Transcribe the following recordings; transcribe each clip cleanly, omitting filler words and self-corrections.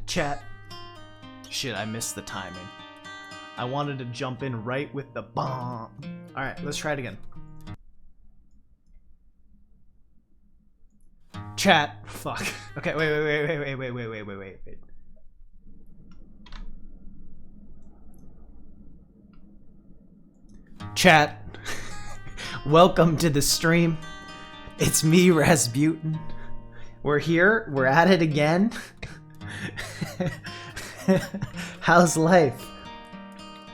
Chat. Shit, I missed the timing. I wanted to jump in right with the bomb. Alright, let's try it again. Chat. Fuck. Okay, wait. Chat. Welcome to the stream. It's me, Razbuten. We're here. We're at it again. How's life?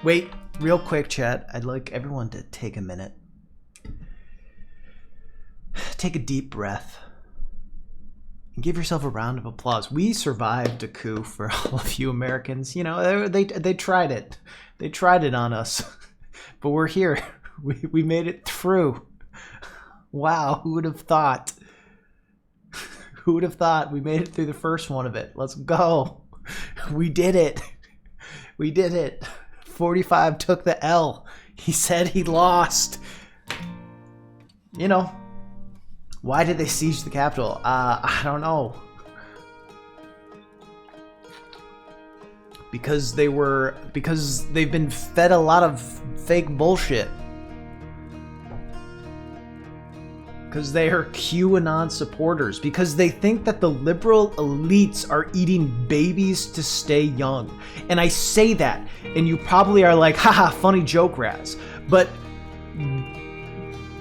Wait, real quick, chat. I'd like everyone to take a minute. Take a deep breath. And give yourself a round of applause. We survived a coup for all of you Americans. You know, they tried it. They tried it on us. But we're here. We made it through. Wow, who would have thought? Who would have thought? We made it through the first one of it. Let's go. We did it. We did it. 45 took the L. He said he lost. You know, why did they siege the Capitol? I don't know. Because they've been fed a lot of fake bullshit. Because they are QAnon supporters. Because they think that the liberal elites are eating babies to stay young. And I say that, and you probably are like, haha, funny joke, Raz. But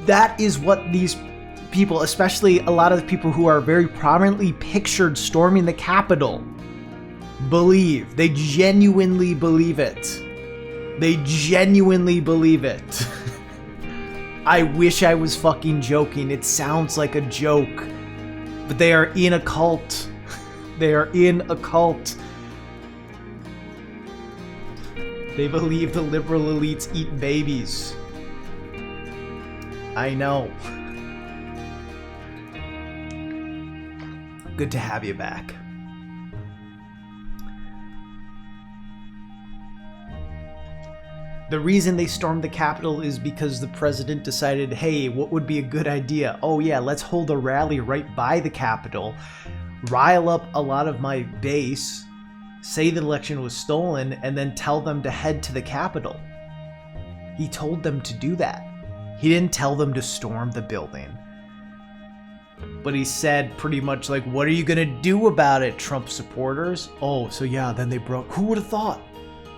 that is what these people, especially a lot of the people who are very prominently pictured storming the Capitol, believe. They genuinely believe it. They genuinely believe it. I wish I was fucking joking. It sounds like a joke. But they are in a cult. They are in a cult. They believe the liberal elites eat babies. I know. Good to have you back. The reason they stormed the Capitol is because the president decided, hey, what would be a good idea? Oh yeah, let's hold a rally right by the Capitol, rile up a lot of my base, say the election was stolen, and then tell them to head to the Capitol. He told them to do that. He didn't tell them to storm the building. But he said pretty much like, what are you gonna do about it, Trump supporters? Oh, so yeah, then they broke. Who would have thought?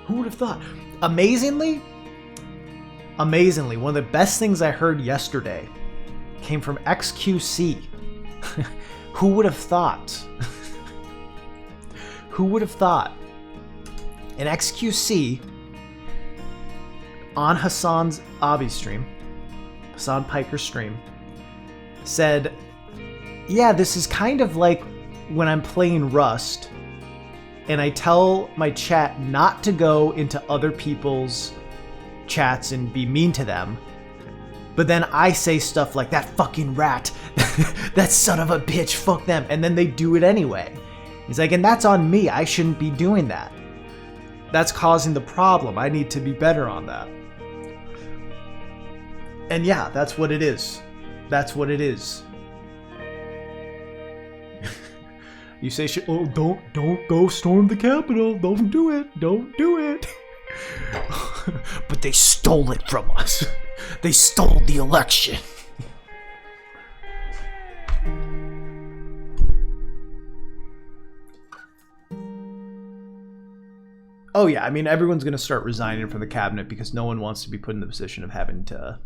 Who would have thought? Amazingly, one of the best things I heard yesterday came from XQC. Who would have thought? Who would have thought? An XQC on Hassan's Obby stream, Hassan Piker's stream, said, yeah, this is kind of like when I'm playing Rust and I tell my chat not to go into other people's chats and be mean to them, but then I say stuff like, that fucking rat, that son of a bitch, fuck them, and then they do it anyway. He's like, and that's on me, I shouldn't be doing that. That's causing the problem, I need to be better on that. And yeah, that's what it is. That's what it is. You say shit, oh, don't go storm the Capitol. Don't do it. Don't do it. But they stole it from us. They stole the election. Oh yeah, I mean, everyone's going to start resigning from the cabinet because no one wants to be put in the position of having to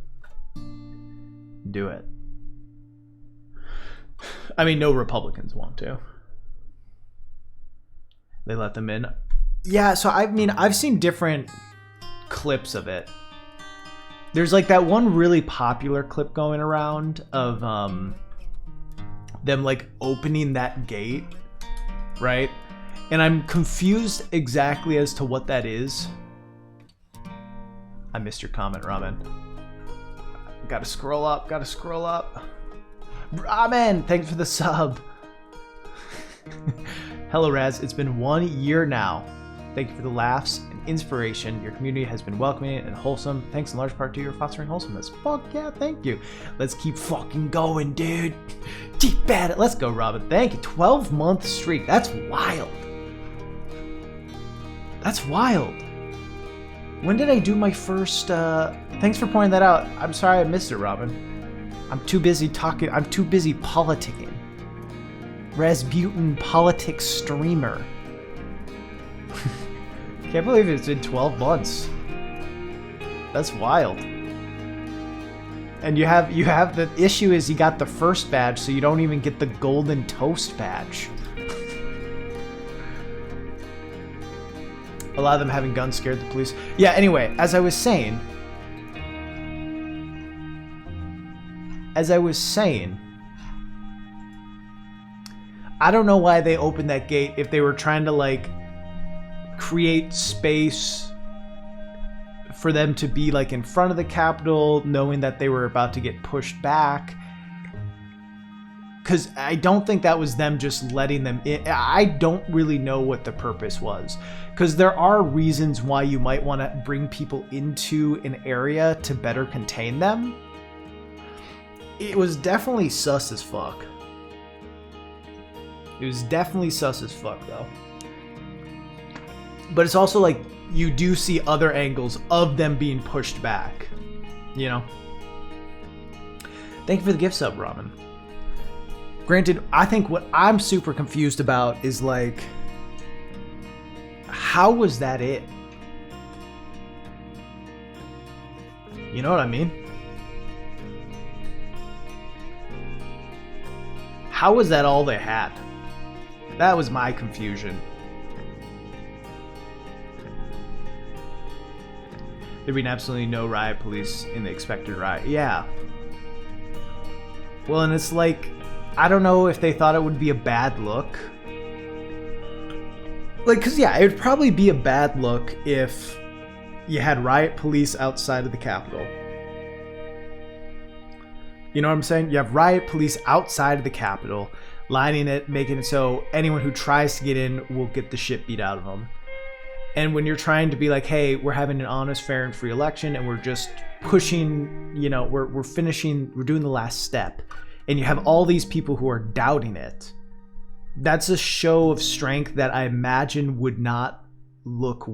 do it. I mean, no Republicans want to. They let them in. Yeah, so I mean, I've seen different clips of it. There's like that one really popular clip going around of them like opening that gate, right? And I'm confused exactly as to what that is. I missed your comment, Ramen. Gotta scroll up, Ramen, thanks for the sub. Hello, Raz. It's been 1 year now. Thank you for the laughs and inspiration. Your community has been welcoming and wholesome. Thanks in large part to your fostering wholesomeness. Fuck yeah, thank you. Let's keep fucking going, dude. Keep at it. Let's go, Robin. Thank you. 12-month streak. That's wild. That's wild. When did I do my first, thanks for pointing that out. I'm sorry I missed it, Robin. I'm too busy talking, I'm too busy politicking. Razbuten politics streamer. Can't believe it's been 12 months. That's wild. And you have the issue is you got the first badge, so you don't even get the golden toast badge. A lot of them having guns scared the police. Yeah, anyway, as I was saying, I don't know why they opened that gate if they were trying to like create space for them to be like in front of the Capitol, knowing that they were about to get pushed back. Because I don't think that was them just letting them in. I don't really know what the purpose was. Because there are reasons why you might want to bring people into an area to better contain them. It was definitely sus as fuck. It was definitely sus as fuck, though. But it's also like you do see other angles of them being pushed back. You know? Thank you for the gift sub, Robin. Granted, I think what I'm super confused about is like, how was that it? You know what I mean? How was that all they had? That was my confusion. There'd been absolutely no riot police in the expected riot. Yeah. Well, and it's like, I don't know if they thought it would be a bad look. Like, cause yeah, it would probably be a bad look if you had riot police outside of the Capitol. You know what I'm saying? You have riot police outside of the Capitol, lining it, making it so anyone who tries to get in will get the shit beat out of them. And when you're trying to be like, hey, we're having an honest, fair, and free election, and we're just pushing, you know, we're finishing, we're doing the last step, and you have all these people who are doubting it, that's a show of strength that I imagine would not look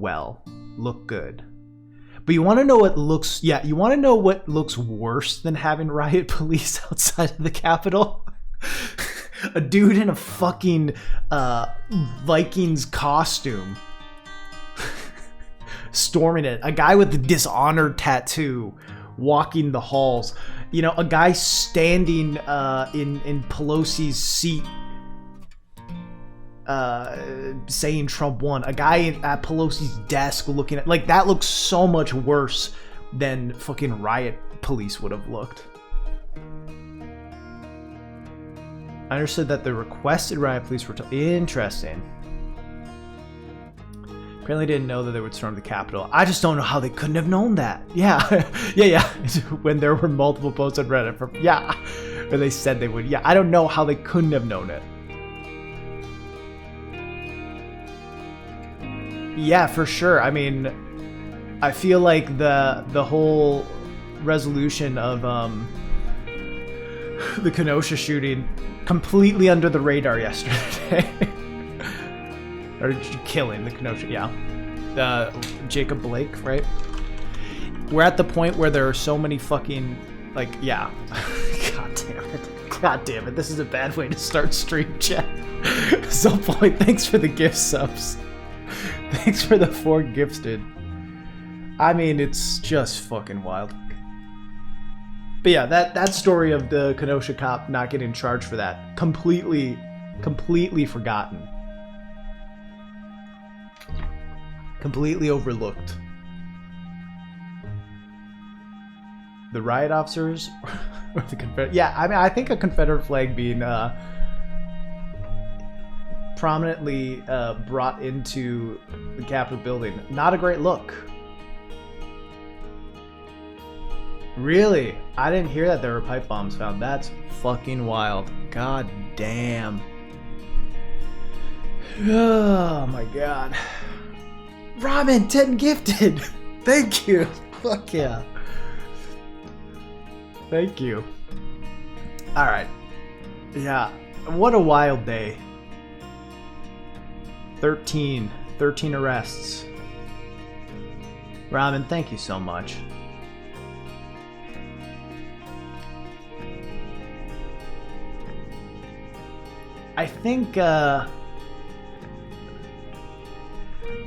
good. But you want to know what looks, yeah, you want to know what looks worse than having riot police outside of the Capitol? A dude in a fucking Vikings costume storming it. A guy with the Dishonored tattoo walking the halls. You know, a guy standing in Pelosi's seat saying Trump won. A guy at Pelosi's desk looking at, like, that looks so much worse than fucking riot police would have looked. I understood that the requested riot police were interesting. Apparently didn't know that they would storm the Capitol. I just don't know how they couldn't have known that. Yeah. yeah. When there were multiple posts on Reddit from, yeah, where they said they would. Yeah, I don't know how they couldn't have known it. Yeah, for sure. I mean, I feel like the whole resolution of the Kenosha shooting completely under the radar yesterday. Or killing the Kenosha, yeah. Jacob Blake, right? We're at the point where there are so many fucking, like, yeah. God damn it. This is a bad way to start stream chat. So point, thanks for the gift subs. Thanks for the 4 gifts, dude. I mean, it's just fucking wild. But yeah, that story of the Kenosha cop not getting charged for that, completely forgotten. Completely overlooked. The riot officers or the Confederate? Yeah, I mean, I think a Confederate flag being prominently brought into the Capitol building, not a great look. Really? I didn't hear that there were pipe bombs found. That's fucking wild. God damn. Oh my god. Robin, 10 gifted. Thank you. Fuck yeah. Thank you. Alright. Yeah. What a wild day. 13 arrests. Robin, thank you so much. I think, I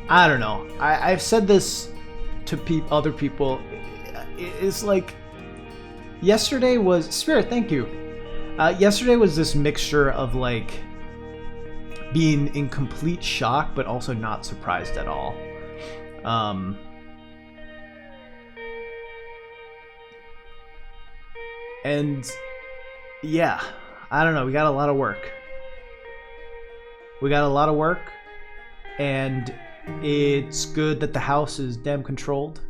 don't know. I've said this to other people. It's like, yesterday was, Spirit, thank you. Yesterday was this mixture of like being in complete shock, but also not surprised at all. And yeah, I don't know. We got a lot of work. And it's good that the House is Dem controlled.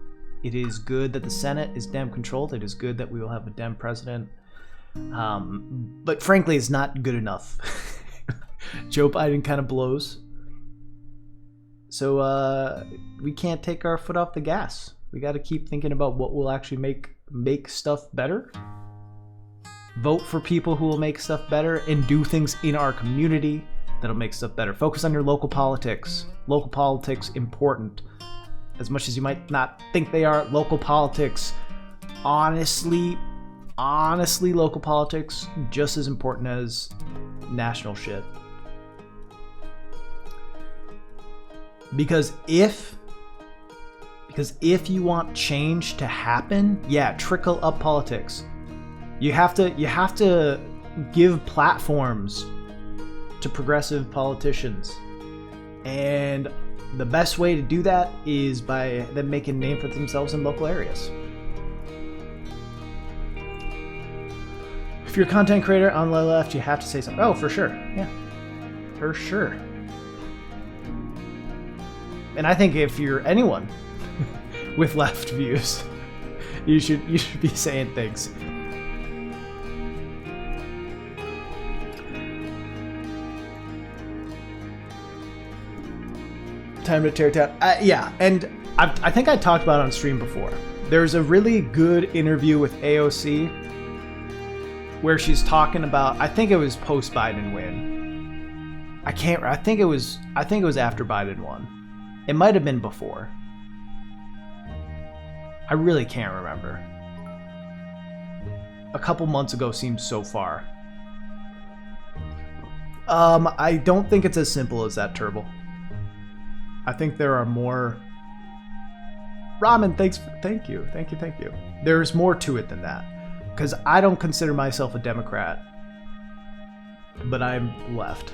It is good that the Senate is Dem controlled. It is good that we will have a Dem president. But frankly, it's not good enough. Joe Biden kind of blows. So we can't take our foot off the gas. We got to keep thinking about what will actually make stuff better. Vote for people who will make stuff better and do things in our community that'll make stuff better. Focus on your local politics. Local politics, important. As much as you might not think they are, local politics, honestly, local politics, just as important as national shit. Because if you want change to happen, yeah, trickle up politics. You have to give platforms to progressive politicians. And the best way to do that is by them making a name for themselves in local areas. If you're a content creator on the left, you have to say something. Oh, for sure. Yeah. For sure. And I think if you're anyone with left views, you should be saying things. Time to tear it down. Yeah, and I think I talked about it on stream before. There's a really good interview with AOC where she's talking about, I think it was post Biden win. I think it was after Biden won. It might have been before. I really can't remember. A couple months ago seems so far. I don't think it's as simple as that, Turbo. I think there are more. Ramen, thank you. There's more to it than that. Because I don't consider myself a Democrat, but I'm left.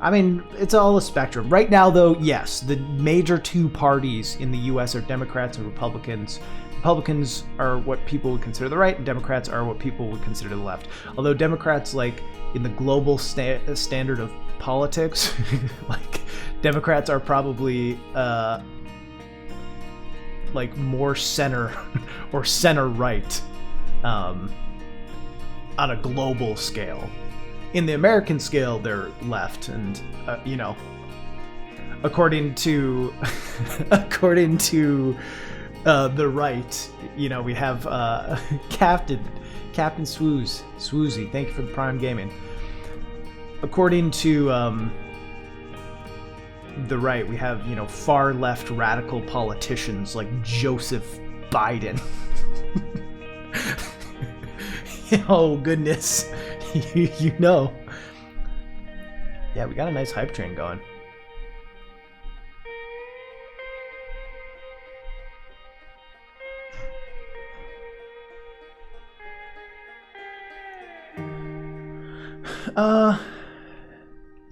I mean, it's all a spectrum. Right now, though, yes, the major two parties in the U.S. are Democrats and Republicans. Republicans are what people would consider the right, and Democrats are what people would consider the left. Although Democrats, like, in the global standard of politics, like, Democrats are probably, like, more center or center-right on a global scale. In the American scale, they're left, and you know, according to the right, you know, we have Captain Swoozy. Thank you for the Prime Gaming. According to the right, we have, you know, far left radical politicians like Joseph Biden. Oh goodness. You know. Yeah, we got a nice hype train going.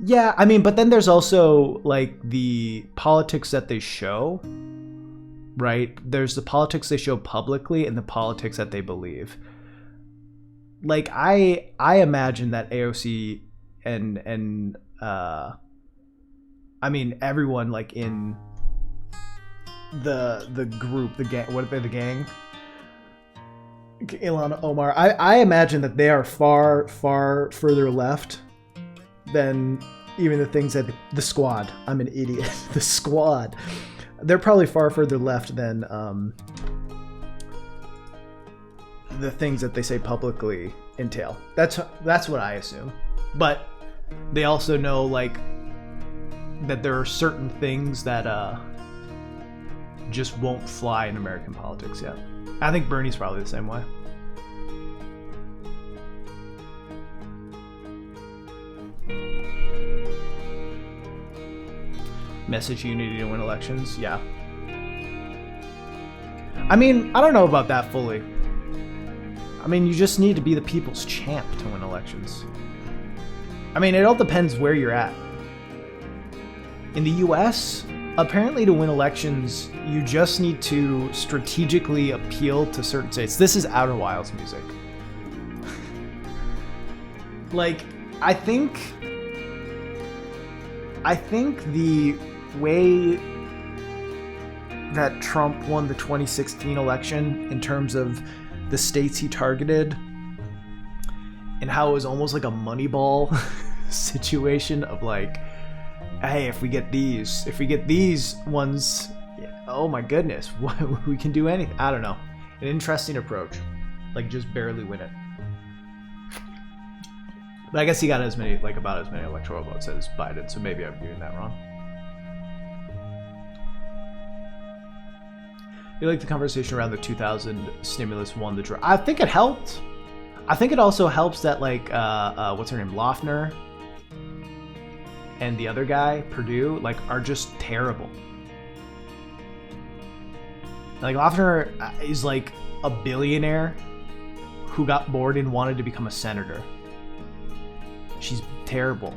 Yeah, I mean, but then there's also, like, the politics that they show, right? There's the politics they show publicly and the politics that they believe. Like, I imagine that AOC and I mean, everyone, like, in the group, the gang, what are they, the gang? Ilhan Omar, I imagine that they are far further left than even the things that the squad. I'm an idiot. The squad. They're probably far further left than the things that they say publicly entail. That's what I assume. But they also know, like, that there are certain things that just won't fly in American politics yet. I think Bernie's probably the same way. Message unity to win elections, yeah. I mean, I don't know about that fully. I mean, you just need to be the people's champ to win elections. I mean, it all depends where you're at. In the US, apparently to win elections, you just need to strategically appeal to certain states. This is Outer Wilds music. Like, I think the way that Trump won the 2016 election in terms of the states he targeted and how it was almost like a Moneyball situation of like, hey, if we get these ones, oh my goodness, we can do anything. I don't know. An interesting approach. Like, just barely win it. But I guess he got about as many electoral votes as Biden, so maybe I'm doing that wrong. I feel like the conversation around the 2000 stimulus won the draw. I think it helped. I think it also helps that, like, what's her name, Loeffner, and the other guy, Perdue, like, are just terrible. Like, Loeffner is like a billionaire who got bored and wanted to become a senator. She's terrible.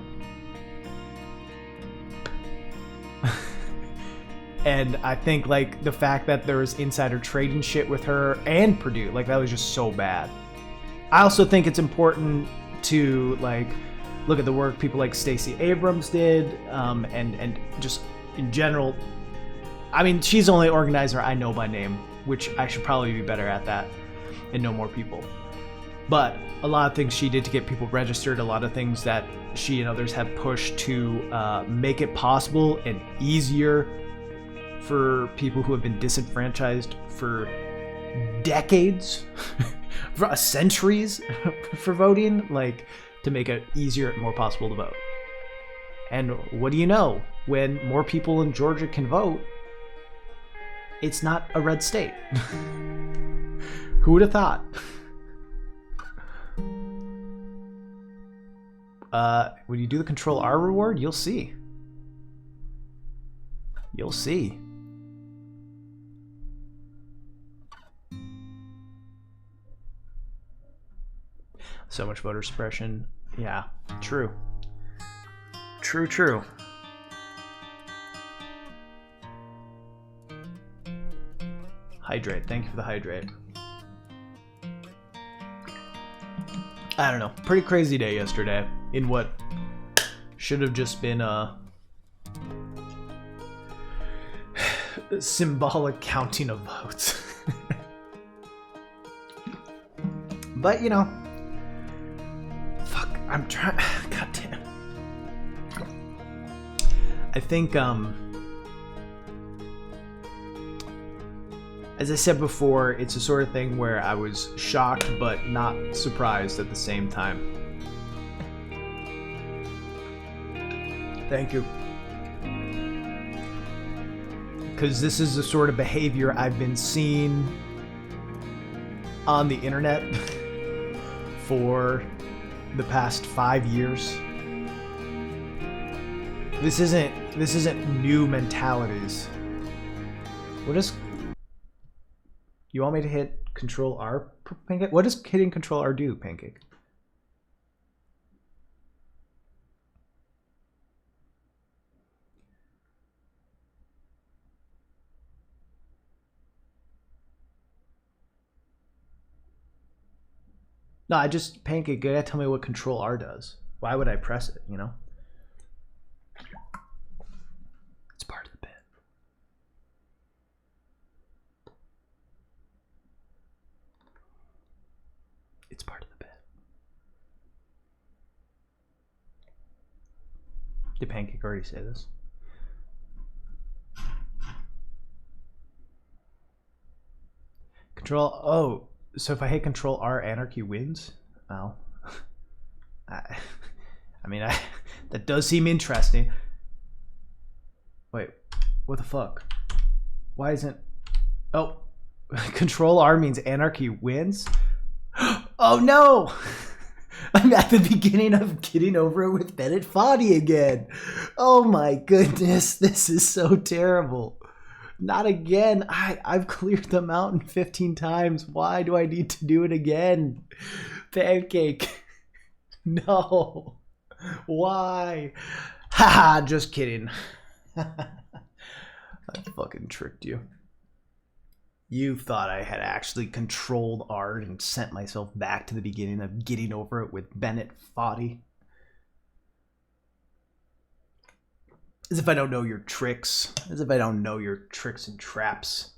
And I think, like, the fact that there was insider trading shit with her and Purdue, like, that was just so bad. I also think it's important to, like, look at the work people like Stacey Abrams did, and just in general. I mean, she's the only organizer I know by name, which I should probably be better at that and know more people. But a lot of things she did to get people registered, a lot of things that she and others have pushed to make it possible and easier for people who have been disenfranchised for decades, for centuries, for voting, like, to make it easier and more possible to vote. And what do you know? When more people in Georgia can vote, it's not a red state. Who would have thought? When you do the Control R reward, you'll see. You'll see. So much voter suppression. Yeah, true. True. Hydrate. Thank you for the hydrate. I don't know. Pretty crazy day yesterday in what should have just been a symbolic counting of votes. But, you know, fuck, I'm trying. God damn. I think, as I said before, it's the sort of thing where I was shocked but not surprised at the same time. Thank you. Because this is the sort of behavior I've been seeing on the internet for the past 5 years. This isn't new mentalities. What is... You want me to hit Control R, Pancake? What does hitting Control R do, Pancake? No, Pancake, you gotta tell me what Control R does. Why would I press it, you know? It's part of the bit. It's part of the bit. Did Pancake already say this? Oh, so if I hit Control R, Anarchy wins? Well, I mean, that does seem interesting. Wait, what the fuck? Why isn't... Oh, Control R means anarchy wins. Oh no! I'm at the beginning of Getting Over It with Bennett Foddy again. Oh my goodness, this is so terrible. Not again. I've cleared the mountain 15 times. Why do I need to do it again? Pancake. No. Why? Haha, just kidding. I fucking tricked you. You thought I had actually controlled art and sent myself back to the beginning of Getting Over It with Bennett Foddy. As if I don't know your tricks. As if I don't know your tricks and traps.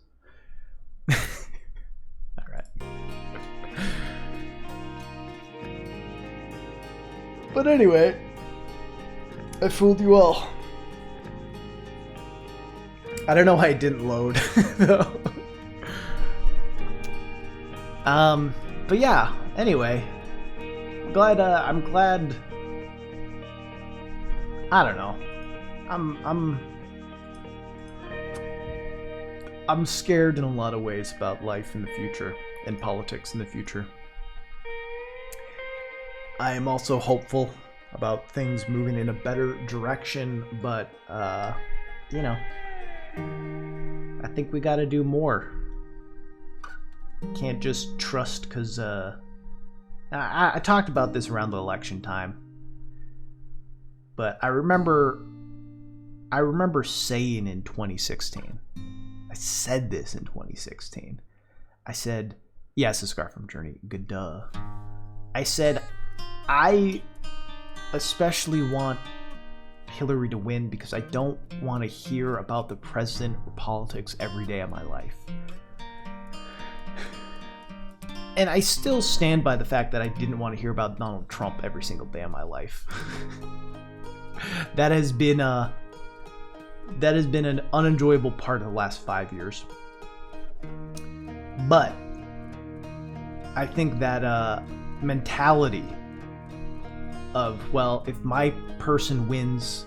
Alright. But anyway, I fooled you all. I don't know why it didn't load, though. But yeah, anyway, I'm glad, I don't know, I'm scared in a lot of ways about life in the future and politics in the future. I am also hopeful about things moving in a better direction, but, you know, I think we gotta do more. Can't just trust, because I talked about this around the election time, but I remember saying in 2016, I said this in 2016, I said, yes, a scar from Journey, good duh. I said, I especially want Hillary to win because I don't want to hear about the president or politics every day of my life. And I still stand by the fact that I didn't want to hear about Donald Trump every single day of my life. That has been an unenjoyable part of the last 5 years. But I think that mentality of, well, if my person wins,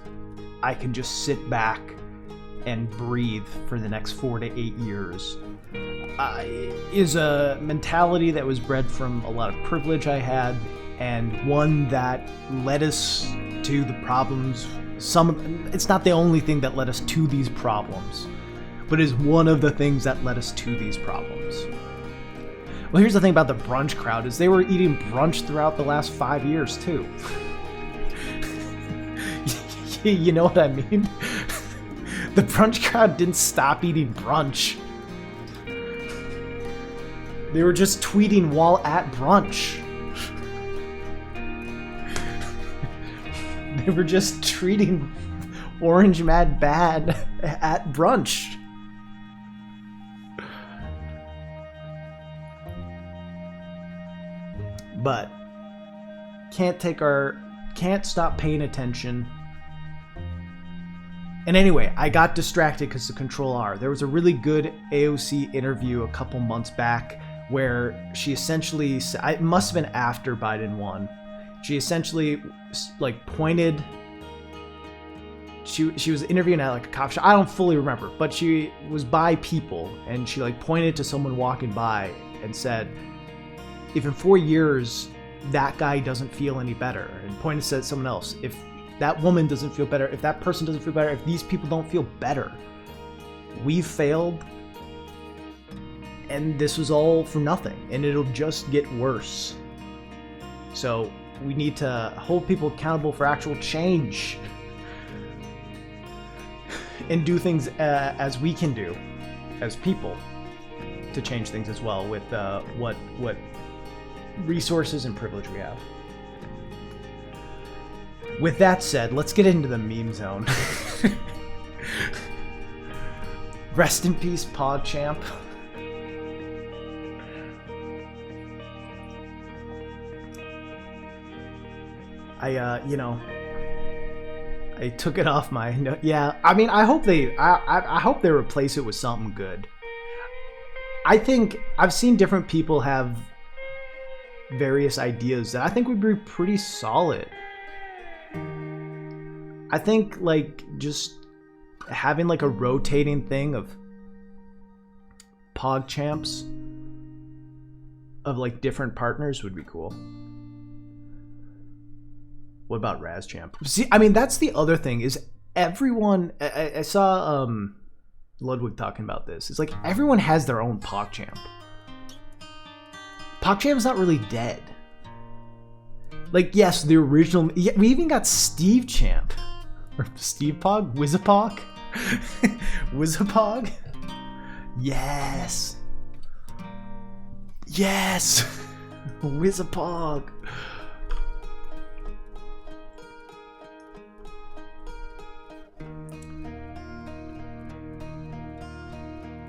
I can just sit back and breathe for the next 4 to 8 years, is a mentality that was bred from a lot of privilege I had, and one that led us to the problems. It's not the only thing that led us to these problems, but is one of the things that led us to these problems. Well, here's the thing about the brunch crowd, is they were eating brunch throughout the last 5 years too. You know what I mean? The brunch crowd didn't stop eating brunch. They were just tweeting while at brunch. They were just treating Orange Mad Bad at brunch. But can't stop paying attention. And anyway, I got distracted because of Control R. There was a really good AOC interview a couple months back where she essentially, it must have been after Biden won, she essentially like pointed, she was interviewing at like a cop shop, I don't fully remember, but she was by people and she like pointed to someone walking by and said, if in 4 years that guy doesn't feel any better, and pointed to someone else, if that woman doesn't feel better, if that person doesn't feel better, if these people don't feel better, we've failed, and this was all for nothing, and it'll just get worse. So we need to hold people accountable for actual change and do things as we can do as people to change things as well with what resources and privilege we have. With that said, let's get into the meme zone. Rest in peace, PogChamp. I took it off my yeah. I mean, I hope they replace it with something good. I think I've seen different people have various ideas that I think would be pretty solid. I think like just having like a rotating thing of Pog champs of like different partners would be cool. What about Razchamp? See, I mean, that's the other thing is everyone. I saw Ludwig talking about this. It's like everyone has their own PogChamp. PogChamp's not really dead. Like, yes, the original. Yeah, we even got Steve Champ. Or Steve Pog? Wizzapog? Wizzapog? Yes. Yes. Wizzapog.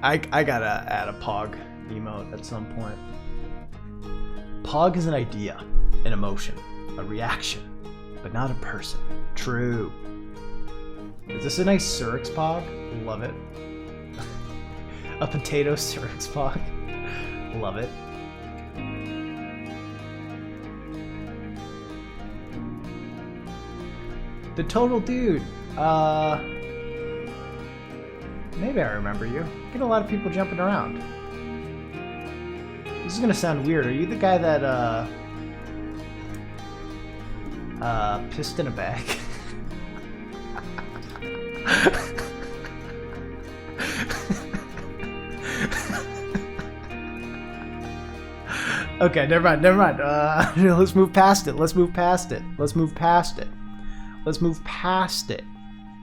I gotta add a Pog emote at some point. Pog is an idea, an emotion, a reaction, but not a person. True. Is this a nice Surix Pog? Love it. A potato Surix Pog. Love it. The Total Dude. Maybe I remember you. Get a lot of people jumping around. This is gonna sound weird. Are you the guy that pissed in a bag? Okay, never mind. Let's move past it. Let's move past it.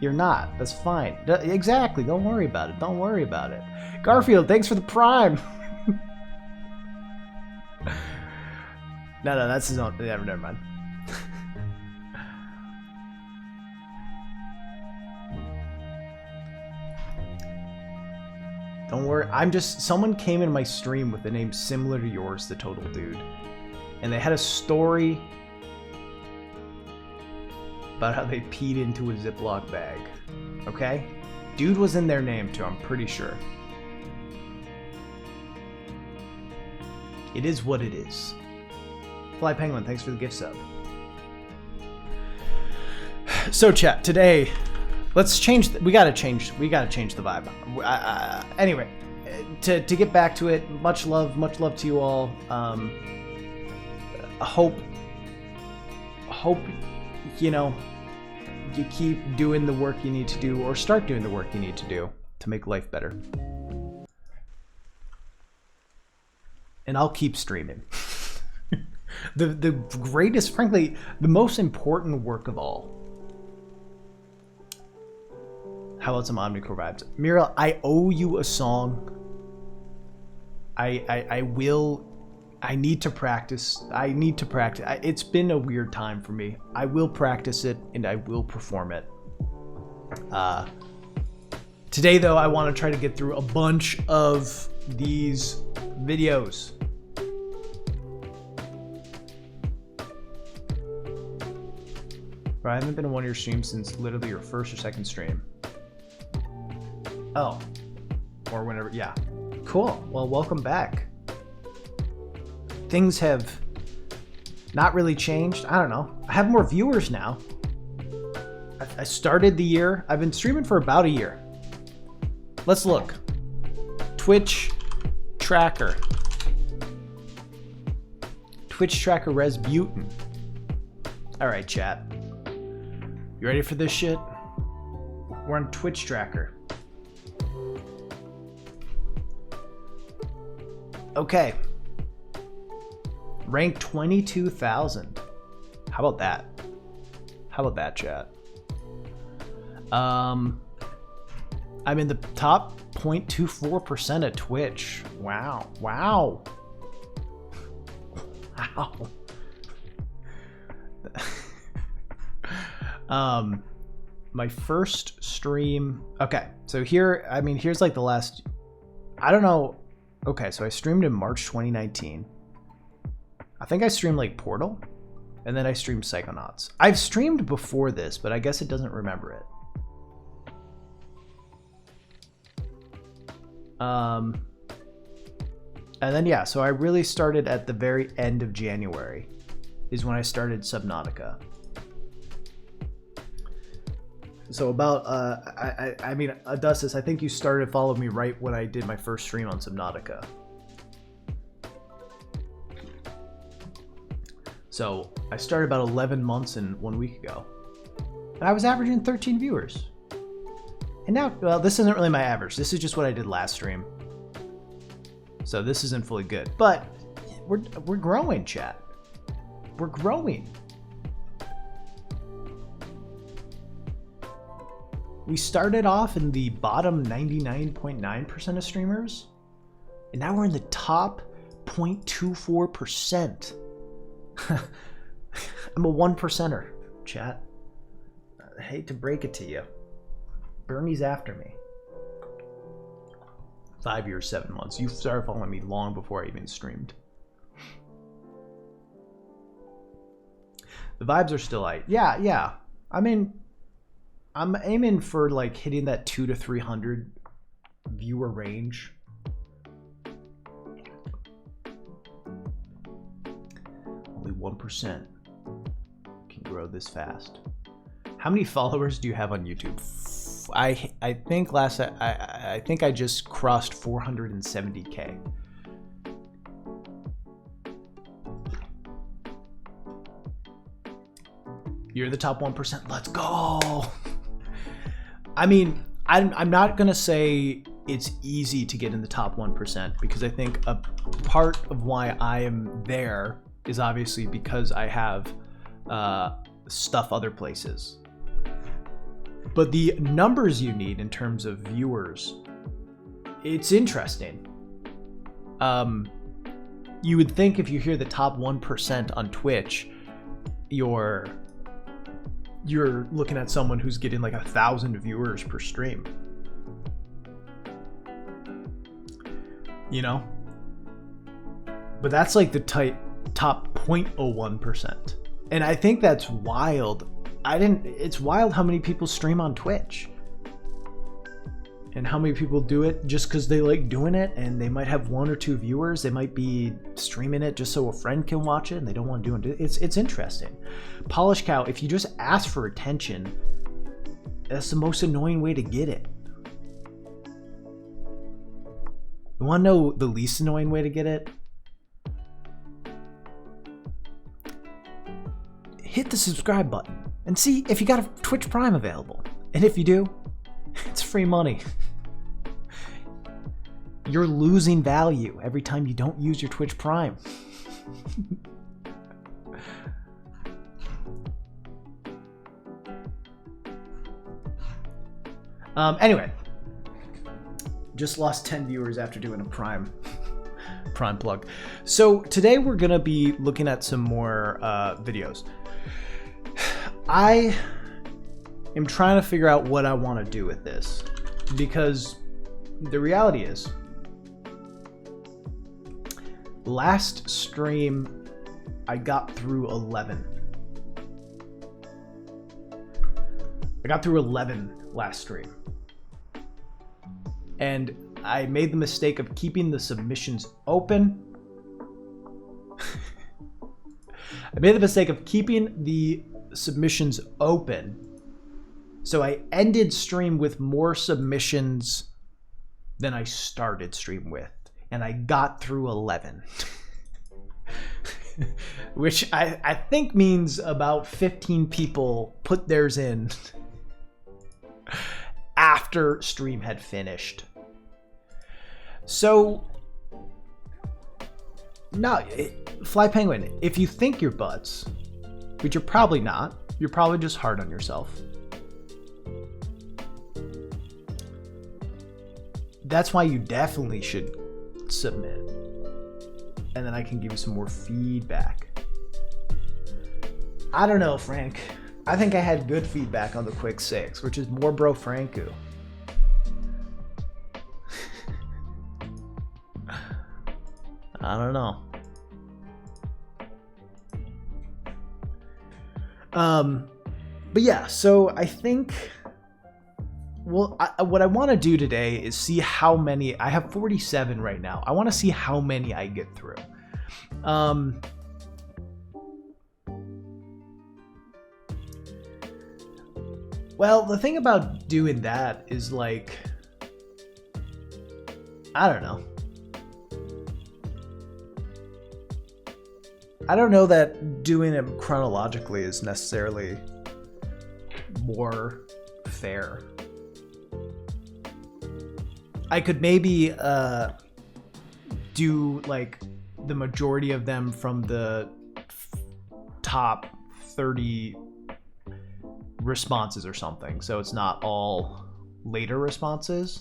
You're not. That's fine. Exactly. Don't worry about it. Garfield, thanks for the Prime. No, that's his own. Never mind. Don't worry. Someone came in my stream with a name similar to yours, the Total Dude. And they had a story about how they peed into a Ziploc bag. Okay? Dude was in their name too, I'm pretty sure. It is what it is. Fly Penguin, thanks for the gift sub. So chat, today, let's change, we gotta change the vibe. Anyway, to get back to it, much love to you all. Hope, you know, you keep doing the work you need to do, or start doing the work you need to do to make life better. And I'll keep streaming. The greatest, frankly, the most important work of all. How about some Omnicore vibes? Mira, I owe you a song. I need to practice. It's been a weird time for me. I will practice it and I will perform it. Today, though, I want to try to get through a bunch of these videos. Bro, I haven't been in one of your streams since literally your first or second stream. Oh. Or whenever, yeah. Cool. Well, welcome back. Things have not really changed. I don't know. I have more viewers now. I started the year. I've been streaming for about a year. Let's look. Twitch tracker. Twitch tracker Razbuten. All right, chat. You ready for this shit? We're on Twitch tracker. Okay. Rank 22,000. How about that? How about that, chat? I'm in the top 0.24% at Twitch. Wow. Wow. Wow. My first stream. Okay, so here, I mean, here's like the last, I don't know. Okay, so I streamed in March 2019. I think I streamed like Portal, and then I streamed Psychonauts. I've streamed before this, but I guess it doesn't remember it. And then yeah, so I really started at the very end of January is when I started Subnautica. So about I mean, Augustus, I think you started following me right when I did my first stream on Subnautica. So I started about 11 months and 1 week ago, and I was averaging 13 viewers. And now, well, this isn't really my average. This is just what I did last stream. So this isn't fully good, but we're growing, chat. We're growing. We started off in the bottom 99.9% of streamers, and now we're in the top 0.24%. I'm a 1%er, chat. I hate to break it to you. Bernie's after me. 5 years, 7 months. You started following me long before I even streamed. The vibes are still light. Yeah. I mean, I'm aiming for like hitting that 200 to 300 viewer range. Only 1% can grow this fast. How many followers do you have on YouTube? I think I think I just crossed 470K. You're the top 1%. Let's go. I mean, I'm not gonna say it's easy to get in the top 1% because I think a part of why I am there is obviously because I have stuff other places. But the numbers you need in terms of viewers, it's interesting. You would think if you hear the top 1% on Twitch, you're looking at someone who's getting like 1,000 viewers per stream. You know? But that's like the top 0.01%. And I think that's wild. It's wild how many people stream on Twitch. And how many people do it just because they like doing it, and they might have 1 or 2 viewers. They might be streaming it just so a friend can watch it, and they don't want to do it. It's interesting. Polish Cow, if you just ask for attention, that's the most annoying way to get it. You want to know the least annoying way to get it? Hit the subscribe button and see if you got a Twitch Prime available. And if you do, it's free money. You're losing value every time you don't use your Twitch Prime. Anyway, just lost 10 viewers after doing a Prime plug. So today we're gonna be looking at some more videos. I am trying to figure out what I want to do with this, because the reality is, last stream I got through 11. I got through 11 last stream, and I made the mistake of keeping the submissions open. I made the mistake of keeping the submissions open, so I ended stream with more submissions than I started stream with, and I got through 11. Which I think means about 15 people put theirs in after stream had finished. So no, Fly Penguin, if you think you're butts, which you're probably not, you're probably just hard on yourself. That's why you definitely should submit. And then I can give you some more feedback. I don't know, Frank. I think I had good feedback on the Quick 6, which is more bro Franku. I don't know. But yeah, so I think, well, what I want to do today is see how many, I have 47 right now. I want to see how many I get through. Well, the thing about doing that is like, I don't know. I don't know that doing it chronologically is necessarily more fair. I could maybe do like the majority of them from the top 30 responses or something, so it's not all later responses.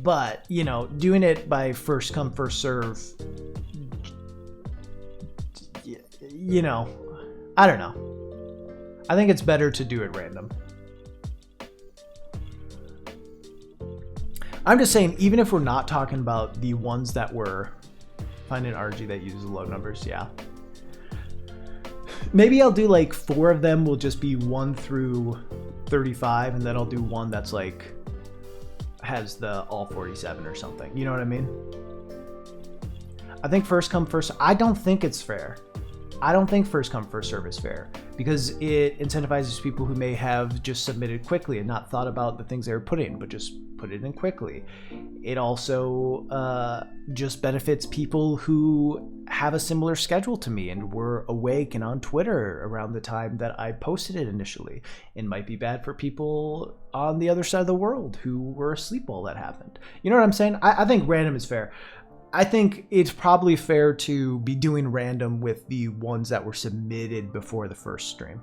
But, you know, doing it by first come, first serve, you know, I don't know. I think it's better to do it random. I'm just saying, even if we're not talking about the ones that were, find an RG that uses low numbers, yeah. Maybe I'll do like 4 of them will just be 1 through 35, and then I'll do one that's like has the all 47 or something. You know what I mean? I think first come first. I don't think it's fair. I don't think first come first serve is fair, because it incentivizes people who may have just submitted quickly and not thought about the things they were putting, but just put it in quickly. It also just benefits people who have a similar schedule to me and were awake and on Twitter around the time that I posted it initially. It might be bad for people on the other side of the world who were asleep while that happened. You know what I'm saying? I think random is fair. I think it's probably fair to be doing random with the ones that were submitted before the first stream.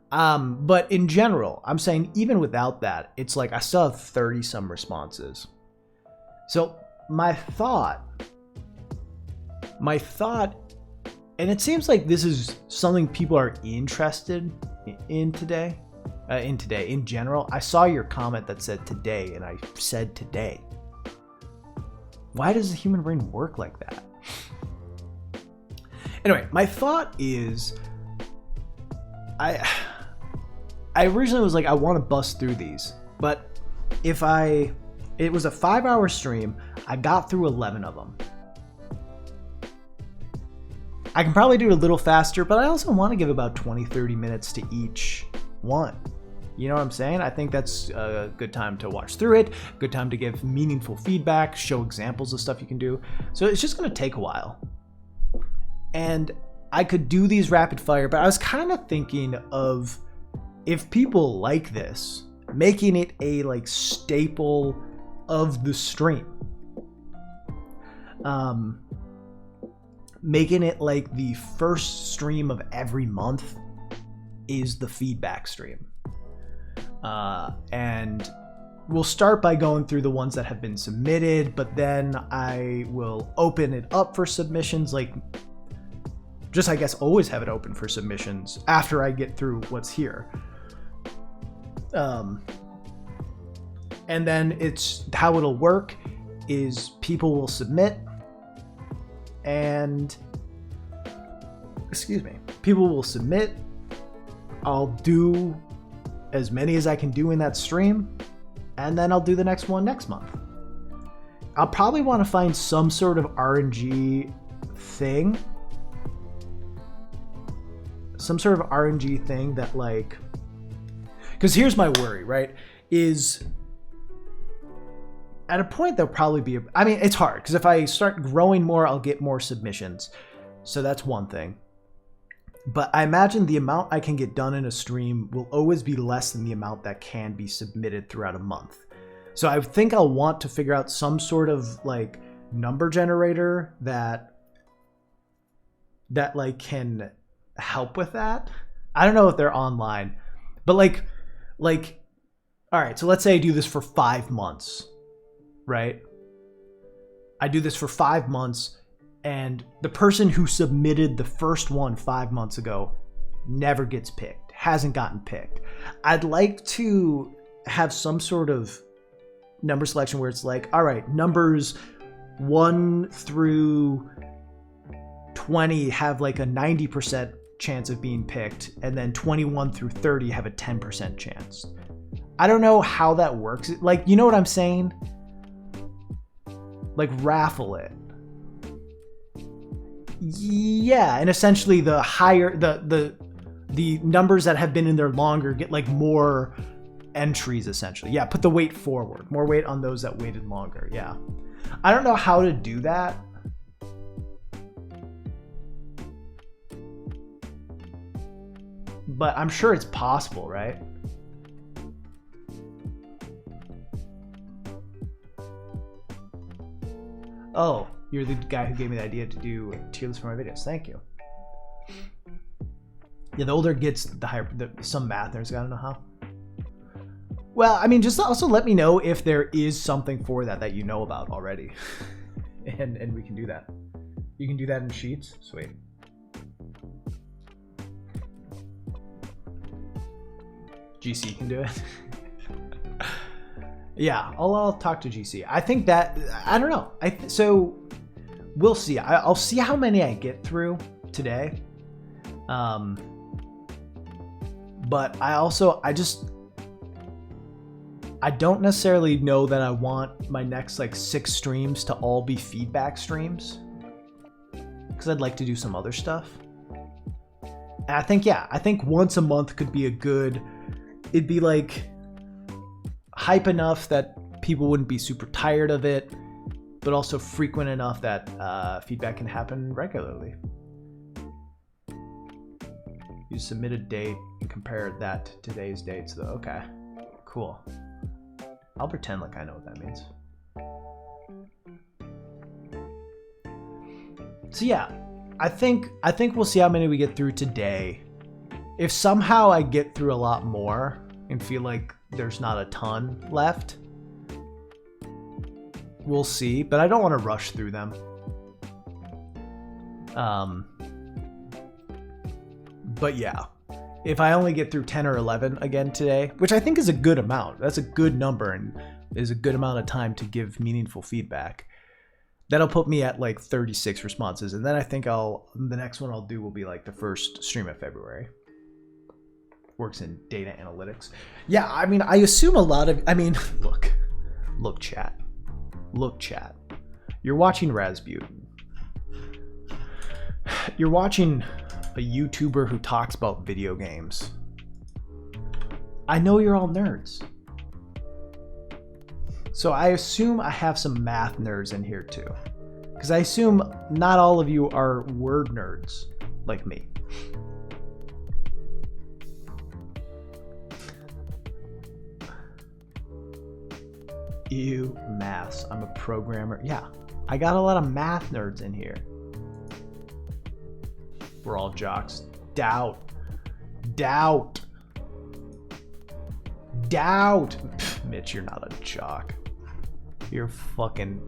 But in general, I'm saying even without that, it's like I still have 30 some responses. So my thought, and it seems like this is something people are interested in today. In general, I saw your comment that said today, and I said today. Why does the human brain work like that? Anyway, my thought is, I originally was like, I want to bust through these, but it was a 5-hour stream, I got through 11 of them. I can probably do it a little faster, but I also want to give about 20-30 minutes to each one. You know what I'm saying? I think that's a good time to watch through it, good time to give meaningful feedback, show examples of stuff you can do. So it's just going to take a while. And I could do these rapid fire, but I was kind of thinking of, if people like this, making it a like staple of the stream. Making it like the first stream of every month is the feedback stream. And we'll start by going through the ones that have been submitted, but then I will open it up for submissions, like just, I guess, always have it open for submissions after I get through what's here. And then it's how it'll work is people will submit and people will submit. I'll do as many as I can do in that stream, and then I'll do the next one next month. I'll probably want to find some sort of RNG thing. Some sort of RNG thing that, like, because here's my worry, right? Is at a point there'll probably be, I mean, it's hard because if I start growing more, I'll get more submissions. So that's one thing. But I imagine the amount I can get done in a stream will always be less than the amount that can be submitted throughout a month. So I think I'll want to figure out some sort of like number generator that like can help with that. I don't know if they're online, but like, all right, so let's say I do this for 5 months, right? I do this for 5 months, and the person who submitted the first one 5 months ago never gets picked, hasn't gotten picked. I'd like to have some sort of number selection where it's like, all right, numbers 1 through 20 have like a 90% chance of being picked, and then 21 through 30 have a 10% chance. I don't know how that works. Like, you know what I'm saying? Like, raffle it. Yeah, and essentially the higher the numbers that have been in there longer get like more entries essentially. Yeah, put the weight forward. More weight on those that waited longer. Yeah. I don't know how to do that. But I'm sure it's possible, right? Oh, you're the guy who gave me the idea to do tier lists for my videos. Thank you. Yeah, the older it gets, the higher. Some math nerds gotta know how. Well, I mean, just also let me know if there is something for that you know about already, and we can do that. You can do that in Sheets. Sweet. GC can do it. Yeah, I'll talk to GC. I think that, I don't know. So we'll see. I'll see how many I get through today. But I don't necessarily know that I want my next like 6 streams to all be feedback streams, because I'd like to do some other stuff. And I think once a month could be it'd be like hype enough that people wouldn't be super tired of it, but also frequent enough that feedback can happen regularly. You submit a date and compare that to today's dates though. Okay, cool. I'll pretend like I know what that means. So yeah, I think we'll see how many we get through today. If somehow I get through a lot more and feel like there's not a ton left, we'll see, but I don't want to rush through them. But yeah, if I only get through 10 or 11 again today, which I think is a good amount, that's a good number and is a good amount of time to give meaningful feedback, that'll put me at like 36 responses. And then I think the next one I'll do will be like the first stream of February. Works in data analytics. Yeah, I mean, I assume look chat. You're watching Razbuten. You're watching a YouTuber who talks about video games. I know you're all nerds. So I assume I have some math nerds in here too. Because I assume not all of you are word nerds like me. Ew, maths. I'm a programmer. Yeah, I got a lot of math nerds in here. We're all jocks. Doubt. Pff, Mitch, you're not a jock. You're a fucking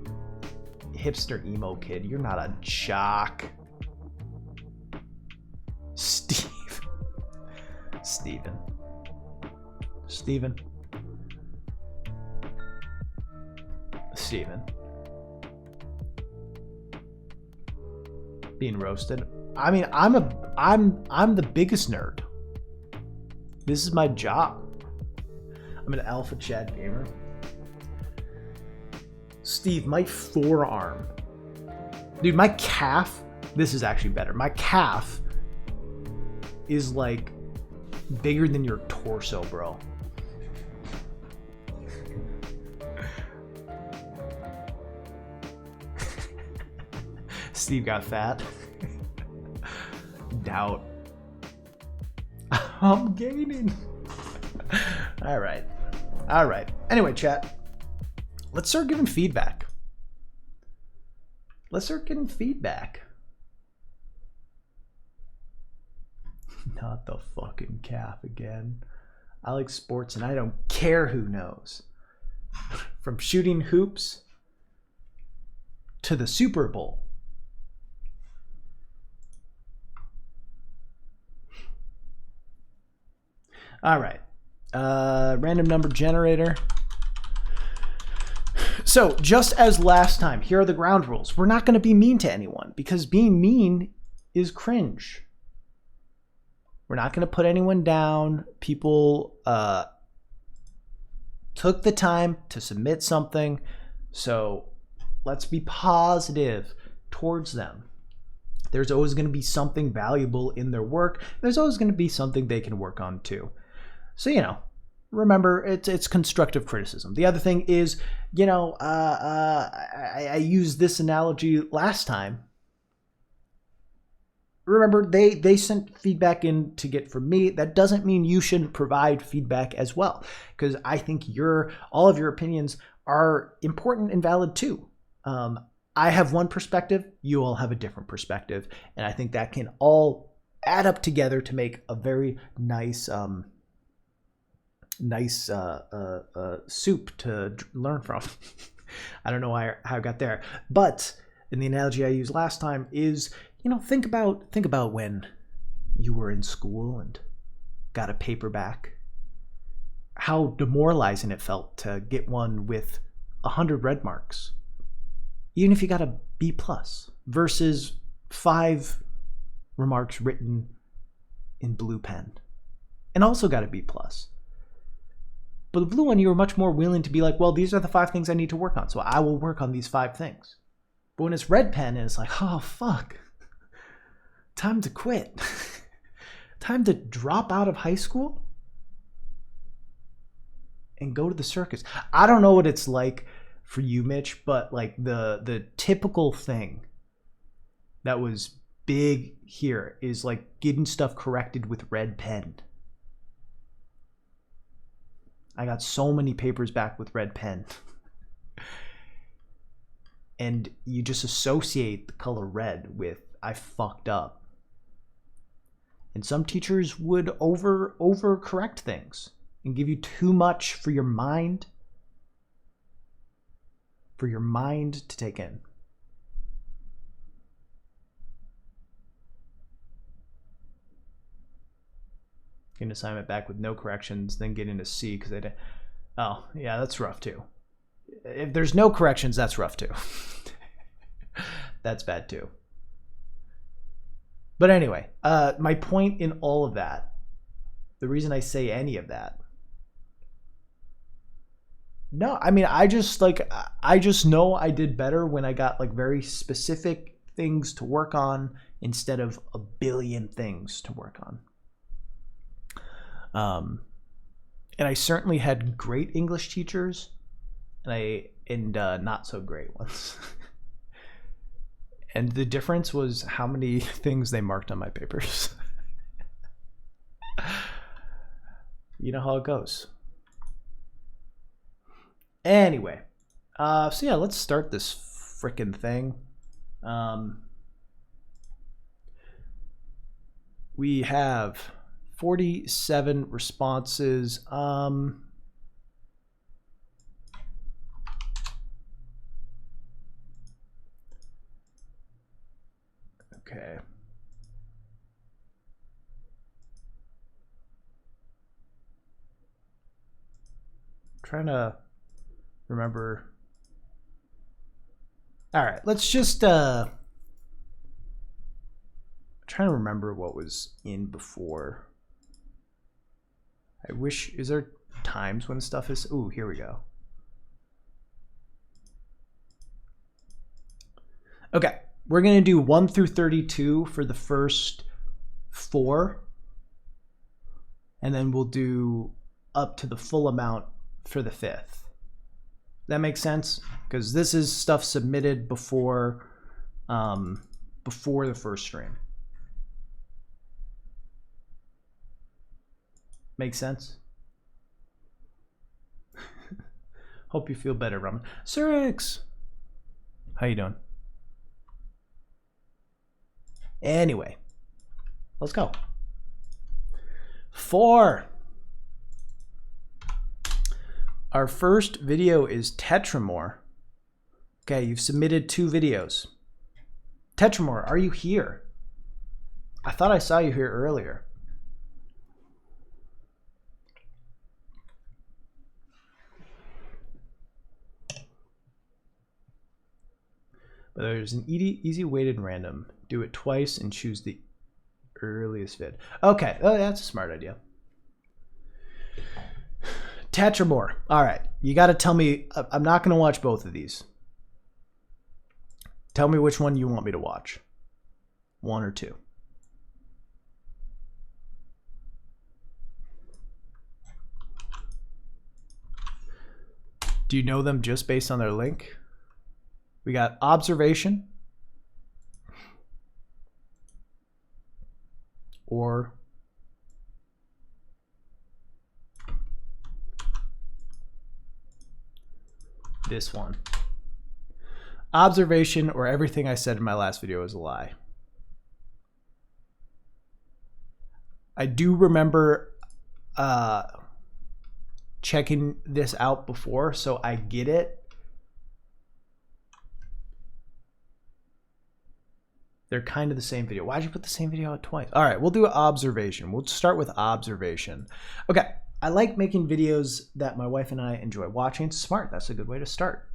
hipster emo kid. You're not a jock. Steven. Being roasted. I mean, I'm the biggest nerd. This is my job. I'm an alpha chat gamer. Steve, my forearm. Dude, my calf, this is actually better. My calf is like bigger than your torso, bro. Steve got fat. Doubt. I'm gaining. All right. Anyway, chat. Let's start giving feedback. Not the fucking calf again. I like sports and I don't care who knows. From shooting hoops to the Super Bowl. All right. Random number generator. So just as last time, here are the ground rules. We're not going to be mean to anyone because being mean is cringe. We're not going to put anyone down. People took the time to submit something. So let's be positive towards them. There's always going to be something valuable in their work. There's always going to be something they can work on too. So, remember, it's constructive criticism. The other thing is, I used this analogy last time. Remember, they sent feedback in to get from me. That doesn't mean you shouldn't provide feedback as well, because I think all of your opinions are important and valid too. I have one perspective, you all have a different perspective, and I think that can all add up together to make a very nice soup to learn from. I don't know how I got there, but in the analogy I used last time is, think about when you were in school and got a paper back. How demoralizing it felt to get one with 100 red marks, even if you got a B plus, versus 5 remarks written in blue pen and also got a B plus. But the blue one, you were much more willing to be like, well, these are the 5 things I need to work on, so I will work on these 5 things. But when it's red pen and it's like, oh, fuck, time to quit. Time to drop out of high school and go to the circus. I don't know what it's like for you, Mitch, but like the typical thing that was big here is like getting stuff corrected with red pen. I got so many papers back with red pen. And you just associate the color red with I fucked up. And some teachers would over correct things and give you too much for your mind to take in. Get an assignment back with no corrections, then get into C because they didn't. Oh, yeah, that's rough too. If there's no corrections, that's rough too. That's bad too. But anyway, my point in all of that, the reason I say any of that, no, I mean, I just know I did better when I got like very specific things to work on instead of a billion things to work on. And I certainly had great English teachers and not so great ones. And the difference was how many things they marked on my papers. You know how it goes. Anyway, so yeah, let's start this frickin' thing. We have 47 responses. Okay. Trying to remember. All right, let's just trying to remember what was in before. I wish, is there times when stuff is, ooh, here we go. Okay, we're gonna do 1 through 32 for the first 4, and then we'll do up to the full amount for the 5th. That makes sense? Because this is stuff submitted before the first stream. Makes sense? Hope you feel better, Raman. Sirix! How you doing? Anyway, let's go. 4. Our first video is Tetramore. Okay, you've submitted 2 videos. Tetramore, are you here? I thought I saw you here earlier. But there's an easy weighted random. Do it twice and choose the earliest vid. Okay, oh, that's a smart idea. Tetramore. All right, you got to tell me. I'm not going to watch both of these. Tell me which one you want me to watch. 1 or 2? Do you know them just based on their link? We got observation or this one. Observation or everything I said in my last video is a lie. I do remember checking this out before, so I get it. They're kind of the same video. Why'd you put the same video out twice? All right, we'll do observation. We'll start with observation. Okay, I like making videos that my wife and I enjoy watching. Smart, that's a good way to start.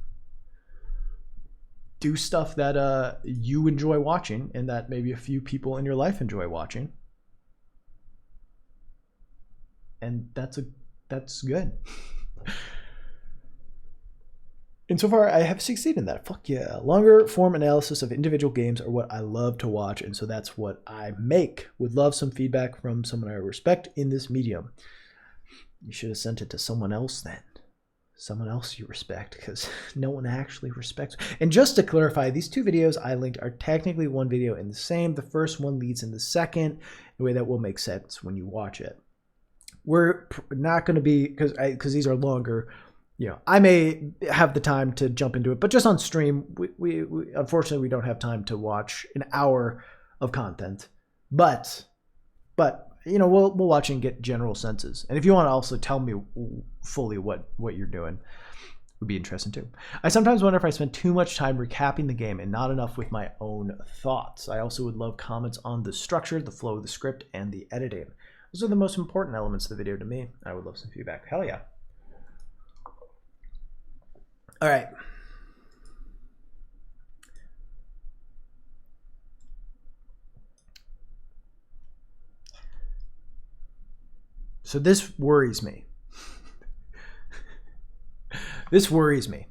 Do stuff that you enjoy watching and that maybe a few people in your life enjoy watching. And that's good. And so far, I have succeeded in that. Fuck yeah. Longer form analysis of individual games are what I love to watch, and so that's what I make. Would love some feedback from someone I respect in this medium. You should have sent it to someone else then. Someone else you respect, because no one actually respects. And just to clarify, these two videos I linked are technically one video in the same. The first one leads in the second, in a way that will make sense when you watch it. We're not going to be, because these are longer, you know, I may have the time to jump into it, but just on stream, we unfortunately we don't have time to watch an hour of content. But you know, we'll watch and get general senses. And if you want to also tell me fully what you're doing, would be interesting too. I sometimes wonder if I spend too much time recapping the game and not enough with my own thoughts. I also would love comments on the structure, the flow of the script, and the editing. Those are the most important elements of the video to me. I would love some feedback. Hell yeah. All right. So this worries me. This worries me.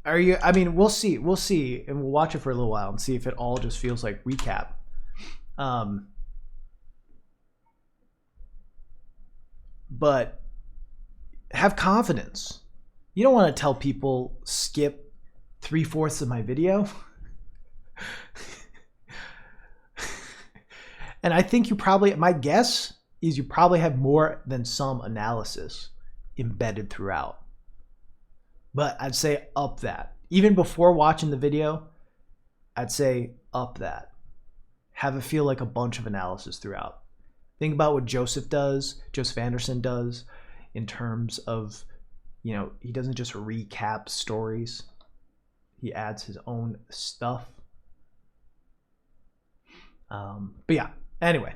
Are you, I mean, we'll see, and we'll watch it for a little while and see if it all just feels like recap. But have confidence. You don't want to tell people skip 3/4 of my video. And I think you probably, my guess is you probably have more than some analysis embedded throughout. But I'd say up that. Even before watching the video, I'd say up that. Have it feel like a bunch of analysis throughout. Think about what Joseph Anderson does in terms of, you know, he doesn't just recap stories. He adds his own stuff. But yeah, anyway.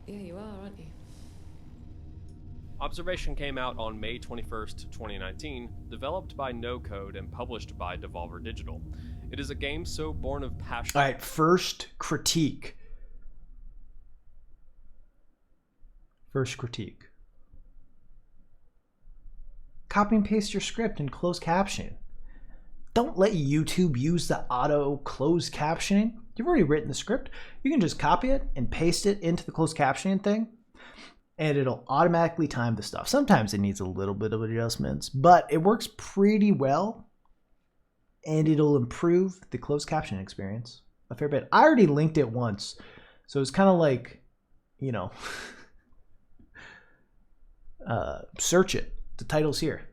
Yeah, you are, aren't you? Observation came out on May 21st, 2019, developed by No Code and published by Devolver Digital. It is a game so born of passion. All right, first critique. Copy and paste your script and close caption. Don't let YouTube use the auto closed captioning. You've already written the script. You can just copy it and paste it into the closed captioning thing, and it'll automatically time the stuff. Sometimes it needs a little bit of adjustments, but it works pretty well, and it'll improve the closed caption experience a fair bit. I already linked it once, so it's kind of like, you know, search it. The title's here.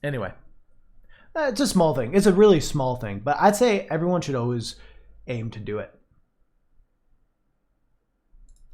Anyway, it's a small thing. It's a really small thing, but I'd say everyone should always aim to do it.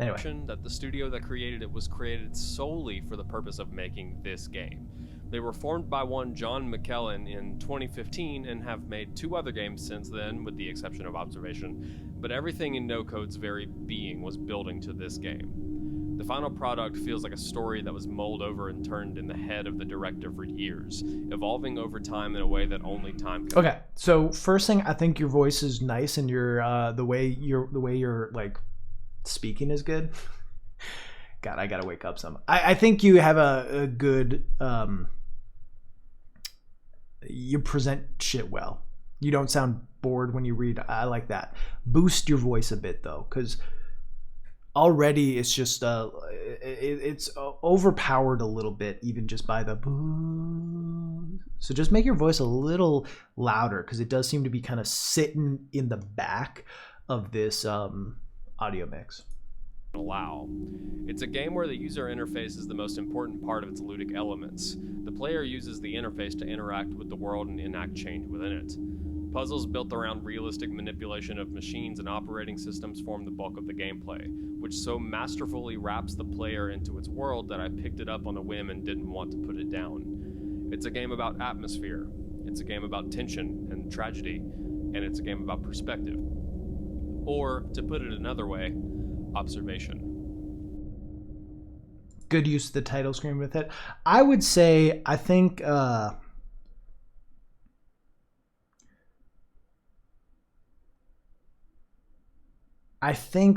Anyway. That the studio that created it was created solely for the purpose of making this game. They were formed by one John McKellen in 2015 and have made 2 other games since then, with the exception of Observation, but everything in No Code's very being was building to this game. The final product feels like a story that was mulled over and turned in the head of the director for years, evolving over time in a way that only time can. Okay, so first thing, I think your voice is nice, and your the way you're like speaking is good. God, I gotta wake up some. I think you have a good you present shit well. You don't sound bored when you read. I like that. Boost your voice a bit though, because already it's just it's overpowered a little bit, even just by the boo. So just make your voice a little louder, because it does seem to be kind of sitting in the back of this audio mix. Allow. It's a game where the user interface is the most important part of its ludic elements. The player uses the interface to interact with the world and enact change within it. Puzzles built around realistic manipulation of machines and operating systems form the bulk of the gameplay, which so masterfully wraps the player into its world that I picked it up on a whim and didn't want to put it down. It's a game about atmosphere, it's a game about tension and tragedy, and it's a game about perspective. Or, to put it another way, observation. Good use of the title screen with it. I would say, I think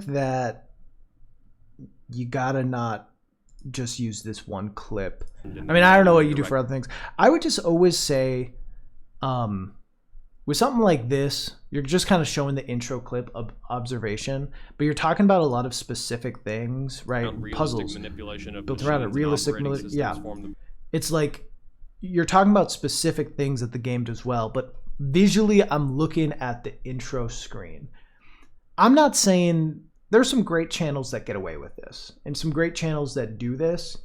that you gotta not just use this one clip. I mean, I don't know what you do for other things. I would just always say, with something like this, you're just kind of showing the intro clip of observation, but you're talking about a lot of specific things, right? Puzzles built around it, realistic, yeah. It's like you're talking about specific things that the game does well, but visually, I'm looking at the intro screen. I'm not saying there's some great channels that get away with this and some great channels that do this,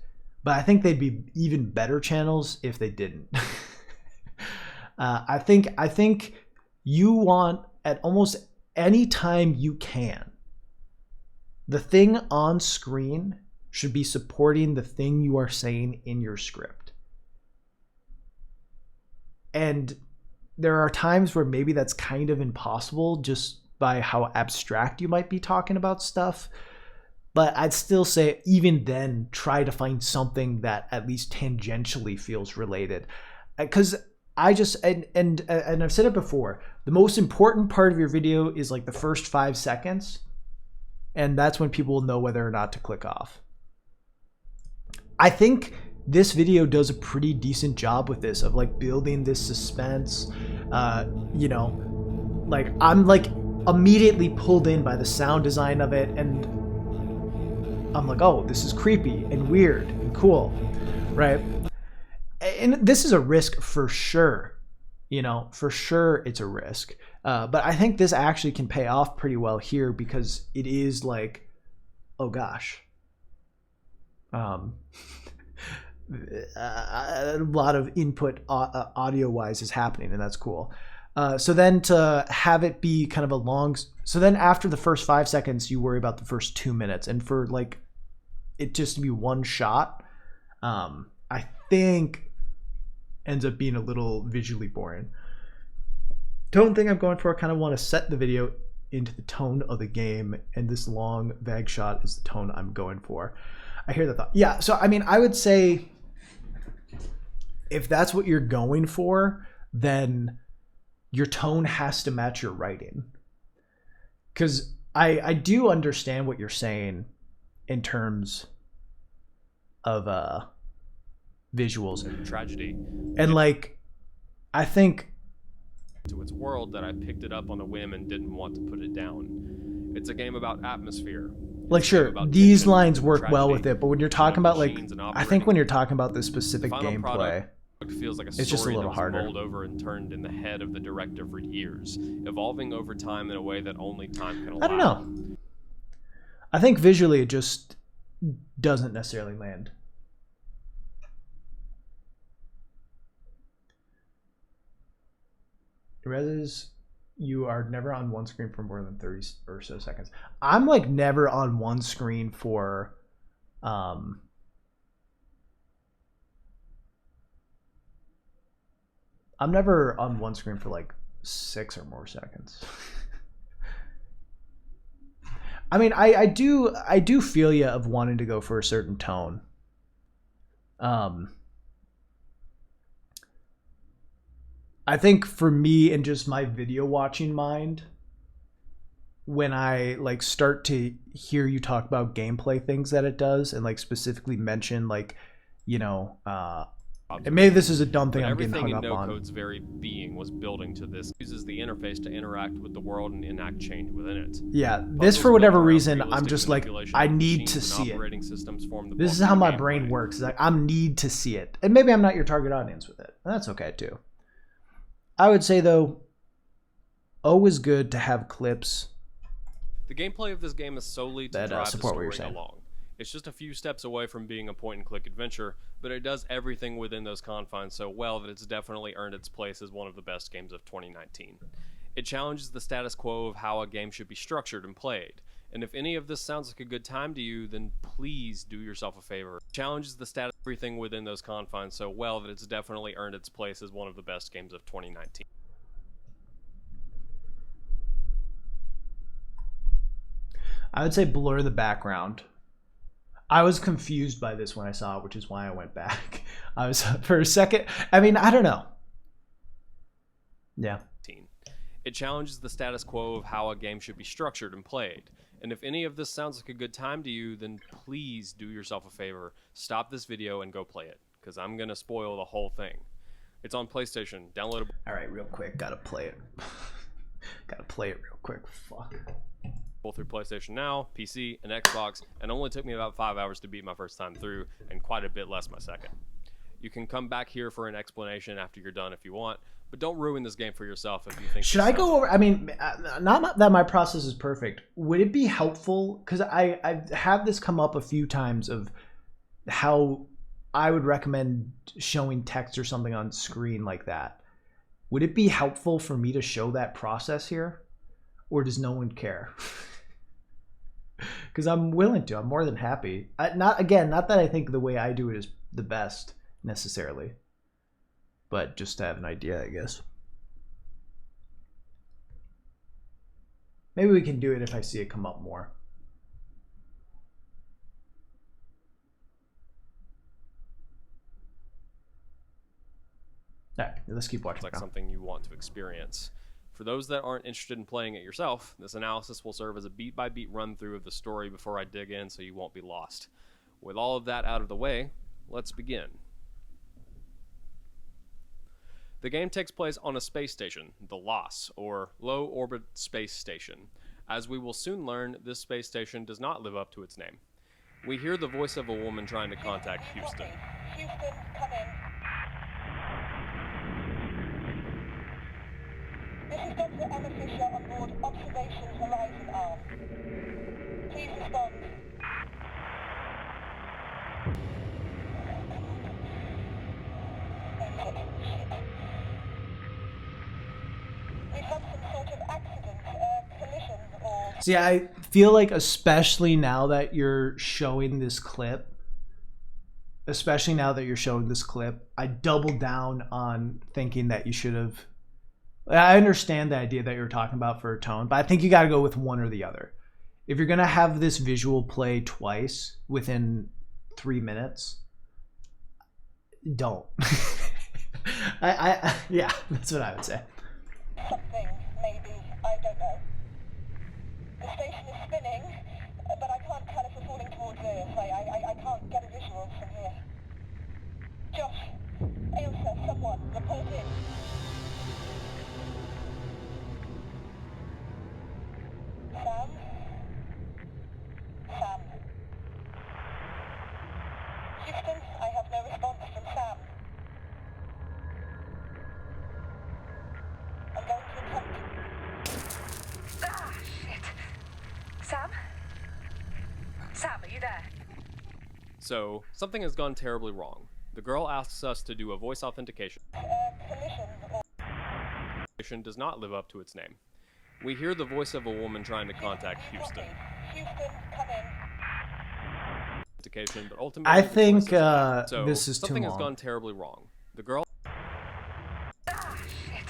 but I think they'd be even better channels if they didn't. I think you want, at almost any time you can, the thing on screen should be supporting the thing you are saying in your script. And there are times where maybe that's kind of impossible just by how abstract you might be talking about stuff. But I'd still say, even then, try to find something that at least tangentially feels related. Because I just, and I've said it before, the most important part of your video is like the first 5 seconds. And that's when people will know whether or not to click off. I think this video does a pretty decent job with this, of like building this suspense. You know, like I'm like immediately pulled in by the sound design of it, and I'm like, oh, this is creepy and weird and cool, right? And this is a risk for sure, you know, for sure it's a risk. But I think this actually can pay off pretty well here, because it is like, oh gosh. A lot of input audio-wise is happening, and that's cool. So then to have it be kind of a long... So then after the first 5 seconds, you worry about the first 2 minutes. And for like it just to be one shot, I think ends up being a little visually boring. Tone thing I'm going for, I kind of want to set the video into the tone of the game, and this long vague shot is the tone I'm going for. I hear that thought. Yeah, so I mean, I would say if that's what you're going for, then your tone has to match your writing. Because I do understand what you're saying in terms of visuals and tragedy, and like I think to its world that I picked it up on a whim and didn't want to put it down. It's a game about atmosphere. Like, sure, these lines work well with it, but when you're talking about like, I think when you're talking about the specific gameplay, it feels like a it's just a little harder. Mulled over and turned in the head of the director for years, evolving over time in a way that only time can allow. I don't know. I think visually it just doesn't necessarily land. Res You are never on one screen for more than 30 or so seconds. I'm like never on one screen for I'm never on one screen for like 6 or more seconds. I mean, I do feel you of wanting to go for a certain tone. I think for me and just my video watching mind, when I like start to hear you talk about gameplay things that it does and like specifically mention like, you know, and maybe this is a dumb thing I'm getting hung up on. Everything in No Code's very being was building to this. It uses the interface to interact with the world and enact change within it. Yeah, this for whatever reason, I'm just like, I need to see it. This is how my brain works. It's like, I need to see it. And maybe I'm not your target audience with it. That's okay too. I would say though, always good to have clips. The gameplay of this game is solely to drive the story along. It's just a few steps away from being a point-and-click adventure, but it does everything within those confines so well that it's definitely earned its place as one of the best games of 2019. It challenges the status quo of how a game should be structured and played, and if any of this sounds like a good time to you, then please do yourself a favor. It challenges the status everything within those confines so well that it's definitely earned its place as one of the best games of 2019. I would say blur the background. I was confused by this when I saw it, which is why I went back. I was, for a second, I mean, I don't know. Yeah. It challenges the status quo of how a game should be structured and played. And if any of this sounds like a good time to you, then please do yourself a favor. Stop this video and go play it, because I'm going to spoil the whole thing. It's on PlayStation. Downloadable. All right, real quick. Gotta play it. Gotta play it real quick. Fuck. Through PlayStation Now, PC, and Xbox, and only took me about 5 hours to beat my first time through, and quite a bit less my second. You can come back here for an explanation after you're done if you want, but don't ruin this game for yourself if you think. Should I go over? I mean, not that my process is perfect. Would it be helpful? Because I've had this come up a few times of how I would recommend showing text or something on screen like that. Would it be helpful for me to show that process here, or does no one care? Because I'm willing to. I'm more than happy. Not that I think the way I do it is the best necessarily, but just to have an idea, I guess. Maybe we can do it if I see it come up more. All right, let's keep watching. It's like something you want to experience. For those that aren't interested in playing it yourself, this analysis will serve as a beat-by-beat run-through of the story before I dig in so you won't be lost. With all of that out of the way, let's begin. The game takes place on a space station, the LOS, or Low Orbit Space Station. As we will soon learn, this space station does not live up to its name. We hear the voice of a woman trying to contact Houston. Houston, come in. This is Dr. Emma Fisher on board Observation Horizon Arm. Please respond. We've had some sort of accident, collision, or... See, I feel like especially now that you're showing this clip, I double down on thinking that you should have... I understand the idea that you're talking about for a tone, but I think you got to go with one or the other. If you're going to have this visual play twice within 3 minutes, don't. Yeah, that's what I would say. Something, maybe, I don't know. The station is spinning, but I can't tell if we're falling towards Earth. I can't get a visual from here. Josh, Ailsa, someone, report in. Sam? Sam. Houston, I have no response from Sam. I'm going to attempt... Ah, shit. Sam? Sam, are you there? So, something has gone terribly wrong. The girl asks us to do a voice authentication collision or... location does not live up to its name. We hear the voice of a woman trying to contact Houston. Houston, come in. But ultimately, I the think choice is made. So this is too something has long. gone terribly wrong. The girl. Ah, shit.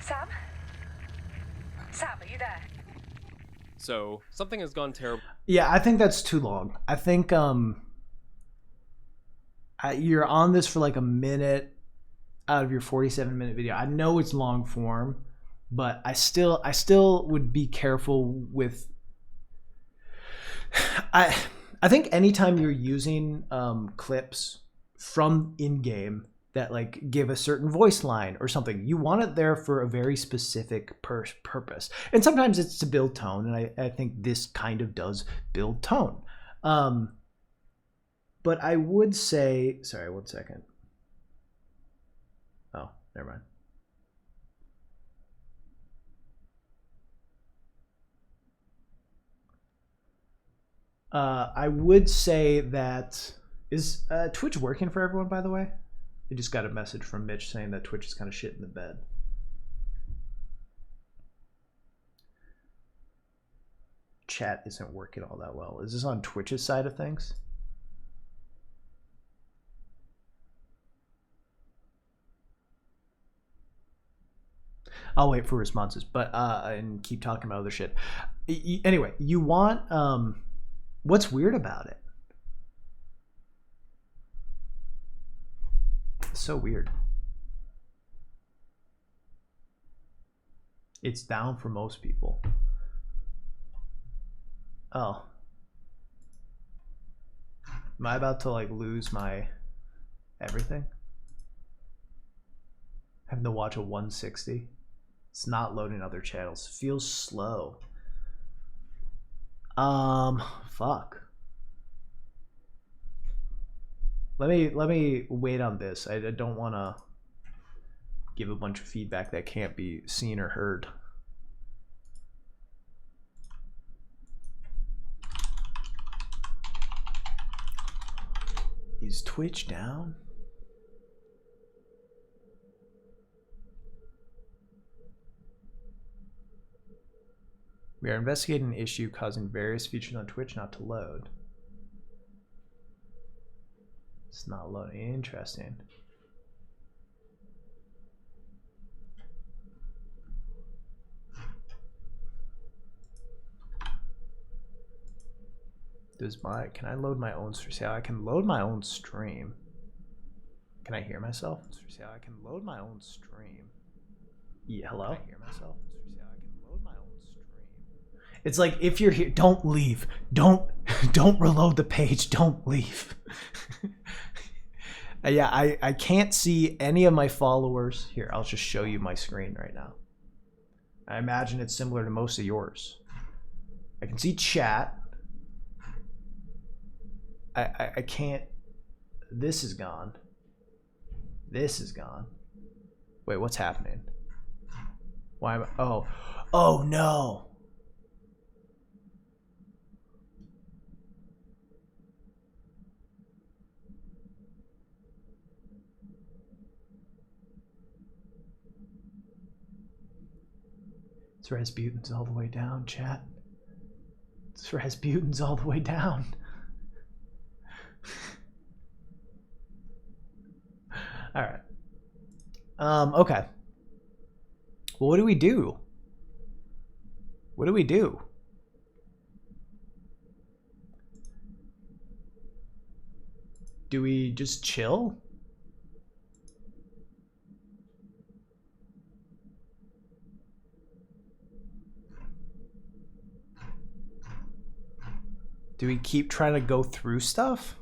Sam? Sam, are you there? So something has gone terribly. Yeah, I think that's too long. I think you're on this for like a minute out of your 47-minute video. I know it's long form, but I still would be careful with. I think anytime you're using clips from in-game that like give a certain voice line or something, you want it there for a very specific purpose. And sometimes it's to build tone, and I think this kind of does build tone. But I would say, sorry, 1 second. Oh, never mind. I would say that is Twitch working for everyone, by the way? I just got a message from Mitch saying that Twitch is kind of shit in the bed. Chat isn't working all that well. Is this on Twitch's side of things? I'll wait for responses, but and keep talking about other shit. Anyway, you want what's weird about it? It's so weird. It's down for most people. Oh. Am I about to like lose my everything? Having to watch a 160. It's not loading other channels. Feels slow. Fuck. Let me wait on this. I don't want to give a bunch of feedback that can't be seen or heard. Is Twitch down? We are investigating an issue causing various features on Twitch not to load. It's not loading. Interesting. Can I load my own stream? See how I can load my own stream. Can I hear myself? See how I can load my own stream. Yeah, hello? Can I hear myself? See how I can load my own stream. It's like, if you're here, don't leave. Don't reload the page. Don't leave. Yeah, I can't see any of my followers. Here, I'll just show you my screen right now. I imagine it's similar to most of yours. I can see chat. I can't. This is gone. This is gone. Wait, what's happening? Why am I? Oh no. It's Razbuten's all the way down, chat. It's Razbuten's all the way down. All right. Okay. Well, what do we do? What do we do? Do we just chill? Do we keep trying to go through stuff?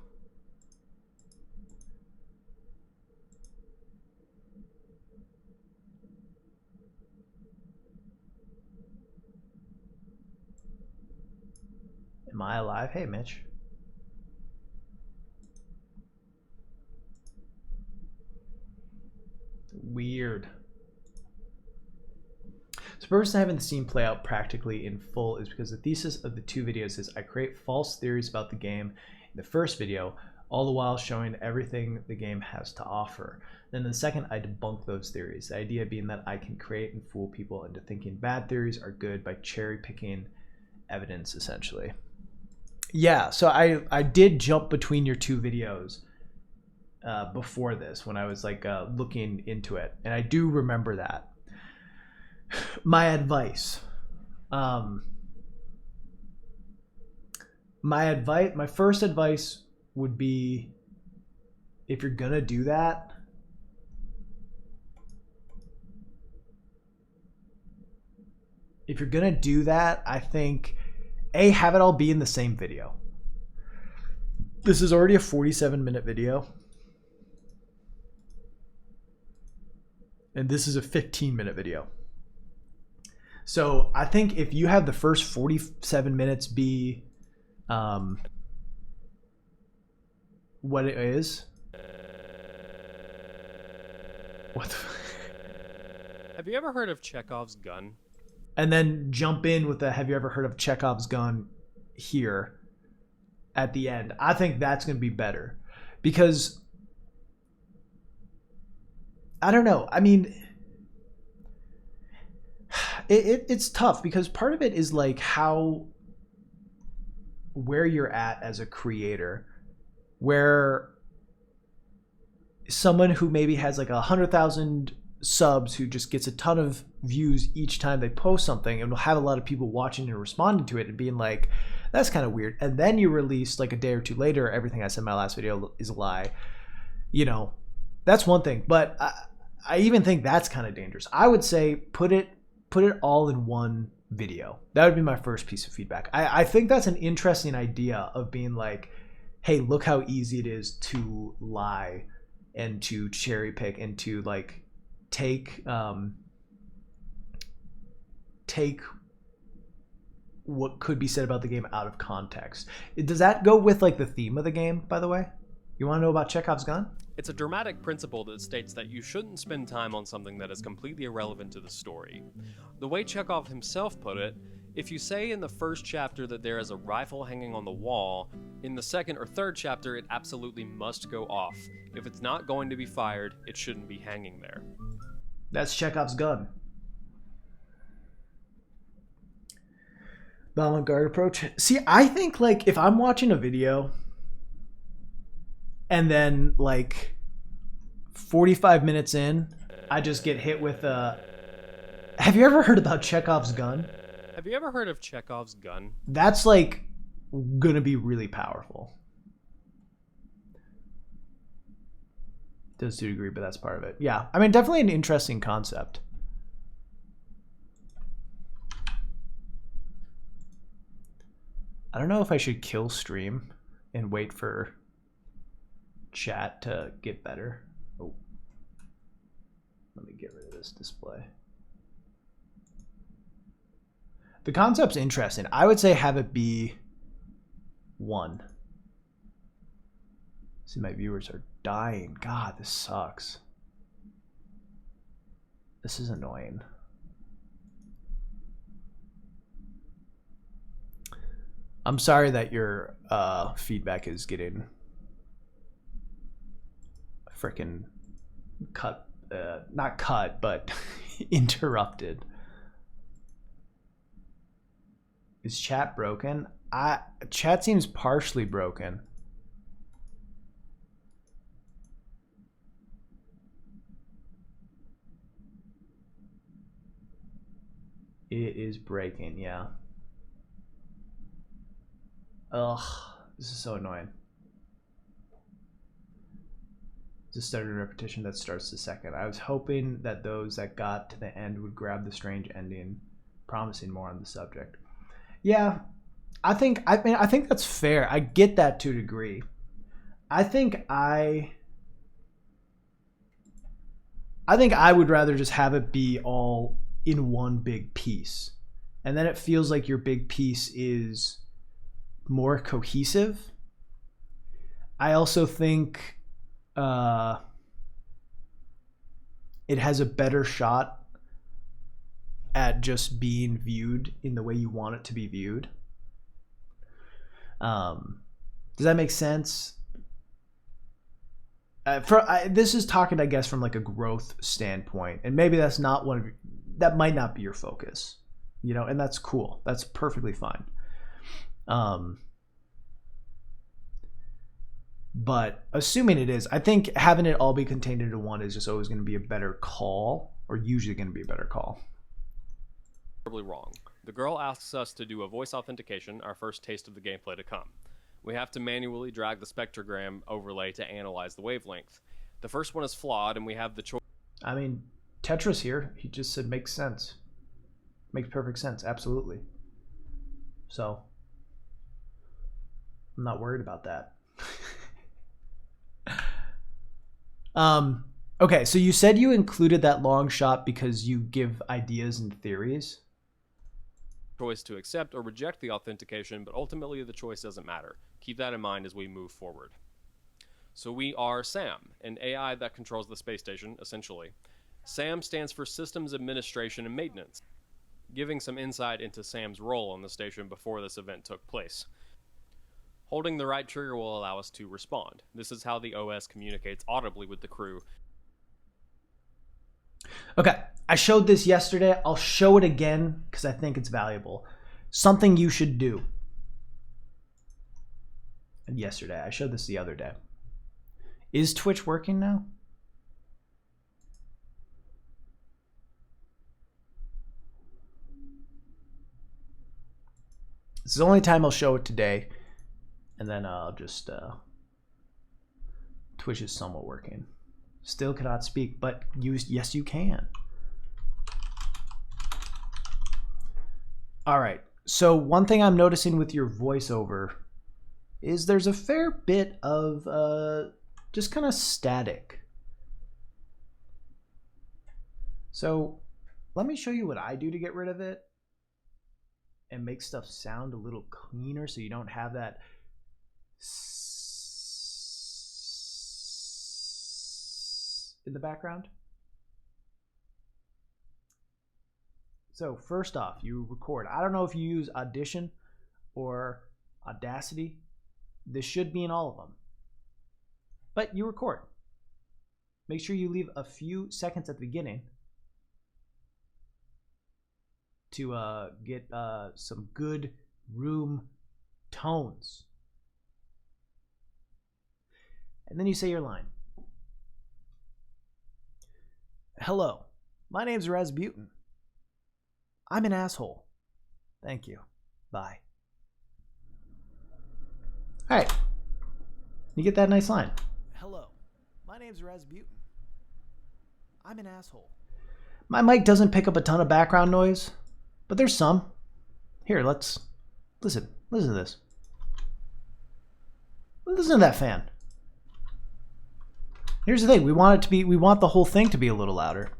Am I alive? Hey, Mitch. Weird. So the purpose of having the scene play out practically in full is because the thesis of the two videos is I create false theories about the game in the first video, all the while showing everything the game has to offer. Then the second, I debunk those theories. The idea being that I can create and fool people into thinking bad theories are good by cherry picking evidence, essentially. Yeah, so I did jump between your two videos before this when I was like looking into it, and I do remember that. My advice. My first advice would be, if you're gonna do that, I think have it all be in the same video. This is already a 47-minute video, and this is a 15-minute video. So I think if you have the first 47 minutes be what it is. What the Have you ever heard of Chekhov's gun? And then jump in with the have you ever heard of Chekhov's gun here at the end. I think that's going to be better, because I don't know. I mean, it's tough, because part of it is like where you're at as a creator, where someone who maybe has like 100,000 subs, who just gets a ton of views each time they post something, and will have a lot of people watching and responding to it and being like, that's kind of weird. And then you release like a day or two later, everything I said in my last video is a lie. You know, that's one thing. But I even think that's kind of dangerous. I would say put it all in one video. That would be my first piece of feedback. I think that's an interesting idea of being like, hey, look how easy it is to lie and to cherry pick and to like take what could be said about the game out of context. Does that go with like the theme of the game, by the way? You want to know about Chekhov's gun? It's a dramatic principle that states that you shouldn't spend time on something that is completely irrelevant to the story. The way Chekhov himself put it, if you say in the first chapter that there is a rifle hanging on the wall, in the second or third chapter it absolutely must go off. If it's not going to be fired, it shouldn't be hanging there. That's Chekhov's gun. The avant-garde approach. See, I think like if I'm watching a video and then like 45 minutes in, I just get hit with a... Have you ever heard about Chekhov's gun? Have you ever heard of Chekhov's gun? That's like gonna be really powerful. Does to a degree, but that's part of it. Yeah, I mean, definitely an interesting concept. I don't know if I should kill stream and wait for chat to get better. Oh, let me get rid of this display. The concept's interesting. I would say have it be 1. See, my viewers are dying. God, this sucks. This is annoying. I'm sorry that your feedback is getting freaking cut. Not cut, but interrupted. Is chat broken? Chat seems partially broken. It is breaking, yeah. Ugh, this is so annoying. Just started a repetition that starts the second. I was hoping that those that got to the end would grab the strange ending, promising more on the subject. Yeah, I think that's fair. I get that to a degree. I think I would rather just have it be all in one big piece, and then it feels like your big piece is more cohesive. I also think it has a better shot at just being viewed in the way you want it to be viewed. Does that make sense? This is talking, I guess, from like a growth standpoint, and maybe that's not that might not be your focus, you know, and that's cool. That's perfectly fine. But assuming it is, I think having it all be contained into one is just always going to be a better call, or usually going to be a better call. Wrong. The girl asks us to do a voice authentication, our first taste of the gameplay to come. We have to manually drag the spectrogram overlay to analyze the wavelength. The first one is flawed, and we have the choice. I mean, Tetris here, he just said makes sense. Makes perfect sense, absolutely. So, I'm not worried about that. Okay, so you said you included that long shot because you give ideas and theories. Choice to accept or reject the authentication, but ultimately the choice doesn't matter. Keep that in mind as we move forward. So we are SAM, an AI that controls the space station, essentially. SAM stands for Systems Administration and Maintenance, giving some insight into SAM's role on the station before this event took place. Holding the right trigger will allow us to respond. This is how the OS communicates audibly with the crew. Okay, I showed this yesterday. I'll show it again because I think it's valuable. Something you should do. And yesterday, I showed this the other day. Is Twitch working now? This is the only time I'll show it today. And then I'll just... Twitch is somewhat working. Still cannot speak, but yes, you can. All right. So one thing I'm noticing with your voiceover is there's a fair bit of just kind of static. So let me show you what I do to get rid of it and make stuff sound a little cleaner so you don't have that in the background. So first off, you record. I don't know if you use Audition or Audacity. This should be in all of them. But you record. Make sure you leave a few seconds at the beginning to get some good room tones. And then you say your line. Hello, my name's Razbuten. I'm an asshole. Thank you. Bye. All right. You get that nice line. Hello, my name's Razbuten. I'm an asshole. My mic doesn't pick up a ton of background noise, but there's some. Here, let's listen. Listen to this. Listen to that fan. Here's the thing. We want the whole thing to be a little louder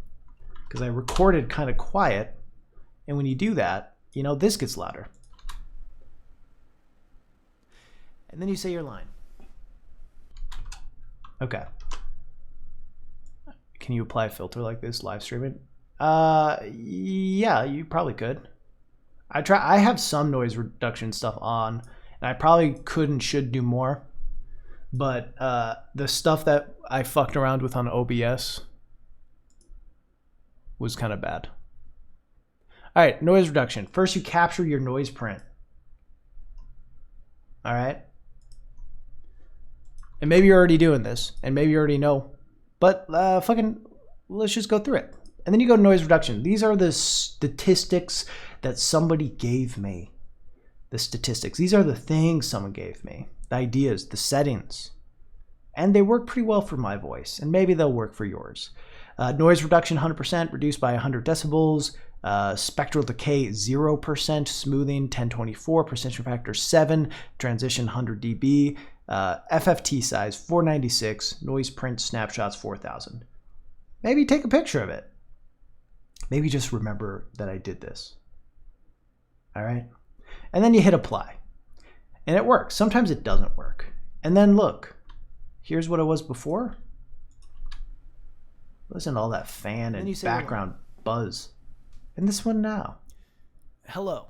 because I recorded kind of quiet. And when you do that, you know, this gets louder. And then you say your line. Okay. Can you apply a filter like this live streaming? Yeah, you probably could. I have some noise reduction stuff on, and I probably could and should do more. But the stuff that I fucked around with on OBS was kind of bad. All right, noise reduction. First, you capture your noise print. All right. And maybe you're already doing this, and maybe you already know. But let's just go through it. And then you go to noise reduction. These are the statistics that somebody gave me. The statistics. These are the things someone gave me. The ideas, the settings. And they work pretty well for my voice, and maybe they'll work for yours. Noise reduction 100%, reduced by 100 decibels. Spectral decay 0%, smoothing 1024, precision factor 7, transition 100 dB, FFT size 496, noise print snapshots 4000. Maybe take a picture of it. Maybe just remember that I did this. All right. And then you hit apply. And it works. Sometimes it doesn't work. And then look, here's what it was before. Listen to all that fan and background buzz. And this one now. Hello,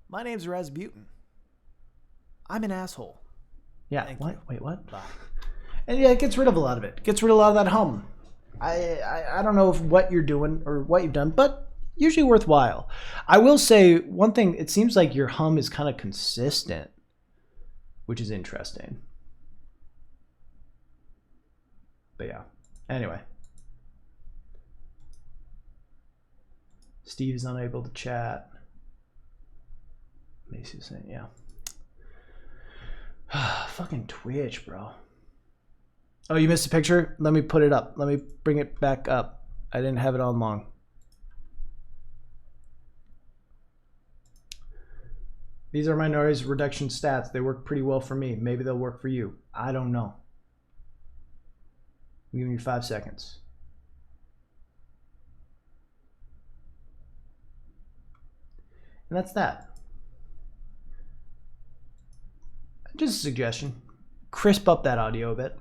my name's Razbuten. I'm an asshole. Yeah. What? Wait, what? And yeah, it gets rid of a lot of it. Gets rid of a lot of that hum. I don't know if what you're doing or what you've done, but usually worthwhile. I will say one thing, it seems like your hum is kind of consistent, which is interesting. But yeah, anyway. Steve is unable to chat. Macy's saying, yeah. Fucking Twitch, bro. Oh, you missed a picture? Let me put it up. Let me bring it back up. I didn't have it on long. These are my noise reduction stats. They work pretty well for me. Maybe they'll work for you. I don't know. Give me 5 seconds. And that's that. Just a suggestion. Crisp up that audio a bit.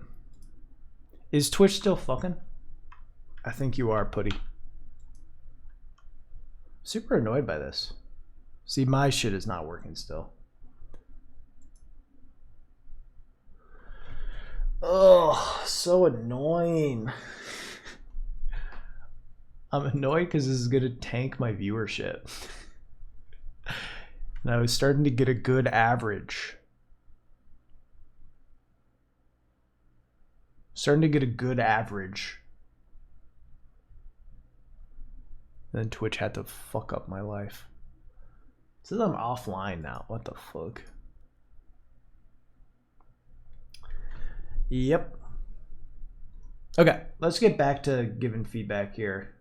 Is Twitch still fucking? I think you are, Putty. Super annoyed by this. See, my shit is not working still. Oh, so annoying. I'm annoyed because this is going to tank my viewership. And I was starting to get a good average. Starting to get a good average. And then Twitch had to fuck up my life. It says I'm offline now. What the fuck? Yep. Okay, let's get back to giving feedback here.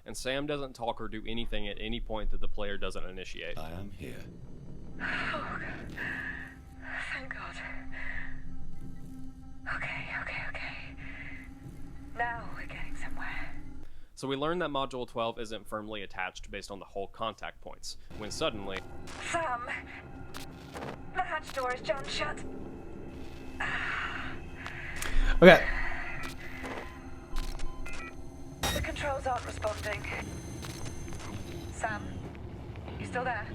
And Sam doesn't talk or do anything at any point that the player doesn't initiate. I am here. Oh, thank God. Okay. Now we're getting somewhere. So we learn that Module 12 isn't firmly attached based on the whole contact points, when suddenly... Sam! The hatch door is jammed shut. Okay. The controls aren't responding. Sam? You still there?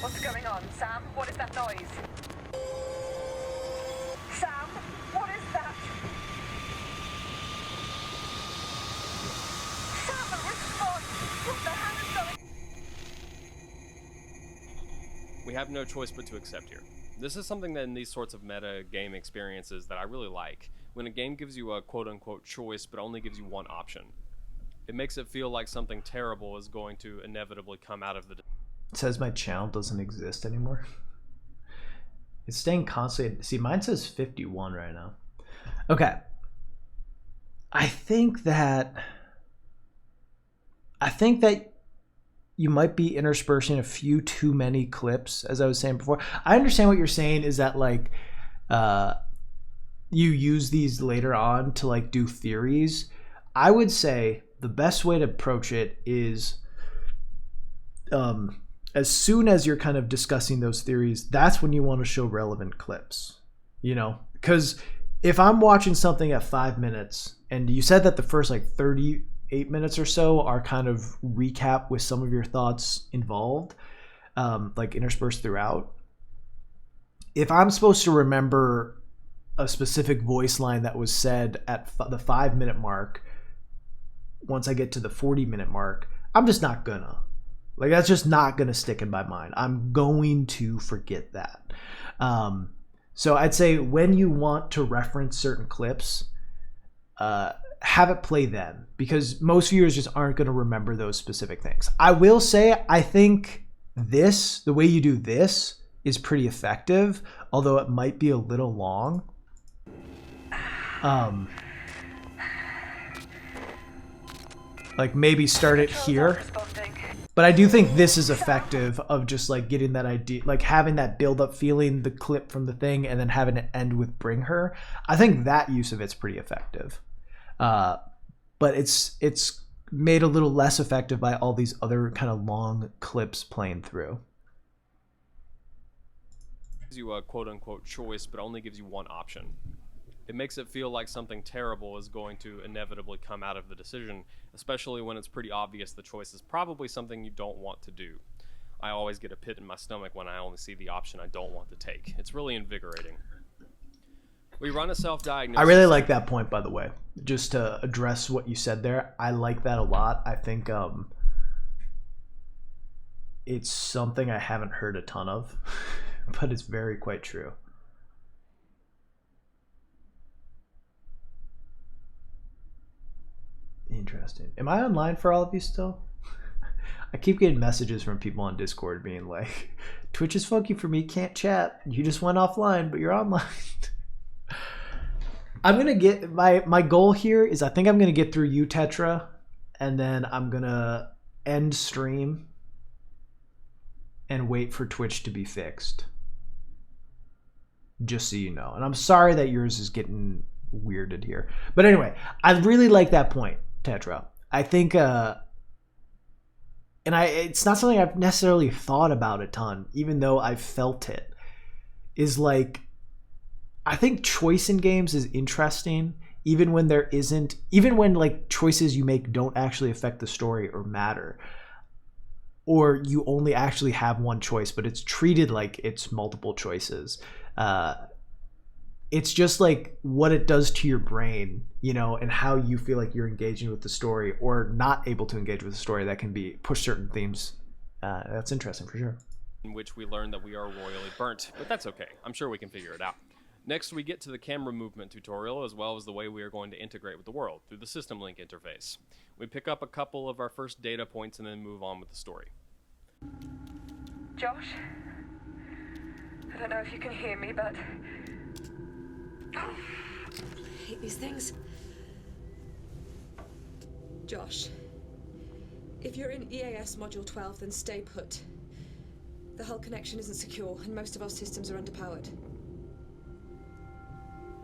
What's going on, Sam? What is that noise? Sam? What is that? Sam, respond! What the hell is going on? We have no choice but to accept here. This is something that in these sorts of meta game experiences that I really like, when a game gives you a quote-unquote choice but only gives you one option. It makes it feel like something terrible is going to inevitably come out of the... It says my channel doesn't exist anymore. It's staying constant. See, mine says 51 right now. Okay. I think that you might be interspersing a few too many clips, as I was saying before. I understand what you're saying is that like you use these later on to like do theories. I would say the best way to approach it is as soon as you're kind of discussing those theories, that's when you want to show relevant clips, you know, because if I'm watching something at 5 minutes and you said that the first like 38 minutes or so are kind of recap with some of your thoughts involved, like interspersed throughout. If I'm supposed to remember a specific voice line that was said at the 5 minute mark, once I get to the 40-minute mark, I'm just not gonna. Like, that's just not going to stick in my mind. I'm going to forget that. So I'd say when you want to reference certain clips, have it play then, because most viewers just aren't going to remember those specific things. I will say, I think the way you do this is pretty effective, although it might be a little long. Like maybe start it here. But I do think this is effective of just like getting that idea, like having that build up feeling, the clip from the thing, and then having it end with bring her. I think that use of it's pretty effective. But it's made a little less effective by all these other kind of long clips playing through. Gives you a quote unquote choice, but only gives you one option. It makes it feel like something terrible is going to inevitably come out of the decision, especially when it's pretty obvious the choice is probably something you don't want to do. I always get a pit in my stomach when I only see the option I don't want to take. It's really invigorating. We run a self-diagnosis. I really like that point, by the way. Just to address what you said there, I like that a lot. I think it's something I haven't heard a ton of, but it's very quite true. Interesting. Am I online for all of you still? I keep getting messages from people on Discord being like, Twitch is funky for me, can't chat. You just went offline, but you're online. I'm going to get, my goal here is I think I'm going to get through you, Tetra, and then I'm going to end stream and wait for Twitch to be fixed. Just so you know. And I'm sorry that yours is getting weirded here. But anyway, I really like that point, Tetra. I think, it's not something I've necessarily thought about a ton, even though I've felt it, is like, I think choice in games is interesting, even when like choices you make don't actually affect the story or matter. Or you only actually have one choice, but it's treated like it's multiple choices. It's just like what it does to your brain, and how you feel like you're engaging with the story or not able to engage with the story that can be push certain themes. That's interesting for sure. In which we learn that we are royally burnt, but that's okay. I'm sure we can figure it out. Next, we get to the camera movement tutorial, as well as the way we are going to integrate with the world through the system link interface. We pick up a couple of our first data points and then move on with the story. Josh? I don't know if you can hear me, but... I hate these things. Josh, if you're in EAS Module 12, then stay put. The hull connection isn't secure, and most of our systems are underpowered.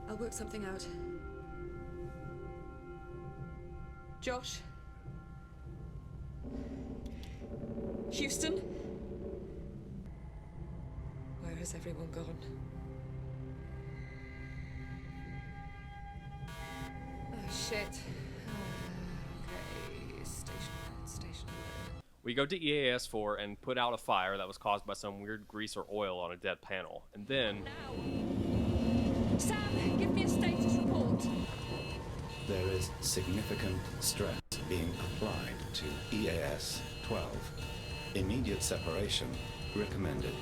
I'll work something out. Josh? Houston? Where has everyone gone? Oh, shit. Okay, station. We go to EAS 4 and put out a fire that was caused by some weird grease or oil on a dead panel. And then... Sam, give me a status report. There is significant stress being applied to EAS 12. Immediate separation recommended.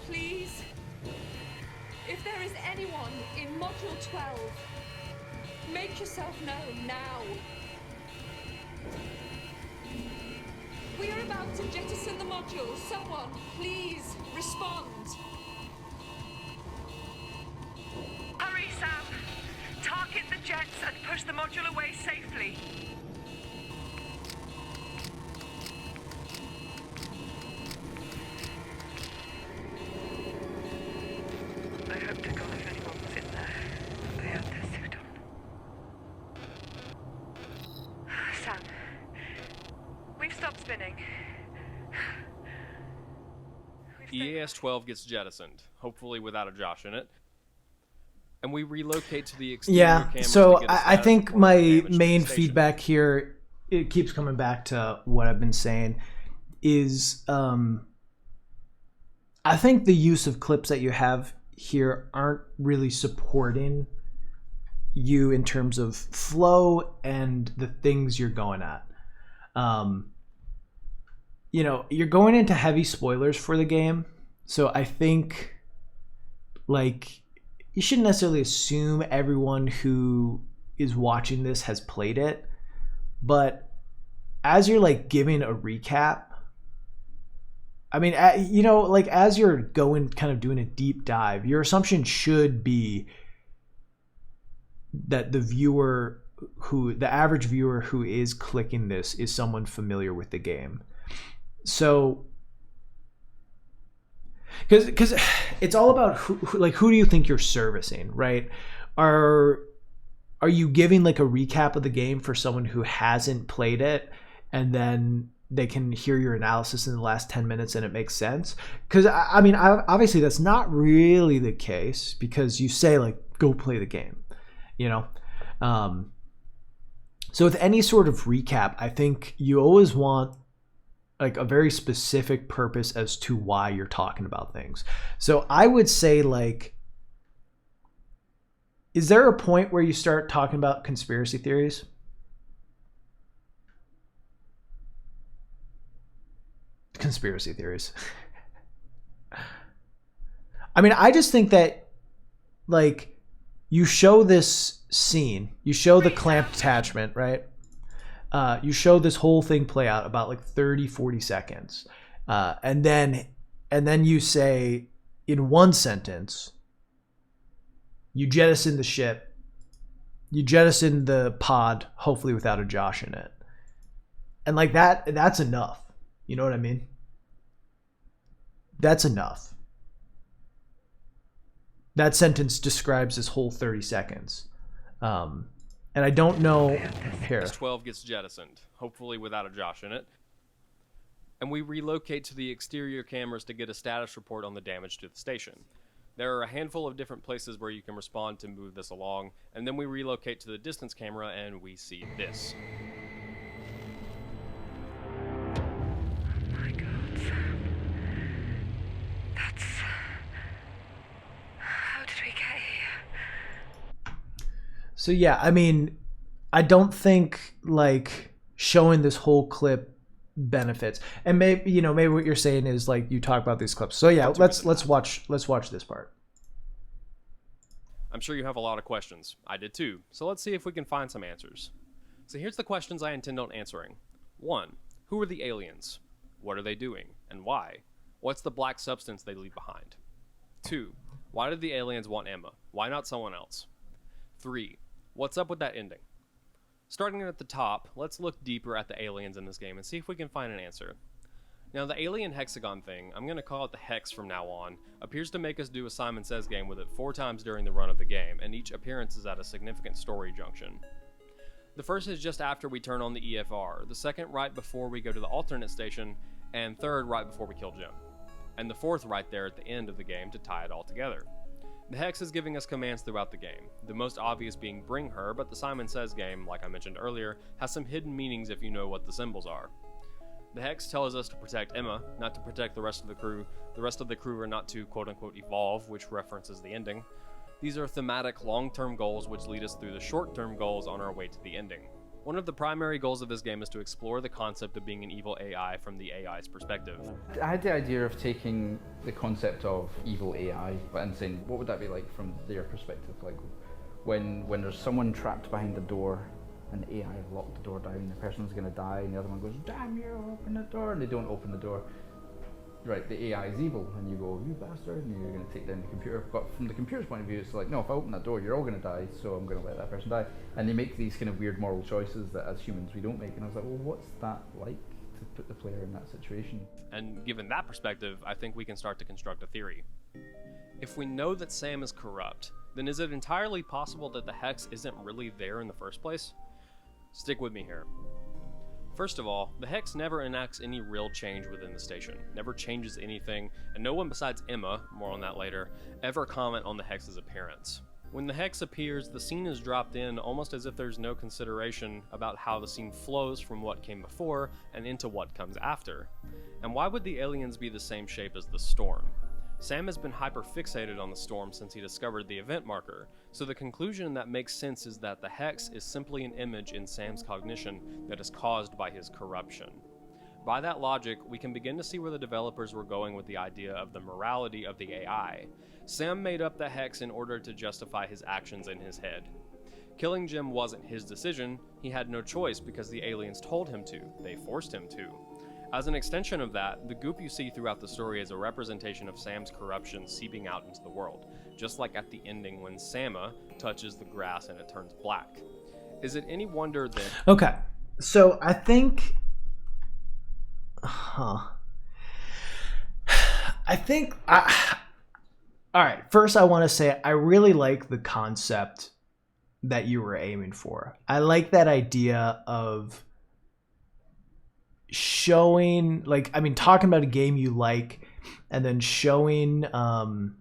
Please, if there is anyone in Module 12, make yourself known now. We are about to jettison the module. Someone, please, respond. Hurry, Sam! Target the jets and push the module away safely. I hope to God if anyone was in there, they had their suit on. Sam, we've stopped spinning. EAS 12 gets jettisoned, hopefully without a Josh in it. And we relocate to the exterior cameras so to get a I status think report my of damage to the main station. feedback here, it keeps coming back to what I've been saying, is I think the use of clips that you have here aren't really supporting you in terms of flow and the things you're going at. You're going into heavy spoilers for the game, so I think like you shouldn't necessarily assume everyone who is watching this has played it, but as you're like giving a recap, I mean, like as you're going kind of doing a deep dive, your assumption should be that the average viewer who is clicking this is someone familiar with the game. So because it's all about who do you think you're servicing, right? Are you giving like a recap of the game for someone who hasn't played it, and then they can hear your analysis in the last 10 minutes and it makes sense? Because I mean, obviously that's not really the case, because you say like go play the game, you know? So with any sort of recap, I think you always want like a very specific purpose as to why you're talking about things. So I would say, like, is there a point where you start talking about conspiracy theories? Conspiracy theories. I mean, I just think that, like, you show this scene, you show the clamp detachment, right? You show this whole thing play out about like 30-40 seconds, and then you say in one sentence, you jettison the ship, you jettison the pod, hopefully without a Josh in it, and like that's enough. You know what I mean? That's enough. That sentence describes this whole 30 seconds. And I don't know here. X-12 gets jettisoned, hopefully without a Josh in it. And we relocate to the exterior cameras to get a status report on the damage to the station. There are a handful of different places where you can respond to move this along, and then we relocate to the distance camera and we see this. Oh my God, Sam. That's... How did we get here? So yeah, I mean, I don't think like showing this whole clip benefits. And maybe what you're saying is like you talk about these clips. So yeah, let's watch this part. I'm sure you have a lot of questions. I did too. So let's see if we can find some answers. So here's the questions I intend on answering. 1. Who are the aliens? What are they doing? And why? What's the black substance they leave behind? 2. Why did the aliens want Emma? Why not someone else? 3. What's up with that ending? Starting at the top, let's look deeper at the aliens in this game and see if we can find an answer. Now, the alien hexagon thing, I'm going to call it the Hex from now on, appears to make us do a Simon Says game with it 4 times during the run of the game, and each appearance is at a significant story junction. The first is just after we turn on the EFR, the second right before we go to the alternate station, and third right before we kill Jim. And the fourth right there at the end of the game to tie it all together. The Hex is giving us commands throughout the game, the most obvious being bring her, but the Simon Says game, like I mentioned earlier, has some hidden meanings if you know what the symbols are. The Hex tells us to protect Emma, not to protect the rest of the crew. The rest of the crew are not to quote-unquote evolve, which references the ending. These are thematic long-term goals which lead us through the short-term goals on our way to the ending. One of the primary goals of this game is to explore the concept of being an evil AI from the AI's perspective. I had the idea of taking the concept of evil AI and saying, what would that be like from their perspective? Like when there's someone trapped behind the door and the AI have locked the door down, the person's going to die and the other one goes, damn you, open the door, and they don't open the door. Right, the AI is evil, and you go, you bastard, and you're going to take down the computer. But from the computer's point of view, it's like, no, if I open that door, you're all going to die, so I'm going to let that person die. And they make these kind of weird moral choices that as humans we don't make. And I was like, well, what's that like to put the player in that situation? And given that perspective, I think we can start to construct a theory. If we know that Sam is corrupt, then is it entirely possible that the Hex isn't really there in the first place? Stick with me here. First of all, the Hex never enacts any real change within the station, never changes anything, and no one besides Emma, more on that later, ever comment on the Hex's appearance. When the Hex appears, the scene is dropped in almost as if there's no consideration about how the scene flows from what came before and into what comes after. And why would the aliens be the same shape as the storm? Sam has been hyper-fixated on the storm since he discovered the event marker, so the conclusion that makes sense is that the Hex is simply an image in Sam's cognition that is caused by his corruption. By that logic, we can begin to see where the developers were going with the idea of the morality of the AI. Sam made up the Hex in order to justify his actions in his head. Killing Jim wasn't his decision, he had no choice because the aliens told him to, they forced him to. As an extension of that, the goop you see throughout the story is a representation of Sam's corruption seeping out into the world, just like at the ending when Sama touches the grass and it turns black. Is it any wonder that... Okay, so I think... Alright, first I want to say I really like the concept that you were aiming for. I like that idea of showing, like, I mean, talking about a game you like and then showing the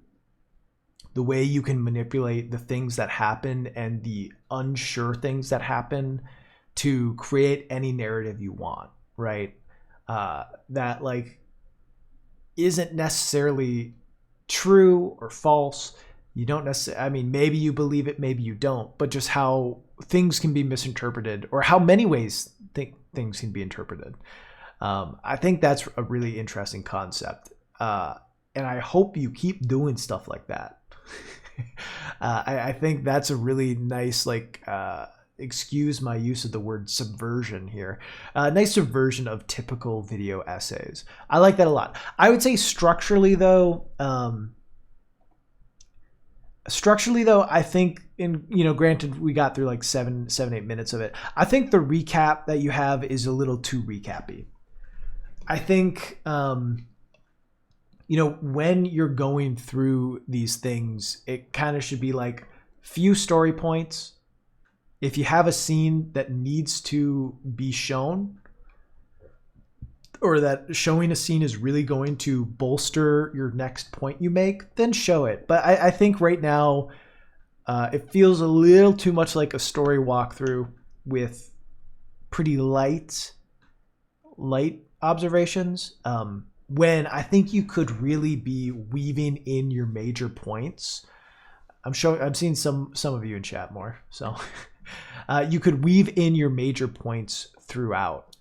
the way you can manipulate the things that happen and the unsure things that happen to create any narrative you want, right? That like isn't necessarily true or false. You don't necessarily, I mean, maybe you believe it, maybe you don't, but just how things can be misinterpreted, or how many ways things can be interpreted. I think that's a really interesting concept. And I hope you keep doing stuff like that. I think that's a really nice, like, excuse my use of the word subversion here. Nice subversion of typical video essays. I like that a lot. I would say structurally though, I think granted we got through like 8 minutes of it. I think the recap that you have is a little too recappy. I think, when you're going through these things, it kind of should be like few story points. If you have a scene that needs to be shown, or that showing a scene is really going to bolster your next point you make, then show it. But I think right now it feels a little too much like a story walkthrough with pretty light observations, when I think you could really be weaving in your major points. I'm seeing some of you in chat more, so you could weave in your major points throughout.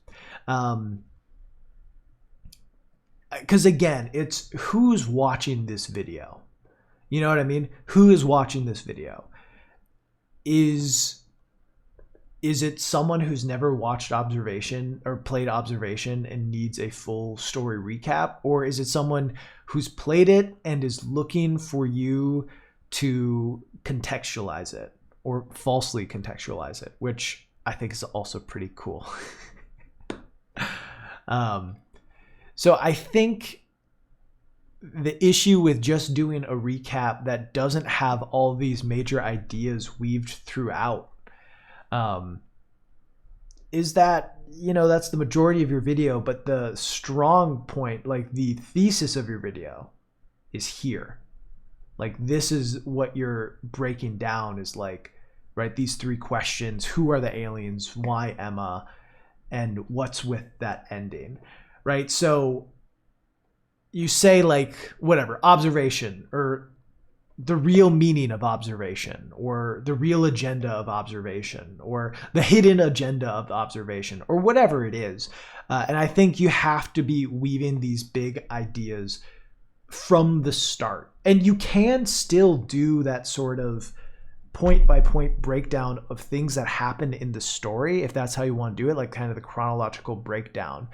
Because again, it's who's watching this video. You know what I mean? Who is watching this video? Is it someone who's never watched observation or played observation and needs a full story recap? Or is it someone who's played it and is looking for you to contextualize it or falsely contextualize it, which I think is also pretty cool. So I think the issue with just doing a recap that doesn't have all these major ideas weaved throughout is that, that's the majority of your video, but the strong point, like the thesis of your video, is here. Like, this is what you're breaking down, is like, right, these 3 questions: who are the aliens, why Emma, and what's with that ending, right? So you say like, whatever, observation, or the real meaning of observation, or the real agenda of observation, or the hidden agenda of observation, or whatever it is. And I think you have to be weaving these big ideas from the start. And you can still do that sort of point by point breakdown of things that happen in the story, if that's how you want to do it, like kind of the chronological breakdown.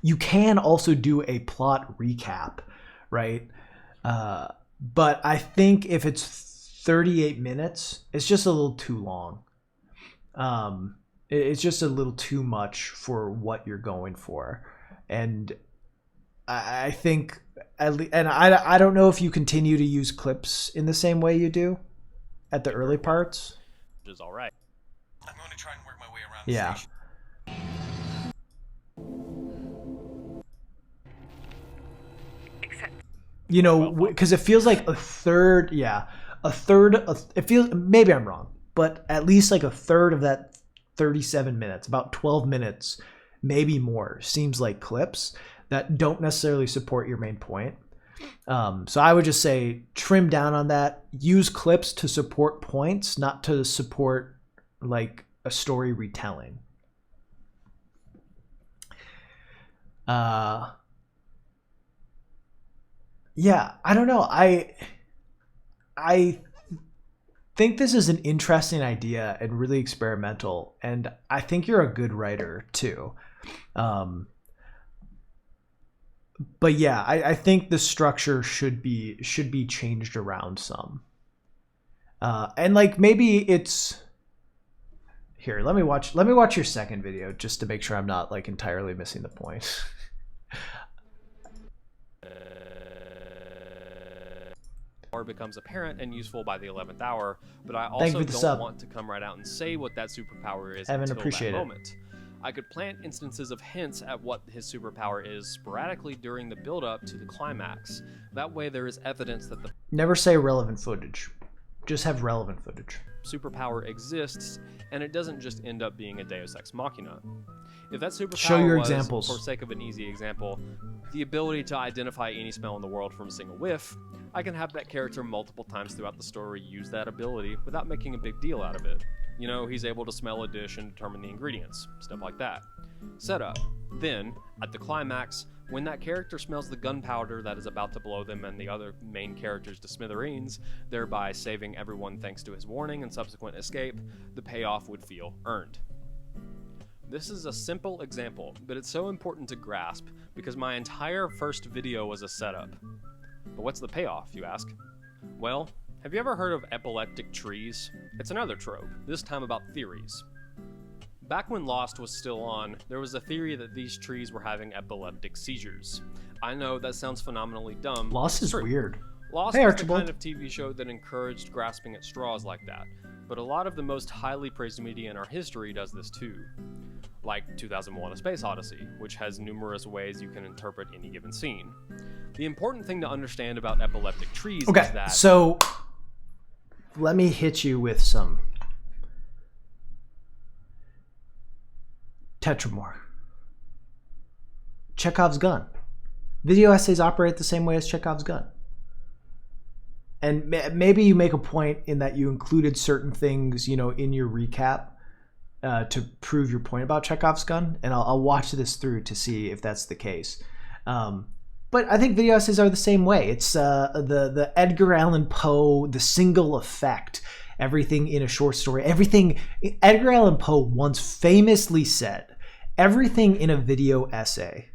You can also do a plot recap, right? But I think if it's 38 minutes, it's just a little too long. It's just a little too much for what you're going for. And I think, and I don't know if you continue to use clips in the same way you do at the early parts. Which is all right. I'm going to try and work my way around Yeah. the station. Because it feels like a third, it feels, maybe I'm wrong, but at least like a third of that 37 minutes, about 12 minutes, maybe more, seems like clips that don't necessarily support your main point. So I would just say trim down on that. Use clips to support points, not to support like a story retelling. Yeah, I don't know. I think this is an interesting idea and really experimental, and I think you're a good writer too. But yeah, I think the structure should be changed around some. And like maybe it's here. Let me watch your second video just to make sure I'm not like entirely missing the point. Becomes apparent and useful by the 11th hour, but I also don't want to come right out and say what that superpower is Evan, until appreciate that it. moment. I could plant instances of hints at what his superpower is sporadically during the build-up to the climax. That way there is evidence that the Never say relevant footage. Just have relevant footage. superpower exists, and it doesn't just end up being a Deus Ex Machina. If that superpower Show your was, examples. for sake of an easy example, the ability to identify any smell in the world from a single whiff, I can have that character multiple times throughout the story use that ability without making a big deal out of it. You know, he's able to smell a dish and determine the ingredients, stuff like that. Setup. Then, at the climax, when that character smells the gunpowder that is about to blow them and the other main characters to smithereens, thereby saving everyone thanks to his warning and subsequent escape, the payoff would feel earned. This is a simple example, but it's so important to grasp because my entire first video was a setup. But what's the payoff, you ask? Well, have you ever heard of epileptic trees? It's another trope, this time about theories. Back when Lost was still on, there was a theory that these trees were having epileptic seizures. I know that sounds phenomenally dumb. Lost is True. weird. Lost Hey, was the Archibald. kind of TV show that encouraged grasping at straws like that, but a lot of the most highly praised media in our history does this too. Like 2001: A Space Odyssey, which has numerous ways you can interpret any given scene. The important thing to understand about epileptic trees is Okay, that... so let me hit you with some Tetramore. Chekhov's gun. Video essays operate the same way as Chekhov's gun. And maybe you make a point in that you included certain things, you know, in your recap to prove your point about Chekhov's gun, and I'll watch this through to see if that's the case. But I think video essays are the same way. It's the Edgar Allan Poe, the single effect, everything in a short story. Everything Edgar Allan Poe once famously said, everything in a video essay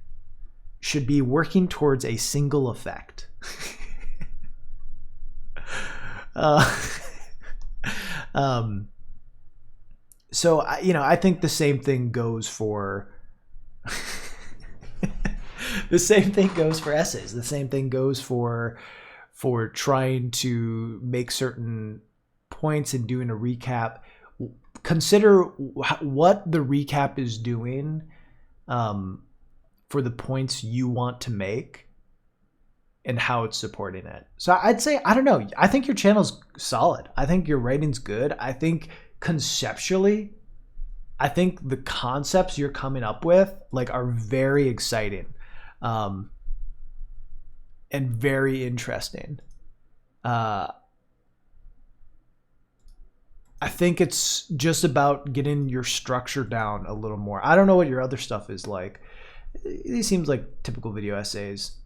should be working towards a single effect. So I think the same thing goes for the same thing goes for essays. The same thing goes for trying to make certain points and doing a recap. Consider what the recap is doing for the points you want to make and how it's supporting it. So I'd say, I don't know, I think your channel's solid. I think your rating's good. I think conceptually, I think the concepts you're coming up with are very exciting and very interesting. I think it's just about getting your structure down a little more. I don't know what your other stuff is like. These seems like typical video essays.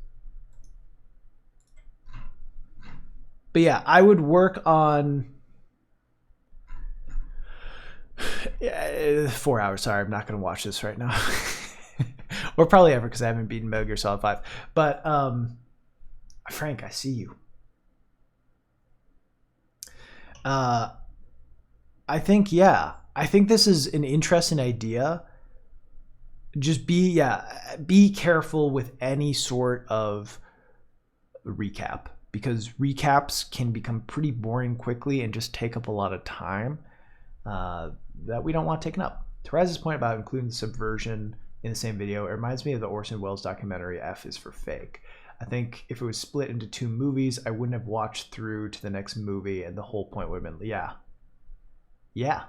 But yeah, I would work on 4 hours. Sorry, I'm not going to watch this right now. Or probably ever, because I haven't beaten Metal Gear Solid 5. But Frank, I see you. I think this is an interesting idea. Just be careful with any sort of recap, because recaps can become pretty boring quickly and just take up a lot of time that we don't want taken up. To Raz's point about including the subversion in the same video, it reminds me of the Orson Welles documentary F is for Fake. I think if it was split into 2 movies, I wouldn't have watched through to the next movie, and the whole point would have been, yeah.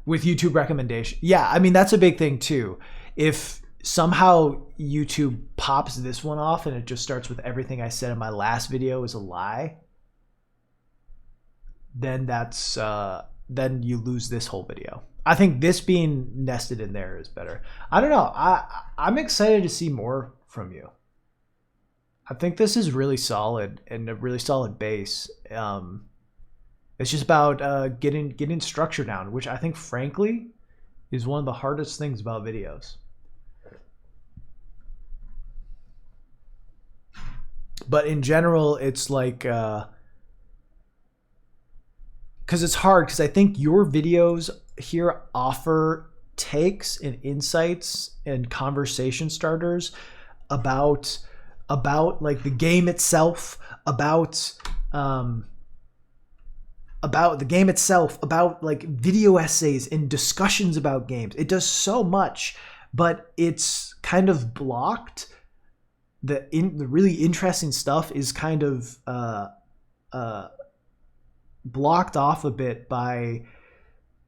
With YouTube recommendation. Yeah, I mean, that's a big thing too. If somehow YouTube pops this one off and it just starts with everything I said in my last video is a lie, then that's then you lose this whole video. I think this being nested in there is better. I don't know. I'm excited to see more from you. I think this is really solid and a really solid base. It's just about getting structure down, which I think, frankly, is one of the hardest things about videos. But in general, it's like, because it's hard, because I think your videos here offer takes and insights and conversation starters about like the game itself, about about the game itself, about like video essays and discussions about games. It does so much, but it's kind of blocked. The really interesting stuff is kind of blocked off a bit by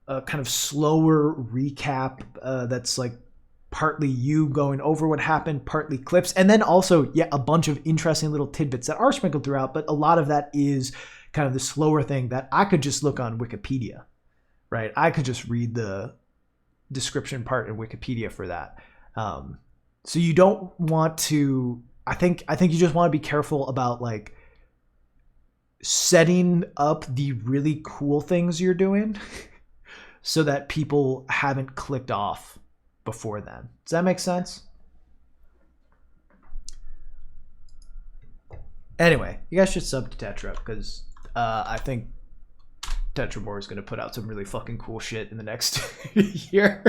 a kind of slower recap that's like partly you going over what happened, partly clips, and then also a bunch of interesting little tidbits that are sprinkled throughout, but a lot of that is kind of the slower thing that I could just look on Wikipedia, right? I could just read the description part in Wikipedia for that. So you don't want to, I think you just want to be careful about like setting up the really cool things you're doing so that people haven't clicked off before then. Does that make sense? Anyway, you guys should sub to Tetra because I think Tetramore is going to put out some really fucking cool shit in the next year.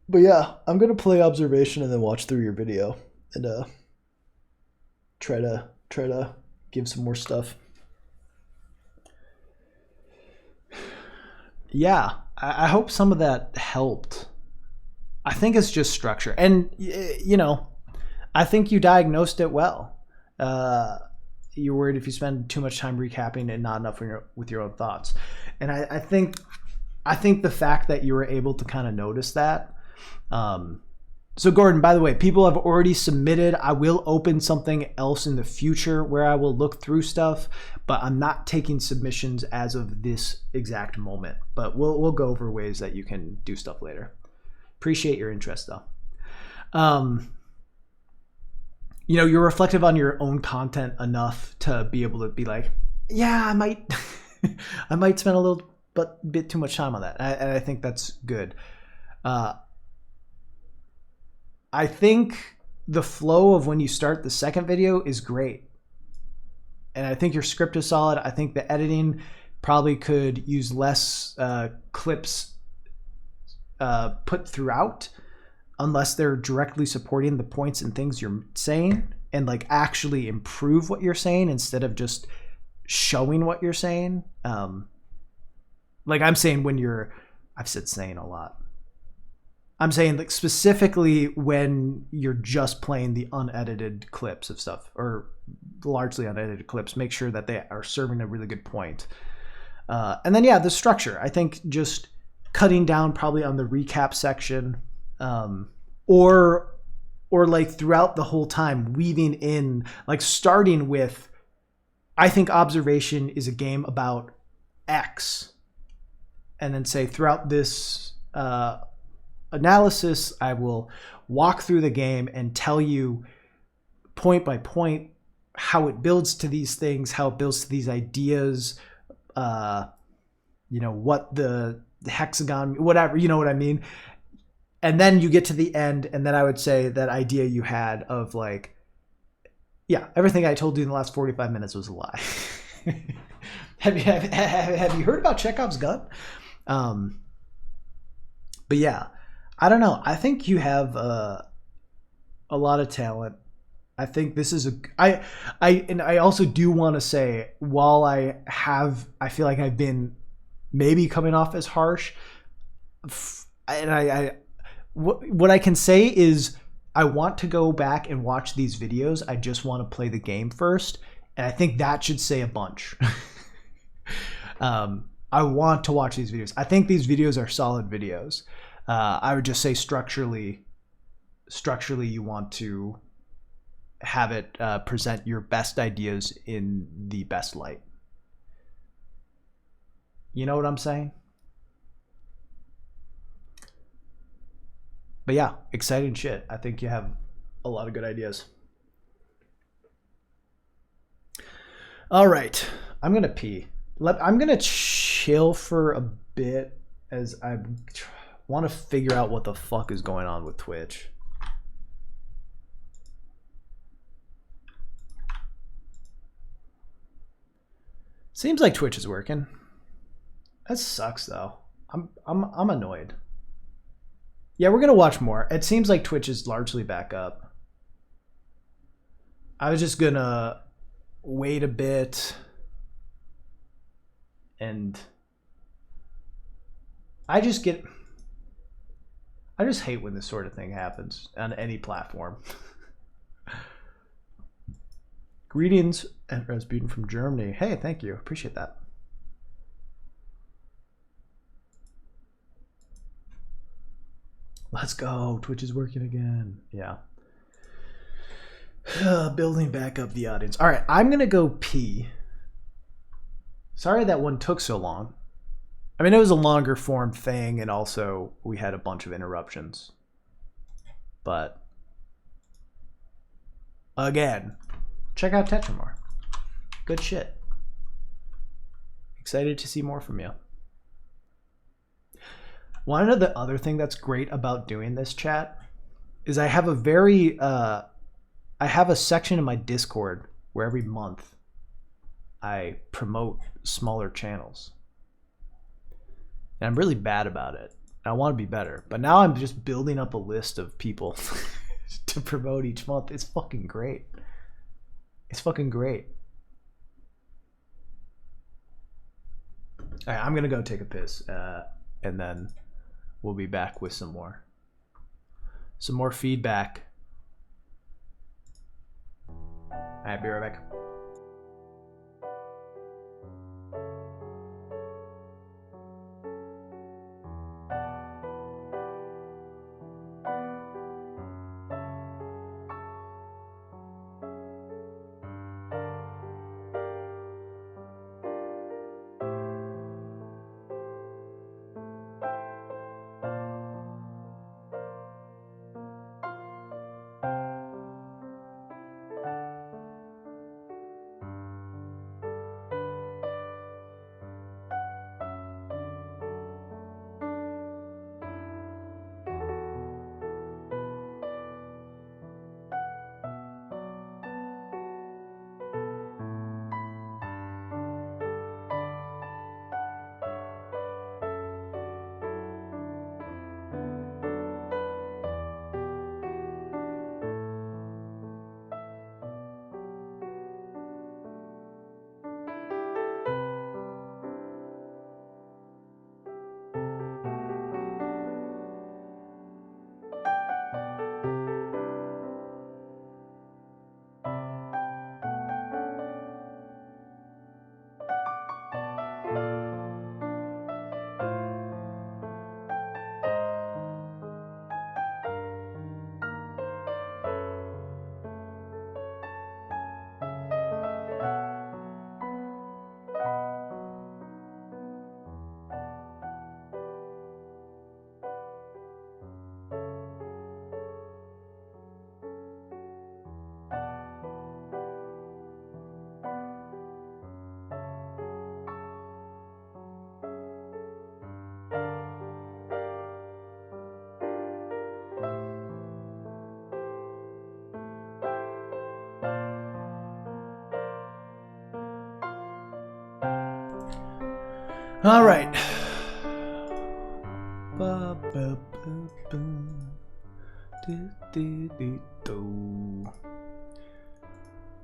But yeah, I'm going to play Observation and then watch through your video and try to give some more stuff. Yeah, I hope some of that helped. I think it's just structure. And, you know, I think you diagnosed it well. You're worried if you spend too much time recapping and not enough with your own thoughts. And I think the fact that you were able to kind of notice that. So Gordon, by the way, people have already submitted. I will open something else in the future where I will look through stuff, but I'm not taking submissions as of this exact moment. But we'll go over ways that you can do stuff later. Appreciate your interest though. You know, you're reflective on your own content enough to be able to be like, yeah, I might I might spend a little bit too much time on that. And I think that's good. I think the flow of when you start the second video is great. And I think your script is solid. I think the editing probably could use less clips put throughout unless they're directly supporting the points and things you're saying and like actually improve what you're saying instead of just showing what you're saying. Like I'm saying I've said saying a lot. I'm saying like specifically when you're just playing the unedited clips of stuff or largely unedited clips, make sure that they are serving a really good point. And then, the structure, I think just cutting down probably on the recap section or like throughout the whole time weaving in, like starting with, I think Observation is a game about X and then say throughout this, analysis, I will walk through the game and tell you point by point how it builds to these things, how it builds to these ideas, you know, what the hexagon, whatever, you know what I mean? And then you get to the end, and then I would say that idea you had of like, yeah, everything I told you in the last 45 minutes was a lie. Have you heard about Chekhov's gun? But yeah, I don't know. I think you have a lot of talent. I think this is I also do want to say, while I feel like I've been maybe coming off as harsh, and what I can say is I want to go back and watch these videos. I just want to play the game first, and I think that should say a bunch. I want to watch these videos. I think these videos are solid videos. I would just say structurally you want to have it present your best ideas in the best light. You know what I'm saying? But yeah, exciting shit. I think you have a lot of good ideas. All right, I'm gonna pee. I'm gonna chill for a bit as I want to figure out what the fuck is going on with Twitch. Seems like Twitch is working. That sucks though. I'm annoyed. Yeah, we're gonna watch more. It seems like Twitch is largely back up. I was just gonna wait a bit, and I just hate when this sort of thing happens on any platform. Greetings at Razbuten from Germany. Hey, thank you. Appreciate that. Let's go. Twitch is working again. Yeah. Building back up the audience. All right, I'm going to go pee. Sorry that one took so long. I mean, it was a longer form thing, and also we had a bunch of interruptions. But again, check out Tetramore. Good shit. Excited to see more from you. One of the other thing that's great about doing this chat is I have a section in my Discord where every month I promote smaller channels. And I'm really bad about it. I want to be better. But now I'm just building up a list of people to promote each month. It's fucking great. It's fucking great. All right, I'm going to go take a piss. And then we'll be back with some more feedback. All right, be right back. All right.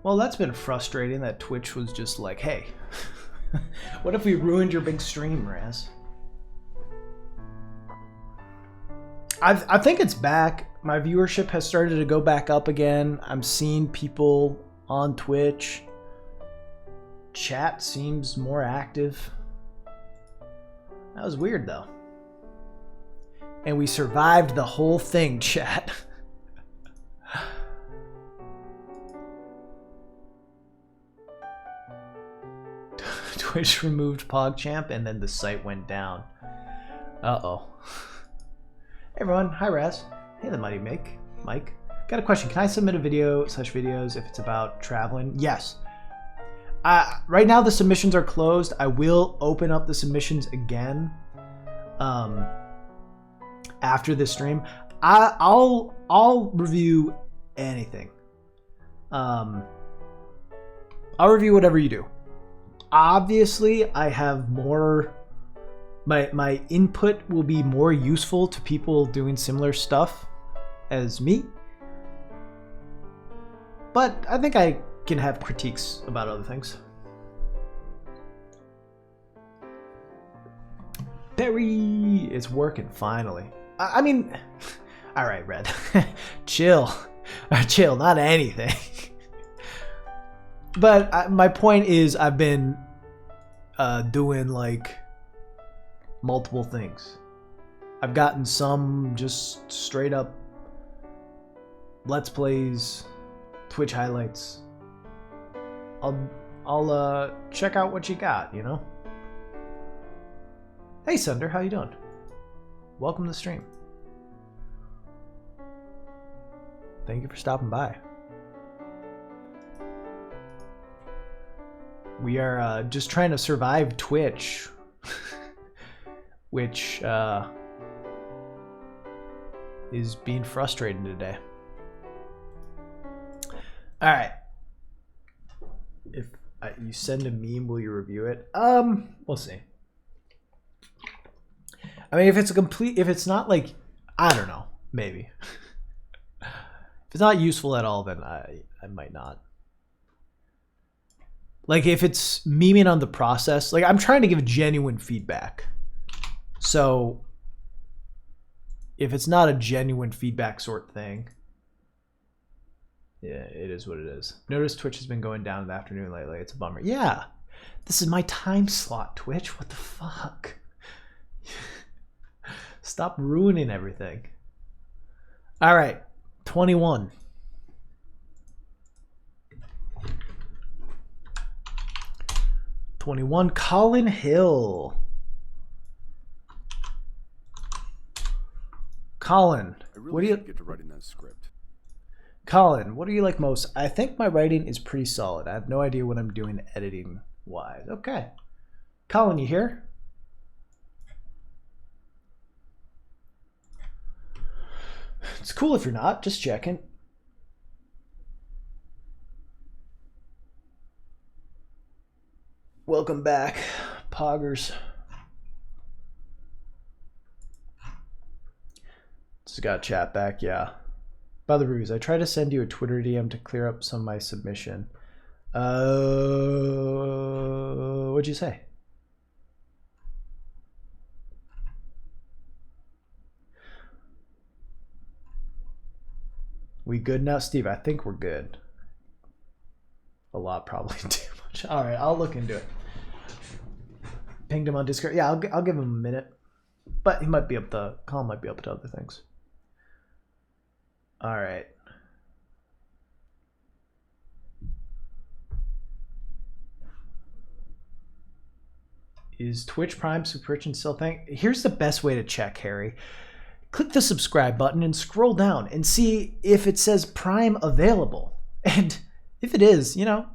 Well, that's been frustrating that Twitch was just like, hey, what if we ruined your big stream, Raz? I think it's back. My viewership has started to go back up again. I'm seeing people on Twitch. Chat seems more active. That was weird, though. And we survived the whole thing, chat. Twitch removed PogChamp, and then the site went down. Uh-oh. Hey, everyone. Hi, Raz. Hey, the mighty Mike. Got a question. Can I submit a video, such videos, if it's about traveling? Yes. Right now the submissions are closed. I will open up the submissions again after this stream. I'll review anything. I'll review whatever you do. Obviously, I have more. My input will be more useful to people doing similar stuff as me. but I think I can have critiques about other things. Barry is working finally. I mean, all right, Red, chill, chill, not anything. But my point is, I've been doing like multiple things. I've gotten some just straight up Let's Plays, Twitch highlights. I'll check out what you got, you know? Hey Sunder, how you doing? Welcome to the stream. Thank you for stopping by. We are just trying to survive Twitch, which is being frustrating today. All right. If you send a meme, will you review it? We'll see. I mean, if it's not like, I don't know, maybe. If it's not useful at all, then I might not. Like, if it's memeing on the process, like, I'm trying to give genuine feedback. So, if it's not a genuine feedback sort thing, yeah, it is what it is. Notice Twitch has been going down in the afternoon lately. It's a bummer. Yeah, this is my time slot, Twitch. What the fuck? Stop ruining everything. All right, 21. Colin Hill. Colin, what do you get to writing that script? Colin, what do you like most? I think my writing is pretty solid. I have no idea what I'm doing editing wise. Okay. Colin, you here? It's cool if you're not, just checking. Welcome back, Poggers. Just got chat back, yeah. By the ruse, I tried to send you a Twitter DM to clear up some of my submission. What'd you say? We good now, Steve? I think we're good. A lot, probably too much. All right, I'll look into it. Pinged him on Discord. Yeah, I'll give him a minute, but he might be up to Colin might be up to other things. All right. Is Twitch Prime subscription still thing? Here's the best way to check, Harry. Click the subscribe button and scroll down and see if it says Prime available. And if it is, you know,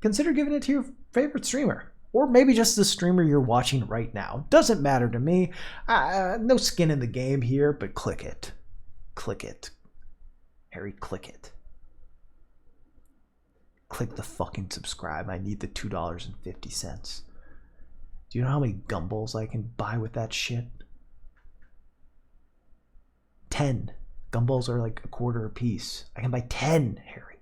consider giving it to your favorite streamer. Or maybe just the streamer you're watching right now. Doesn't matter to me. No skin in the game here, but click it. Click it. Harry, click it. Click the fucking subscribe. I need the $2.50. Do you know how many gumballs I can buy with that shit? 10. Gumballs are like $0.25 a piece. I can buy 10, Harry.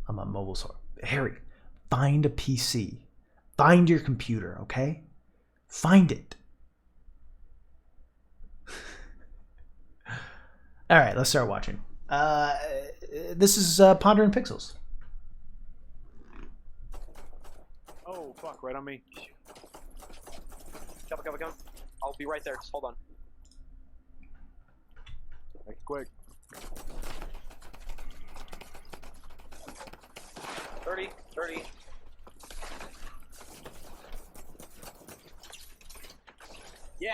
I'm on mobile store. Harry, find a PC. Find your computer, okay? Find it. All right, let's start watching. This is Pondering Pixels. Oh, fuck, right on me. Come. I'll be right there, just hold on. Make it quick. 30. Yeah!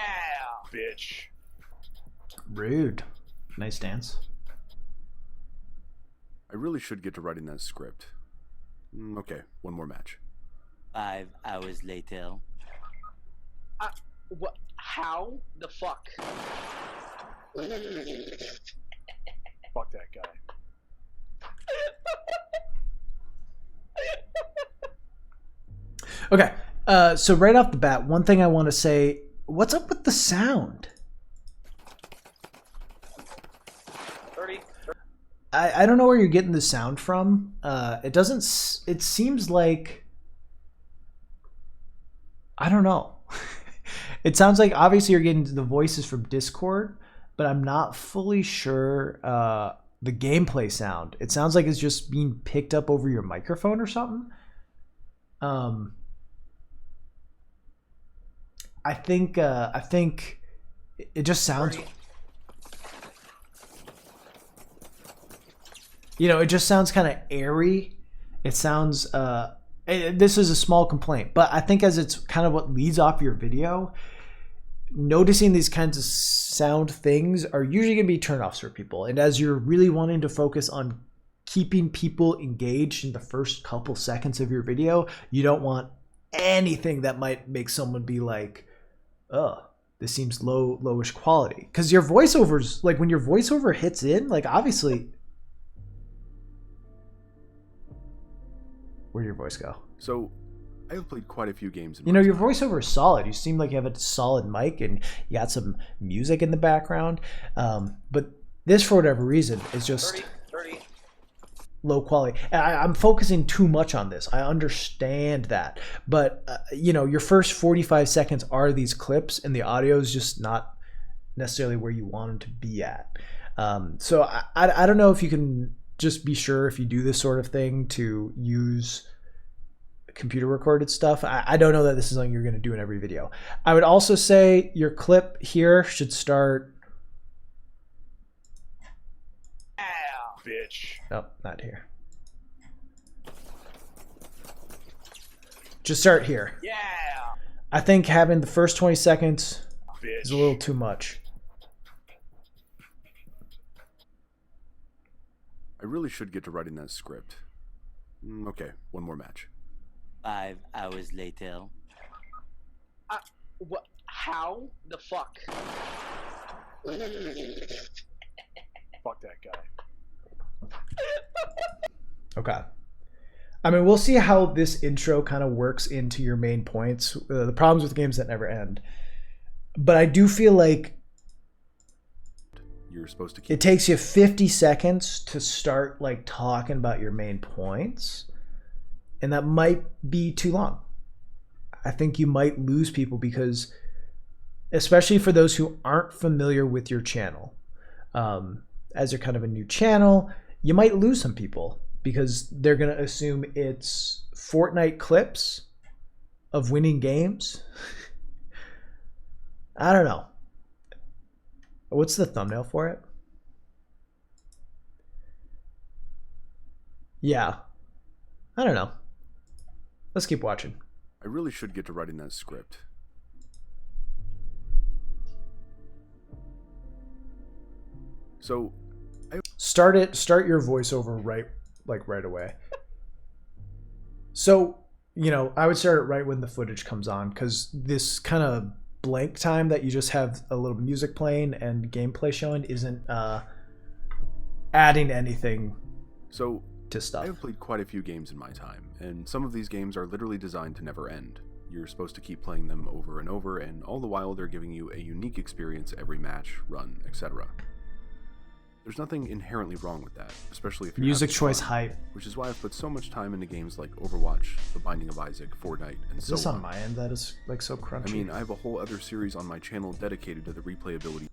Bitch. Rude. Nice dance. I really should get to writing that script. Okay, one more match. 5 hours later. What? How the fuck? Fuck that guy. Okay, so right off the bat, one thing I want to say What's up with the sound? 30. I don't know where you're getting the sound from. It doesn't. It seems like, I don't know. It sounds like obviously you're getting the voices from Discord, but I'm not fully sure the gameplay sound. It sounds like it's just being picked up over your microphone or something. I think it just sounds. You know, it just sounds kind of airy. It sounds. This is a small complaint, but I think as it's kind of what leads off your video, noticing these kinds of sound things are usually going to be turnoffs for people. And as you're really wanting to focus on keeping people engaged in the first couple seconds of your video, you don't want anything that might make someone be like, oh, this seems lowish quality. Because your voiceovers, like when your voiceover hits in, like obviously. Where'd your voice go? So, I have played quite a few games. You know, your voiceover is solid. You seem like you have a solid mic and you got some music in the background. But this, for whatever reason, is just 30. low quality. And I'm focusing too much on this. I understand that. But, you know, your first 45 seconds are these clips and the audio is just not necessarily where you want them to be at. So I don't know if you can just be sure if you do this sort of thing to use computer recorded stuff. I don't know that this is something you're going to do in every video. I would also say your clip here should start. Bitch. Oh, not here. Just start here. Yeah. I think having the first 20 seconds Bitch. is a little too much. I really should get to writing that script. Okay, one more match. 5 hours later. What? How the fuck? Fuck that guy. Okay. I mean, we'll see how this intro kind of works into your main points. The problems with games that never end. But I do feel like You're supposed to keep. it takes you 50 seconds to start like talking about your main points. And that might be too long. I think you might lose people because, especially for those who aren't familiar with your channel, as you're kind of a new channel, you might lose some people because they're going to assume it's Fortnite clips of winning games. I don't know. What's the thumbnail for it? Yeah. I don't know. Let's keep watching. I really should get to writing that script. So, Start your voiceover right away. So, you know, I would start it right when the footage comes on, because this kind of blank time that you just have a little music playing and gameplay showing isn't adding anything to stuff. I have played quite a few games in my time, and some of these games are literally designed to never end. You're supposed to keep playing them over and over, and all the while they're giving you a unique experience every match, run, etc. There's nothing inherently wrong with that, especially if you're music having choice fun, hype. which is why I've put so much time into games like Overwatch, The Binding of Isaac, Fortnite, and Is so this on. on my end that is like so crunchy? I mean, I have a whole other series on my channel dedicated to the replayability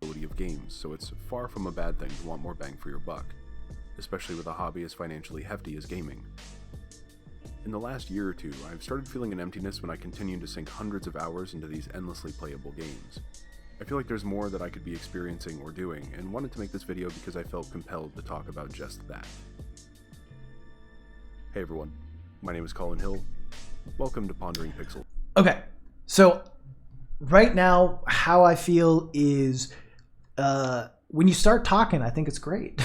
of games, so it's far from a bad thing to want more bang for your buck, especially with a hobby as financially hefty as gaming. In the last year or two, I've started feeling an emptiness when I continue to sink hundreds of hours into these endlessly playable games. I feel like there's more that I could be experiencing or doing, and wanted to make this video because I felt compelled to talk about just that. Hey everyone, my name is Colin Hill. Welcome to Pondering Pixel. Okay, so right now, how I feel is when you start talking, I think it's great.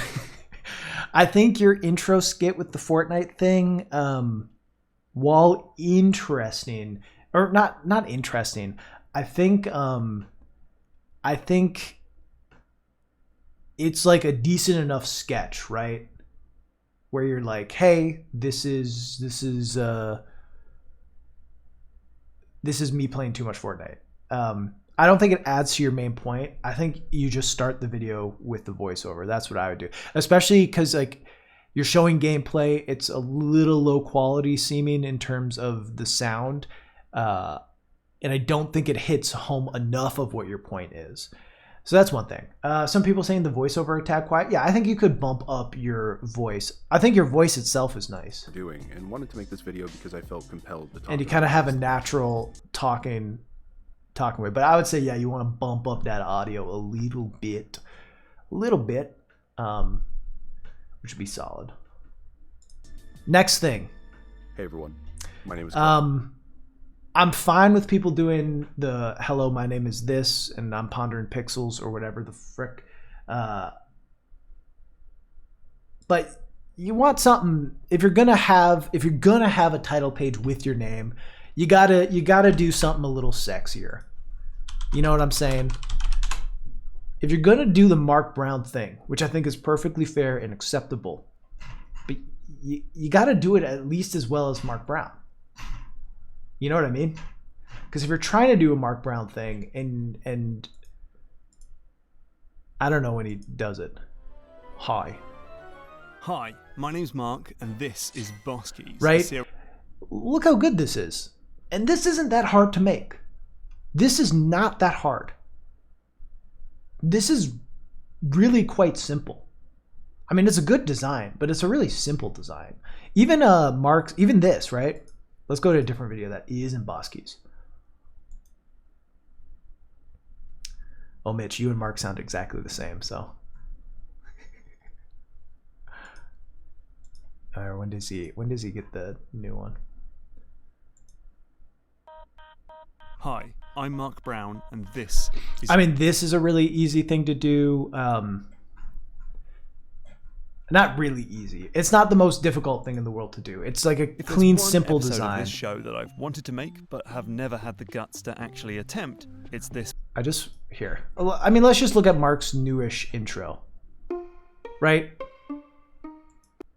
I think your intro skit with the Fortnite thing, while interesting, or not interesting, I think it's like a decent enough sketch, right? Where you're like, hey, this is me playing too much Fortnite. I don't think it adds to your main point. I think you just start the video with the voiceover. That's what I would do, especially because like you're showing gameplay. It's a little low quality seeming in terms of the sound, and I don't think it hits home enough of what your point is. So that's one thing. Some people saying the voiceover a tad quiet. Yeah, I think you could bump up your voice. I think your voice itself is nice. Doing and wanted to make this video because I felt compelled to talk. And you kind of have a natural talking way. But I would say, yeah, you want to bump up that audio a little bit, which would be solid. Next thing. Hey everyone, my name is. I'm fine with people doing the hello, my name is this, and I'm pondering pixels or whatever the frick. But you want something, if you're gonna have a title page with your name, you gotta do something a little sexier. You know what I'm saying? If you're gonna do the Mark Brown thing, which I think is perfectly fair and acceptable, but you gotta do it at least as well as Mark Brown. You know what I mean? Because if you're trying to do a Mark Brown thing and I don't know when he does it. Hi, my name's Mark and this is Boss Keys. Right? Look how good this is. And this isn't that hard to make. This is not that hard. This is really quite simple. I mean, it's a good design, but it's a really simple design. Even even this, right? Let's go to a different video that isn't Boss Keys. Oh, Mitch, you and Mark sound exactly the same, so. Or when does he get the new one? Hi, I'm Mark Brown, and this is... I mean, this is a really easy thing to do. Not really easy. It's not the most difficult thing in the world to do. It's like a clean, simple design. Of this show that I've wanted to make, but have never had the guts to actually attempt. It's this. I mean, let's just look at Mark's newish intro. Right?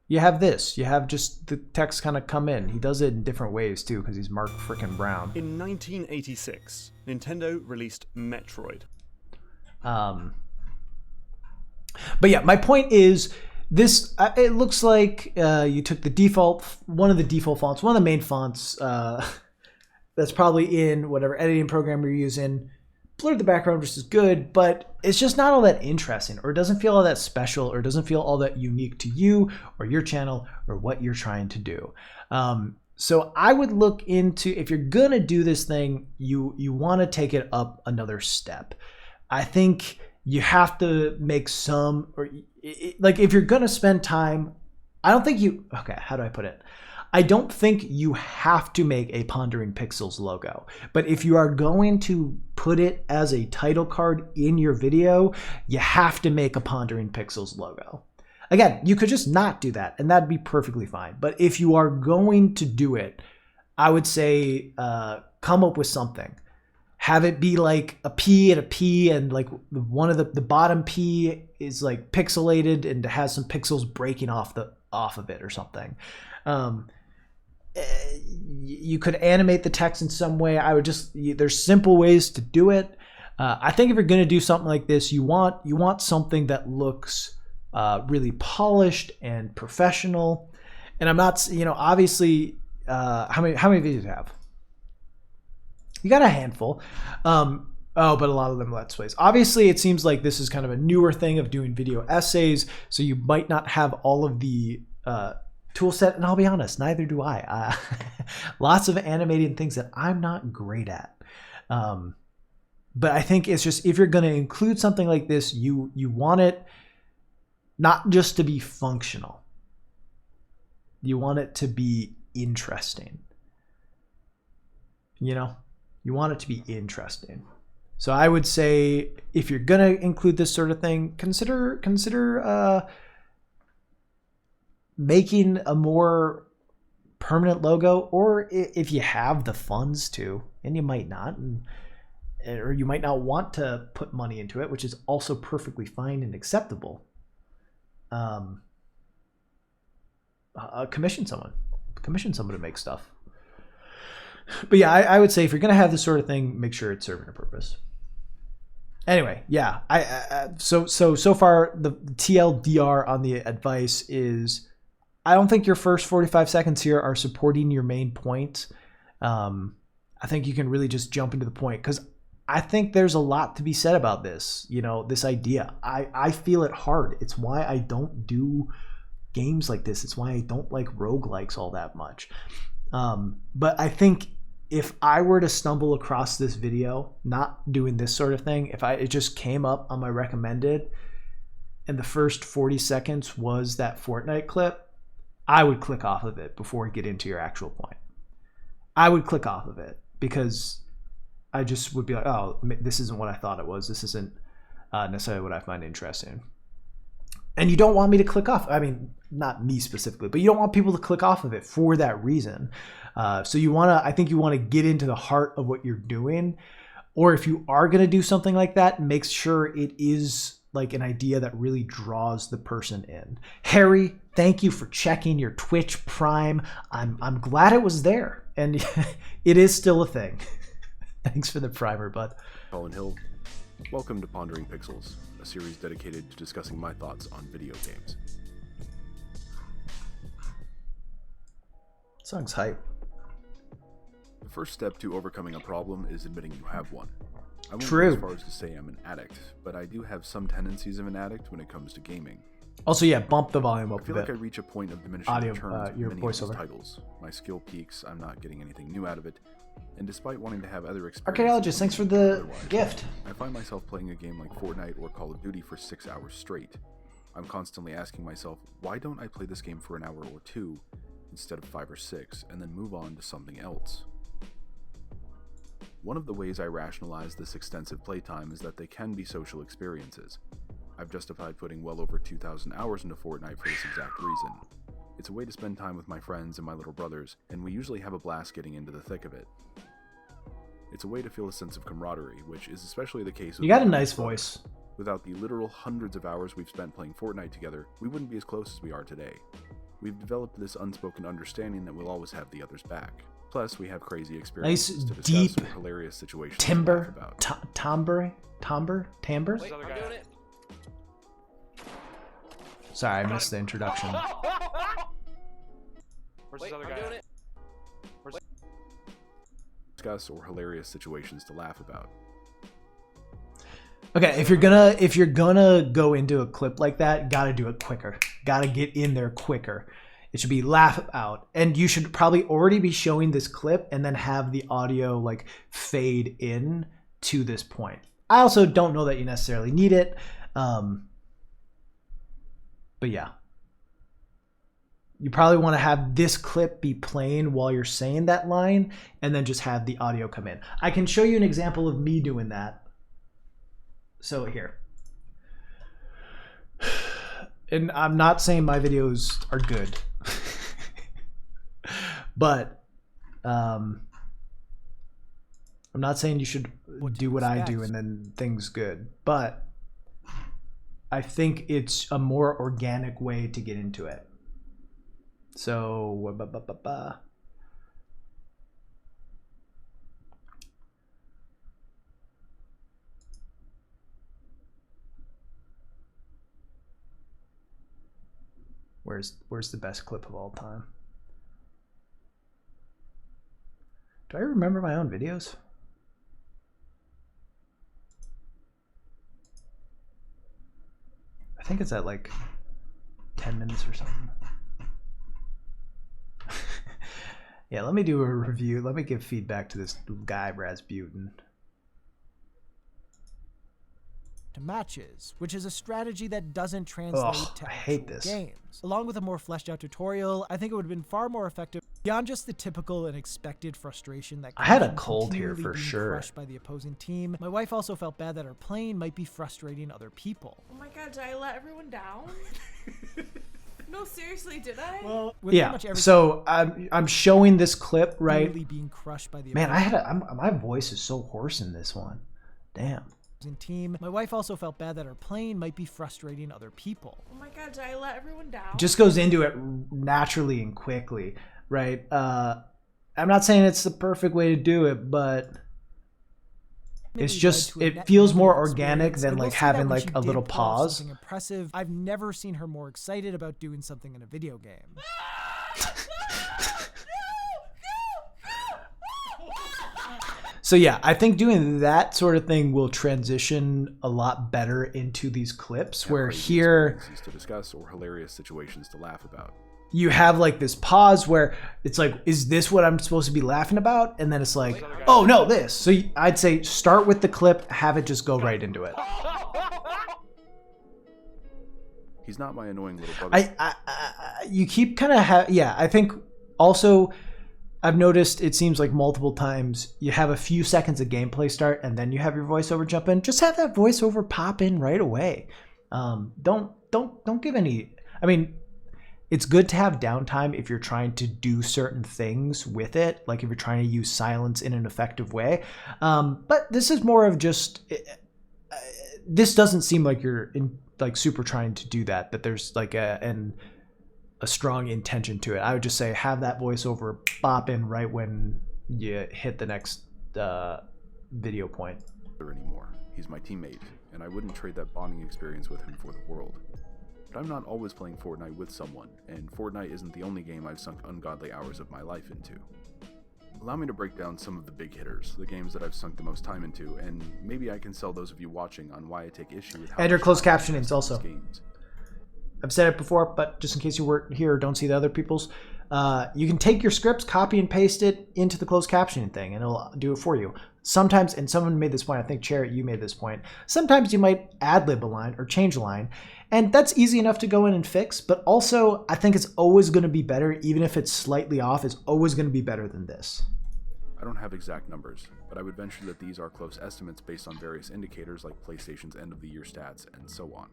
You have this. You have just the text kind of come in. He does it in different ways too, because he's Mark frickin' Brown. In 1986, Nintendo released Metroid. But yeah, my point is, this, it looks like you took one of the default fonts, one of the main fonts that's probably in whatever editing program you're using, blurred the background, which is good, but it's just not all that interesting, or it doesn't feel all that special, or it doesn't feel all that unique to you or your channel or what you're trying to do. So I would look into, if you're gonna do this thing, you want to take it up another step. I think you have to make some, or like if you're gonna spend time, how do I put it? I don't think you have to make a Pondering Pixels logo, but if you are going to put it as a title card in your video, you have to make a Pondering Pixels logo. Again, you could just not do that, and that'd be perfectly fine. But if you are going to do it, I would say come up with something. Have it be like a P and a P, and like one of the bottom P is like pixelated and has some pixels breaking off of it or something. You could animate the text in some way. There's simple ways to do it. I think if you're going to do something like this, you want something that looks really polished and professional. And I'm not, obviously, how many videos do you have? You got a handful. But a lot of them Let's Plays. Obviously, it seems like this is kind of a newer thing of doing video essays, so you might not have all of the tool set, and I'll be honest, neither do I. Lots of animating things that I'm not great at. But I think it's just, if you're going to include something like this, you want it not just to be functional. You want it to be interesting. You want it to be interesting. So I would say, if you're going to include this sort of thing, consider making a more permanent logo, or if you have the funds to, and you might not, or you might not want to put money into it, which is also perfectly fine and acceptable. Commission someone to make stuff. But yeah, I would say if you're gonna have this sort of thing, make sure it's serving a purpose. Anyway, yeah, so far the TLDR on the advice is, I don't think your first 45 seconds here are supporting your main point. I think you can really just jump into the point, because I think there's a lot to be said about this. You know, this idea. I feel it hard. It's why I don't do games like this. It's why I don't like roguelikes all that much. But I think if I were to stumble across this video, not doing this sort of thing, if it just came up on my recommended and the first 40 seconds was that Fortnite clip, I would click off of it before you get into your actual point. I would click off of it because I just would be like, oh, this isn't what I thought it was. This isn't necessarily what I find interesting. And you don't want me to click off. I mean, not me specifically, but you don't want people to click off of it for that reason. So I think you want to get into the heart of what you're doing. Or if you are going to do something like that, make sure it is like an idea that really draws the person in. Harry, thank you for checking your Twitch Prime. I'm glad it was there, and it is still a thing. Thanks for the primer, bud. Colin Hill, welcome to Pondering Pixels, a series dedicated to discussing my thoughts on video games. Song's hype. The first step to overcoming a problem is admitting you have one. I won't True. go as far as to say I'm an addict, but I do have some tendencies of an addict when it comes to gaming. Also, yeah, bump the volume up I feel a like I bit. reach a point of diminishing Audio, returns with your many of these voiceover. titles. My skill peaks, I'm not getting anything new out of it, and despite wanting to have other experiences... Archaeologist, thanks for the gift. I find myself playing a game like Fortnite or Call of Duty for 6 hours straight. I'm constantly asking myself, why don't I play this game for an hour or two instead of 5 or 6, and then move on to something else? One of the ways I rationalize this extensive playtime is that they can be social experiences. I've justified putting well over 2,000 hours into Fortnite for this exact reason. It's a way to spend time with my friends and my little brothers, and we usually have a blast getting into the thick of it. It's a way to feel a sense of camaraderie, which is especially the case with... You got a nice voice. Without the literal hundreds of hours we've spent playing Fortnite together, we wouldn't be as close as we are today. We've developed this unspoken understanding that we'll always have the others back. Plus, we have crazy experiences Nice, to discuss deep or hilarious situations timbre, to laugh about. timbre. Wait, I'm doing it. Sorry, I missed the introduction. Where's this other guy? Discuss or hilarious situations to laugh about. Okay, if you're gonna go into a clip like that, gotta do it quicker. Gotta get in there quicker. It should be laugh out, and you should probably already be showing this clip and then have the audio like fade in to this point. I also don't know that you necessarily need it, but yeah. You probably want to have this clip be playing while you're saying that line, and then just have the audio come in. I can show you an example of me doing that. So here. And I'm not saying my videos are good. But I'm not saying you should do what I do and then things good. But I think it's a more organic way to get into it. So where's the best clip of all time? Do I remember my own videos? I think it's at like 10 minutes or something. Yeah, let me do a review. Let me give feedback to this guy, Razbuten. To matches, which is a strategy that doesn't translate to I hate actual this. games. Along with a more fleshed out tutorial, I think it would have been far more effective beyond just the typical and expected frustration that I had a comes from cold here continually for being sure. crushed by the opposing team. My wife also felt bad that her playing might be frustrating other people. Oh my god, did I let everyone down? No, seriously, did I? Well, with Yeah, so I'm showing this clip, right? Really being crushed by the Man, my voice is so hoarse in this one. Damn. team. My wife also felt bad that her playing might be frustrating other people. Oh my god, did I let everyone down? Just goes into it naturally and quickly, right? I'm not saying it's the perfect way to do it, but it's Maybe just, led to a it net feels more negative organic experience. than I will like say having that when like she a little did pull off pause. something impressive. I've never seen her more excited about doing something in a video game. So yeah, I think doing that sort of thing will transition a lot better into these clips where here to discuss or hilarious situations to laugh about. you have like this pause where it's like, is this what I'm supposed to be laughing about? And then it's like, oh no, this. So I'd say start with the clip, have it just go right into it. He's not my annoying little brother. You keep kind of yeah, I think also I've noticed it seems like multiple times you have a few seconds of gameplay start and then you have your voiceover jump in. Just have that voiceover pop in right away. Don't give any. I mean, it's good to have downtime if you're trying to do certain things with it, like if you're trying to use silence in an effective way. But this is more of just. This doesn't seem like you're like super trying to do that. That there's like a strong intention to it. I would just say have that voiceover pop in right when you hit the next video point. Anymore. He's my teammate, and I wouldn't trade that bonding experience with him for the world. But I'm not always playing Fortnite with someone, and Fortnite isn't the only game I've sunk ungodly hours of my life into. Allow me to break down some of the big hitters, the games that I've sunk the most time into, and maybe I can sell those of you watching on why I take issue with how Enter much closed time I captionings invest in also. these games. I've said it before, but just in case you weren't here or don't see the other people's, you can take your scripts, copy and paste it into the closed captioning thing, and it'll do it for you. Sometimes, and someone made this point, I think, Chair, you made this point, sometimes you might ad-lib a line or change a line, and that's easy enough to go in and fix, but also I think it's always going to be better, even if it's slightly off, it's always going to be better than this. I don't have exact numbers, but I would venture that these are close estimates based on various indicators like PlayStation's end-of-the-year stats and so on.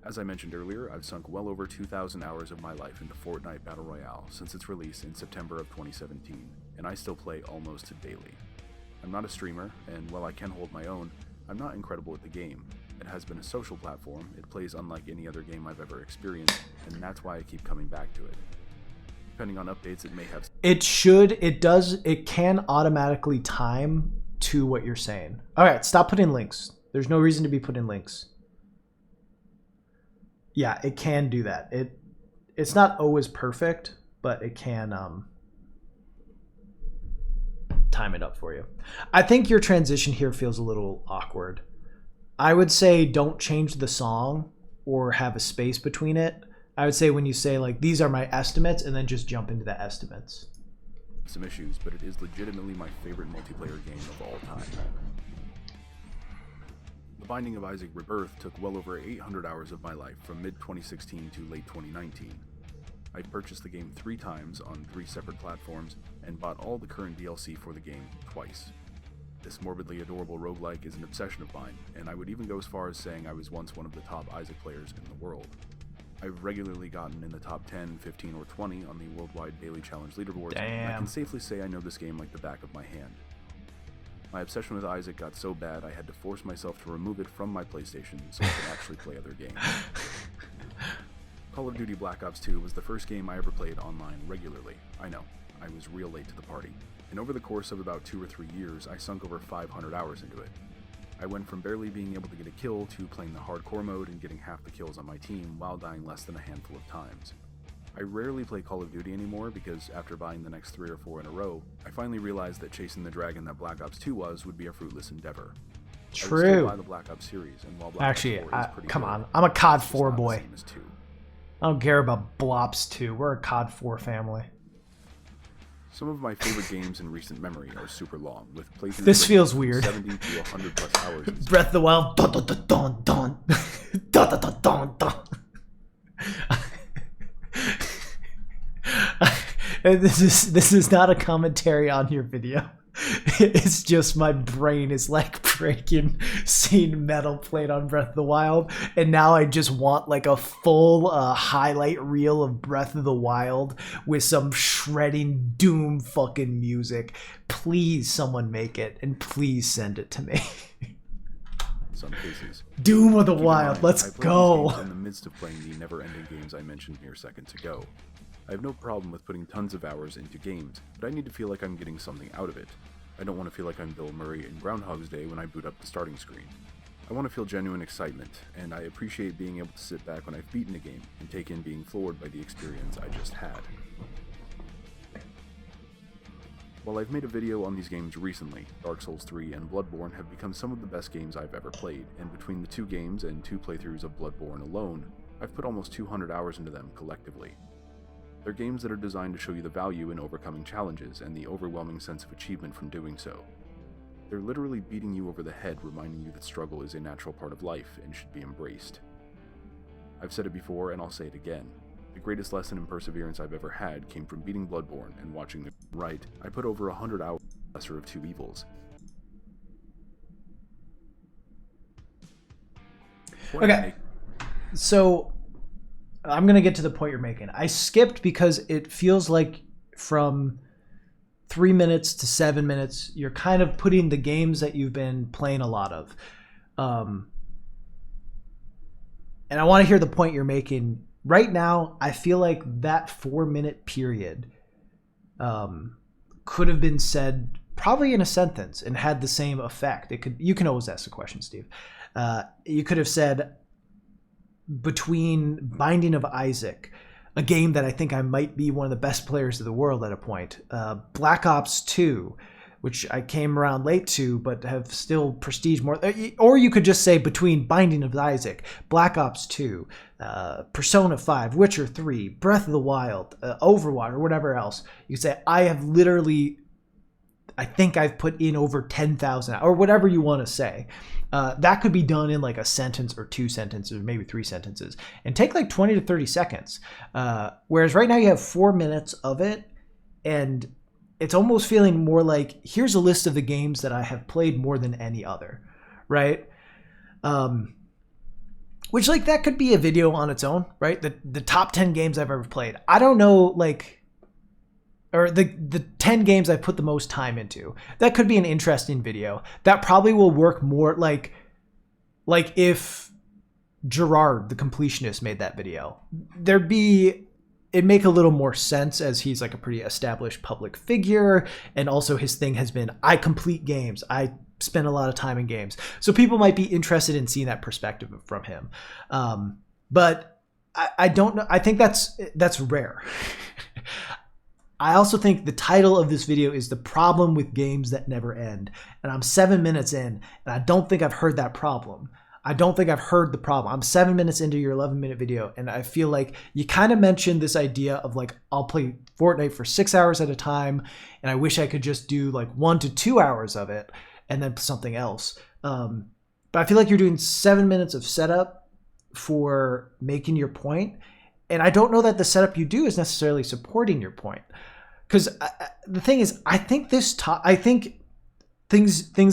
As I mentioned earlier, I've sunk well over 2,000 hours of my life into Fortnite Battle Royale since its release in September of 2017, and I still play almost daily. I'm not a streamer, and while I can hold my own, I'm not incredible at the game. It has been a social platform, it plays unlike any other game I've ever experienced, and that's why I keep coming back to it. Depending on updates, it may have... It can automatically time to what you're saying. Alright, stop putting links. There's no reason to be putting links. Yeah, it can do that. It's not always perfect, but it can time it up for you. I think your transition here feels a little awkward. I would say don't change the song or have a space between it. I would say when you say like these are my estimates and then just jump into the estimates. Some issues, but it is legitimately my favorite multiplayer game of all time. The Binding of Isaac Rebirth took well over 800 hours of my life from mid-2016 to late 2019. I purchased the game 3 times on 3 separate platforms and bought all the current DLC for the game twice. This morbidly adorable roguelike is an obsession of mine, and I would even go as far as saying I was once one of the top Isaac players in the world. I've regularly gotten in the top 10, 15, or 20 on the worldwide daily challenge leaderboards, and I can safely say I know this game like the back of my hand. My obsession with Isaac got so bad I had to force myself to remove it from my PlayStation so I could actually play other games. Call of Duty Black Ops 2 was the first game I ever played online regularly. I know, I was real late to the party. And over the course of about 2 or 3 years, I sunk over 500 hours into it. I went from barely being able to get a kill to playing the hardcore mode and getting half the kills on my team while dying less than a handful of times. I rarely play Call of Duty anymore because after buying the next 3 or 4 in a row, I finally realized that chasing the dragon that Black Ops 2 would be a fruitless endeavor. True. I would still buy the Black Ops series, and while Black Actually, Ops 4 is pretty come good, on. I'm a COD it's 4 not the boy. same as 2. I don't care about Blops 2. We're a COD 4 family. Some of my favorite games in recent memory are super long, with playthroughs This feels from weird. 70 to 100 plus hours. Breath of the Wild. Dun, dun, dun, dun, dun. Dun, dun, dun, dun, dun. And this is not a commentary on your video. It's just my brain is like breaking seeing metal played on Breath of the Wild, and now I just want like a full highlight reel of Breath of the Wild with some shredding doom fucking music. Please someone make it, and please send it to me. Some cases. Doom of the Keep in Wild, mind, let's I played these go. games in the midst of playing the never-ending games I mentioned mere seconds ago. I have no problem with putting tons of hours into games, but I need to feel like I'm getting something out of it. I don't want to feel like I'm Bill Murray in Groundhog's Day when I boot up the starting screen. I want to feel genuine excitement, and I appreciate being able to sit back when I've beaten a game and take in being floored by the experience I just had. While I've made a video on these games recently, Dark Souls 3 and Bloodborne have become some of the best games I've ever played, and between the 2 games and 2 playthroughs of Bloodborne alone, I've put almost 200 hours into them collectively. They're games that are designed to show you the value in overcoming challenges and the overwhelming sense of achievement from doing so. They're literally beating you over the head, reminding you that struggle is a natural part of life and should be embraced. I've said it before and I'll say it again. The greatest lesson in perseverance I've ever had came from beating Bloodborne and watching the right. I put over 100 hours in the Lesser of Two Evils. Okay, so I'm going to get to the point you're making. I skipped because it feels like from 3 minutes to 7 minutes, you're kind of putting the games that you've been playing a lot of. And I want to hear the point you're making. Right now, I feel like that 4-minute period could have been said probably in a sentence and had the same effect. It could. You can always ask the question, Steve. You could have said, between Binding of Isaac, a game that I think I might be one of the best players of the world at a point, Black Ops 2, which I came around late to, but have still prestige more. Or you could just say between Binding of Isaac, Black Ops 2, Persona 5, Witcher 3, Breath of the Wild, Overwatch, or whatever else. You could say, I have literally, I think I've put in over 10,000, or whatever you want to say. That could be done in like a sentence or 2 sentences, or maybe 3 sentences, and take like 20 to 30 seconds. Whereas right now you have 4 minutes of it, and it's almost feeling more like, here's a list of the games that I have played more than any other, right? Which, like, that could be a video on its own, right? The top 10 games I've ever played. I don't know, like, or the 10 games I put the most time into. That could be an interesting video. That probably will work more like if Gerard, the completionist, made that video. It'd make a little more sense, as he's like a pretty established public figure, and also his thing has been, I complete games. I spend a lot of time in games. So people might be interested in seeing that perspective from him. But I don't know. I think that's rare. I also think the title of this video is The Problem with Games That Never End. And I'm 7 minutes in, and I don't think I've heard that problem. I don't think I've heard the problem. I'm 7 minutes into your 11-minute video, and I feel like you kind of mentioned this idea of like, I'll play Fortnite for 6 hours at a time, and I wish I could just do like 1 to 2 hours of it and then something else. But I feel like you're doing 7 minutes of setup for making your point, and I don't know that the setup you do is necessarily supporting your point. Because the thing is, I think things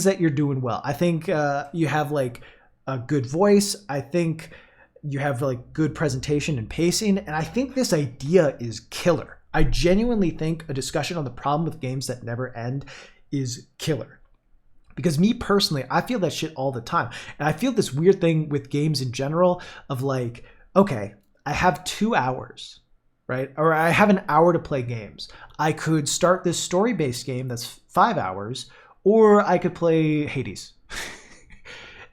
that you're doing well. I think you have like a good voice. I think you have like good presentation and pacing, and I think this idea is killer. I genuinely think a discussion on the problem with games that never end is killer. Because me personally, I feel that shit all the time. And I feel this weird thing with games in general of like, okay, I have 2 hours, right? Or I have an hour to play games. I could start this story-based game that's 5 hours, or I could play Hades.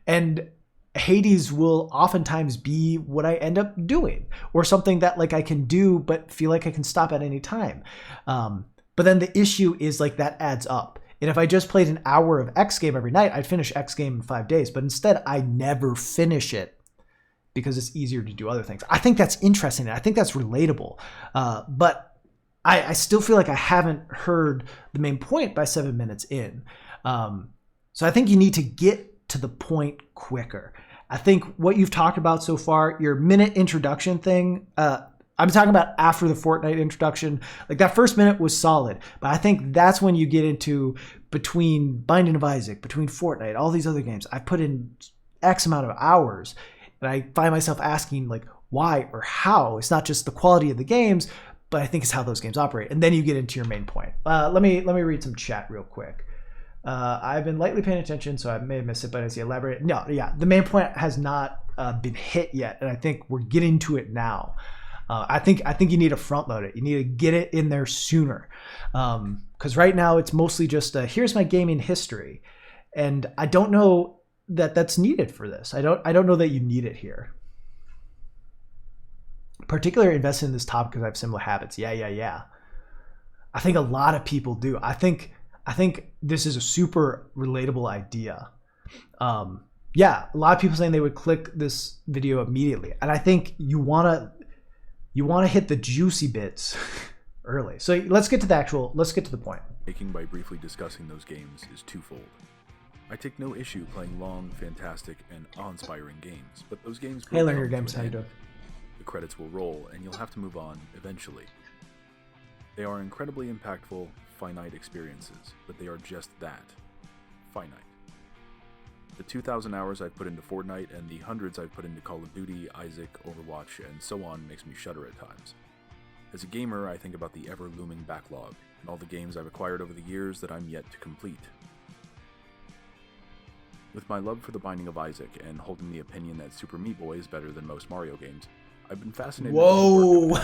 And Hades will oftentimes be what I end up doing, or something that like I can do but feel like I can stop at any time. But then the issue is like that adds up. And if I just played an hour of X game every night, I'd finish X game in 5 days. But instead, I never finish it because it's easier to do other things. I think that's interesting. I think that's relatable. But I still feel like I haven't heard the main point by 7 minutes in. So I think you need to get to the point quicker. I think what you've talked about so far, your minute introduction thing, I'm talking about after the Fortnite introduction. Like that first minute was solid, but I think that's when you get into between Binding of Isaac, between Fortnite, all these other games. I put in X amount of hours, and I find myself asking like why or how. It's not just the quality of the games, but I think it's how those games operate. And then you get into your main point. Let me read some chat real quick. I've been lightly paying attention, so I may have missed it, but as you elaborate, no, yeah, the main point has not been hit yet, and I think we're getting to it now. I think you need to front load it. You need to get it in there sooner, because right now it's mostly just here's my gaming history, and I don't know that that's needed for this. I don't know that you need it here. Particularly invested in this topic because I have similar habits. Yeah. I think a lot of people do. I think this is a super relatable idea. Yeah, a lot of people saying they would click this video immediately, and I think you wanna hit the juicy bits early. So let's get to the point. Making by briefly discussing those games is twofold. I take no issue playing long, fantastic, and awe-inspiring games, but those games. Hey, learn your games. How you doing? The credits will roll, and you'll have to move on eventually. They are incredibly impactful, finite experiences, but they are just that, finite. The 2,000 hours I've put into Fortnite and the hundreds I've put into Call of Duty, Isaac, Overwatch, and so on makes me shudder at times. As a gamer, I think about the ever-looming backlog, and all the games I've acquired over the years that I'm yet to complete. With my love for The Binding of Isaac and holding the opinion that Super Meat Boy is better than most Mario games, I've been fascinated. Whoa!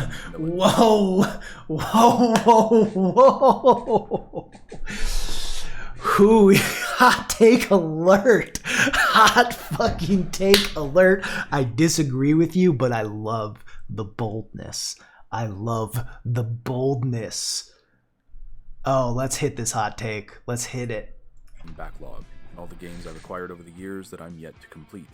Who? Hot take alert! Hot fucking take alert! I disagree with you, but I love the boldness. I love the boldness. Oh, let's hit this hot take. Let's hit it. Backlog, and all the games I've acquired over the years that I'm yet to complete.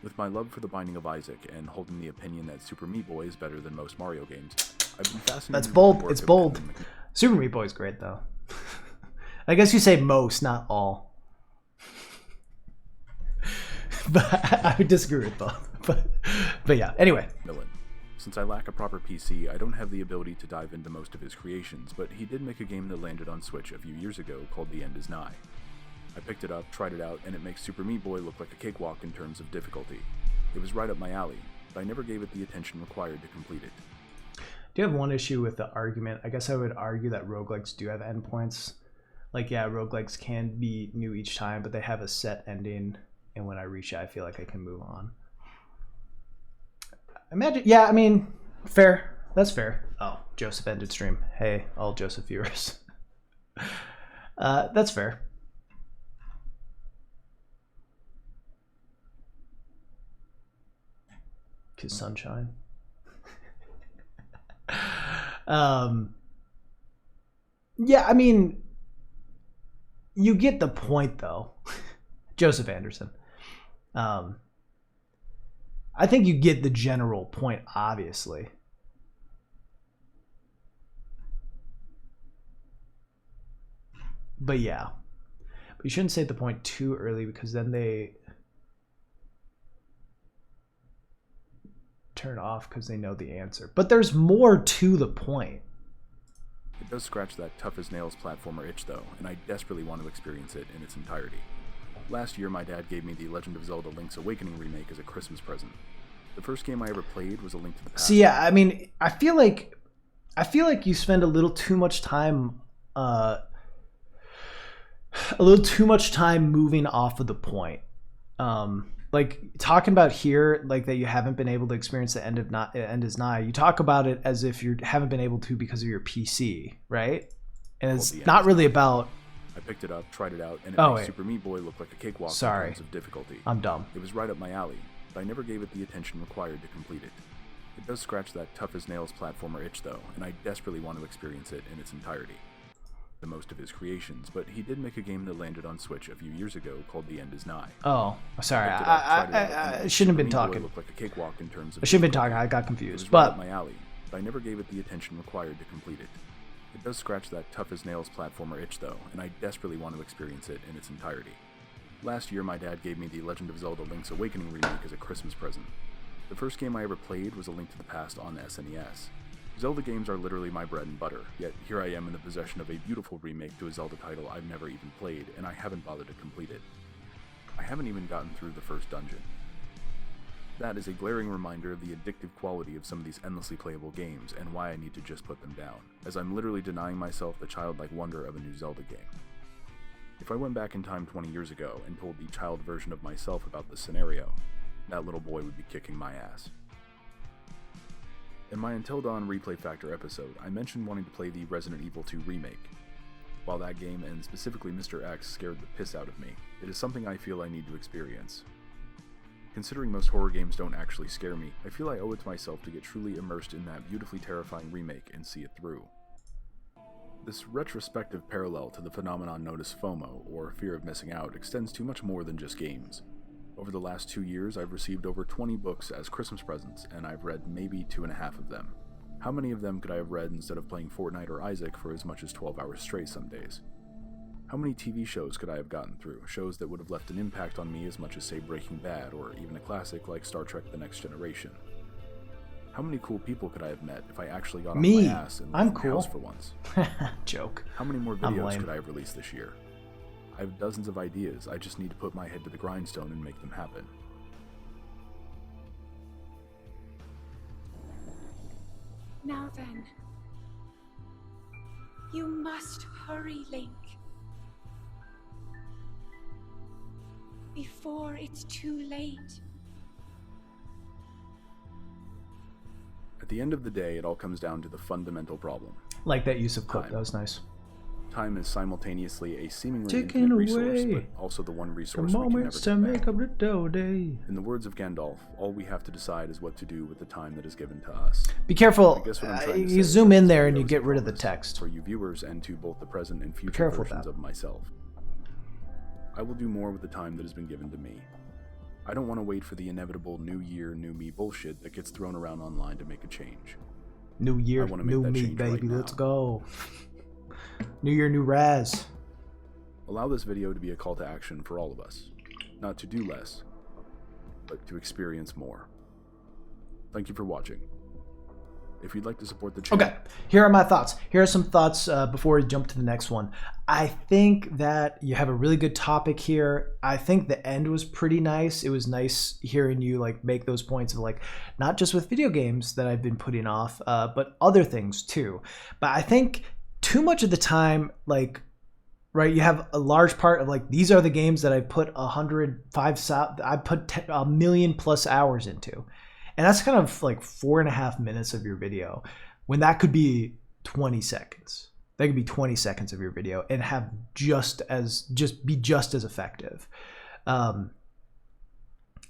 With my love for The Binding of Isaac and holding the opinion that Super Meat Boy is better than most Mario games, I've been fascinated. That's bold. It's bold. Super Meat Boy is great, though. I guess you say most, not all. But I would disagree with both. But yeah, anyway. Since I lack a proper PC, I don't have the ability to dive into most of his creations, but he did make a game that landed on Switch a few years ago called The End Is Nigh. I picked it up, tried it out, and it makes Super Meat Boy look like a cakewalk in terms of difficulty. It was right up my alley, but I never gave it the attention required to complete it. Do you have one issue with the argument? I guess I would argue that roguelikes do have endpoints. Like, yeah, roguelikes can be new each time, but they have a set ending, and when I reach it, I feel like I can move on. Imagine, yeah, I mean, fair. That's fair. Oh, Joseph ended stream. Hey, all Joseph viewers. That's fair. Cause sunshine. Yeah, I mean, you get the point though. Joseph Anderson. I think you get the general point, obviously. But yeah. But you shouldn't say the point too early, because then they turn off because they know the answer. But there's more to the point. It does scratch that tough as nails platformer itch though, and I desperately want to experience it in its entirety. Last year my dad gave me the Legend of Zelda Link's Awakening remake as a Christmas present. The first game I ever played was A Link to the Past. So yeah, I mean, I feel like you spend a little too much time moving off of the point. Like talking about here, like that you haven't been able to experience the end is nigh. You talk about it as if you haven't been able to because of your PC, right? And it's not really about. I picked it up, tried it out, and it Oh, made wait. Super Meat Boy look like a cakewalk Sorry. in terms of difficulty. I'm dumb. It was right up my alley, but I never gave it the attention required to complete it. It does scratch that tough as nails platformer itch though, and I desperately want to experience it in its entirety. The most of his creations, but he did make a game that landed on Switch a few years ago called The End Is Nigh. Oh, sorry. Picked it up, tried it out, and I it shouldn't have made been Super Meat Boy talking. look like a cakewalk in terms of I shouldn't have been difficulty. talking. I got It confused. was right But up my alley, but I never gave it the attention required to complete it. It does scratch that tough as nails platformer itch though, and I desperately want to experience it in its entirety. Last year my dad gave me the Legend of Zelda Link's Awakening remake as a Christmas present. The first game I ever played was A Link to the Past on SNES. Zelda games are literally my bread and butter, yet here I am in the possession of a beautiful remake to a Zelda title I've never even played, and I haven't bothered to complete it. I haven't even gotten through the first dungeon. That is a glaring reminder of the addictive quality of some of these endlessly playable games, and why I need to just put them down, as I'm literally denying myself the childlike wonder of a new Zelda game. If I went back in time 20 years ago and told the child version of myself about this scenario, that little boy would be kicking my ass. In my Until Dawn Replay Factor episode, I mentioned wanting to play the Resident Evil 2 remake. While that game, and specifically Mr. X, scared the piss out of me, it is something I feel I need to experience. Considering most horror games don't actually scare me, I feel I owe it to myself to get truly immersed in that beautifully terrifying remake and see it through. This retrospective parallel to the phenomenon known as FOMO, or fear of missing out, extends to much more than just games. Over the last 2 years, I've received over 20 books as Christmas presents, and I've read maybe 2.5 of them. How many of them could I have read instead of playing Fortnite or Isaac for as much as 12 hours straight some days? How many TV shows could I have gotten through, shows that would have left an impact on me as much as, say, Breaking Bad, or even a classic like Star Trek The Next Generation? How many cool people could I have met if I actually got off my ass and left the house for once? Joke. How many more videos could I have released this year? I have dozens of ideas, I just need to put my head to the grindstone and make them happen. Now then, you must hurry, Link. Before it's too late. At the end of the day, it all comes down to the fundamental problem. Like that use of clip, that was nice. Time is simultaneously a seemingly Taken infinite resource, away but also the one the resource we can never moments to get make back. up the day. In the words of Gandalf, all we have to decide is what to do with the time that is given to us. Be careful. I guess what I'm trying to You say zoom is in that there this and you video get is rid a of the promise text. for you viewers and to both the present and future careful with versions that. of myself. I will do more with the time that has been given to me. I don't want to wait for the inevitable new year, new me bullshit that gets thrown around online to make a change. New year, I wanna make new that me, change right baby. now. Let's go. New year, new Raz. Allow this video to be a call to action for all of us. Not to do less, but to experience more. Thank you for watching. If you'd like to support the channel... Okay, here are my thoughts. Here are some thoughts before we jump to the next one. I think that you have a really good topic here. I think the end was pretty nice. It was nice hearing you like make those points of like, not just with video games that I've been putting off, but other things too. But I think too much of the time, like, right, you have a large part of like, these are the games that I put 1 million plus hours into. And that's kind of like 4.5 minutes of your video when that could be 20 seconds. That could be 20 seconds of your video and have just be just as effective. And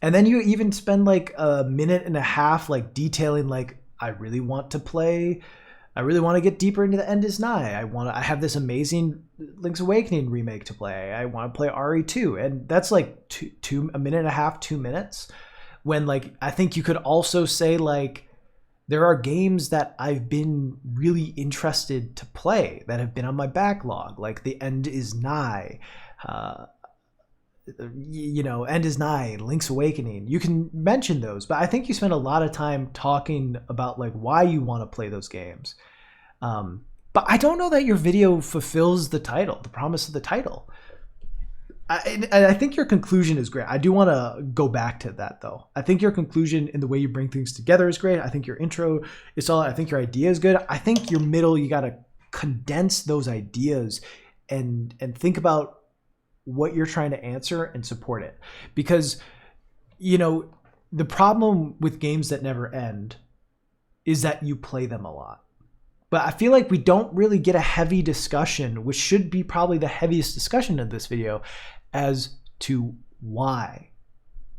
then you even spend like 1.5 minutes like detailing like, I really want to get deeper into the End is Nigh. I have this amazing Link's Awakening remake to play. I want to play RE2. And that's like 1.5 minutes, 2 minutes. When like, I think you could also say like, there are games that I've been really interested to play that have been on my backlog, like The End is Nigh, End is Nigh, Link's Awakening. You can mention those, but I think you spend a lot of time talking about like why you want to play those games. But I don't know that your video fulfills the promise of the title. I think your conclusion is great. I do want to go back to that though. I think your conclusion in the way you bring things together is great. I think your intro is solid. I think your idea is good. I think your middle, you got to condense those ideas and think about what you're trying to answer and support it. Because, the problem with games that never end is that you play them a lot. But I feel like we don't really get a heavy discussion, which should be probably the heaviest discussion of this video, as to why.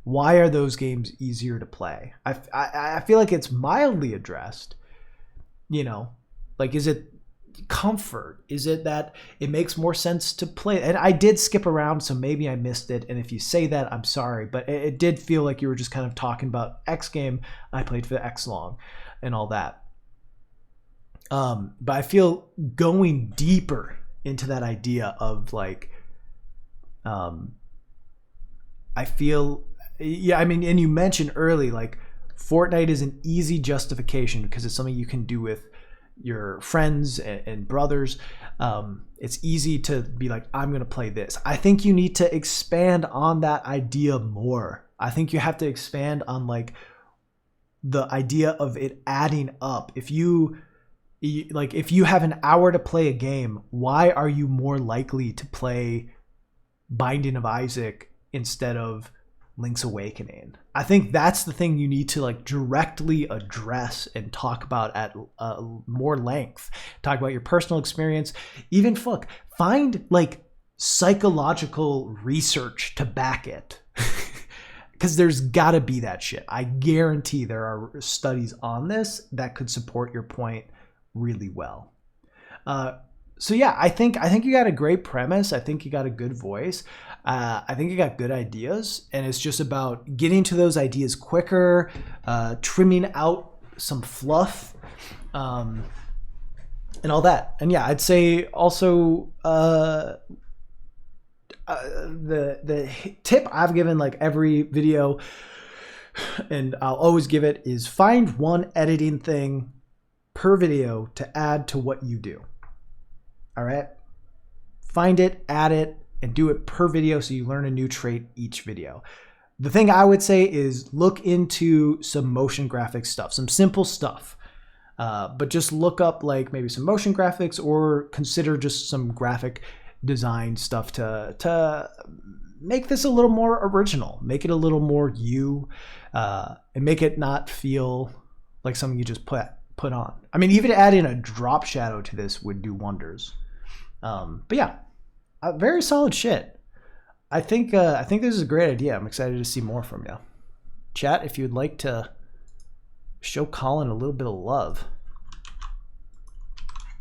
Why are those games easier to play? I feel like it's mildly addressed. Like, is it comfort? Is it that it makes more sense to play? And I did skip around, so maybe I missed it. And if you say that, I'm sorry. But it did feel like you were just kind of talking about X game. I played for X long and all that. But I feel going deeper into that idea of like, I feel, and you mentioned early, like Fortnite is an easy justification because it's something you can do with your friends and brothers. It's easy to be like, I'm going to play this. I think you need to expand on that idea more. I think you have to expand on like the idea of it adding up. If you have an hour to play a game, why are you more likely to play Binding of Isaac instead of Link's Awakening. I think that's the thing you need to like directly address and talk about at more length. Talk about your personal experience. Even find like psychological research to back it. Because there's got to be that shit. I guarantee there are studies on this that could support your point really well. So yeah, I think you got a great premise. I think you got a good voice. I think you got good ideas, and it's just about getting to those ideas quicker, trimming out some fluff, and all that. And yeah, I'd say also the tip I've given like every video, and I'll always give it, is find one editing thing per video to add to what you do. All right, find it, add it, and do it per video so you learn a new trait each video. The thing I would say is look into some motion graphics stuff, some simple stuff, but just look up like maybe some motion graphics, or consider just some graphic design stuff to make this a little more original, make it a little more you, and make it not feel like something you just put on. I mean, even adding a drop shadow to this would do wonders. But yeah, very solid shit. I think this is a great idea. I'm excited to see more from you. Chat, if you'd like to show Colin a little bit of love.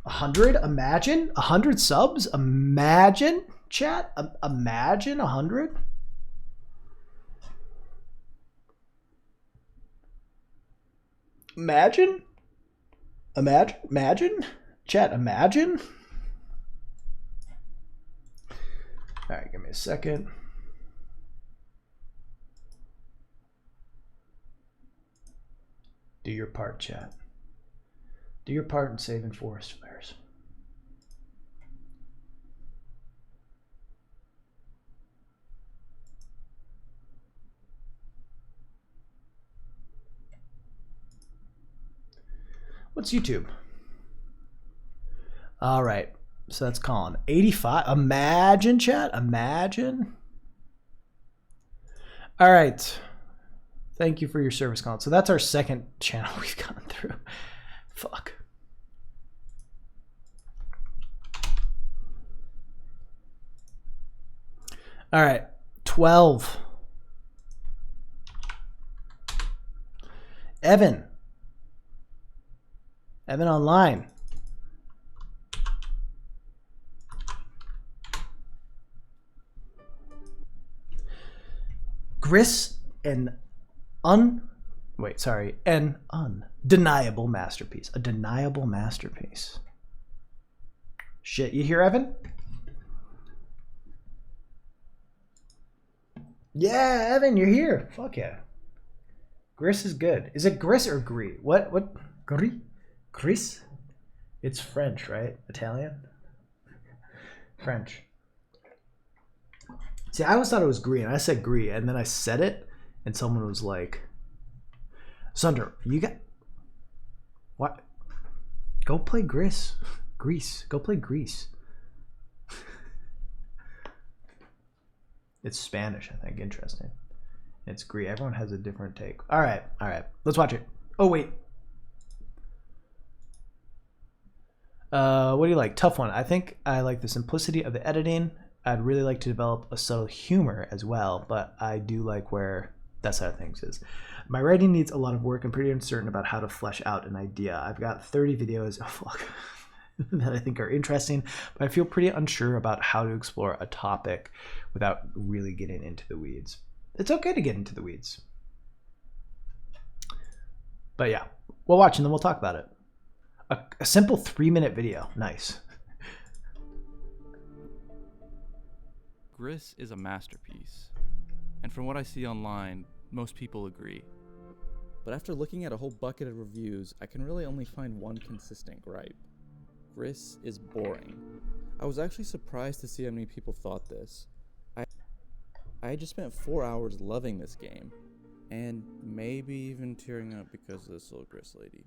100? Imagine 100 subs. Imagine, chat. Imagine 100. Imagine, chat. Imagine. All right, give me a second. Do your part, chat. Do your part in saving forest fires. What's YouTube? All right, so that's Colin. 85. Imagine, chat. Imagine. All right. Thank you for your service, Colin. So that's our second channel we've gone through. Fuck. All right, 12. Evan online. Gris, an undeniable masterpiece. A deniable masterpiece. Shit, you hear, Evan? Yeah, Evan, you're here. Fuck yeah. Gris is good. Is it Gris or Gris? What? Gris? Gris? It's French, right? Italian? French. See, I always thought it was Gris, and I said Gris, and then I said it, and someone was like, Sunder, you got... What? Go play Greece. Go play Greece. It's Spanish, I think. Interesting. It's Greek. Everyone has a different take. All right. Let's watch it. Oh, wait. What do you like? Tough one. I think I like the simplicity of the editing. I'd really like to develop a subtle humor as well, but I do like where that side of things is. My writing needs a lot of work. I'm pretty uncertain about how to flesh out an idea. I've got 30 videos that I think are interesting, but I feel pretty unsure about how to explore a topic without really getting into the weeds. It's okay to get into the weeds. But yeah, we'll watch and then we'll talk about it. A simple 3-minute video. Nice. Gris is a masterpiece, and from what I see online, most people agree. But after looking at a whole bucket of reviews, I can really only find one consistent gripe. Gris is boring. I was actually surprised to see how many people thought this. I just spent 4 hours loving this game, and maybe even tearing up because of this little Gris lady.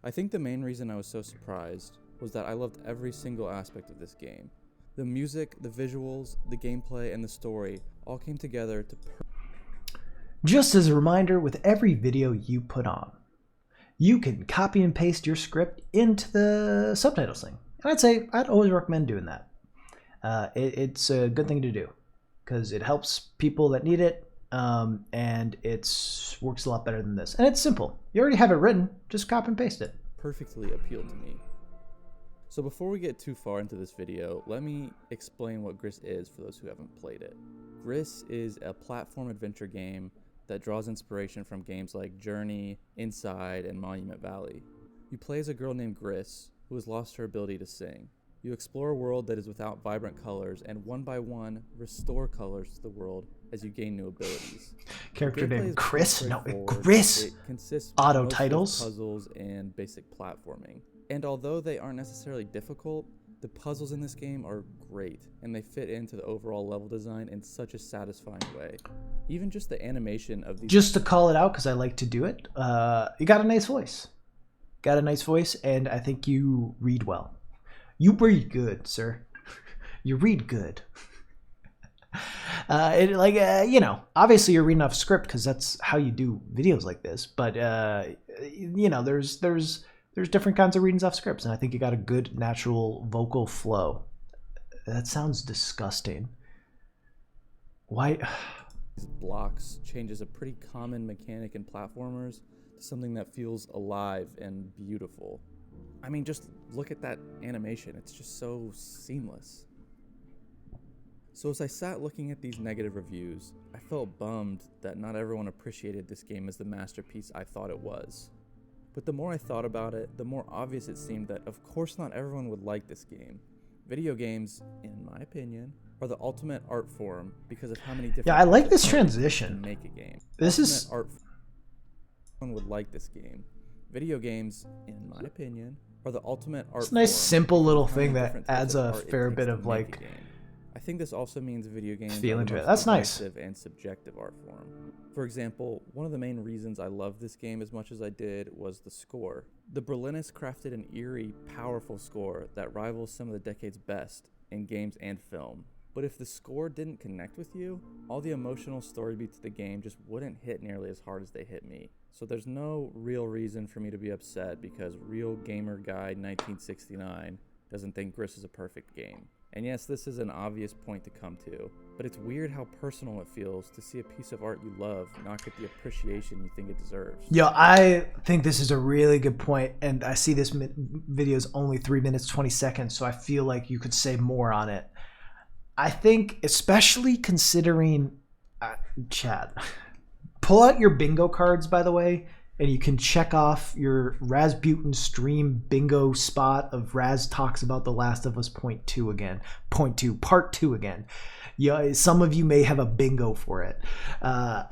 I think the main reason I was so surprised was that I loved every single aspect of this game. The music, the visuals, the gameplay, and the story all came together to Just as a reminder, with every video you put on, you can copy and paste your script into the subtitles thing. And I'd always recommend doing that. It's a good thing to do because it helps people that need it, and it works a lot better than this. And it's simple. You already have it written. Just copy and paste it. Perfectly appealed to me. So before we get too far into this video, let me explain what Gris is for those who haven't played it. Gris is a platform adventure game that draws inspiration from games like Journey, Inside, and Monument Valley. You play as a girl named Gris, who has lost her ability to sing. You explore a world that is without vibrant colors, and one by one, restore colors to the world as you gain new abilities. Character named Chris? No, straightforward. Gris. It consists Auto mostly of titles. puzzles and basic platforming. And although they aren't necessarily difficult, the puzzles in this game are great, and they fit into the overall level design in such a satisfying way. Even just the animation of these... Just to call it out, because I like to do it, you got a nice voice. Got a nice voice, and I think you read well. You read good, sir. You read good. You know, obviously you're reading off script because that's how you do videos like this. But you know, there's different kinds of readings off scripts, and I think you got a good natural vocal flow. That sounds disgusting. Why? These blocks changes a pretty common mechanic in platformers to something that feels alive and beautiful. I mean, just look at that animation. It's just so seamless. So as I sat looking at these negative reviews, I felt bummed that not everyone appreciated this game as the masterpiece I thought it was. But the more I thought about it, the more obvious it seemed that of course not everyone would like this game. Video games, in my opinion, are the ultimate art form because of how many different... Yeah, I like this to transition. make a game. This Ultimate is... art everyone would like this game. Video games, in my opinion, are the ultimate art It's a nice form simple little because of how thing many that different types adds of a art it fair takes bit to of make a like... game. I think this also means video games feel are into the it. most That's nice. objective and subjective art form. For example, one of the main reasons I love this game as much as I did was the score. The Berliners crafted an eerie, powerful score that rivals some of the decade's best in games and film. But if the score didn't connect with you, all the emotional story beats of the game just wouldn't hit nearly as hard as they hit me. So there's no real reason for me to be upset because Real Gamer Guide 1969 doesn't think Gris is a perfect game. And yes, this is an obvious point to come to, but it's weird how personal it feels to see a piece of art you love not get the appreciation you think it deserves. Yo, I think this is a really good point, and I see this video is only 3 minutes 20 seconds, so I feel like you could say more on it. I think, especially considering, chat, pull out your bingo cards, by the way, and you can check off your Razbuten stream bingo spot of Raz talks about The Last of Us part 2 again. Yeah, some of you may have a bingo for it. I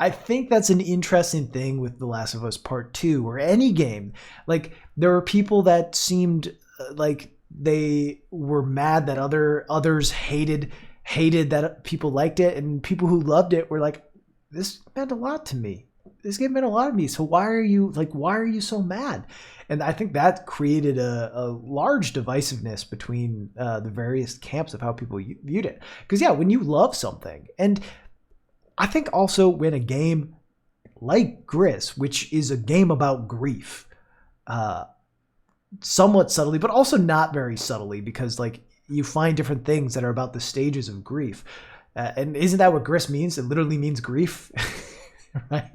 think that's an interesting thing with The Last of Us Part 2 or any game. Like, there were people that seemed like they were mad that others hated that people liked it, and people who loved it were like, this meant a lot to me. This game meant a lot to me. So why are you so mad? And I think that created a large divisiveness between the various camps of how people viewed it. Because yeah, when you love something, and I think also when a game like Gris, which is a game about grief, somewhat subtly, but also not very subtly, because like you find different things that are about the stages of grief. And isn't that what Gris means? It literally means grief, right?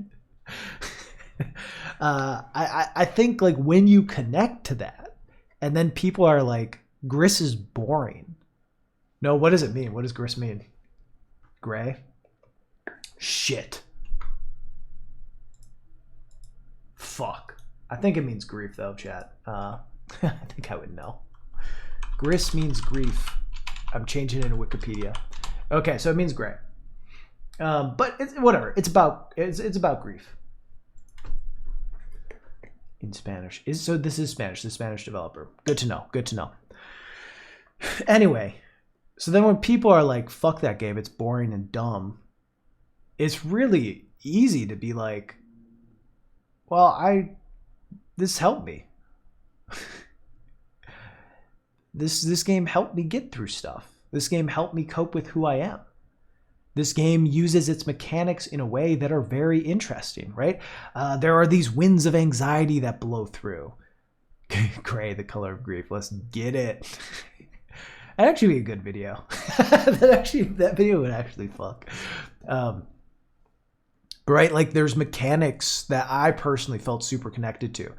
I think like when you connect to that, and then people are like, Gris is boring. No, what does it mean? What does Gris mean? Gray? Shit. Fuck. I think it means grief though, chat. I think I would know. Gris means grief. I'm changing it in Wikipedia. Okay, so it means gray. But it's whatever. It's about grief. In Spanish. So this is Spanish, the Spanish developer. Good to know. Good to know. Anyway, so then when people are like, fuck that game, it's boring and dumb, it's really easy to be like, well, this helped me. This game helped me get through stuff. This game helped me cope with who I am. This game uses its mechanics in a way that are very interesting, right? There are these winds of anxiety that blow through. Gray, the color of grief. Let's get it. That'd actually be a good video. that video would actually fuck. Right, like there's mechanics that I personally felt super connected to.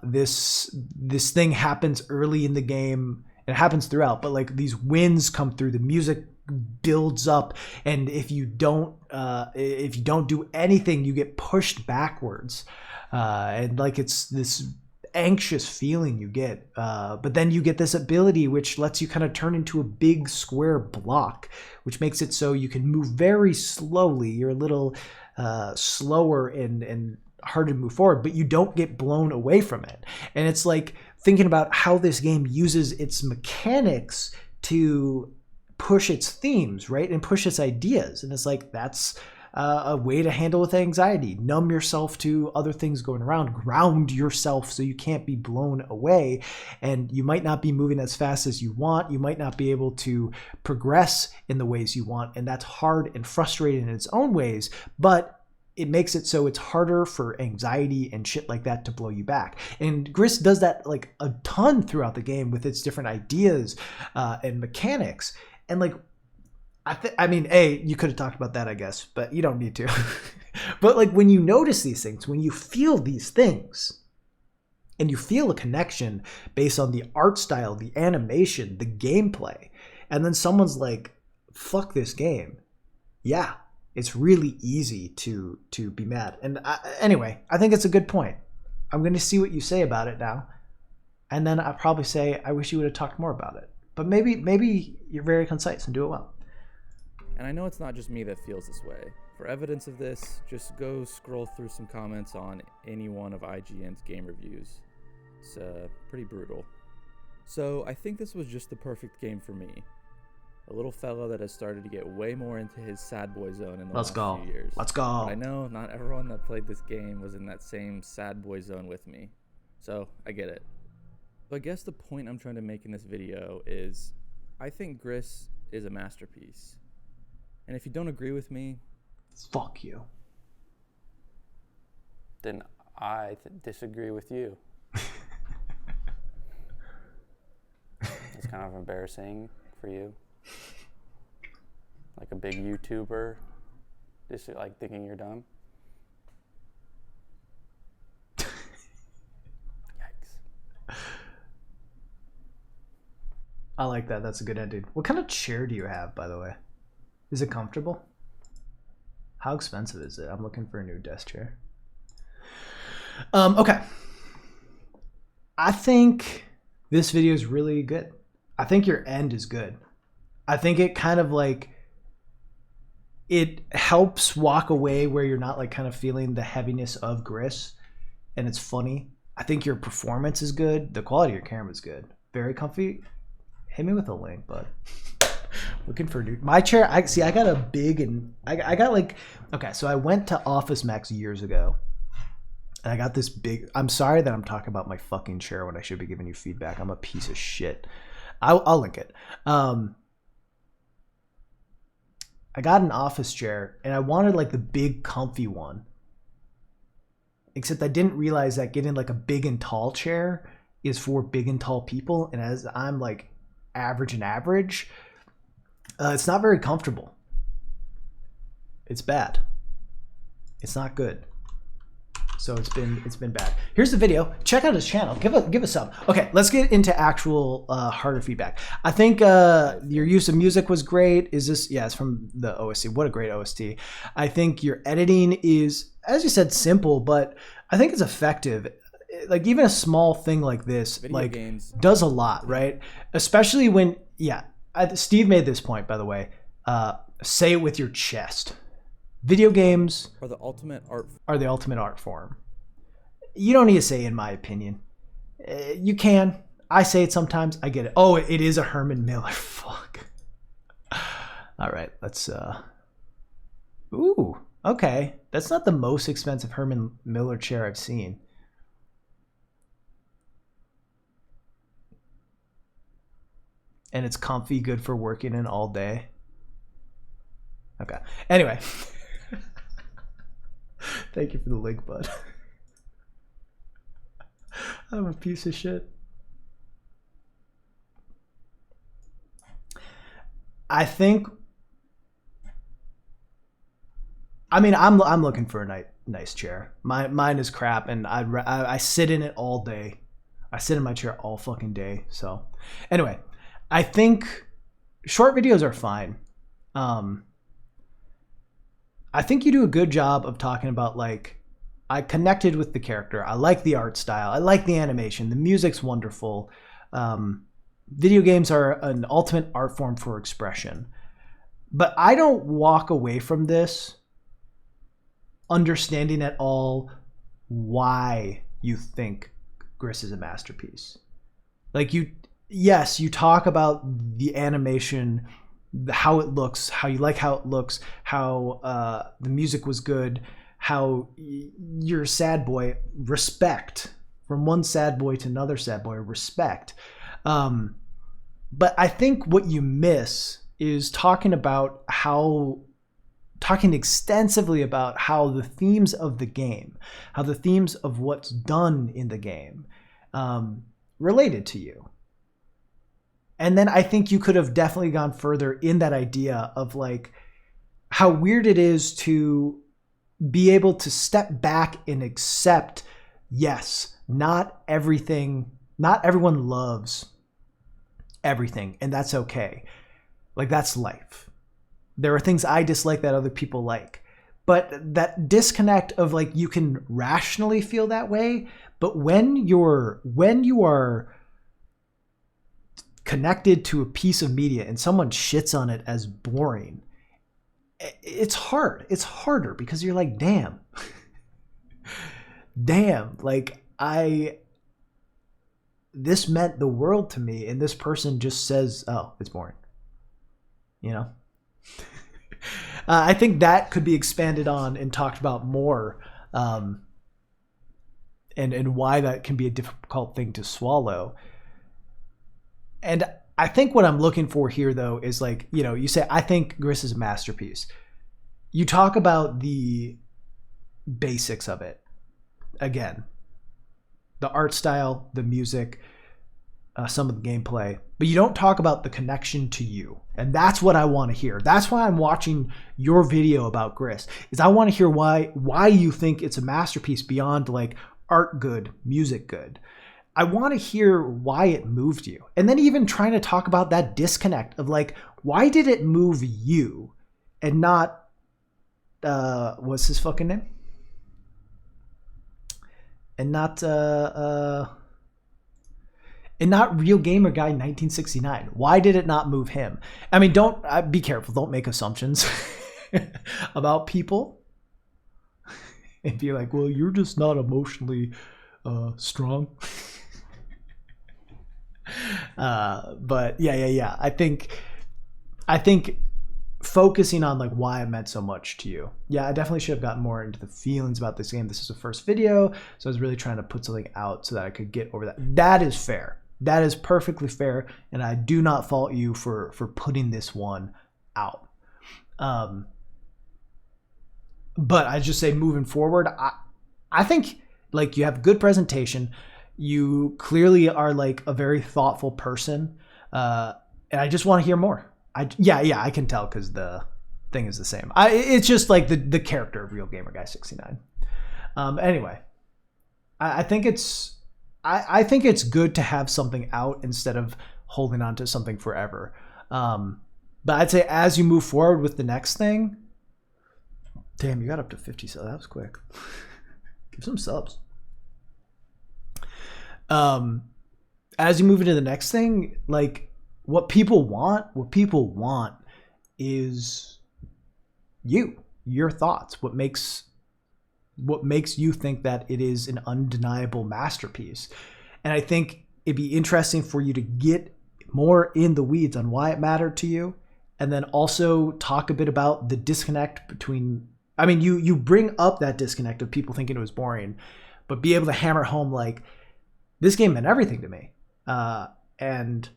This thing happens early in the game. It happens throughout, but like these winds come through, the music builds up, and if you don't do anything, you get pushed backwards, and like it's this anxious feeling you get, but then you get this ability which lets you kind of turn into a big square block, which makes it so you can move very slowly. You're a little slower and hard to move forward, but you don't get blown away from it. And it's like thinking about how this game uses its mechanics to push its themes, right? And push its ideas. And it's like, that's a way to handle with anxiety. Numb yourself to other things going around. Ground yourself so you can't be blown away. And you might not be moving as fast as you want. You might not be able to progress in the ways you want. And that's hard and frustrating in its own ways. But it makes it so it's harder for anxiety and shit like that to blow you back. And Grist does that like a ton throughout the game with its different ideas and mechanics. And like, I mean, you could have talked about that, I guess, but you don't need to. But like when you notice these things, when you feel these things, and you feel a connection based on the art style, the animation, the gameplay, and then someone's like, fuck this game. Yeah, it's really easy to be mad. And anyway, I think it's a good point. I'm going to see what you say about it now. And then I'll probably say, I wish you would have talked more about it. But maybe you're very concise and do it well. And I know it's not just me that feels this way. For evidence of this, just go scroll through some comments on any one of IGN's game reviews. It's pretty brutal. So I think this was just the perfect game for me. A little fella that has started to get way more into his sad boy zone in the last few years. Let's go. But I know not everyone that played this game was in that same sad boy zone with me. So I get it. But I guess the point I'm trying to make in this video is I think Gris is a masterpiece. And if you don't agree with me, fuck you. Then I disagree with you. It's kind of embarrassing for you. Like a big YouTuber, just like thinking you're dumb. Yikes. I like that. That's a good ending. What kind of chair do you have, by the way? Is it comfortable? How expensive is it? I'm looking for a new desk chair. Okay. I think this video is really good. I think your end is good. I think it kind of like, it helps walk away where you're not like kind of feeling the heaviness of Gris, and it's funny. I think your performance is good. The quality of your camera is good. Very comfy. Hit me with a link, bud. Looking for a new, my chair. I got a big, and I got like, okay, so I went to Office Max years ago, and I got this big, I'm sorry that I'm talking about my fucking chair when I should be giving you feedback. I'm a piece of shit. I'll link it. I got an office chair, and I wanted like the big comfy one. Except I didn't realize that getting like a big and tall chair is for big and tall people. And as I'm like average and average, it's not very comfortable. It's bad. It's not good. So it's been bad. Here's the video. Check out his channel. Give a sub. Okay, let's get into actual harder feedback. I think your use of music was great. Is this? Yeah, it's from the OST. What a great OST. I think your editing is, as you said, simple, but I think it's effective. Like even a small thing like this, like does a lot, right? Especially when, Steve made this point, by the way. Say it with your chest. Video games are the ultimate art form. You don't need to say, in my opinion. You can. I say it sometimes. I get it. Oh, it is a Herman Miller. Fuck. All right, let's. Ooh, okay. That's not the most expensive Herman Miller chair I've seen. And it's comfy, good for working in all day. Okay. Anyway. Thank you for the link, bud. I'm a piece of shit. I think. I mean, I'm looking for a nice chair. Mine is crap, and I sit in it all day. I sit in my chair all fucking day. So, anyway, I think short videos are fine. I think you do a good job of talking about, like, I connected with the character. I like the art style. I like the animation. The music's wonderful. Video games are an ultimate art form for expression. But I don't walk away from this understanding at all why you think Gris is a masterpiece. Like, yes, you talk about the animation, how it looks, how you like how it looks, how the music was good, how you're a sad boy, respect. From one sad boy to another sad boy, respect. But I think what you miss is talking extensively about how the themes of the game, how the themes of what's done in the game related to you. And then I think you could have definitely gone further in that idea of, like, how weird it is to be able to step back and accept, yes, not everyone loves everything, and that's okay. Like, that's life. There are things I dislike that other people like. But that disconnect of, like, you can rationally feel that way, but when you are connected to a piece of media and someone shits on it as boring, it's hard. It's harder because you're like, damn, like, this meant the world to me, and this person just says, oh, it's boring. You know? I think that could be expanded on and talked about more, and why that can be a difficult thing to swallow. And I think what I'm looking for here, though, is, like, you know, you say, I think Gris is a masterpiece. You talk about the basics of it. Again, the art style, the music, some of the gameplay, but you don't talk about the connection to you. And that's what I want to hear. That's why I'm watching your video about Gris, is I want to hear why you think it's a masterpiece beyond, like, art good, music good. I want to hear why it moved you. And then even trying to talk about that disconnect of, like, why did it move you and not, what's his fucking name? And not Real Gamer Guy 1969. Why did it not move him? I mean, be careful. Don't make assumptions about people and be like, well, you're just not emotionally strong. But yeah. I think focusing on, like, why it meant so much to you. Yeah, I definitely should have gotten more into the feelings about this game. This is the first video, so I was really trying to put something out so that I could get over that. That is fair. That is perfectly fair, and I do not fault you for putting this one out. But I just say, moving forward, I think, like, you have good presentation. You clearly are, like, a very thoughtful person, and I just want to hear more. I can tell because the thing is the same. It's just like the character of Real Gamer Guy 69. Anyway, I think it's good to have something out instead of holding on to something forever. But I'd say as you move forward with the next thing, damn, you got up to 50 subs. That was quick. Give some subs. As you move into the next thing, like, what people want is your thoughts. What makes you think that it is an undeniable masterpiece. And I think it'd be interesting for you to get more in the weeds on why it mattered to you, and then also talk a bit about the disconnect between, I mean, you bring up that disconnect of people thinking it was boring, but be able to hammer home, like, this game meant everything to me. And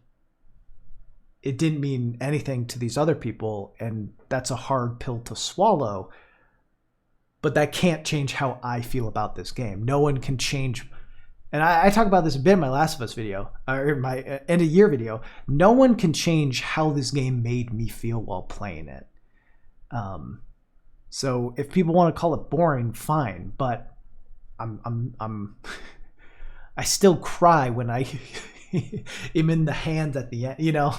it didn't mean anything to these other people, and that's a hard pill to swallow. But that can't change how I feel about this game. No one can change. And I talk about this a bit in my Last of Us video, or my end of year video. No one can change how this game made me feel while playing it. So if people want to call it boring, fine. But I still cry when I am in the hands at the end, you know.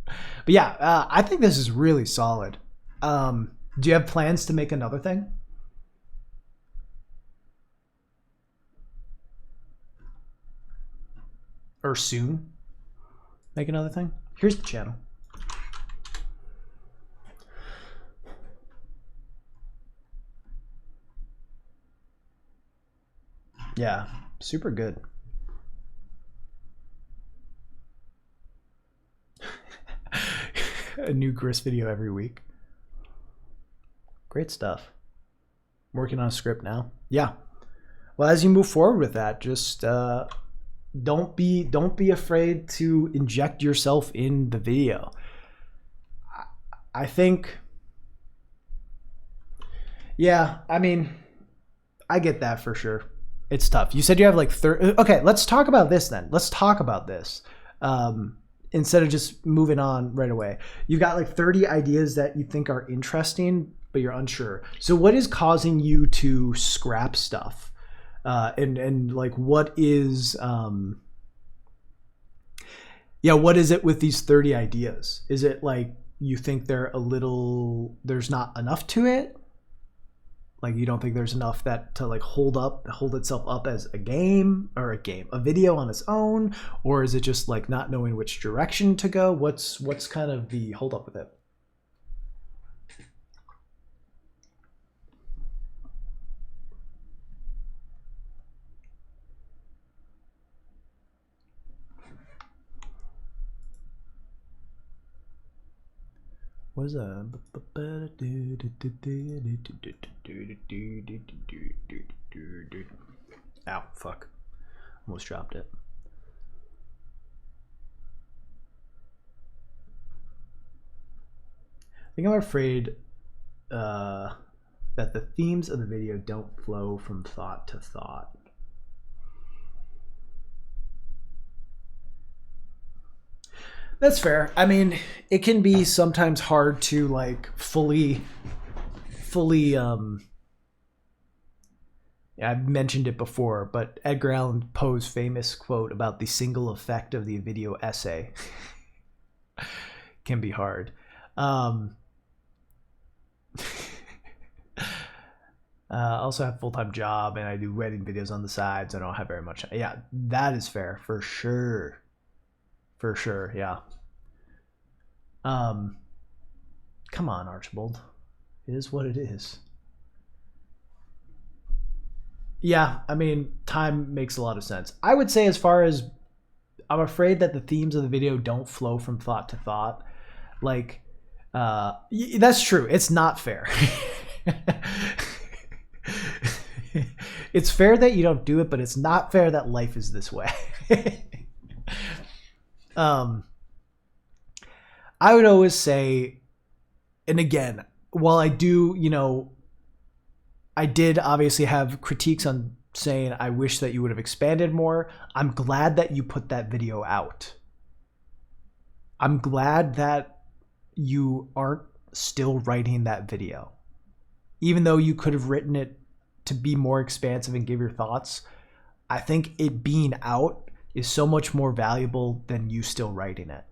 But yeah, I think this is really solid. Do you have plans to make another thing? Or soon make another thing? Here's the channel. Yeah, super good. A new Gris video every week. Great stuff. Working on a script now. Yeah. Well, as you move forward with that, just don't be afraid to inject yourself in the video. I think, yeah, I mean, I get that for sure. It's tough. You said you have like 30. Okay, let's talk about this then. Let's talk about this. Instead of just moving on right away. You've got like 30 ideas that you think are interesting, but you're unsure. So what is causing you to scrap stuff? And like what is what is it with these 30 ideas? Is it like you think there's not enough to it? Like you don't think there's enough that to like hold itself up as a video on its own? Or is it just like not knowing which direction to go? What's kind of the hold up with it? What is that? Ow, fuck. Almost dropped it. I think I'm afraid that the themes of the video don't flow from thought to thought. That's fair. I mean, it can be sometimes hard to like fully I've mentioned it before, but Edgar Allan Poe's famous quote about the single effect of the video essay can be hard. Also have a full-time job and I do wedding videos on the side, so I don't have very much. Yeah, that is fair for sure. For sure, yeah. Come on, Archibald. It is what it is. Yeah, I mean, time makes a lot of sense. I would say as far as I'm afraid that the themes of the video don't flow from thought to thought. Like, that's true. It's not fair. It's fair that you don't do it, but it's not fair that life is this way. I would always say, and again, while I do, I did obviously have critiques on saying I wish that you would have expanded more. I'm glad that you put that video out. I'm glad that you aren't still writing that video. Even though you could have written it to be more expansive and give your thoughts, I think it being out is so much more valuable than you still writing it.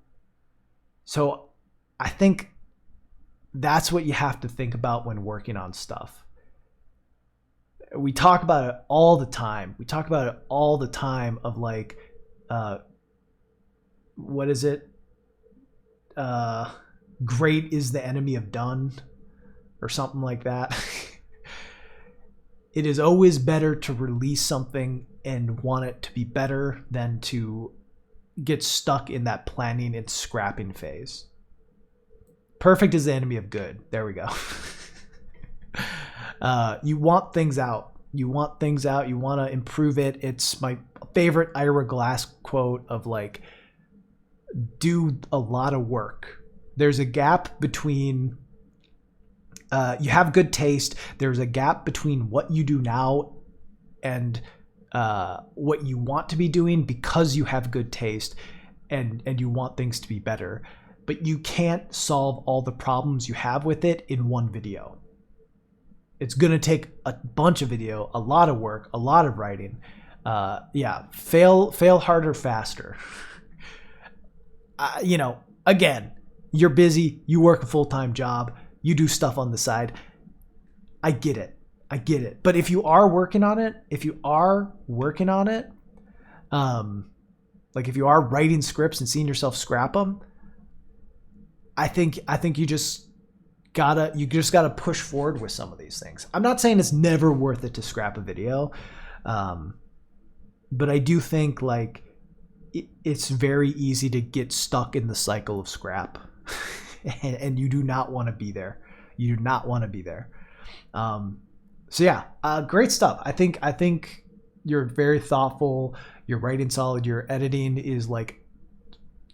So I think that's what you have to think about when working on stuff. We talk about it all the time. Of like, what is it? Great is the enemy of done, or something like that. It is always better to release something and want it to be better than to get stuck in that planning and scrapping phase. Perfect is the enemy of good. There we go. You want things out. You want to improve it. It's my favorite Ira Glass quote of like, do a lot of work. There's a gap between you have good taste. There's a gap between what you do now and what you want to be doing because you have good taste and you want things to be better. But you can't solve all the problems you have with it in one video. It's going to take a bunch of video, a lot of work, a lot of writing. Fail harder, faster. Again, you're busy, you work a full-time job, you do stuff on the side. I get it. But if you are working on it, like if you are writing scripts and seeing yourself scrap them, I think you just gotta push forward with some of these things. I'm not saying it's never worth it to scrap a video, but I do think like it's very easy to get stuck in the cycle of scrap, and you do not want to be there. Great stuff. I think you're very thoughtful. Your writing solid. Your editing is like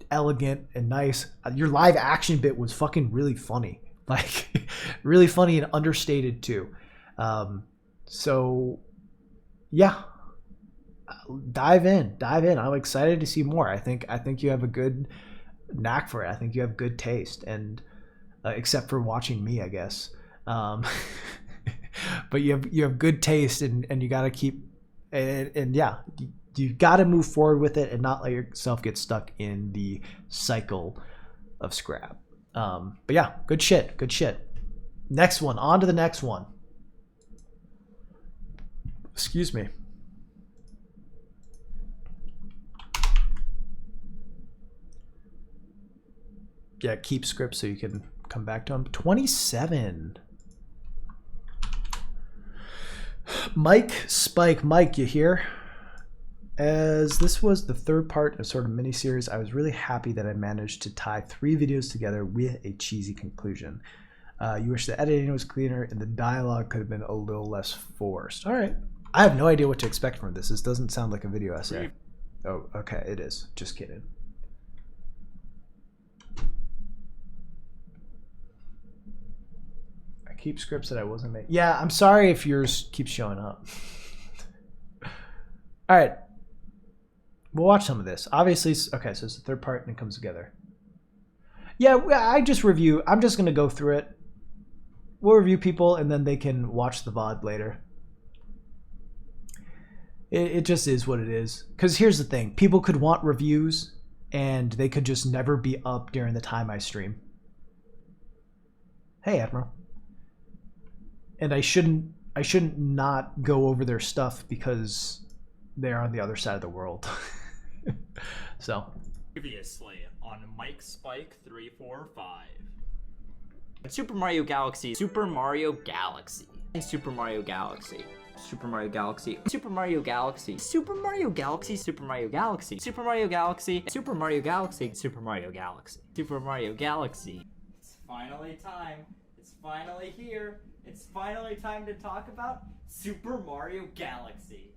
elegant and nice. Your live action bit was fucking really funny. Like really funny and understated too. Dive in. I'm excited to see more. I think you have a good knack for it. I think you have good taste, and except for watching me, I guess. But you have good taste, and you got to keep you got to move forward with it and not let yourself get stuck in the cycle of scrap. But yeah, good shit. Next one, on to the next one. Excuse me. Yeah, keep scripts so you can come back to them. 27. Mike Spike. Mike, you here? As this was the third part of sort of mini-series, I was really happy that I managed to tie 3 videos together with a cheesy conclusion. You wish the editing was cleaner and the dialogue could have been a little less forced. All right. I have no idea what to expect from this. This doesn't sound like a video essay. Oh, okay, it is. Just kidding. I keep scripts that I wasn't making. Yeah, I'm sorry if yours keeps showing up. All right. We'll watch some of this. Obviously, okay, so it's the third part and it comes together. Yeah, I'm just going to go through it. We'll review people and then they can watch the VOD later. It just is what it is. Because here's the thing. People could want reviews and they could just never be up during the time I stream. Hey, Admiral. And I shouldn't not go over their stuff because they're on the other side of the world. So. Previously on Mike Spike 345. Super Mario Galaxy. Super Mario Galaxy. Super Mario Galaxy. Super Mario Galaxy. Super Mario Galaxy. Super Mario Galaxy. Super Mario Galaxy. Super Mario Galaxy. Super Mario Galaxy. Super Mario Galaxy. Super Mario Galaxy. It's finally time. It's finally here. It's finally time to talk about Super Mario Galaxy.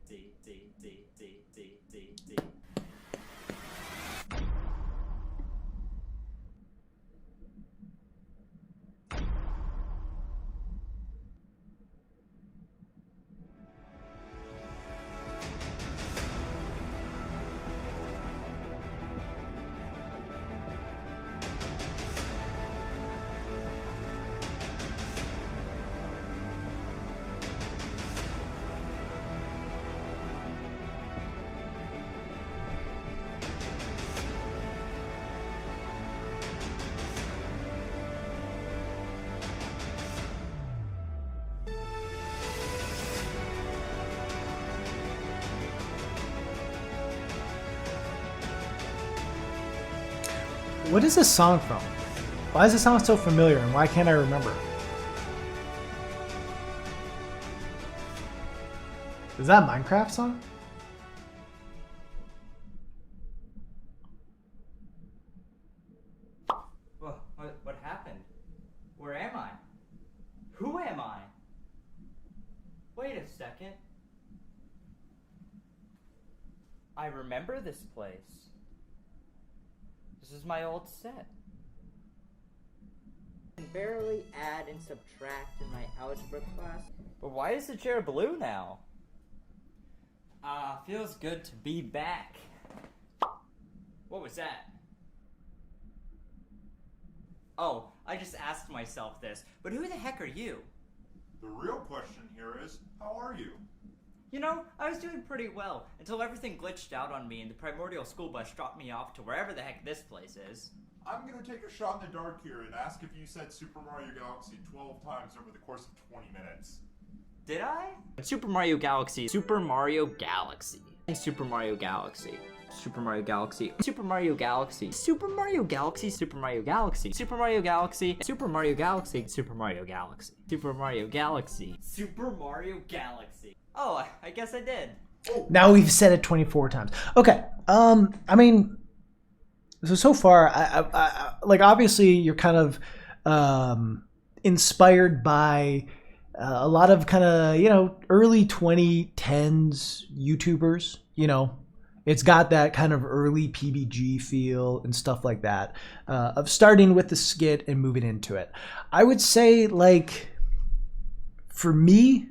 What is this song from? Why does it sound so familiar and why can't I remember? Is that a Minecraft song? What happened? Where am I? Who am I? Wait a second. I remember this place. This is my old set. I can barely add and subtract in my algebra class. But why is the chair blue now? Feels good to be back. What was that? Oh, I just asked myself this, but who the heck are you? The real question here is, how are you? You know, I was doing pretty well until everything glitched out on me and the primordial school bus dropped me off to wherever the heck this place is. I'm gonna take a shot in the dark here and ask if you said Super Mario Galaxy 12 times over the course of 20 minutes. Did I? Super Mario Galaxy. Super Mario Galaxy. Super Mario Galaxy. Super Mario Galaxy. Super Mario Galaxy. Super Mario Galaxy. Super Mario Galaxy. Super Mario Galaxy. Super Mario Galaxy. Super Mario Galaxy. Super Mario Galaxy. Super Mario Galaxy. Oh, I guess I did. Now we've said it 24 times. Okay. I mean, so far, I like, obviously you're kind of inspired by a lot of kind of, you know, early 2010s YouTubers. You know, it's got that kind of early PBG feel and stuff like that, of starting with the skit and moving into it. I would say, like, for me,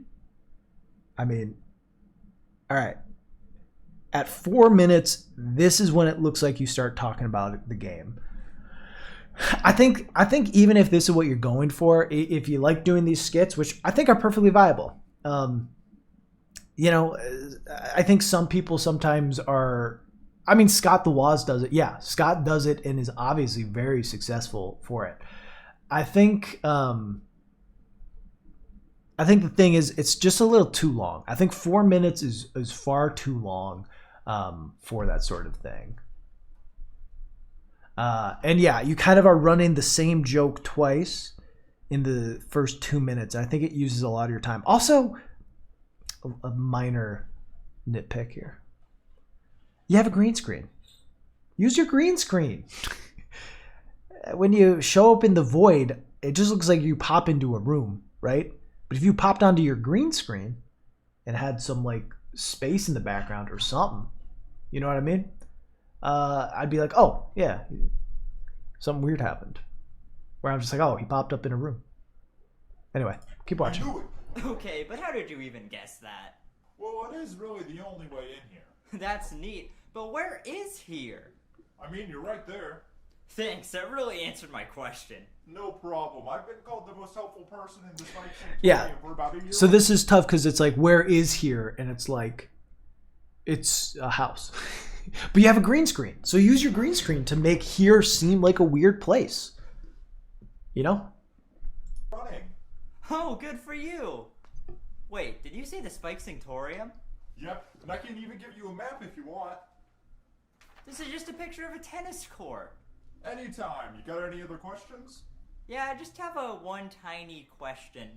I mean, all right, at 4 minutes, this is when it looks like you start talking about the game. I think even if this is what you're going for, if you like doing these skits, which I think are perfectly viable, you know, I think some people sometimes are. I mean, Scott the Woz does it. Yeah, Scott does it and is obviously very successful for it. I think the thing is, it's just a little too long. I think 4 minutes is far too long for that sort of thing. And yeah, you kind of are running the same joke twice in the first 2 minutes. I think it uses a lot of your time. Also, a minor nitpick here. You have a green screen. Use your green screen. When you show up in the void, it just looks like you pop into a room, right? But if you popped onto your green screen and had some like space in the background or something, you know what I mean? I'd be like, oh yeah, something weird happened. Where I'm just like, oh, he popped up in a room. Anyway, keep watching. Okay, but how did you even guess that? Well, it is really the only way in here. That's neat, but where is here? I mean, you're right there. Thanks, that really answered my question. No problem. I've been called the most helpful person in this fight Yeah. for about a year. So this is tough because it's like, where is here? And it's like, it's a house. But you have a green screen. So use your green screen to make here seem like a weird place. You know? Running. Oh, good for you. Wait, did you say the Spike Sanctorium? Yep, and I can even give you a map if you want. This is just a picture of a tennis court. Anytime. You got any other questions? Yeah, I just have one tiny question.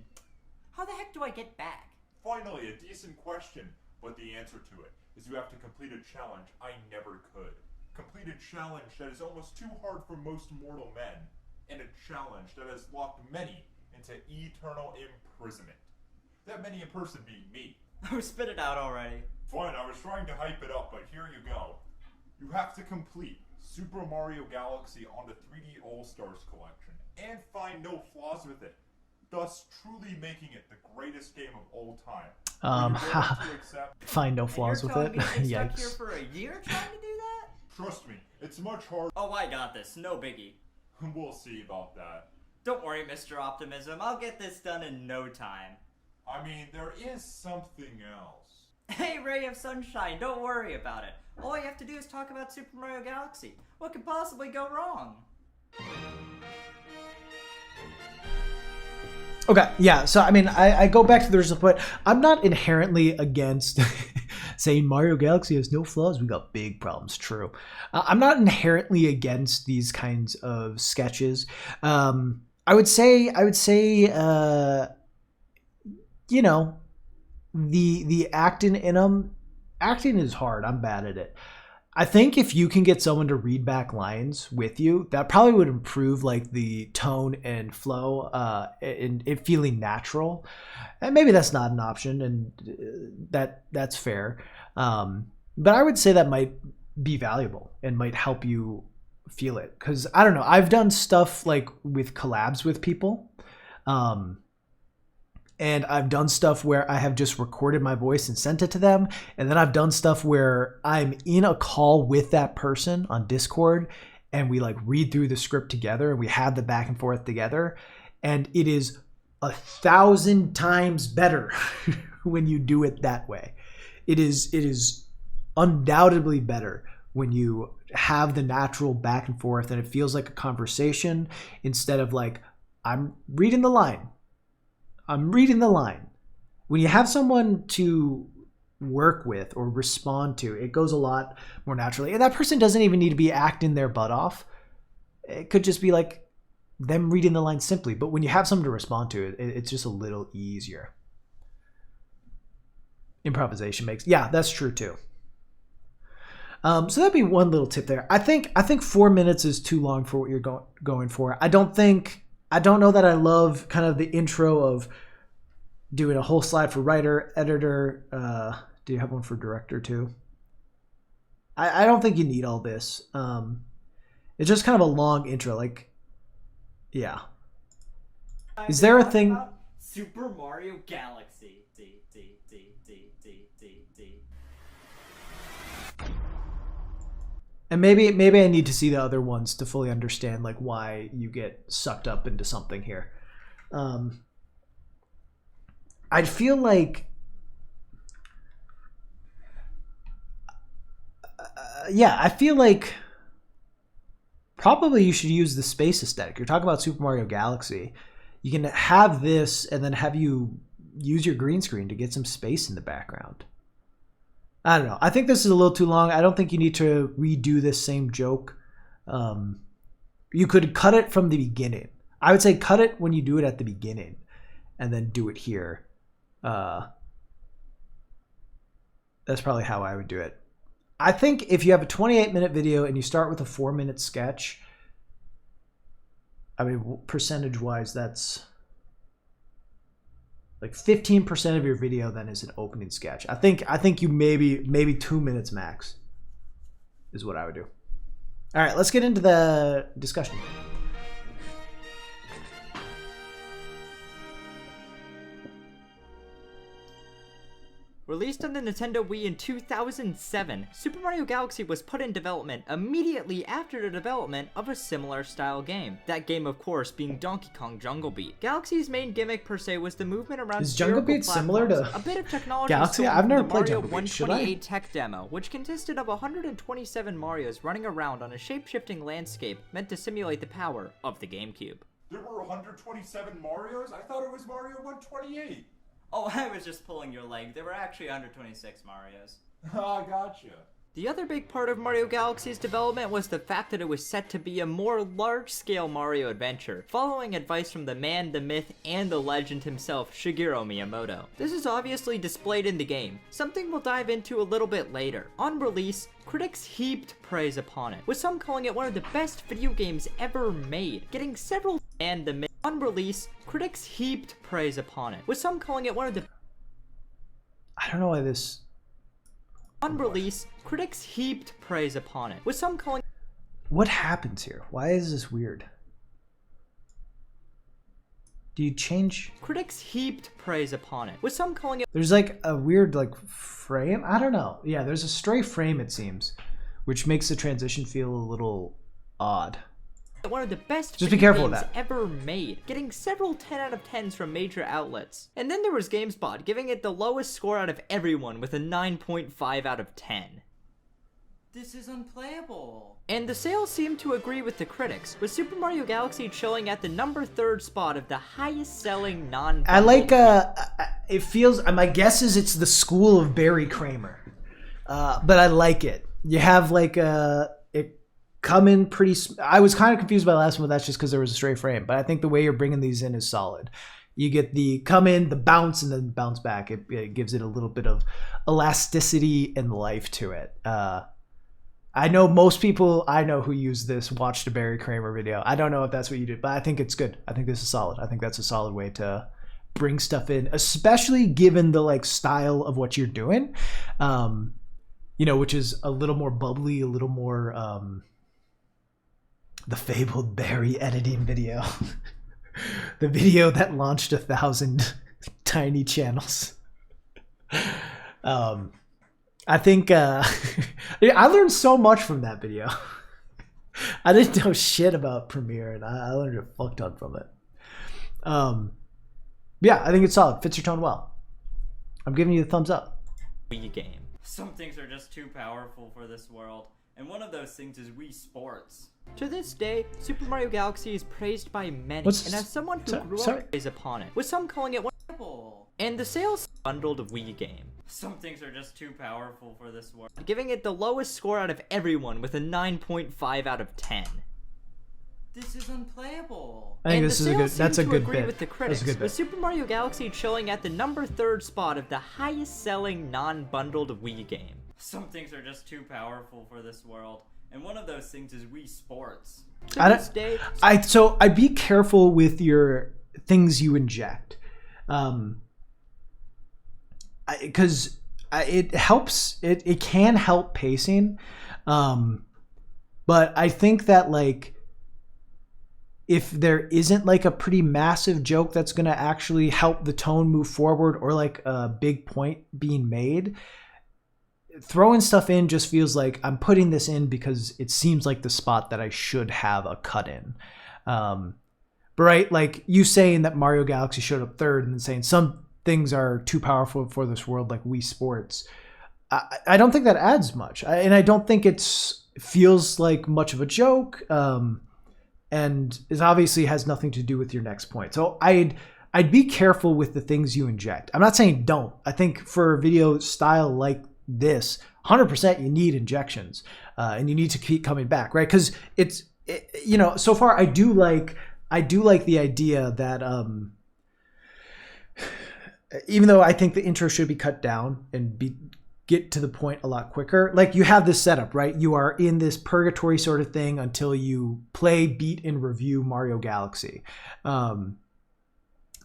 How the heck do I get back? Finally, a decent question, but the answer to it is you have to complete a challenge I never could. Complete a challenge that is almost too hard for most mortal men, and a challenge that has locked many into eternal imprisonment. That many in person being me. Oh, spit it out already. Fine, I was trying to hype it up, but here you go. You have to complete Super Mario Galaxy on the 3D All-Stars collection, and find no flaws with it, thus truly making it the greatest game of all time. Find no flaws with it. Yikes. Stuck Yikes. here for a year trying to do that? Trust me, it's much harder. Oh, I got this. No biggie. We'll see about that. Don't worry, Mr. Optimism. I'll get this done in no time. I mean, there is something else. Hey, Ray of Sunshine, don't worry about it. All you have to do is talk about Super Mario Galaxy. What could possibly go wrong? Okay, yeah, so I mean, I go back to the original point. I'm not inherently against saying Mario Galaxy has no flaws. We got big problems, true. I'm not inherently against these kinds of sketches. I would say, you know, the acting in them, acting is hard. I'm bad at it. I think if you can get someone to read back lines with you, that probably would improve like the tone and flow, and it feeling natural. And maybe that's not an option, and that's fair. But I would say that might be valuable and might help you feel it. Because I don't know, I've done stuff like with collabs with people. And I've done stuff where I have just recorded my voice and sent it to them. And then I've done stuff where I'm in a call with that person on Discord and we like read through the script together and we have the back and forth together. And it is 1,000 times better when you do it that way. It is undoubtedly better when you have the natural back and forth and it feels like a conversation instead of like, I'm reading the line. When you have someone to work with or respond to, it goes a lot more naturally. And that person doesn't even need to be acting their butt off. It could just be like them reading the line simply. But when you have someone to respond to, it's just a little easier. Improvisation makes, yeah, that's true too. So that'd be one little tip there. I think 4 minutes is too long for what you're going for. I don't know that I love kind of the intro of doing a whole slide for writer, editor. Do you have one for director too? I don't think you need all this. It's just kind of a long intro. Like, yeah. Is there a thing? Super Mario Galaxy. And maybe I need to see the other ones to fully understand like why you get sucked up into something here. I feel like, I feel like probably you should use the space aesthetic. You're talking about Super Mario Galaxy. You can have this and then have you use your green screen to get some space in the background. I don't know. I think this is a little too long. I don't think you need to redo this same joke. You could cut it from the beginning. I would say cut it when you do it at the beginning and then do it here. That's probably how I would do it. I think if you have a 28-minute video and you start with a 4-minute sketch, I mean, percentage-wise, that's like 15% of your video then is an opening sketch. I think you maybe 2 minutes max is what I would do. All right, let's get into the discussion. Released on the Nintendo Wii in 2007, Super Mario Galaxy was put in development immediately after the development of a similar style game. That game, of course, being Donkey Kong Jungle Beat. Galaxy's main gimmick per se was the movement around Is Jungle Beat similar to a bit of technology Galaxy? stolen I've never from the played Mario Jungle Beat. Should 128 tech demo, which consisted of 127 Marios running around on a shape-shifting landscape meant to simulate the power of the GameCube. There were 127 Marios? I thought it was Mario 128. Oh, I was just pulling your leg. There were actually 126 Marios. Ah, gotcha. The other big part of Mario Galaxy's development was the fact that it was set to be a more large-scale Mario adventure, following advice from the man, the myth, and the legend himself, Shigeru Miyamoto. This is obviously displayed in the game, something we'll dive into a little bit later. On release, critics heaped praise upon it, with some calling it one of the best video games ever made, getting several and the myth. On release, critics heaped praise upon it, with some calling it one of the... I don't know why this... On release, critics heaped praise upon it, with some calling... What happens here? Why is this weird? Do you change... Critics heaped praise upon it, with some calling it... There's like a weird like frame? I don't know. Yeah, there's a stray frame it seems, which makes the transition feel a little odd. One of the best Just be careful games with that. ever made, getting several 10 out of 10s from major outlets. And then there was GameSpot, giving it the lowest score out of everyone with a 9.5 out of 10. This is unplayable. And the sales seem to agree with the critics, with Super Mario Galaxy chilling at the number 3rd spot of the highest selling I like, it feels, my guess is it's the school of Barry Kramer. But I like it. You have like it come in pretty, I was kind of confused by the last one, but that's just because there was a stray frame. But I think the way you're bringing these in is solid. You get the come in, the bounce, and then bounce back. It gives it a little bit of elasticity and life to it. I know most people I know who use this watched a Barry Kramer video. I don't know if that's what you did, but I think it's good. I think this is solid. I think that's a solid way to bring stuff in, especially given the like style of what you're doing, you know, which is a little more bubbly, a little more The fabled Barry editing video. The video that launched 1,000 tiny channels. I think I learned so much from that video. I didn't know shit about Premiere, and I learned a fuck ton from it. Yeah, I think it's solid. Fits your tone well. I'm giving you the thumbs up. Wii game. Some things are just too powerful for this world, and one of those things is Wii Sports. To this day, Super Mario Galaxy is praised by many, and as someone who grew up upon it, with some calling it wonderful. And the sales bundled Wii game. Some things are just too powerful for this world, giving it the lowest score out of everyone with a 9.5 out of 10. This is unplayable. I think this is a good. That's a good bit. With the critics, That's a good bit. with Super Mario Galaxy chilling at the number 3rd spot of the highest-selling non-bundled Wii game. Some things are just too powerful for this world, and one of those things is Wii Sports. So I'd be careful with your things you inject, because it helps. It can help pacing, but I think that like, if there isn't like a pretty massive joke that's going to actually help the tone move forward, or like a big point being made, throwing stuff in just feels like I'm putting this in because it seems like the spot that I should have a cut in. But right, like you saying that Mario Galaxy showed up 3rd and then saying some things are too powerful for this world, like Wii Sports. I don't think that adds much. And I don't think it feels like much of a joke. And it obviously has nothing to do with your next point. So I'd be careful with the things you inject. I'm not saying don't. I think for a video style like this, 100% you need injections, and you need to keep coming back, right? Because so far I do like the idea that even though I think the intro should be cut down and get to the point a lot quicker. Like you have this setup, right? You are in this purgatory sort of thing until you play, beat, and review Mario Galaxy. So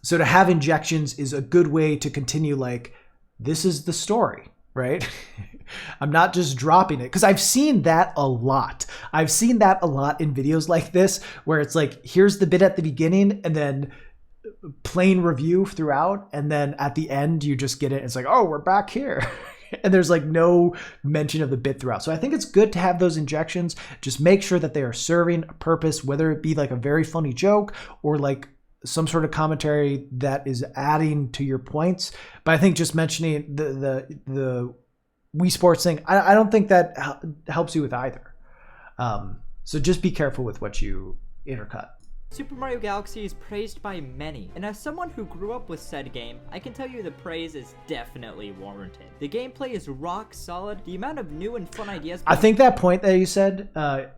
to have injections is a good way to continue like, this is the story, right? I'm not just dropping it, because I've seen that a lot. I've seen that a lot in videos like this, where it's like, here's the bit at the beginning and then plain review throughout. And then at the end, you just get it. It's like, oh, we're back here. And there's like no mention of the bit throughout. So I think it's good to have those injections. Just make sure that they are serving a purpose, whether it be like a very funny joke or like some sort of commentary that is adding to your points. But I think just mentioning the Wii Sports thing, I don't think that helps you with either. So just be careful with what you intercut. Super Mario Galaxy is praised by many, and as someone who grew up with said game, I can tell you the praise is definitely warranted. The gameplay is rock solid, the amount of new and fun ideas... I think that point that you said, I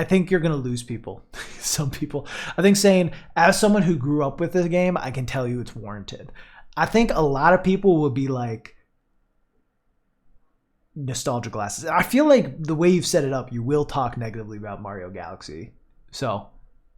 think you're going to lose people. Some people. I think saying, as someone who grew up with this game, I can tell you it's warranted. I think a lot of people will be like, nostalgia glasses. I feel like the way you've set it up, you will talk negatively about Mario Galaxy. So...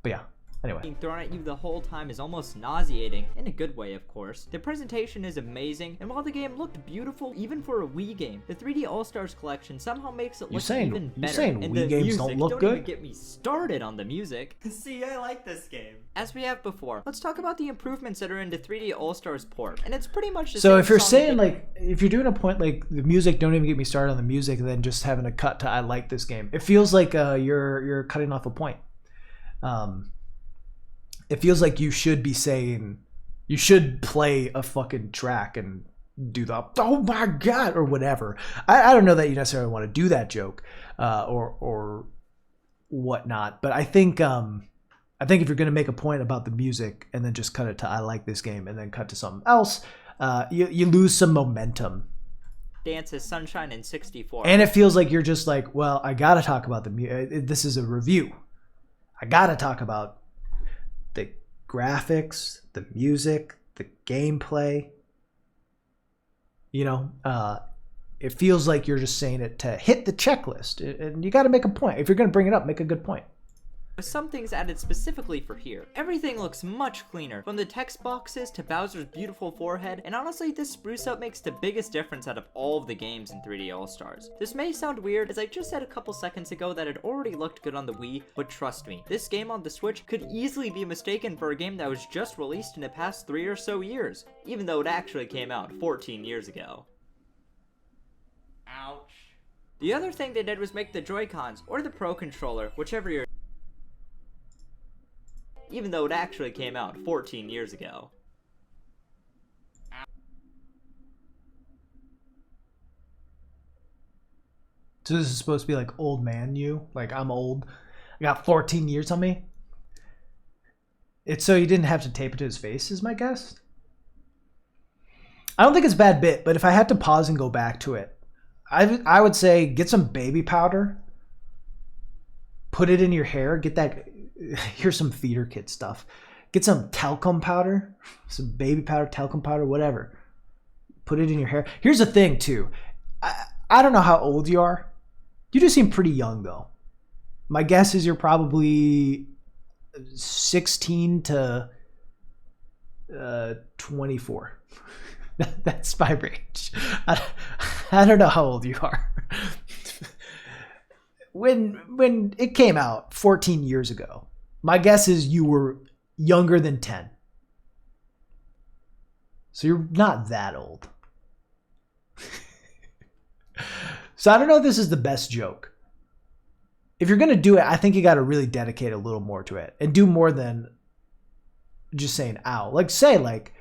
But yeah, anyway. Being thrown at you the whole time is almost nauseating, in a good way of course. The presentation is amazing, and while the game looked beautiful even for a Wii game, the 3D All-Stars collection somehow makes it look even better. You saying and Wii games don't look don't good? Even get me started on the music. See, I like this game. As we have before, let's talk about the improvements that are in the 3D All-Stars port, and it's pretty much the same. So if you're song saying like, if you're doing a point like the music, don't even get me started on the music, and then just having a cut to I like this game, it feels like you're cutting off a point. It feels like you should be saying, you should play a fucking track and do the, oh my God, or whatever. I don't know that you necessarily want to do that joke or whatnot, but I think if you're going to make a point about the music and then just cut it to I like this game and then cut to something else, you lose some momentum. Dances Sunshine in 64. And it feels like you're just like, well, I got to talk about the music. This is a review. I got to talk about the graphics, the music, the gameplay. You know, it feels like you're just saying it to hit the checklist, and you got to make a point. If you're going to bring it up, make a good point. with some things added specifically for here. Everything looks much cleaner, from the text boxes to Bowser's beautiful forehead, and honestly this spruce up makes the biggest difference out of all of the games in 3D All-Stars. This may sound weird, as I just said a couple seconds ago that it already looked good on the Wii, but trust me, this game on the Switch could easily be mistaken for a game that was just released in the past 3 or so years, even though it actually came out 14 years ago. Ouch. The other thing they did was make the Joy-Cons, or the Pro Controller, whichever you're even though it actually came out 14 years ago. So this is supposed to be like old man you? Like I'm old. I got 14 years on me? It's so you didn't have to tape it to his face is my guess? I don't think it's a bad bit, but if I had to pause and go back to it, I would say get some baby powder, put it in your hair, get that, here's some theater kid stuff. Get some talcum powder, some baby powder, talcum powder, whatever. Put it in your hair. Here's the thing too. I don't know how old you are. You do seem pretty young though. My guess is you're probably 16 to 24. That's my range. I don't know how old you are. When it came out 14 years ago, my guess is you were younger than 10. So you're not that old. So I don't know if this is the best joke. If you're going to do it, I think you got to really dedicate a little more to it and do more than just saying ow. Like say like,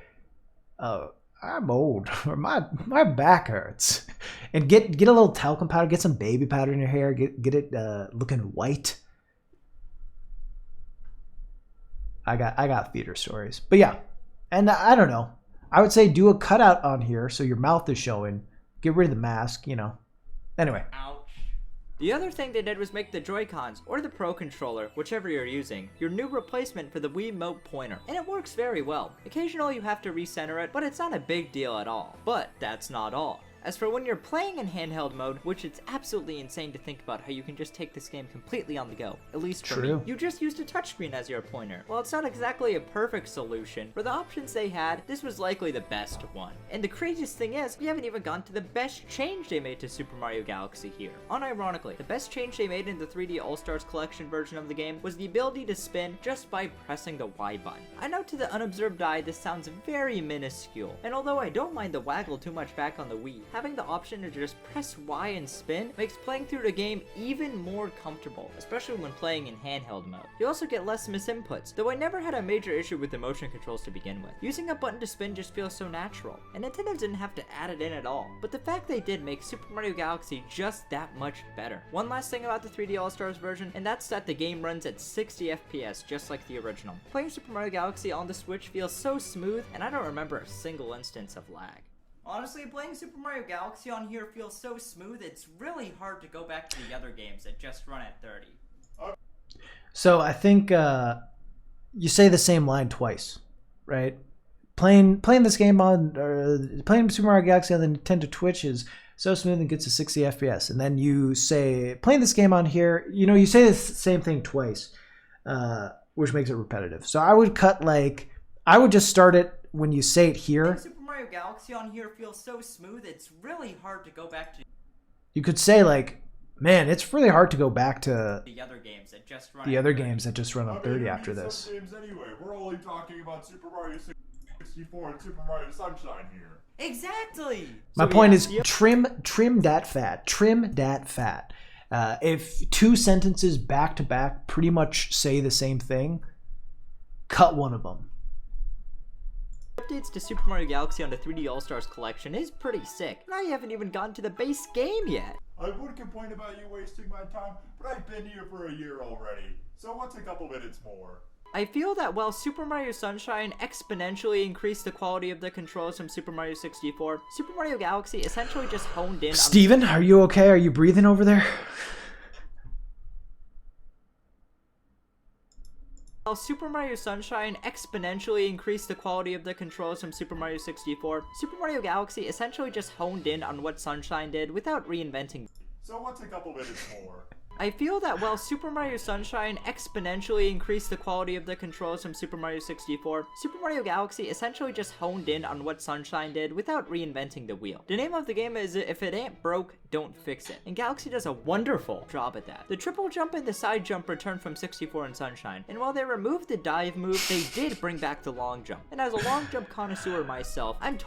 I'm old or my back hurts, and get a little talcum powder, get some baby powder in your hair, get it looking white. I got theater stories, but yeah, and I don't know. I would say do a cutout on here so your mouth is showing. Get rid of the mask, you know. Anyway. Ouch. The other thing they did was make the Joy-Cons, or the Pro Controller, whichever you're using, your new replacement for the Wiimote pointer, and it works very well. Occasionally you have to recenter it, but it's not a big deal at all. But that's not all. As for when you're playing in handheld mode, which it's absolutely insane to think about how you can just take this game completely on the go, at least for me, you just used a touchscreen as your pointer. While it's not exactly a perfect solution, for the options they had, this was likely the best one. And the craziest thing is, we haven't even gone to the best change they made to Super Mario Galaxy here. Unironically, the best change they made in the 3D All-Stars Collection version of the game was the ability to spin just by pressing the Y button. I know to the unobserved eye this sounds very minuscule, and although I don't mind the waggle too much back on the Wii, having the option to just press Y and spin makes playing through the game even more comfortable, especially when playing in handheld mode. You also get less misinputs, though I never had a major issue with the motion controls to begin with. Using a button to spin just feels so natural, and Nintendo didn't have to add it in at all, but the fact they did makes Super Mario Galaxy just that much better. One last thing about the 3D All-Stars version, and that's that the game runs at 60 FPS just like the original. Playing Super Mario Galaxy on the Switch feels so smooth, and I don't remember a single instance of lag. Honestly, playing Super Mario Galaxy on here feels so smooth, it's really hard to go back to the other games that just run at 30. So I think you say the same line twice, right? Playing this game on, playing Super Mario Galaxy on the Nintendo Twitch is so smooth and gets to 60 FPS. And then you say, playing this game on here, you know, you say the same thing twice, which makes it repetitive. So I would I would just start it when you say it here. Super Mario Galaxy on here feels so smooth, it's really hard to go back to you could say like, man, it's really hard to go back to the other games that just run on 30 after this. Games anyway. We're only talking about Super Mario 64 and Super Mario Sunshine here. Exactly. My point is trim that fat. Trim that fat. If two sentences back to back pretty much say the same thing, cut one of them. Updates to Super Mario Galaxy on the 3D All-Stars Collection is pretty sick. Now you haven't even gotten to the base game yet. I would complain about you wasting my time, but I've been here for a year already, so what's a couple minutes more? I feel that while Super Mario Sunshine exponentially increased the quality of the controls from Super Mario 64, Super Mario Galaxy essentially just honed in on Steven, are you okay? Are you breathing over there? While Super Mario Sunshine exponentially increased the quality of the controls from Super Mario 64, Super Mario Galaxy essentially just honed in on what Sunshine did without reinventing. So what's a couple minutes more? I feel that while Super Mario Sunshine exponentially increased the quality of the controls from Super Mario 64, Super Mario Galaxy essentially just honed in on what Sunshine did without reinventing the wheel. The name of the game is if it ain't broke, don't fix it. And Galaxy does a wonderful job at that. The triple jump and the side jump returned from 64 and Sunshine, and while they removed the dive move, they did bring back the long jump. And as a long jump connoisseur myself, I'm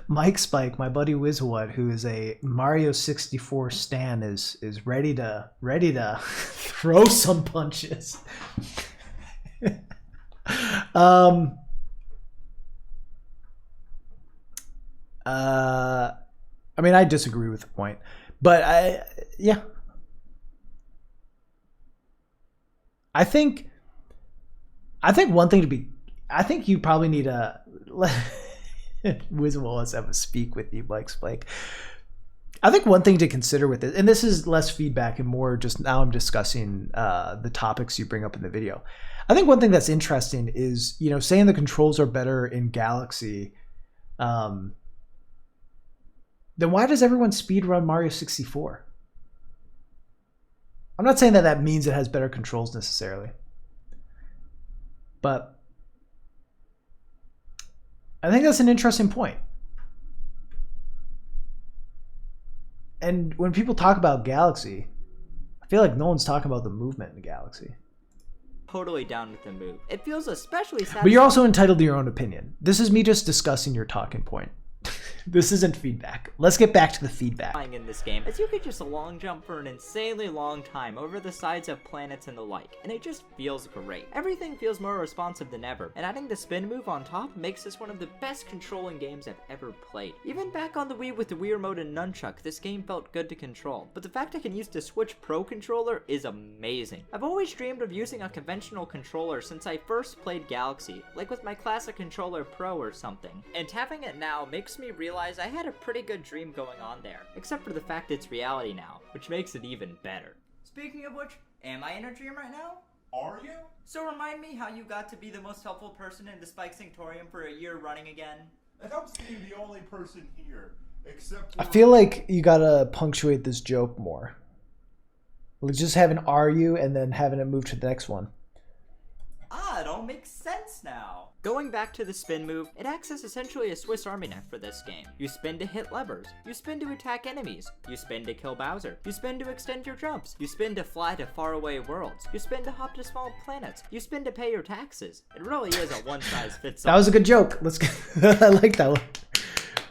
Mike Spike, my buddy Wizwood, who is a Mario 64 stan, is ready to throw some punches. I mean, I disagree with the point, but I think one thing to be, I think you probably need a Wisdom will let's have a speak with you, Mike Spike. I think one thing to consider with it, and this is less feedback and more just now I'm discussing the topics you bring up in the video. I think one thing that's interesting is, you know, saying the controls are better in Galaxy, then why does everyone speedrun Mario 64? I'm not saying that that means it has better controls necessarily, but I think that's an interesting point. And when people talk about Galaxy, I feel like no one's talking about the movement in Galaxy. totally down with the move. It feels especially satisfying. But you're also entitled to your own opinion. This is me just discussing your talking point. This isn't feedback. Let's get back to the feedback. In this game, as you could just long jump for an insanely long time over the sides of planets and the like, and it just feels great. Everything feels more responsive than ever, and adding the spin move on top makes this one of the best controlling games I've ever played. Even back on the Wii with the Wii Remote and Nunchuck, this game felt good to control, but the fact I can use the Switch Pro controller is amazing. I've always dreamed of using a conventional controller since I first played Galaxy, like with my classic controller Pro or something, and having it now makes me realize I had a pretty good dream going on there, except for the fact it's reality now, which makes it even better. Speaking of which, am I in a dream right now? Are you? So remind me how you got to be the most helpful person in the Spike Sanctorium for a year running again. It helps being the only person here, except for... I feel like you gotta punctuate this joke more. Like just have an "are you" and then having it move to the next one. Ah, it all makes sense now. Going back to the spin move, it acts as essentially a Swiss Army knife for this game. You spin to hit levers, you spin to attack enemies, you spin to kill Bowser, you spin to extend your jumps, you spin to fly to faraway worlds, you spin to hop to small planets, you spin to pay your taxes. It really is a one-size-fits-all. That was a good joke. Let's get, I like that one.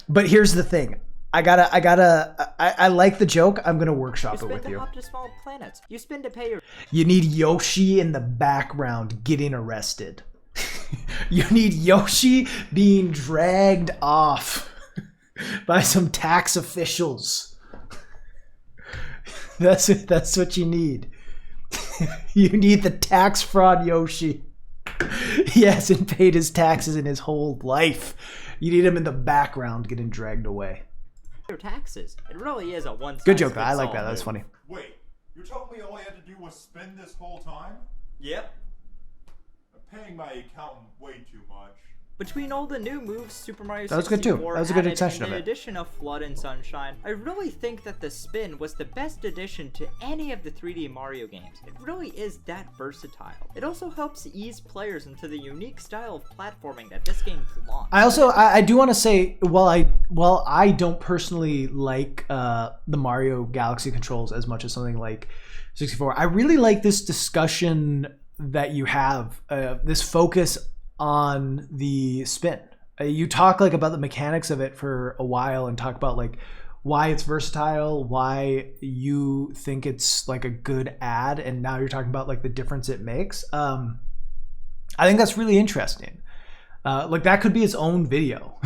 But here's the thing. I like the joke. I'm gonna workshop it with you. You spin to hop to small planets. You spin to pay your... You need Yoshi in the background getting arrested. You need Yoshi being dragged off by some tax officials. That's what you need. You need the tax fraud Yoshi. He hasn't paid his taxes in his whole life. You need him in the background getting dragged away. Your taxes. It really is a one-size-fits-all. Good joke. I like that. That's funny. Wait, you're telling me all I had to do was spin this whole time? Yep. I'm paying my accountant way too much. Between all the new moves Super Mario 64 that was good too. That was a good extension of in it. the addition of Flood and Sunshine, I really think that the spin was the best addition to any of the 3D Mario games. It really is that versatile. It also helps ease players into the unique style of platforming that this game flaunts. I do want to say, while I don't personally like the Mario Galaxy controls as much as something like 64, I really like this discussion that you have, this focus on the spin. You talk like about the mechanics of it for a while and talk about like why it's versatile, why you think it's like a good ad, and now you're talking about like the difference it makes. I think that's really interesting. Like that could be its own video.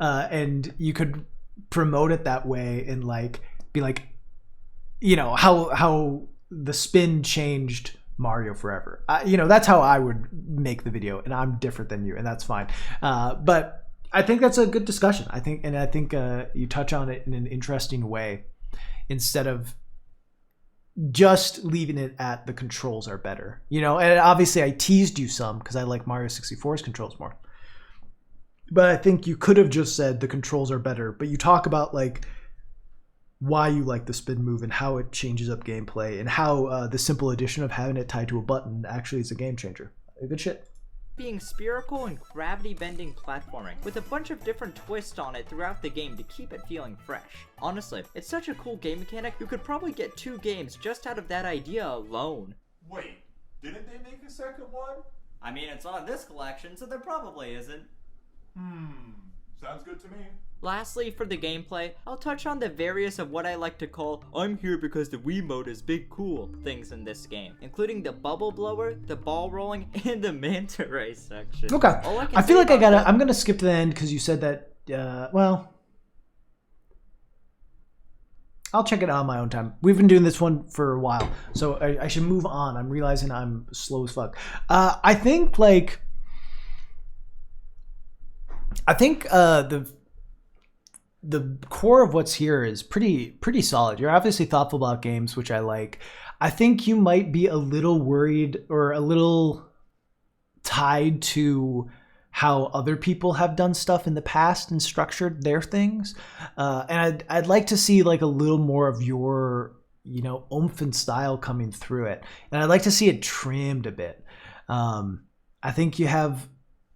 And you could promote it that way and like be like, you know, how the spin changed Mario forever. You know, that's how I would make the video, and I'm different than you, and that's fine. But I think that's a good discussion. I think you touch on it in an interesting way instead of just leaving it at the controls are better. You know, and obviously I teased you some because I like Mario 64's controls more. But I think you could have just said the controls are better, but you talk about like why you like the spin move and how it changes up gameplay and how the simple addition of having it tied to a button actually is a game changer. Good shit. Being spherical and gravity bending platforming with a bunch of different twists on it throughout the game to keep it feeling fresh. Honestly, it's such a cool game mechanic, you could probably get 2 games just out of that idea alone. Wait, didn't they make a second one? I mean, it's on this collection, so there probably isn't. Sounds good to me. Lastly, for the gameplay, I'll touch on the various of what I like to call "I'm here because the Wiimote is big cool" things in this game, including the bubble blower, the ball rolling, and the manta ray section. Okay. I feel like I'm gonna skip to the end because you said that, well, I'll check it out on my own time. We've been doing this one for a while, so I should move on. I'm realizing I'm slow as fuck. I think the core of what's here is pretty solid. You're obviously thoughtful about games, which I like. I think you might be a little worried or a little tied to how other people have done stuff in the past and structured their things. And I'd like to see like a little more of your, oomph and style coming through it. And I'd like to see it trimmed a bit. I think you have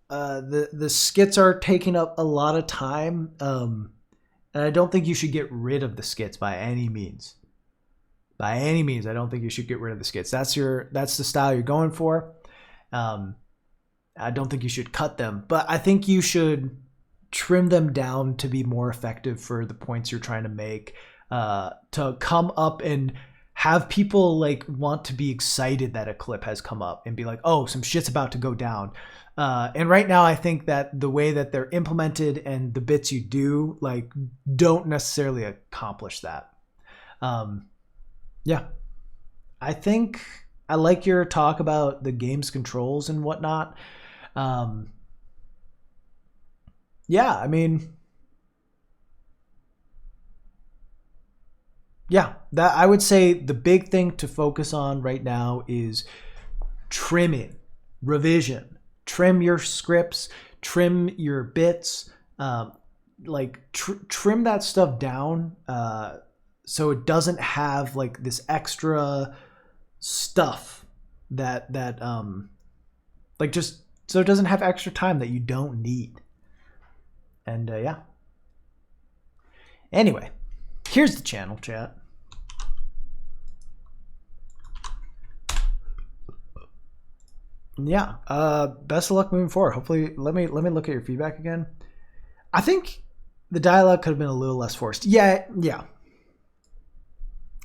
the skits are taking up a lot of time. And I don't think you should get rid of the skits by any means. By any means, I don't think you should get rid of the skits. That's the style you're going for. I don't think you should cut them, but I think you should trim them down to be more effective for the points you're trying to make. To come up and have people like want to be excited that a clip has come up and be like, oh, some shit's about to go down. And right now I think that the way that they're implemented and the bits you do like don't necessarily accomplish that. Yeah. I think I like your talk about the game's controls and whatnot. Yeah, I mean, yeah, that I would say the big thing to focus on right now is trimming, revision, trim your scripts, trim your bits, trim that stuff down so it doesn't have like this extra stuff that just so it doesn't have extra time that you don't need. And yeah. Anyway, here's the channel, chat. Yeah, best of luck moving forward. Hopefully, let me look at your feedback again. I think the dialogue could have been a little less forced. Yeah.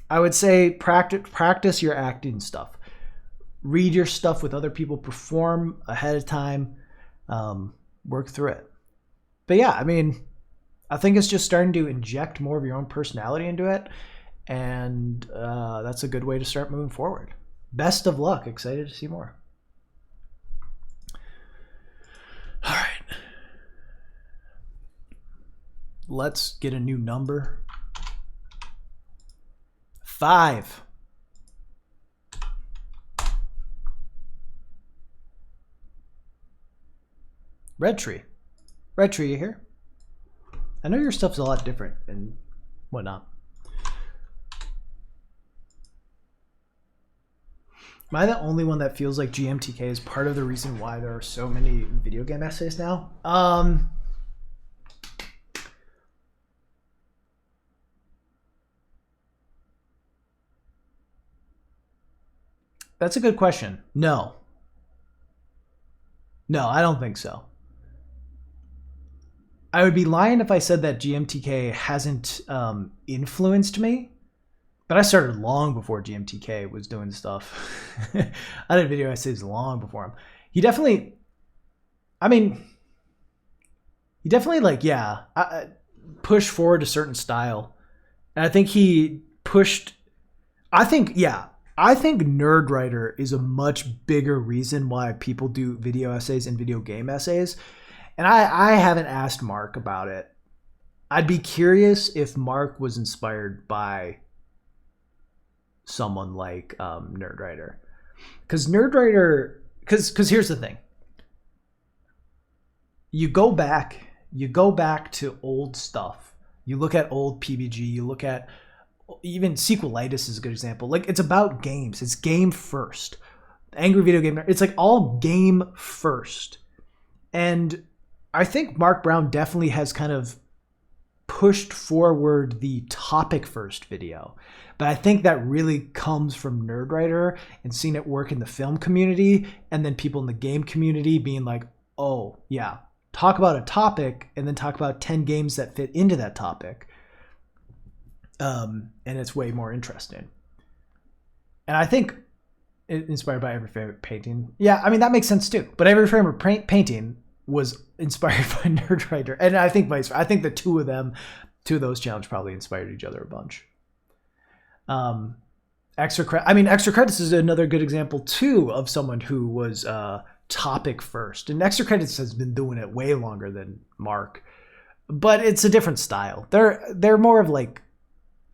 I would say practice your acting stuff. Read your stuff with other people, perform ahead of time, work through it. But yeah, I mean, I think it's just starting to inject more of your own personality into it, and that's a good way to start moving forward. Best of luck. Excited to see more. All right. Let's get a new number. 5. Red Tree. Red Tree, you here? I know your stuff's a lot different and whatnot. Am I the only one that feels like GMTK is part of the reason why there are so many video game essays now? That's a good question. No, I don't think so. I would be lying if I said that GMTK hasn't influenced me, but I started long before GMTK was doing stuff. I did video essays long before him. He definitely like, yeah, pushed forward a certain style. And I think he pushed, I think Nerdwriter is a much bigger reason why people do video essays and video game essays. And I haven't asked Mark about it. I'd be curious if Mark was inspired by someone like Nerdwriter. Because here's the thing. You go back to old stuff. You look at old PBG, you look at even sequelitis is a good example. Like, it's about games. It's game first. Angry Video Game Nerd. It's like all game first. And I think Mark Brown definitely has kind of pushed forward the topic first video. But I think that really comes from Nerdwriter and seeing it work in the film community, and then people in the game community being like, oh, yeah, talk about a topic and then talk about 10 games that fit into that topic. And it's way more interesting. And I think inspired by Every Frame of Painting. Yeah, I mean, that makes sense too. But Every Frame of Painting was inspired by Nerdwriter. And I think vice versa. I think the two of those challenges probably inspired each other a bunch. Extra Credits is another good example too of someone who was topic first. And Extra Credits has been doing it way longer than Mark. But it's a different style. They're more of like,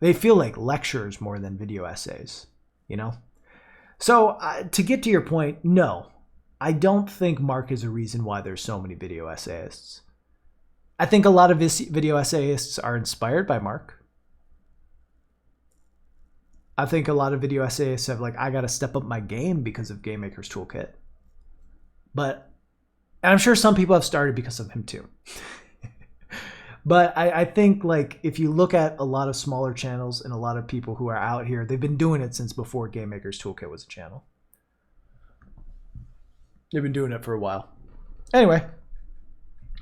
they feel like lectures more than video essays, you know? So to get to your point, no, I don't think Mark is a reason why there's so many video essayists. I think a lot of video essayists are inspired by Mark. I think a lot of video essayists have like, I got to step up my game because of Game Maker's Toolkit. And I'm sure some people have started because of him too. But I think like if you look at a lot of smaller channels and a lot of people who are out here, they've been doing it since before Game Maker's Toolkit was a channel. They've been doing it for a while. Anyway,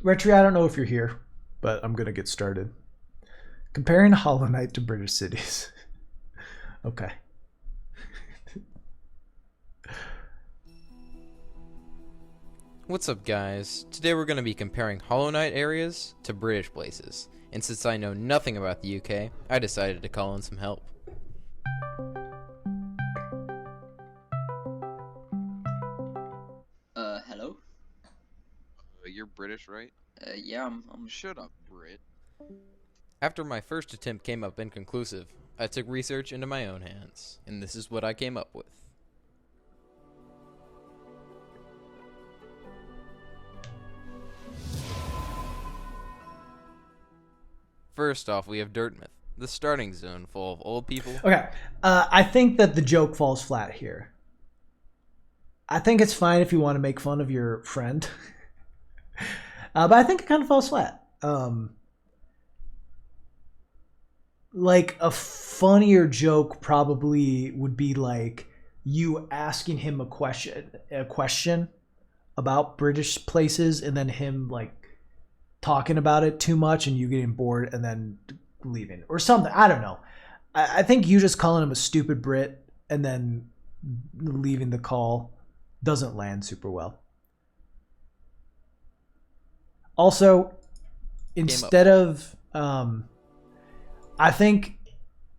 Retri, I don't know if you're here, but I'm going to get started. Comparing Hollow Knight to British cities. Okay. What's up, guys? Today we're going to be comparing Hollow Knight areas to British places, and since I know nothing about the UK, I decided to call in some help. Hello? You're British, right? Yeah, I'm... Shut up, Brit. After my first attempt came up inconclusive, I took research into my own hands, and this is what I came up with. First off, we have Dirtmouth, the starting zone full of old people. Okay, I think that the joke falls flat here. I think it's fine if you want to make fun of your friend. But I think it kind of falls flat. Like a funnier joke probably would be like you asking him a question about British places and then him like talking about it too much and you getting bored and then leaving or something. I don't know. I think you just calling him a stupid Brit and then leaving the call doesn't land super well. Also, instead of I think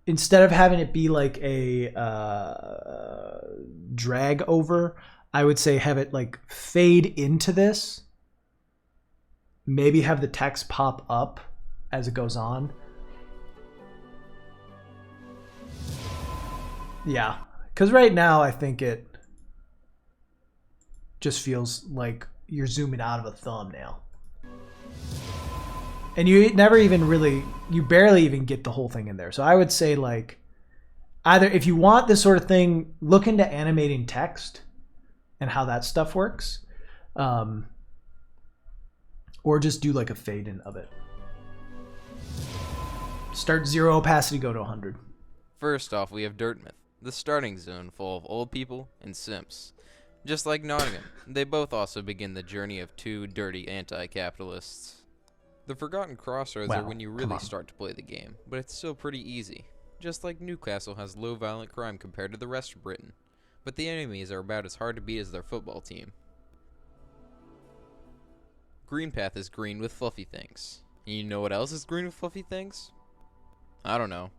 instead of having it be like a drag over, I would say have it like fade into this. Maybe have the text pop up as it goes on. Yeah, because right now I think it just feels like you're zooming out of a thumbnail. And you never even really, you barely even get the whole thing in there. So I would say like, either if you want this sort of thing, look into animating text and how that stuff works. Or just do like a fade in of it. Start 0 opacity, go to 100. First off, we have Dirtmouth, the starting zone full of old people and simps. Just like Nottingham, they both also begin the journey of two dirty anti-capitalists. The Forgotten Crossroads are when you really start to play the game, but it's still pretty easy. Just like Newcastle has low violent crime compared to the rest of Britain, but the enemies are about as hard to beat as their football team. Greenpath is green with fluffy things. And you know what else is green with fluffy things? I don't know.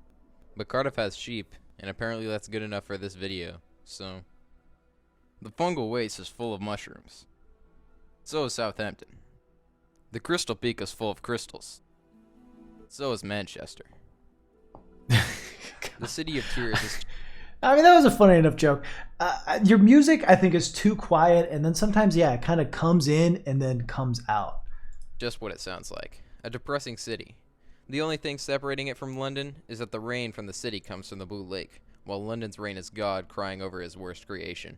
But Cardiff has sheep, and apparently that's good enough for this video, so... The fungal waste is full of mushrooms. So is Southampton. The Crystal Peak is full of crystals. So is Manchester. The City of Tears is... I mean, that was a funny enough joke. Your music, I think, is too quiet, and then sometimes, yeah, it kind of comes in and then comes out. Just what it sounds like. A depressing city. The only thing separating it from London is that the rain from the city comes from the Blue Lake, while London's rain is God crying over his worst creation.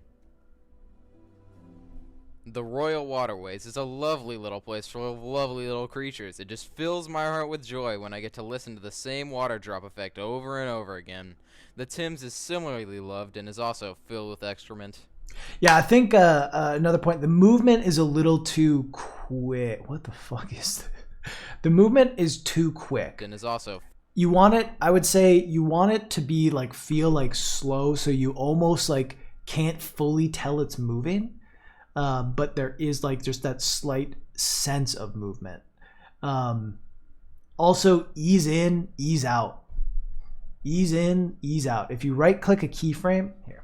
The Royal Waterways is a lovely little place full of lovely little creatures. It just fills my heart with joy when I get to listen to the same water drop effect over and over again. The Thames is similarly loved and is also filled with excrement. Yeah, I think another point, the movement is a little too quick. What the fuck is this? The movement is too quick. And is also... You want it, I would say, you want it to be like, feel like slow, so you almost like can't fully tell it's moving. But there is like just that slight sense of movement. Also, ease in, ease out. Ease in, ease out. If you right click a keyframe, here.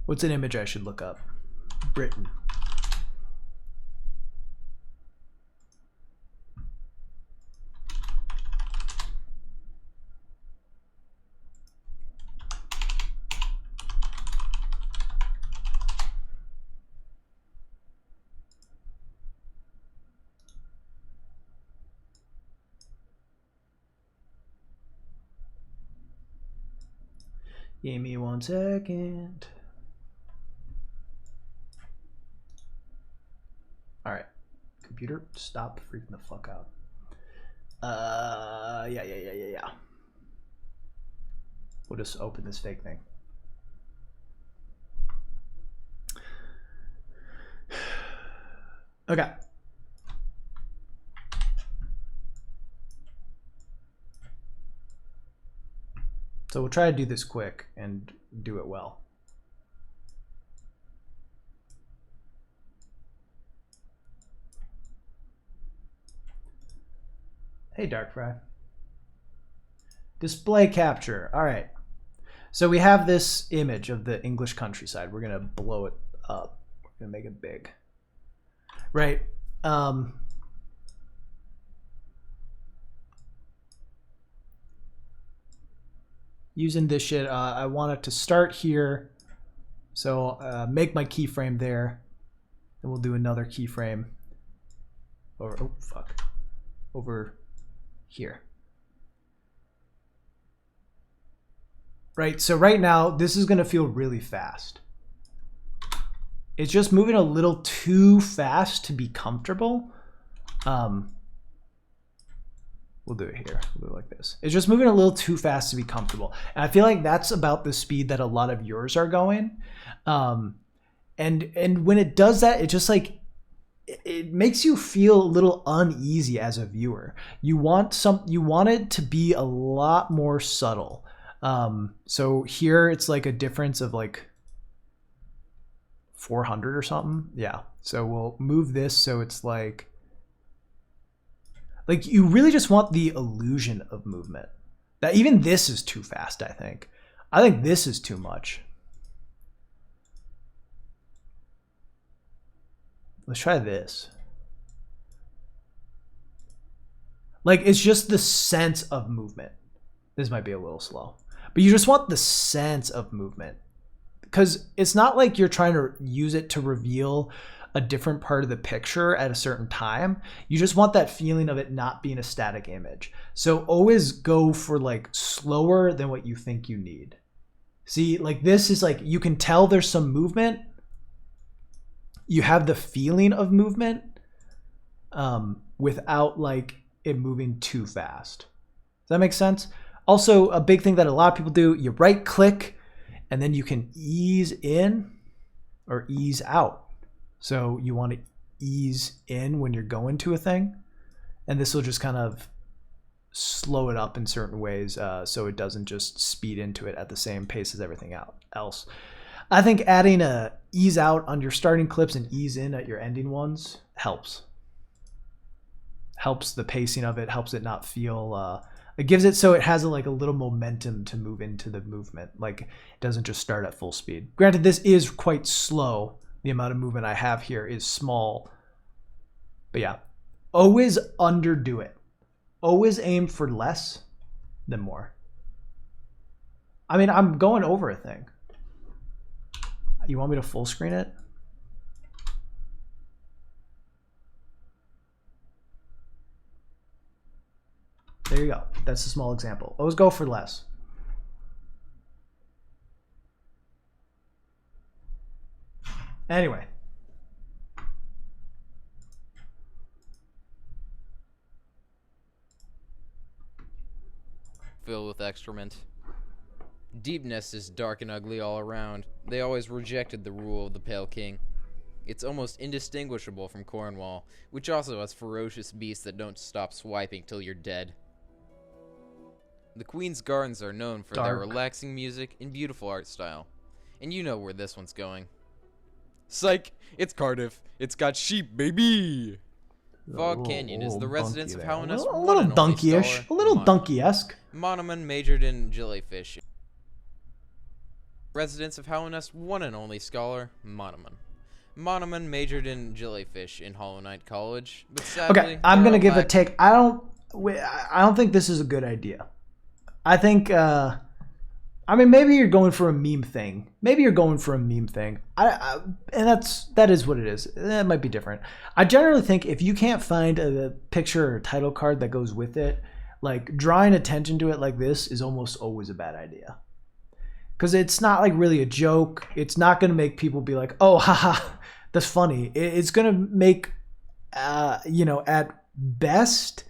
What's an image I should look up? Britain. Give me 1 second. All right, computer, stop freaking the fuck out. Yeah. We'll just open this fake thing. Okay. So we'll try to do this quick and do it well. Hey, Darkfry. Display capture. All right. So we have this image of the English countryside. We're going to blow it up. We're going to make it big. Right. Using this shit, I want it to start here. So make my keyframe there. Then we'll do another keyframe. Oh, fuck. Over here. Right, so right now, this is gonna feel really fast. It's just moving a little too fast to be comfortable. We'll do it here, we'll do it like this. It's just moving a little too fast to be comfortable. And I feel like that's about the speed that a lot of yours are going. And when it does that, it just like, it makes you feel a little uneasy as a viewer. You want it to be a lot more subtle. So here it's like a difference of like 400 or something. Yeah. So we'll move this so it's like you really just want the illusion of movement. That even this is too fast, I think. I think this is too much. Let's try this. Like, it's just the sense of movement. This might be a little slow. But you just want the sense of movement. Because it's not like you're trying to use it to reveal a different part of the picture at a certain time. You just want that feeling of it not being a static image. So always go for like slower than what you think you need. See, like this is like, you can tell there's some movement. You have the feeling of movement without like it moving too fast. Does that make sense? Also, a big thing that a lot of people do, you right click and then you can ease in or ease out. So you want to ease in when you're going to a thing, and this will just kind of slow it up in certain ways so it doesn't just speed into it at the same pace as everything else. I think adding a ease out on your starting clips and ease in at your ending ones helps. Helps the pacing of it, helps it not feel, it gives it so it has like a little momentum to move into the movement. Like it doesn't just start at full speed. Granted, this is quite slow. The amount of movement I have here is small. But yeah, always underdo it. always aim for less than more. I mean, I'm going over a thing. You want me to full screen it? There you go. That's a small example. Always go for less. Anyway. Filled with excrement. Deepness is dark and ugly all around. They always rejected the rule of the Pale King. It's almost indistinguishable from Cornwall, which also has ferocious beasts that don't stop swiping till you're dead. The Queen's Gardens are known for their relaxing music and beautiful art style. And you know where this one's going. Psych! It's Cardiff. It's got sheep, baby! Fog Canyon is the residence of Howiness. A little donkey-ish. A little donkey-esque. Monoman majored in jellyfish. Residence of Howiness, one and only scholar, Monoman. Monoman majored in jellyfish in Hollow Knight College, but sadly... Okay, I'm going to give a take. I don't think this is a good idea. I think... I mean, maybe you're going for a meme thing. And that is what it is. That might be different. I generally think if you can't find a picture or title card that goes with it, like drawing attention to it like this is almost always a bad idea. Because it's not like really a joke. It's not going to make people be like, oh, haha, that's funny. It's going to make, at best,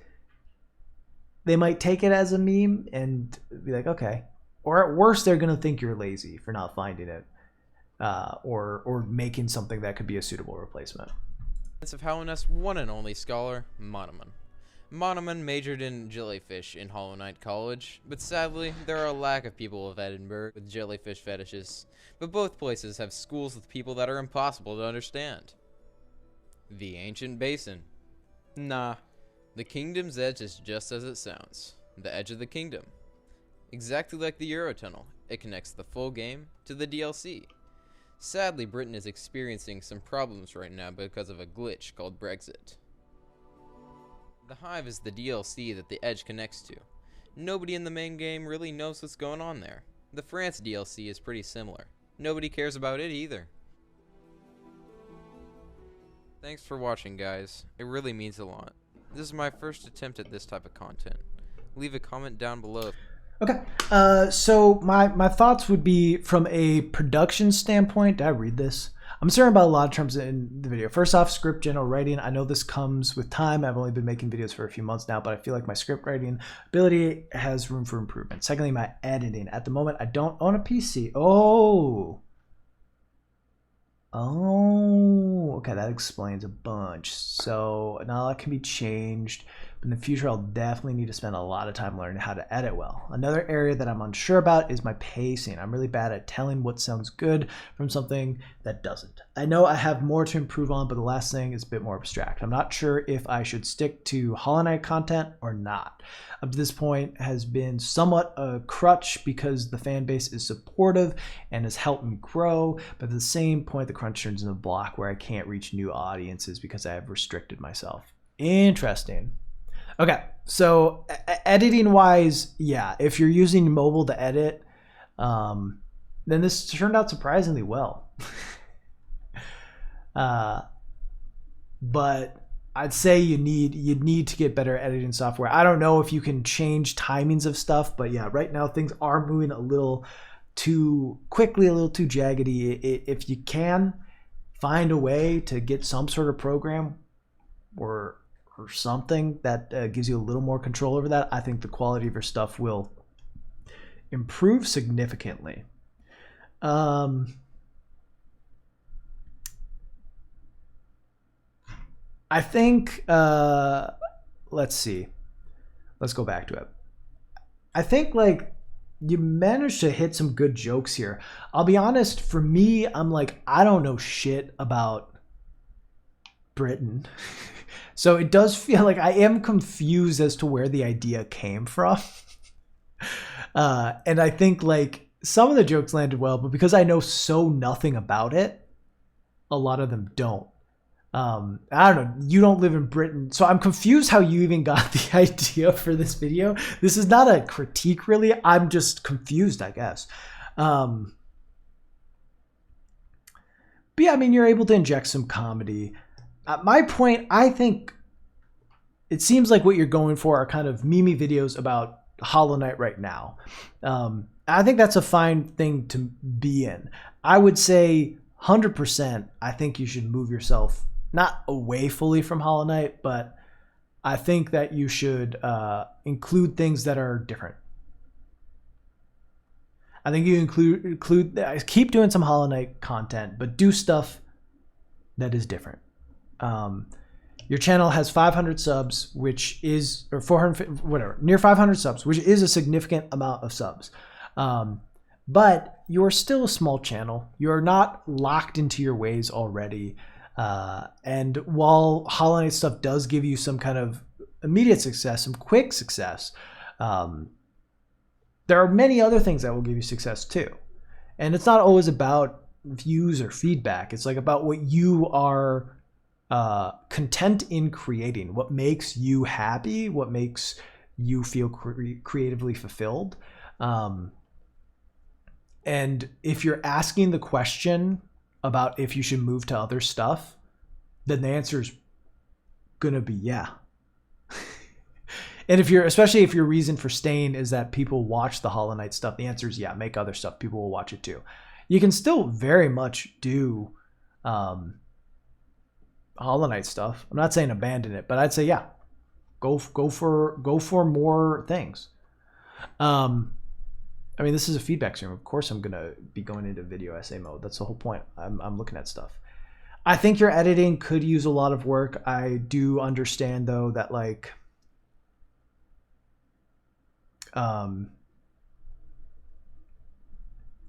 they might take it as a meme and be like, okay. Or at worst, they're going to think you're lazy for not finding it or making something that could be a suitable replacement. Of Howiness, one and only scholar, Monoman. Monoman majored in jellyfish in Hollow Knight College, but sadly, there are a lack of people of Edinburgh with jellyfish fetishes. But both places have schools with people that are impossible to understand. The Ancient Basin. Nah, the Kingdom's Edge is just as it sounds. The edge of the kingdom. Exactly like the Eurotunnel, it connects the full game to the DLC. Sadly, Britain is experiencing some problems right now because of a glitch called Brexit. The Hive is the DLC that the Edge connects to. Nobody in the main game really knows what's going on there. The France DLC is pretty similar. Nobody cares about it either. Thanks for watching, guys. It really means a lot. This is my first attempt at this type of content. Leave a comment down below. Okay, so my thoughts would be from a production standpoint. Did I read this? I'm concerned about a lot of terms in the video. First off, script general writing. I know this comes with time. I've only been making videos for a few months now, but I feel like my script writing ability has room for improvement. Secondly, my editing. At the moment, I don't own a PC. Oh, okay, that explains a bunch. So now that can be changed. In the future, I'll definitely need to spend a lot of time learning how to edit well. Another area that I'm unsure about is my pacing. I'm really bad at telling what sounds good from something that doesn't. I know I have more to improve on, but the last thing is a bit more abstract. I'm not sure if I should stick to Hollow Knight content or not. Up to this point has been somewhat a crutch because the fan base is supportive and has helped me grow, but at the same point, the crunch turns into a block where I can't reach new audiences because I have restricted myself. Interesting. Okay, so editing wise, yeah, if you're using mobile to edit, then this turned out surprisingly well. But I'd say you need to get better editing software. I don't know if you can change timings of stuff, but yeah, right now things are moving a little too quickly, a little too jaggedy. If you can find a way to get some sort of program or something that gives you a little more control over that, I think the quality of your stuff will improve significantly. I think, let's see. Let's go back to it. I think like you managed to hit some good jokes here. I'll be honest, for me, I'm like, I don't know shit about Britain. So it does feel like I am confused as to where the idea came from. And I think like some of the jokes landed well, but because I know so nothing about it, a lot of them don't. I don't know. You don't live in Britain, so I'm confused how you even got the idea for this video. This is not a critique, really. I'm just confused, I guess. But yeah, I mean, you're able to inject some comedy. At my point, I think it seems like what you're going for are kind of meme videos about Hollow Knight right now. I think that's a fine thing to be in. I would say 100%, I think you should move yourself not away fully from Hollow Knight, but I think that you should include things that are different. I think you include keep doing some Hollow Knight content, but do stuff that is different. Your channel has 500 subs, which is, or 400, whatever, near 500 subs, which is a significant amount of subs. But you're still a small channel. You're not locked into your ways already. And while Hollow Knight stuff does give you some kind of immediate success, some quick success, there are many other things that will give you success too. And it's not always about views or feedback. It's like about what you are content in creating, what makes you happy, what makes you feel creatively fulfilled. And if you're asking the question about if you should move to other stuff, then the answer is gonna be yeah. And especially if your reason for staying is that people watch the Hollow Knight stuff, the answer is yeah, make other stuff. People will watch it too. You can still very much do Hollow Knight stuff. I'm not saying abandon it, but I'd say yeah, go for more things. I mean, this is a feedback stream. Of course, I'm gonna be going into video essay mode. That's the whole point. I'm looking at stuff. I think your editing could use a lot of work. I do understand though that like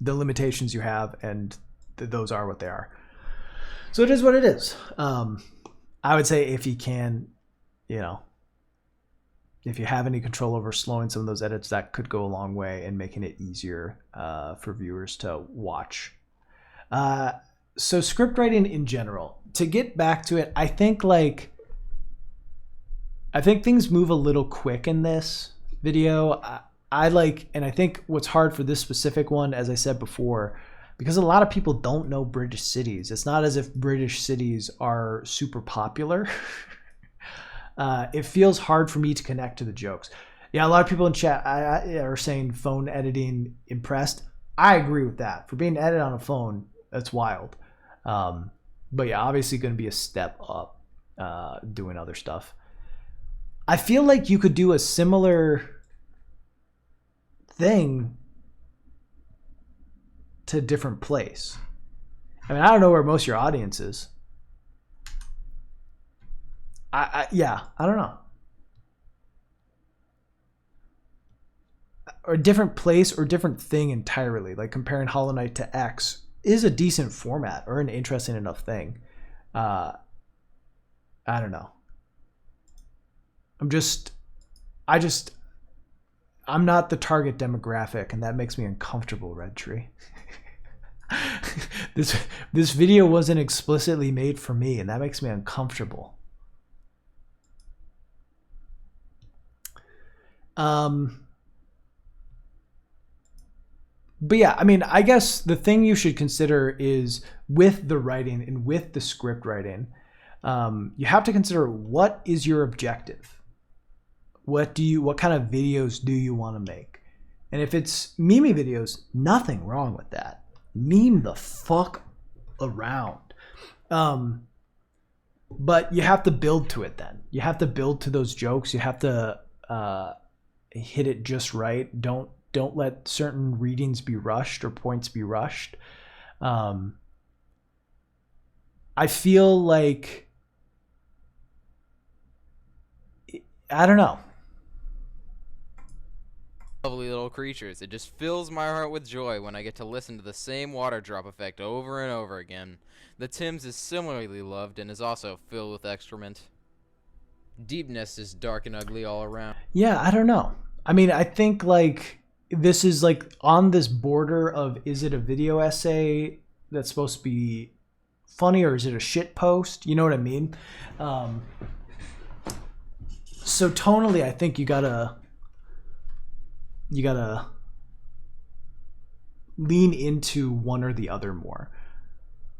the limitations you have, and those are what they are. So it is what it is. I would say if you can, if you have any control over slowing some of those edits, that could go a long way in making it easier for viewers to watch. So script writing in general, to get back to it, I think things move a little quick in this video. And I think what's hard for this specific one, as I said before, because a lot of people don't know British cities. It's not as if British cities are super popular. It feels hard for me to connect to the jokes. Yeah, a lot of people in chat are saying phone editing impressed. I agree with that. For being edited on a phone, that's wild. But yeah, obviously going to be a step up doing other stuff. I feel like you could do a similar thing to a different place. I mean, I don't know where most of your audience is. Yeah, I don't know. Or a different place or different thing entirely. Like comparing Hollow Knight to X is a decent format or an interesting enough thing. I don't know. I'm not the target demographic, and that makes me uncomfortable, Red Tree. This video wasn't explicitly made for me, and that makes me uncomfortable. But yeah, I mean, I guess the thing you should consider is with the writing and with the script writing, you have to consider what is your objective. What kind of videos do you want to make? And if it's meme videos, nothing wrong with that. Meme the fuck around. But you have to build to it then. You have to build to those jokes. You have to hit it just right. Don't let certain readings be rushed or points be rushed. I feel like, I don't know. Lovely little creatures. It just fills my heart with joy when I get to listen to the same water drop effect over and over again. The Thames is similarly loved and is also filled with excrement. Deepness is dark and ugly all around. Yeah, I don't know. I mean, I think like this is like on this border of, is it a video essay that's supposed to be funny or is it a shit post? You know what I mean? So tonally, I think you gotta lean into one or the other more.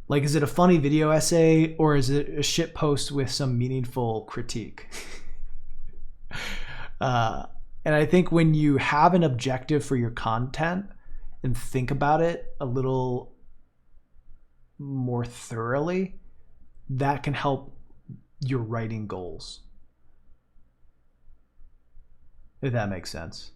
Like, is it a funny video essay or is it a shit post with some meaningful critique? And I think when you have an objective for your content and think about it a little more thoroughly, that can help your writing goals. If that makes sense.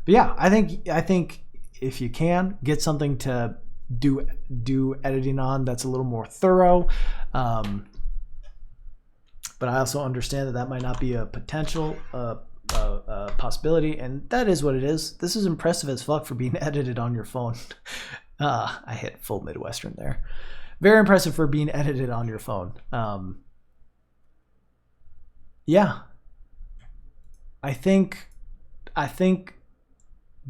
But yeah, I think if you can get something to do editing on that's a little more thorough, but I also understand that might not be a potential possibility, and that is what it is. This is impressive as fuck for being edited on your phone. I hit full Midwestern there. Very impressive for being edited on your phone. Yeah. I think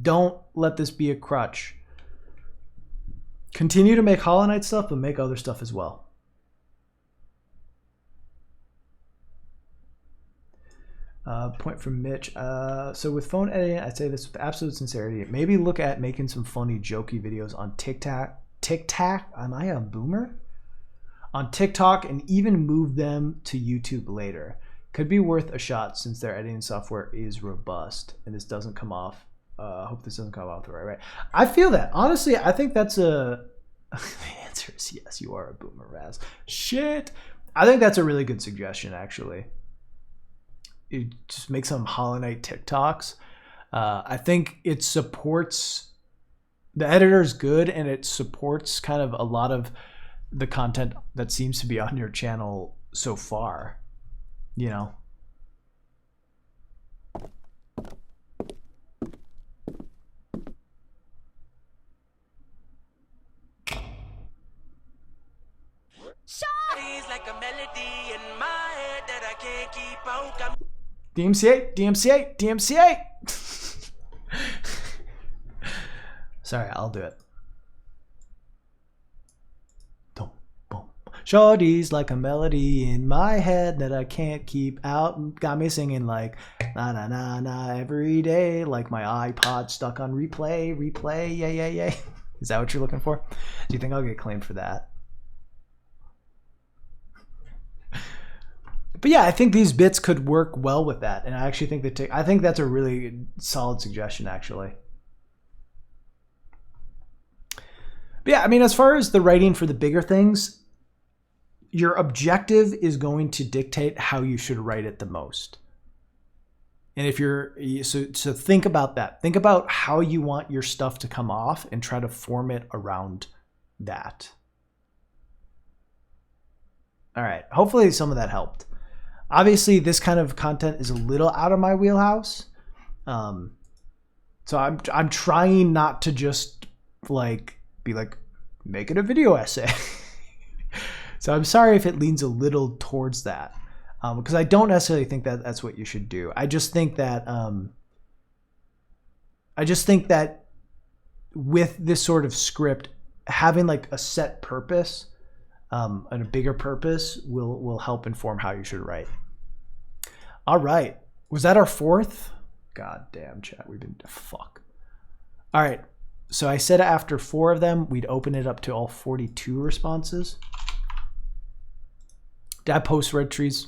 don't let this be a crutch. Continue to make Hollow Knight stuff, but make other stuff as well. Point from Mitch. So with phone editing, I say this with absolute sincerity. Maybe look at making some funny, jokey videos on TikTok. TikTok? Am I a boomer? On TikTok, and even move them to YouTube later. Could be worth a shot since their editing software is robust, and this doesn't come off. I hope this doesn't come off the right way. I feel that. Honestly, I think that's a... The answer is yes, you are a boomer, Raz. Shit. I think that's a really good suggestion, actually. You just make some Hollow Knight TikToks. I think it supports... The editor is good, and it supports kind of a lot of the content that seems to be on your channel so far. You know? DMCA, DMCA, DMCA. Sorry, I'll do it. Shorty's like a melody in my head that I can't keep out. Got me singing like na na na na every day, like my iPod stuck on replay, replay, yay, yay, yay. Is that what you're looking for? Do you think I'll get claimed for that? But yeah, I think these bits could work well with that, and I actually think I think that's a really solid suggestion, actually. But yeah, I mean, as far as the writing for the bigger things, your objective is going to dictate how you should write it the most. And if you're, so think about that. Think about how you want your stuff to come off and try to form it around that. All right. Hopefully some of that helped. Obviously, this kind of content is a little out of my wheelhouse. So I'm trying not to just like be like, make it a video essay. So I'm sorry if it leans a little towards that, because I don't necessarily think that that's what you should do. I just think that with this sort of script, having like a set purpose and a bigger purpose will help inform how you should write. All right, was that our fourth? God damn, chat, we've been fuck. All right, so I said after 4 of them, we'd open it up to all 42 responses. Did I post Red Trees?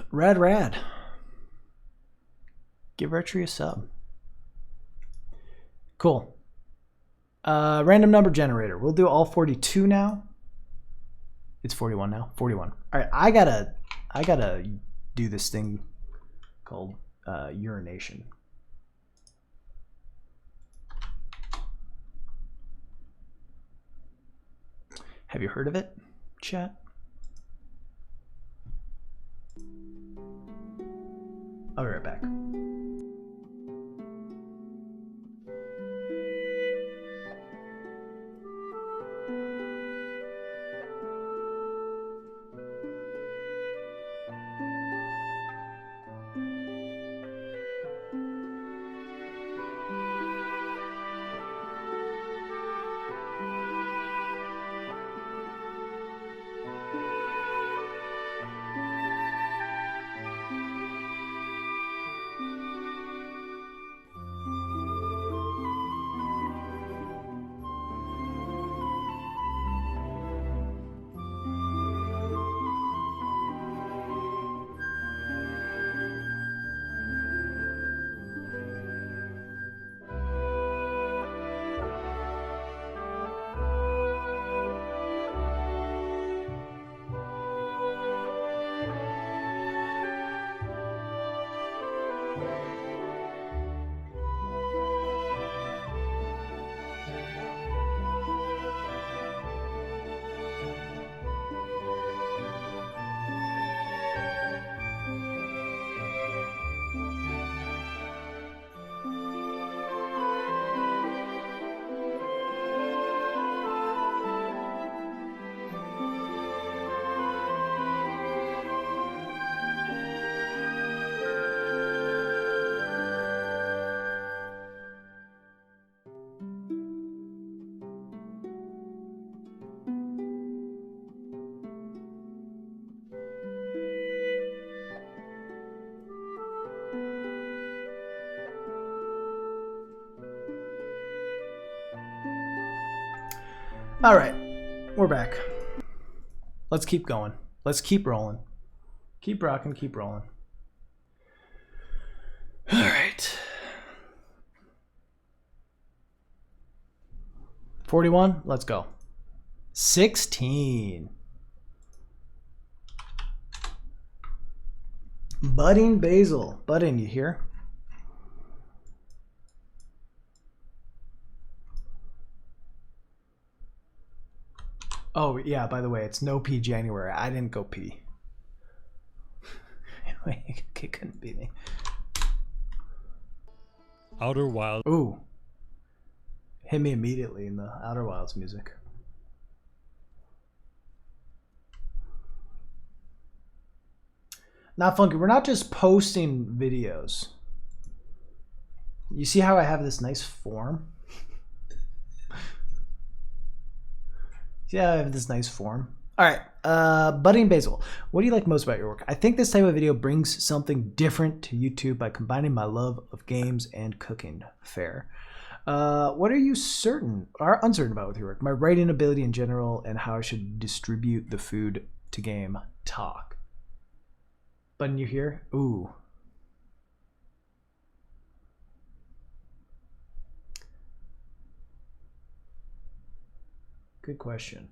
Rad. Give Red Tree a sub. Cool. Random number generator. We'll do all 42 now. It's 41 now. 41. All right, I gotta do this thing called urination. Have you heard of it, chat? I'll be right back. All right, we're back. Let's keep going. Let's keep rolling. Keep rocking, keep rolling. All right. 41, let's go. 16. Budding basil. Budding, you hear? Oh, yeah, by the way, it's no pee January. I didn't go pee. It couldn't be me. Outer Wilds. Ooh. Hit me immediately in the Outer Wilds music. Not funky. We're not just posting videos. You see how I have this nice form? See how I have this nice form? All right, Budding Basil. What do you like most about your work? I think this type of video brings something different to YouTube by combining my love of games and cooking. Fair. What are you certain or uncertain about with your work? My writing ability in general and how I should distribute the food to game talk. Button, you hear? Ooh. Good question.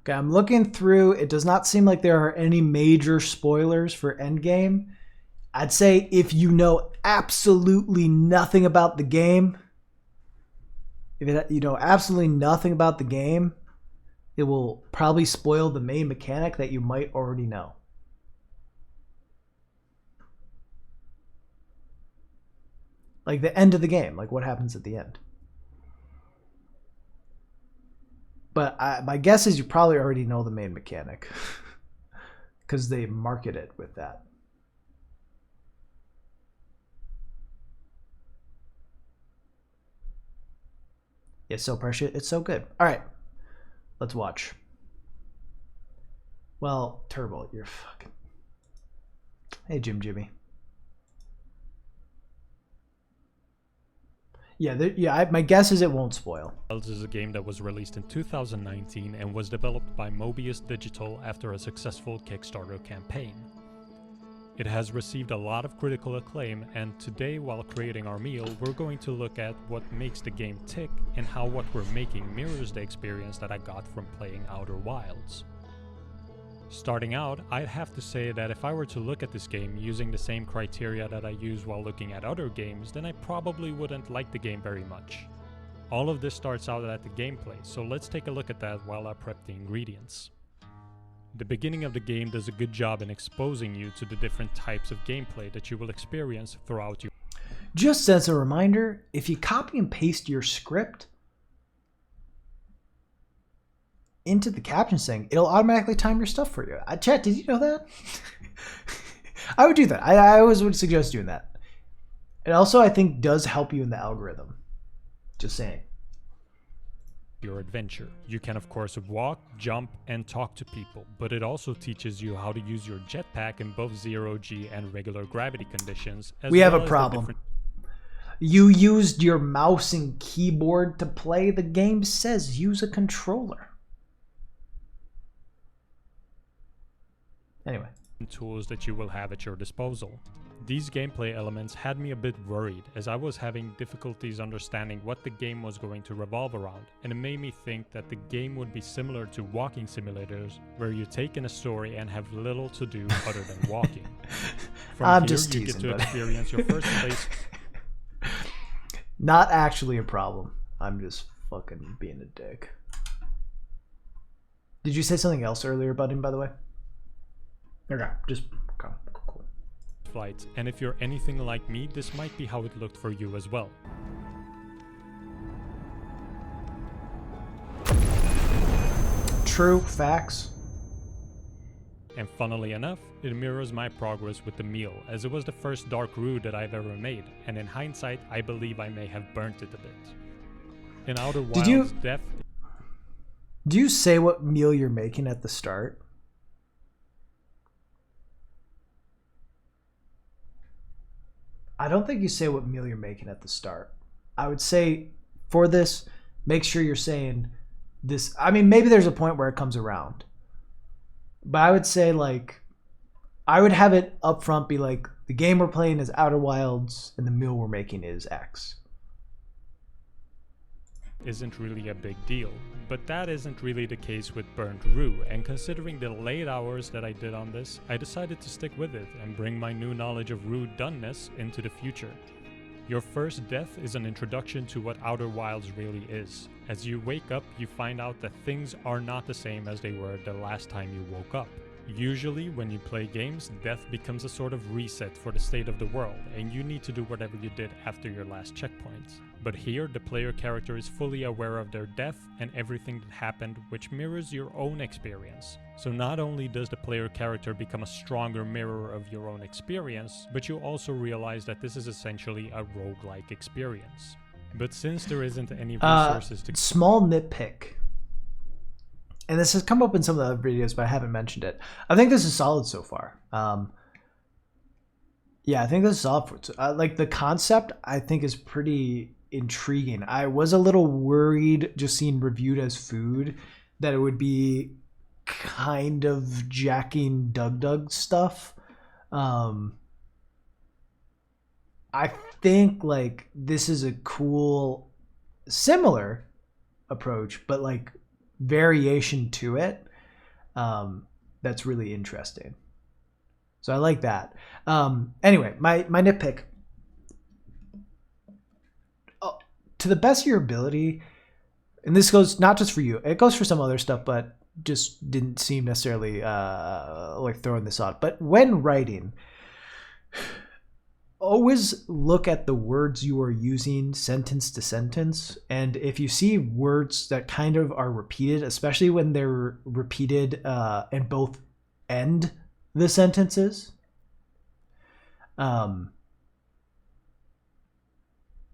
Okay, I'm looking through. It does not seem like there are any major spoilers for Endgame. I'd say if you know absolutely nothing about the game, if you know absolutely nothing about the game, it will probably spoil the main mechanic that you might already know. Like the end of the game, like what happens at the end. But my guess is you probably already know the main mechanic because they market it with that. It's so precious. It's so good. All right, let's watch. Well, Turbo, you're fucking... Hey, Jimmy. Yeah, my guess is it won't spoil. Wilds is a game that was released in 2019 and was developed by Mobius Digital after a successful Kickstarter campaign. It has received a lot of critical acclaim, and today, while creating our meal, we're going to look at what makes the game tick and how what we're making mirrors the experience that I got from playing Outer Wilds. Starting out, I'd have to say that if I were to look at this game using the same criteria that I use while looking at other games, then I probably wouldn't like the game very much. All of this starts out at the gameplay, so let's take a look at that while I prep the ingredients. The beginning of the game does a good job in exposing you to the different types of gameplay that you will experience throughout your... Just as a reminder, if you copy and paste your script into the caption thing, it'll automatically time your stuff for you. Chat, did you know that? I would do that. I always would suggest doing that. It also, I think, does help you in the algorithm. Just saying. Your adventure. You can of course walk, jump, and talk to people, but it also teaches you how to use your jetpack in both zero-G and regular gravity conditions. We have a problem. You used your mouse and keyboard to play. The game says use a controller. Anyway. Tools that you will have at your disposal. These gameplay elements had me a bit worried as I was having difficulties understanding what the game was going to revolve around, and it made me think that the game would be similar to walking simulators where you take in a story and have little to do other than walking. From here, just you teasing, get to buddy. experience your first place. Not actually a problem. I'm just fucking being a dick. Did you say something else earlier, Budding, by the way? Okay, just cool. Flight, and if you're anything like me, this might be how it looked for you as well. True facts. And funnily enough, it mirrors my progress with the meal, as it was the first dark roux that I've ever made, and in hindsight, I believe I may have burnt it a bit. In Outer Wilds, Do you say what meal you're making at the start? I don't think you say what meal you're making at the start. I would say for this, make sure you're saying this. I mean, maybe there's a point where it comes around. But I would say, like, I would have it up front be like, the game we're playing is Outer Wilds and the meal we're making is X. Isn't really a big deal, but that isn't really the case with Burnt Rue, and considering the late hours that I did on this, I decided to stick with it and bring my new knowledge of Rue doneness into the future. Your first death is an introduction to what Outer Wilds really is. As you wake up, you find out that things are not the same as they were the last time you woke up. Usually, when you play games, death becomes a sort of reset for the state of the world, and you need to do whatever you did after your last checkpoint. But here, the player character is fully aware of their death and everything that happened, which mirrors your own experience. So not only does the player character become a stronger mirror of your own experience, but you also realize that this is essentially a roguelike experience. But since there isn't any resources to... Small nitpick. And this has come up in some of the other videos, but I haven't mentioned it. I think this is solid so far. Yeah, I think this is solid. Like, the concept, I think, is pretty intriguing. I was a little worried, just seeing reviewed as food, that it would be kind of jacking Doug stuff. I think, like, this is a cool, similar approach, but, like, variation to it that's really interesting. So I like that. Anyway, my nitpick. To the best of your ability, and this goes not just for you, it goes for some other stuff, but just didn't seem necessarily like throwing this out. But when writing, always look at the words you are using sentence to sentence. And if you see words that kind of are repeated, especially when they're repeated and both end the sentences,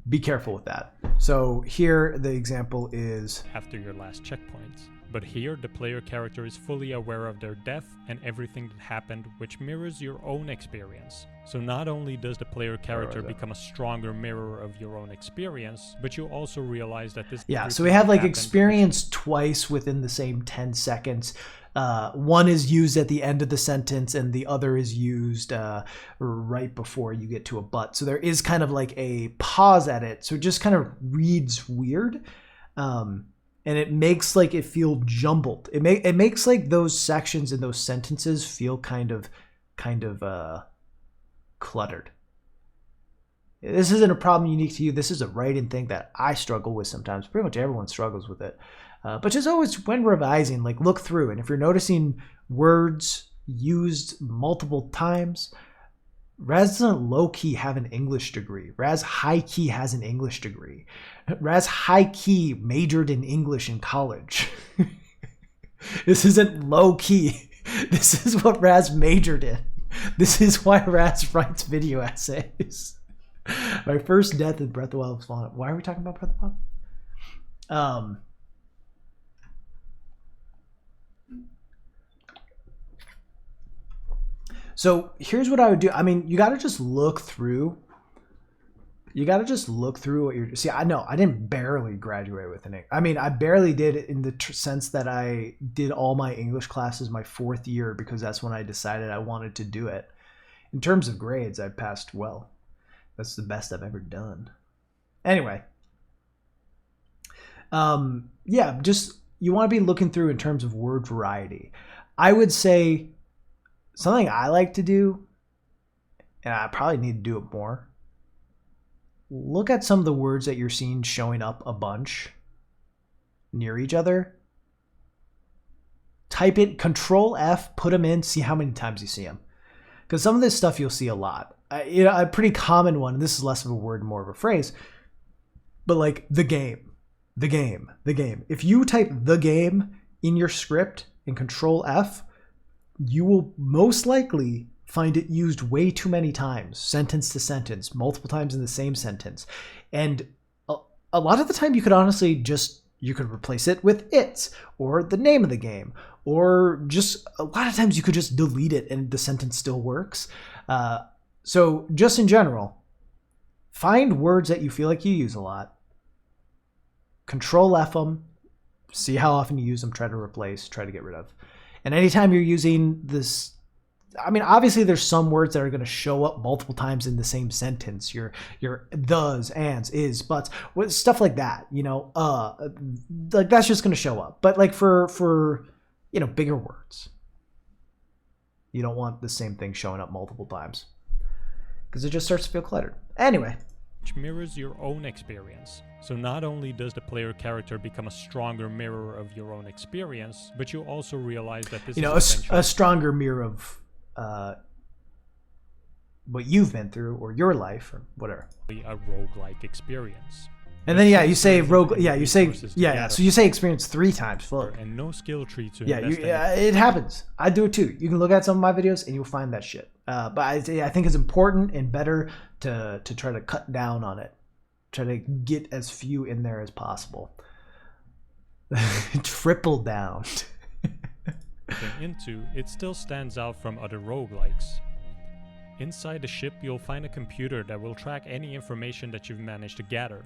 be careful with that. So here the example is after your last checkpoint. But here, the player character is fully aware of their death and everything that happened, which mirrors your own experience. So not only does the player character become a stronger mirror of your own experience, but you also realize that this... Yeah, so we have like experience twice within the same 10 seconds. One is used at the end of the sentence and the other is used right before you get to a but. So there is kind of like a pause at it. So it just kind of reads weird. And it makes like it feel jumbled. It makes like those sections and those sentences feel kind of cluttered. This isn't a problem unique to you. This is a writing thing that I struggle with sometimes. Pretty much everyone struggles with it. But just always when revising, like look through, and if you're noticing words used multiple times, Raz doesn't low-key have an English degree. Raz high-key has an English degree. Raz high-key majored in English in college. This isn't low-key. This is what Raz majored in. This is why Raz writes video essays. My first death in Breath of the Wild was fun. Why are we talking about Breath of the Wild? So here's what I would do. I mean, you got to just look through. You got to just look through what you're... See, I know I didn't barely graduate with an... I mean, I barely did in the sense that I did all my English classes my 4th year because that's when I decided I wanted to do it. In terms of grades, I passed well. That's the best I've ever done. Anyway. Yeah, just... You want to be looking through in terms of word variety. I would say... Something I like to do, and I probably need to do it more, look at some of the words that you're seeing showing up a bunch near each other. Type it, Control F, put them in, see how many times you see them. Because some of this stuff you'll see a lot. A pretty common one, and this is less of a word, more of a phrase, but like the game. If you type the game in your script and Control F, you will most likely find it used way too many times, sentence to sentence, multiple times in the same sentence. And a lot of the time you could honestly you could replace it with it or the name of the game, or just a lot of times you could just delete it and the sentence still works. So just in general, find words that you feel like you use a lot, Control F them, see how often you use them, try to replace, try to get rid of. And anytime you're using this, I mean, obviously there's some words that are going to show up multiple times in the same sentence. Your thes, ands, is, buts, stuff like that, you know, like that's just going to show up. But like for, you know, bigger words, you don't want the same thing showing up multiple times because it just starts to feel cluttered. Anyway. Which mirrors your own experience. So not only does the player character become a stronger mirror of your own experience, but you also realize that this is a stronger mirror of what you've been through or your life or whatever. A roguelike experience. And then you say rogue, you say so you say experience 3 times. Full. And no skill tree to invest in. It happens. I do it too. You can look at some of my videos and you'll find that shit. But I think it's important and better to try to cut down on it. Try to get as few in there as possible. Triple down. Into it still stands out from other roguelikes. Inside the ship, you'll find a computer that will track any information that you've managed to gather.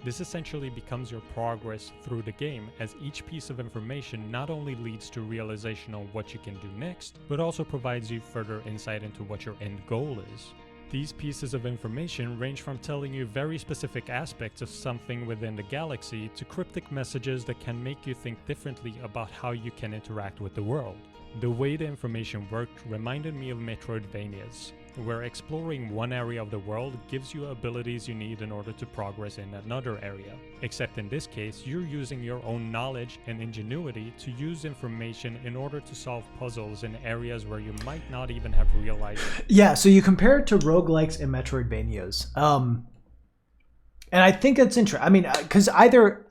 This essentially becomes your progress through the game, as each piece of information not only leads to realization of what you can do next, but also provides you further insight into what your end goal is. These pieces of information range from telling you very specific aspects of something within the galaxy to cryptic messages that can make you think differently about how you can interact with the world. The way the information worked reminded me of Metroidvanias, where exploring one area of the world gives you abilities you need in order to progress in another area. Except in this case, you're using your own knowledge and ingenuity to use information in order to solve puzzles in areas where you might not even have realized. Yeah, so you compare it to roguelikes and Metroidvanias. And I think that's interesting. I mean, because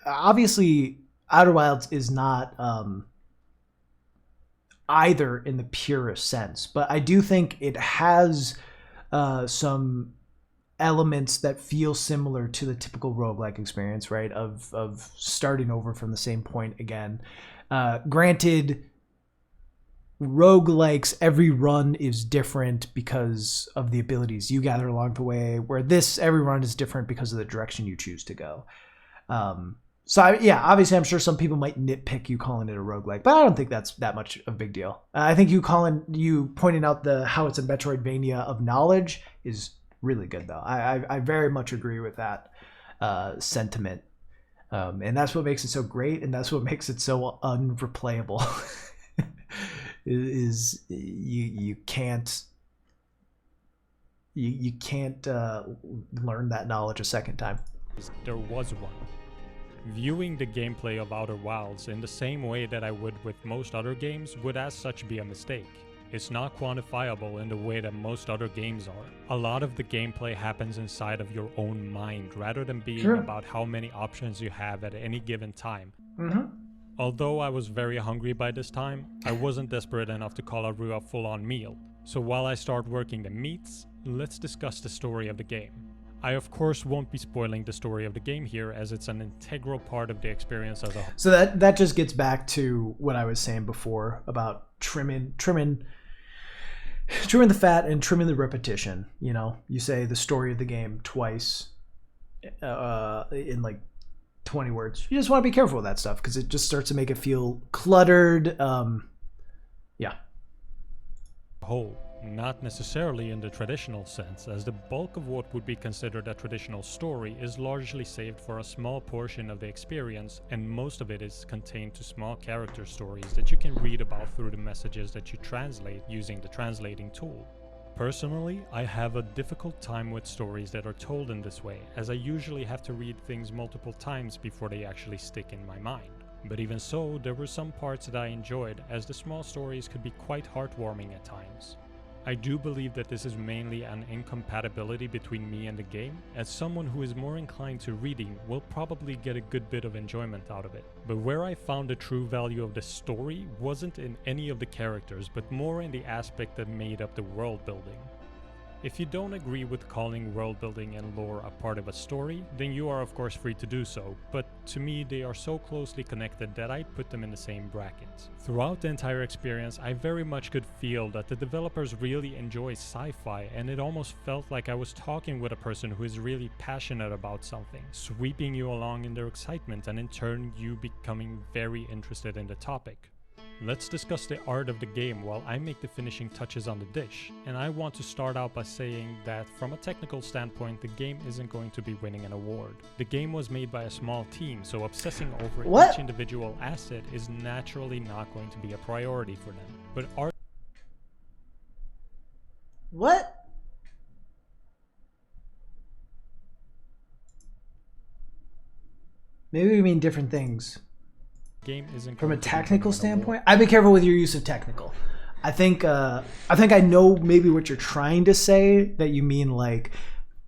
obviously Outer Wilds is not either in the purest sense, but I do think it has some elements that feel similar to the typical roguelike experience, right? Of starting over from the same point again. Granted, roguelikes, every run is different because of the abilities you gather along the way, where every run is different because of the direction you choose to go. So obviously I'm sure some people might nitpick you calling it a roguelike, but I don't think that's that much of a big deal. I think you pointing out how it's a Metroidvania of knowledge is really good though. I very much agree with that sentiment. And that's what makes it so great, and that's what makes it so unreplayable. is you can't learn that knowledge a second time. There was one. Viewing the gameplay of Outer Wilds in the same way that I would with most other games would as such be a mistake. It's not quantifiable in the way that most other games are. A lot of the gameplay happens inside of your own mind rather than being about how many options you have at any given time. Although I was very hungry by this time, I wasn't desperate enough to call Aru a full-on meal. So while I start working the meats, let's discuss the story of the game. I of course won't be spoiling the story of the game here, as it's an integral part of the experience as a whole. So that just gets back to what I was saying before about trimming the fat and trimming the repetition. You know, you say the story of the game twice in like 20 words. You just want to be careful with that stuff because it just starts to make it feel cluttered. Whole. Not necessarily in the traditional sense, as the bulk of what would be considered a traditional story is largely saved for a small portion of the experience, and most of it is contained to small character stories that you can read about through the messages that you translate using the translating tool. Personally, I have a difficult time with stories that are told in this way, as I usually have to read things multiple times before they actually stick in my mind. But even so, there were some parts that I enjoyed, as the small stories could be quite heartwarming at times. I do believe that this is mainly an incompatibility between me and the game, as someone who is more inclined to reading will probably get a good bit of enjoyment out of it. But where I found the true value of the story wasn't in any of the characters, but more in the aspect that made up the world building. If you don't agree with calling world building and lore a part of a story, then you are of course free to do so, but to me they are so closely connected that I put them in the same bracket. Throughout the entire experience, I very much could feel that the developers really enjoy sci-fi, and it almost felt like I was talking with a person who is really passionate about something, sweeping you along in their excitement and in turn you becoming very interested in the topic. Let's discuss the art of the game while I make the finishing touches on the dish, and I want to start out by saying that from a technical standpoint the game isn't going to be winning an award. The game was made by a small team, so obsessing over each individual asset is naturally not going to be a priority for them. But art... What? Maybe we mean different things. Game isn't from a technical standpoint. I'd be careful with your use of technical. I think I know maybe what you're trying to say, that you mean like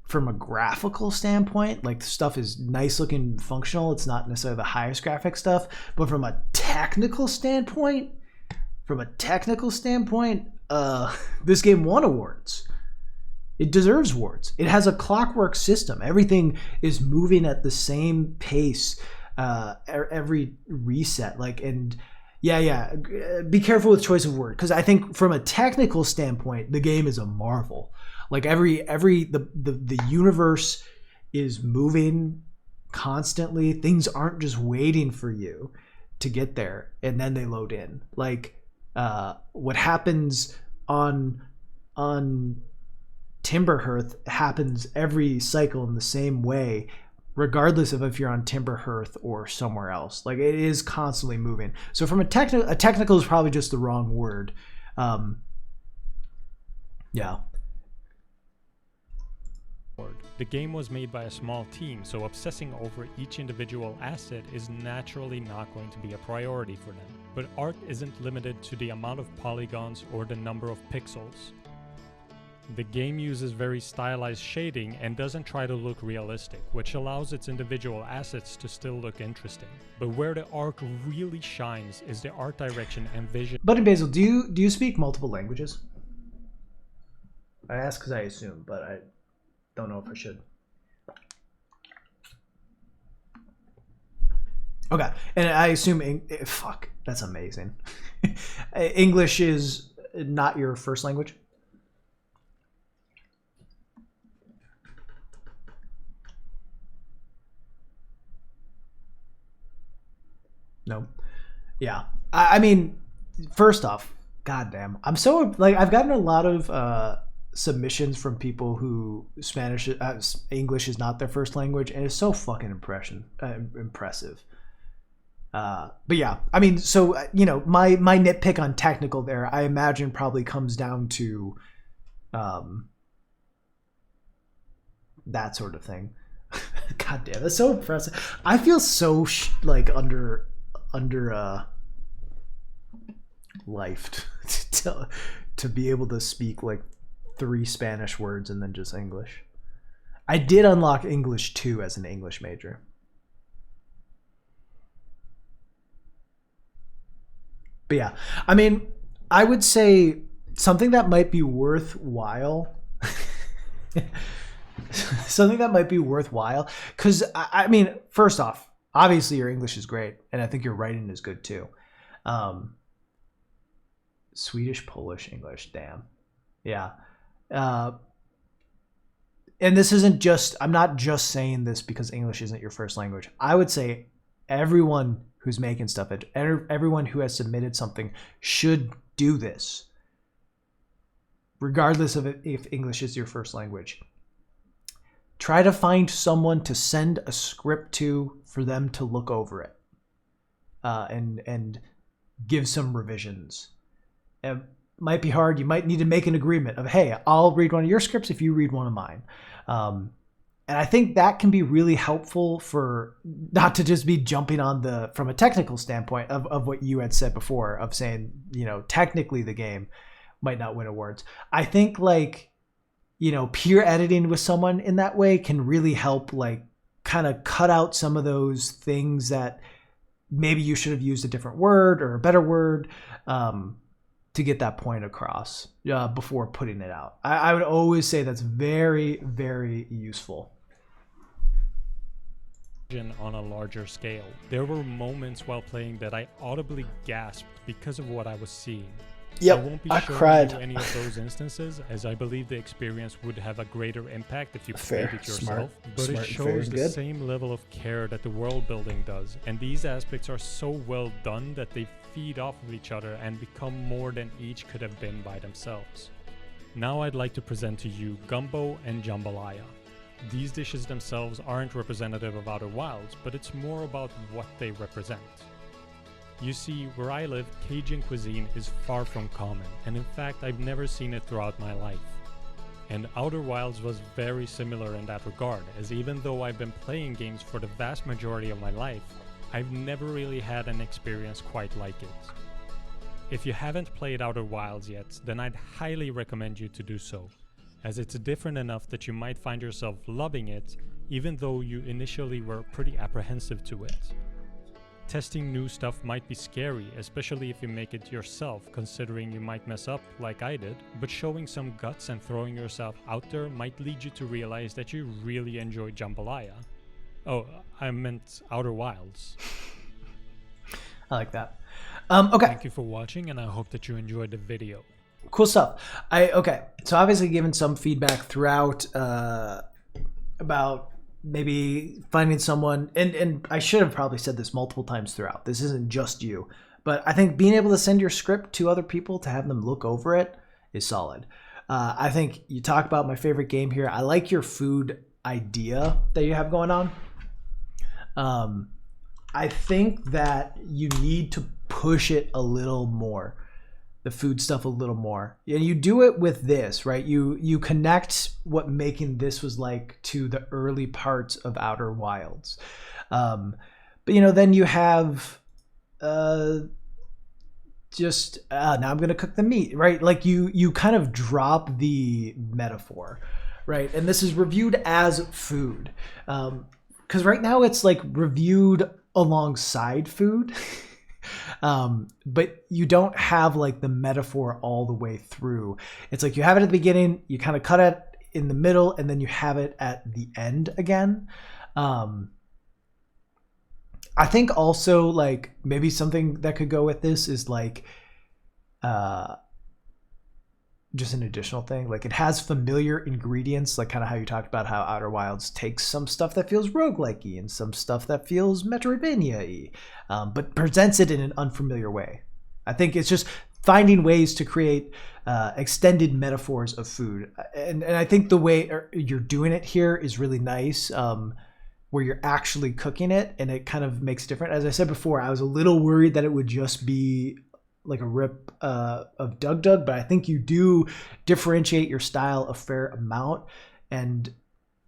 from a graphical standpoint, like the stuff is nice looking, functional. It's not necessarily the highest graphic stuff, but from a technical standpoint, this game won awards. It deserves awards. It has a clockwork system. Everything is moving at the same pace. Every reset, be careful with choice of word, because I think from a technical standpoint the game is a marvel. Like the universe is moving constantly. Things aren't just waiting for you to get there and then they load in. Like what happens on Timberhearth happens every cycle in the same way, regardless of if you're on Timberhearth or somewhere else. Like it is constantly moving. So from a technical is probably just the wrong word. Yeah. The game was made by a small team, so obsessing over each individual asset is naturally not going to be a priority for them. But art isn't limited to the amount of polygons or the number of pixels. The game uses very stylized shading and doesn't try to look realistic, which allows its individual assets to still look interesting. But where the art really shines is the art direction and vision. Buddy Basil, do you speak multiple languages? I ask because I assume, but I don't know if I should. Okay, and I assume fuck, that's amazing. English is not your first language? No. Yeah. I mean, first off, goddamn, I'm so I've gotten a lot of submissions from people who English is not their first language, and it's so fucking impressive. But yeah, I mean, so my nitpick on technical there, I imagine probably comes down to that sort of thing. God damn, that's so impressive. I feel so under lifed to be able to speak like 3 Spanish words and then just English. I did unlock English 2 as an English major. But yeah, I mean, I would say something that might be worthwhile because I mean, first off, obviously your English is great, and I think your writing is good too. Swedish, Polish, English, damn. Yeah. And this isn't just, I'm not just saying this because English isn't your first language. I would say everyone who's making stuff, everyone who has submitted something should do this, regardless of if English is your first language. Try to find someone to send a script to for them to look over it and give some revisions. It might be hard. You might need to make an agreement of, hey, I'll read one of your scripts if you read one of mine. And I think that can be really helpful for not to just be jumping on from a technical standpoint of what you had said before, of saying, technically the game might not win awards. I think peer editing with someone in that way can really help kind of cut out some of those things that maybe you should have used a different word or a better word. to get that point across before putting it out. I would always say that's very, very useful. On a larger scale. There were moments while playing that I audibly gasped because of what I was seeing. Yep, I won't be I showing cried. you any of those instances, as I believe the experience would have a greater impact if you Fair, played it smart, yourself. But smart, it fair, shows the good. same level of care that the world building does, and these aspects are so well done that they feed off of each other and become more than each could have been by themselves. Now I'd like to present to you Gumbo and Jambalaya. These dishes themselves aren't representative of Outer Wilds, but it's more about what they represent. You see, where I live, Cajun cuisine is far from common, and in fact I've never seen it throughout my life. And Outer Wilds was very similar in that regard, as even though I've been playing games for the vast majority of my life, I've never really had an experience quite like it. If you haven't played Outer Wilds yet, then I'd highly recommend you to do so, as it's different enough that you might find yourself loving it, even though you initially were pretty apprehensive to it. Testing new stuff might be scary, especially if you make it yourself, considering you might mess up like I did, but showing some guts and throwing yourself out there might lead you to realize that you really enjoy Jambalaya. Oh, I meant Outer Wilds. I like that. Okay. Thank you for watching, and I hope that you enjoyed the video. Cool stuff. Okay, so obviously given some feedback throughout about maybe finding someone, and I should have probably said this multiple times throughout. This isn't just you, but I think being able to send your script to other people to have them look over it is solid. I think you talk about my favorite game here. I like your food idea that you have going on. I think that you need to push it a little more, the food stuff a little more. And you do it with this, right? You connect what making this was like to the early parts of Outer Wilds. But then you have just now I'm gonna cook the meat, right? Like you kind of drop the metaphor, right? And this is reviewed as food, because right now it's like reviewed alongside food. But you don't have like the metaphor all the way through. It's like you have it at the beginning, you kind of cut it in the middle, and then you have it at the end again. I think also like maybe something that could go with this is like just an additional thing. Like it has familiar ingredients, like kind of how you talked about how Outer Wilds takes some stuff that feels roguelike-y and some stuff that feels Metroidvania-y, but presents it in an unfamiliar way. I think it's just finding ways to create extended metaphors of food. And I think the way you're doing it here is really nice, where you're actually cooking it, and it kind of makes it different. As I said before, I was a little worried that it would just be like a rip of Doug, but I think you do differentiate your style a fair amount, and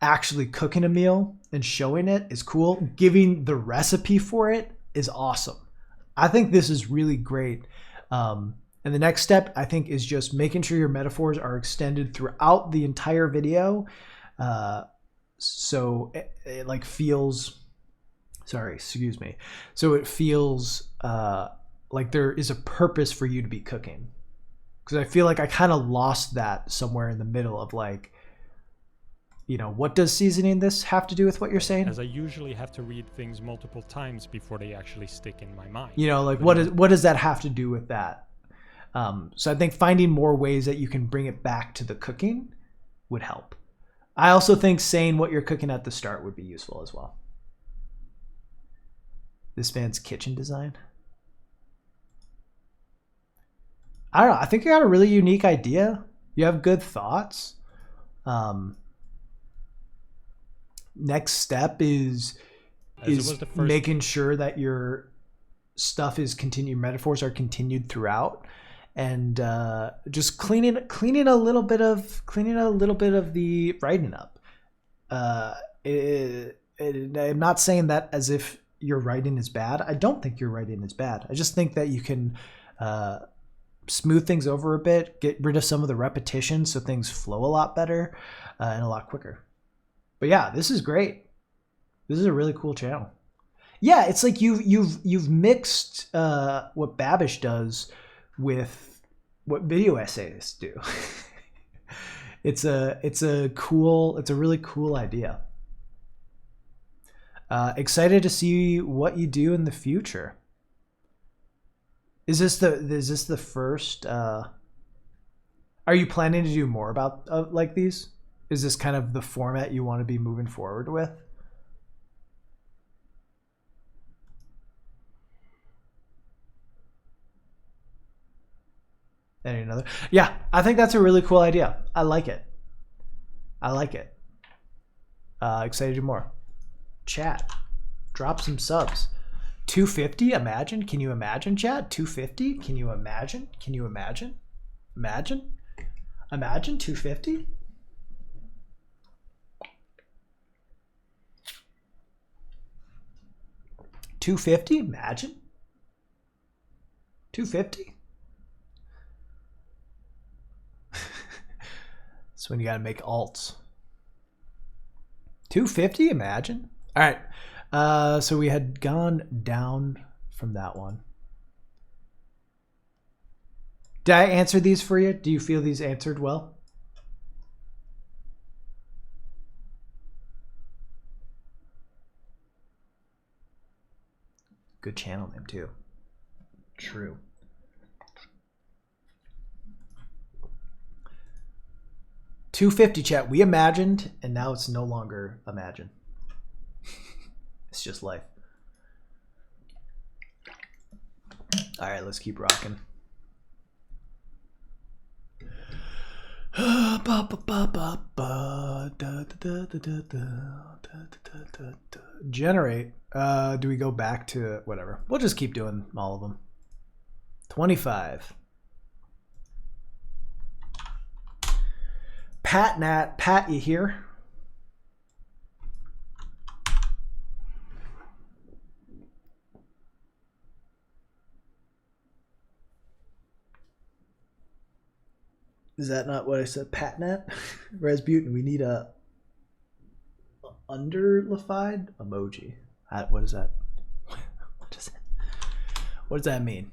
actually cooking a meal and showing it is cool. Giving the recipe for it is awesome. I think this is really great. And the next step, I think, is just making sure your metaphors are extended throughout the entire video. So it like feels, so it feels like there is a purpose for you to be cooking. Because I feel like I kind of lost that somewhere in the middle of like, what does seasoning this have to do with what you're saying? As I usually have to read things multiple times before they actually stick in my mind. Like what does that have to do with that? So I think finding more ways that you can bring it back to the cooking would help. I also think saying what you're cooking at the start would be useful as well. This man's kitchen design. I don't know. I think you got a really unique idea. You have good thoughts. Next step is making sure that your stuff is continued, metaphors are continued throughout, and just cleaning a little bit of the writing up. I'm not saying that as if your writing is bad. I don't think your writing is bad. I just think that you can smooth things over a bit, get rid of some of the repetition so things flow a lot better and a lot quicker. But yeah, this is great. This is a really cool channel. Yeah, it's like you've mixed what Babish does with what video essayists do. It's a really cool idea. Excited to see what you do in the future. Is this the first? Are you planning to do more about like these? Is this kind of the format you want to be moving forward with? Any another? Yeah, I think that's a really cool idea. I like it. Excited to do more. Chat, drop some subs. 250, imagine? Can you imagine, chat? 250? Can you imagine? Can you imagine? Imagine 250? $250? Imagine? 250? That's when you gotta make alts. 250? Imagine? All right. So we had gone down from that one. Did I answer these for you? Do you feel these answered well? Good channel name too. True. $250 chat. We imagined, and now it's no longer imagine. It's just life. All right, let's keep rocking. Generate. Do we go back to whatever? We'll just keep doing all of them. 25. Pat Nat. Pat, you here? Is that not what I said? Pat Nat? Razbuten, we need a underlified emoji. What is that? What does that mean?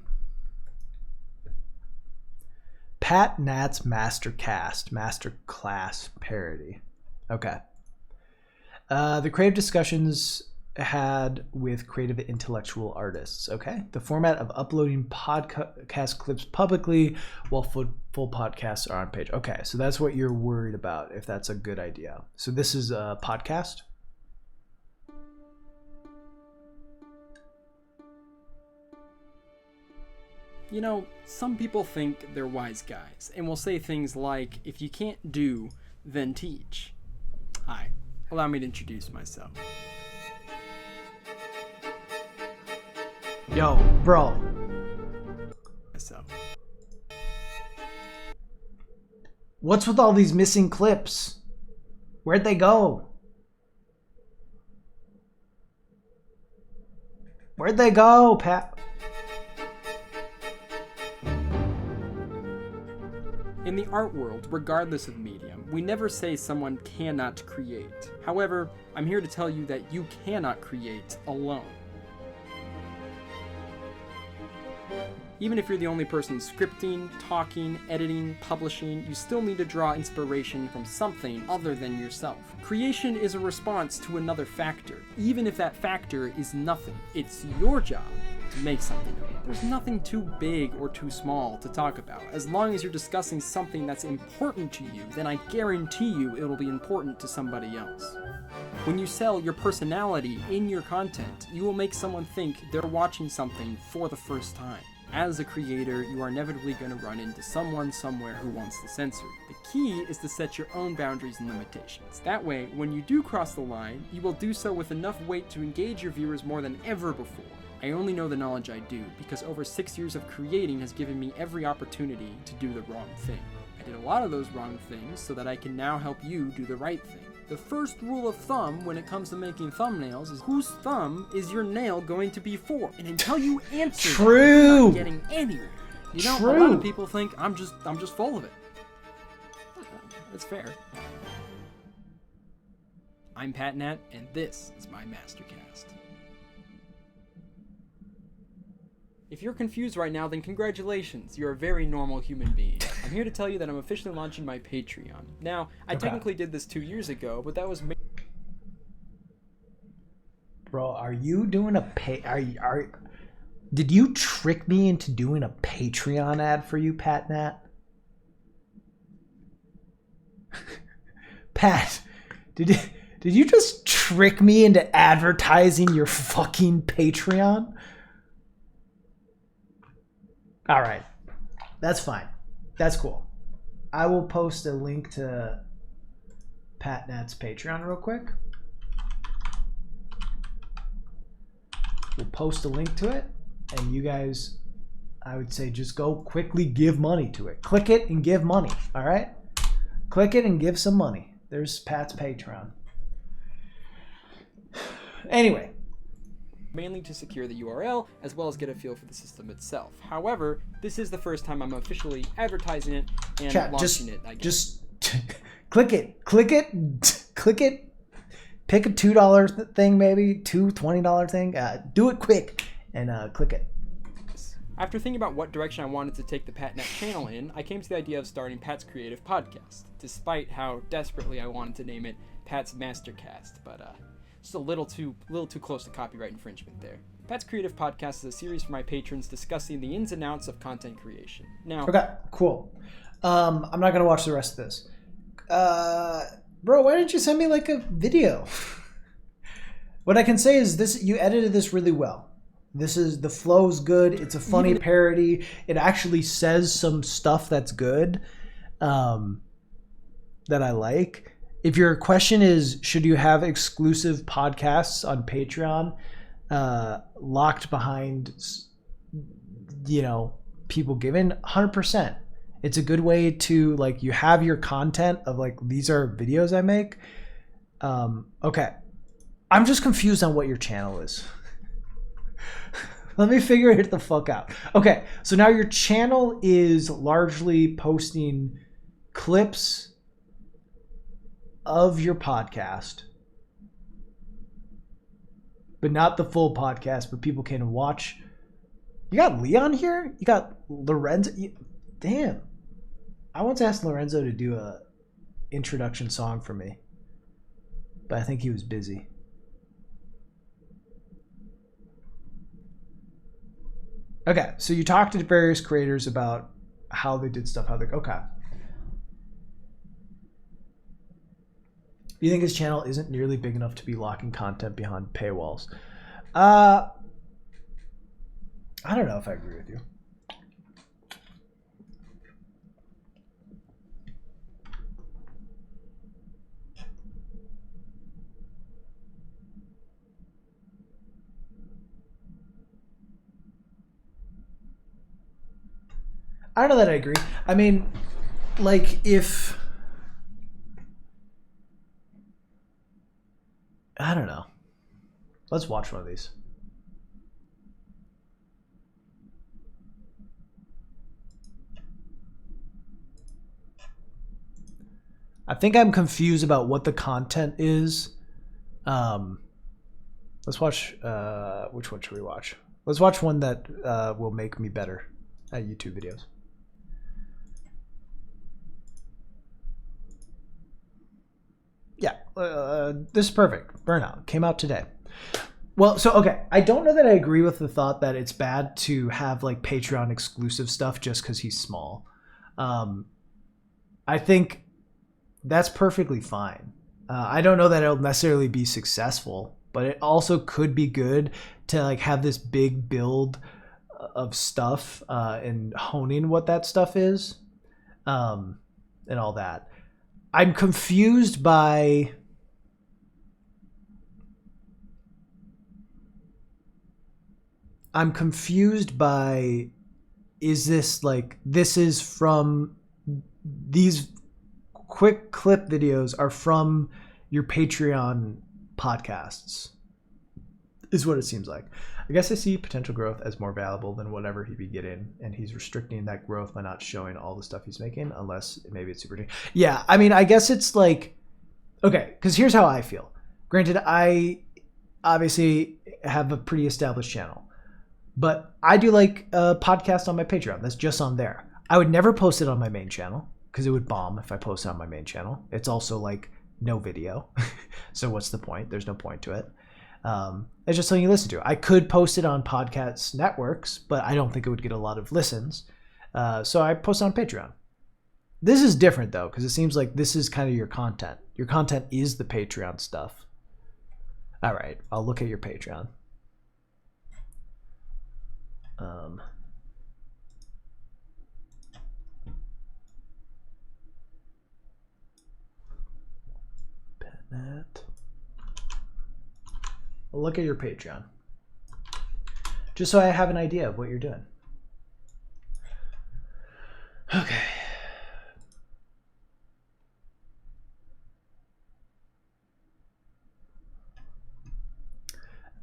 Pat Nat's Masterclass parody. Okay. The creative discussions had with creative intellectual artists. Okay. The format of uploading podcast clips publicly while full podcasts are on page. Okay. So that's what you're worried about, if that's a good idea. So this is a podcast. You know, some people think they're wise guys and will say things like, if you can't do, then teach. Hi, allow me to introduce myself. Yo, bro. What's with all these missing clips? Where'd they go? Where'd they go, Pat? In the art world, regardless of medium, we never say someone cannot create. However, I'm here to tell you that you cannot create alone. Even if you're the only person scripting, talking, editing, publishing, you still need to draw inspiration from something other than yourself. Creation is a response to another factor, even if that factor is nothing. It's your job to make something of it. There's nothing too big or too small to talk about. As long as you're discussing something that's important to you, then I guarantee you it'll be important to somebody else. When you sell your personality in your content, you will make someone think they're watching something for the first time. As a creator, you are inevitably going to run into someone somewhere who wants to censor you. The key is to set your own boundaries and limitations. That way, when you do cross the line, you will do so with enough weight to engage your viewers more than ever before. I only know the knowledge I do because over 6 years of creating has given me every opportunity to do the wrong thing. I did a lot of those wrong things so that I can now help you do the right thing. The first rule of thumb when it comes to making thumbnails is whose thumb is your nail going to be for? And until you answer that, you're not getting anywhere. You know, a lot of people think I'm just full of it. That's fair. I'm Pat Nat, and this is my Mastercast. If you're confused right now, then congratulations. You're a very normal human being. I'm here to tell you that I'm officially launching my Patreon. Now, I technically did this 2 years ago, but that was... Bro, are you doing a did you trick me into doing a Patreon ad for you, Pat Nat? Pat, did you just trick me into advertising your fucking Patreon? All right. That's fine. That's cool. I will post a link to Pat Nat's Patreon real quick. We'll post a link to it, and you guys, I would say, just go quickly give money to it. Click it and give money, all right? Click it and give some money. There's Pat's Patreon. Anyway. Mainly to secure the URL, as well as get a feel for the system itself. However, this is the first time I'm officially advertising it and launching it, I guess. Just click it. Click it. Click it. Pick a $2 thing, maybe $20 thing. Do it quick and click it. After thinking about what direction I wanted to take the PatNet channel in, I came to the idea of starting Pat's Creative Podcast, despite how desperately I wanted to name it Pat's Mastercast, but just a little too close to copyright infringement there. Pat's Creative Podcast is a series for my patrons discussing the ins and outs of content creation. Now, okay, cool. I'm not gonna watch the rest of this. Bro, why didn't you send me like a video? What I can say is this: you edited this really well. The flow's good. It's a funny parody. It actually says some stuff that's good, that I like. If your question is, should you have exclusive podcasts on Patreon, locked behind, people giving, 100%. It's a good way to, like, you have your content of, like, these are videos I make. Okay. I'm just confused on what your channel is. Let me figure it the fuck out. Okay, so now your channel is largely posting clips of your podcast, but not the full podcast, but people can watch. You got Leon here? You got Lorenzo? Damn. I once asked Lorenzo to do a introduction song for me, but I think he was busy. Okay, so you talked to various creators about how they did stuff, okay. You think his channel isn't nearly big enough to be locking content behind paywalls? I don't know if I agree with you. I don't know that I agree. I mean, like, if... I don't know. Let's watch one of these. I think I'm confused about what the content is. Let's watch... which one should we watch? Let's watch one that will make me better at YouTube videos. Yeah, this is perfect. Burnout came out today. Well, so, okay, I don't know that I agree with the thought that it's bad to have, like, Patreon exclusive stuff just because he's small. I think that's perfectly fine. I don't know that it'll necessarily be successful, but it also could be good to, like, have this big build of stuff and honing what that stuff is, and all that. I'm confused by is this like, this is from, these quick clip videos are from your Patreon podcasts, is what it seems like. I guess I see potential growth as more valuable than whatever he'd be getting, and he's restricting that growth by not showing all the stuff he's making, unless maybe it's super. Yeah, I mean, I guess it's like, okay, because here's how I feel. Granted, I obviously have a pretty established channel. But I do like a podcast on my Patreon. That's just on there. I would never post it on my main channel because it would bomb if I post it on my main channel. It's also like no video. So what's the point? There's no point to it. It's just something you listen to. I could post it on podcast networks, but I don't think it would get a lot of listens. So I post it on Patreon. This is different though, because it seems like this is kind of your content. Your content is the Patreon stuff. All right, I'll look at your Patreon. Bennett. I'll look at your Patreon. Just so I have an idea of what you're doing. Okay.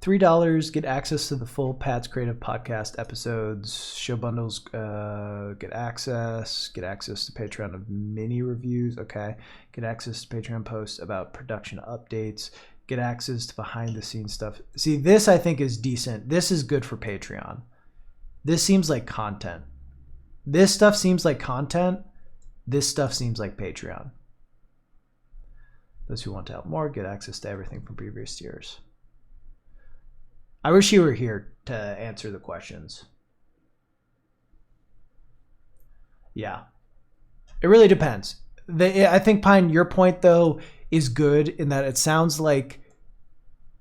$3, get access to the full Pat's Creative Podcast episodes, show bundles, get access to Patreon of mini reviews, okay, get access to Patreon posts about production updates, get access to behind the scenes stuff. See, this I think is decent. This is good for Patreon. This seems like content. This stuff seems like content. This stuff seems like Patreon. Those who want to help more get access to everything from previous years. I wish you were here to answer the questions. Yeah. It really depends. I think, Pine, your point, though, is good in that it sounds like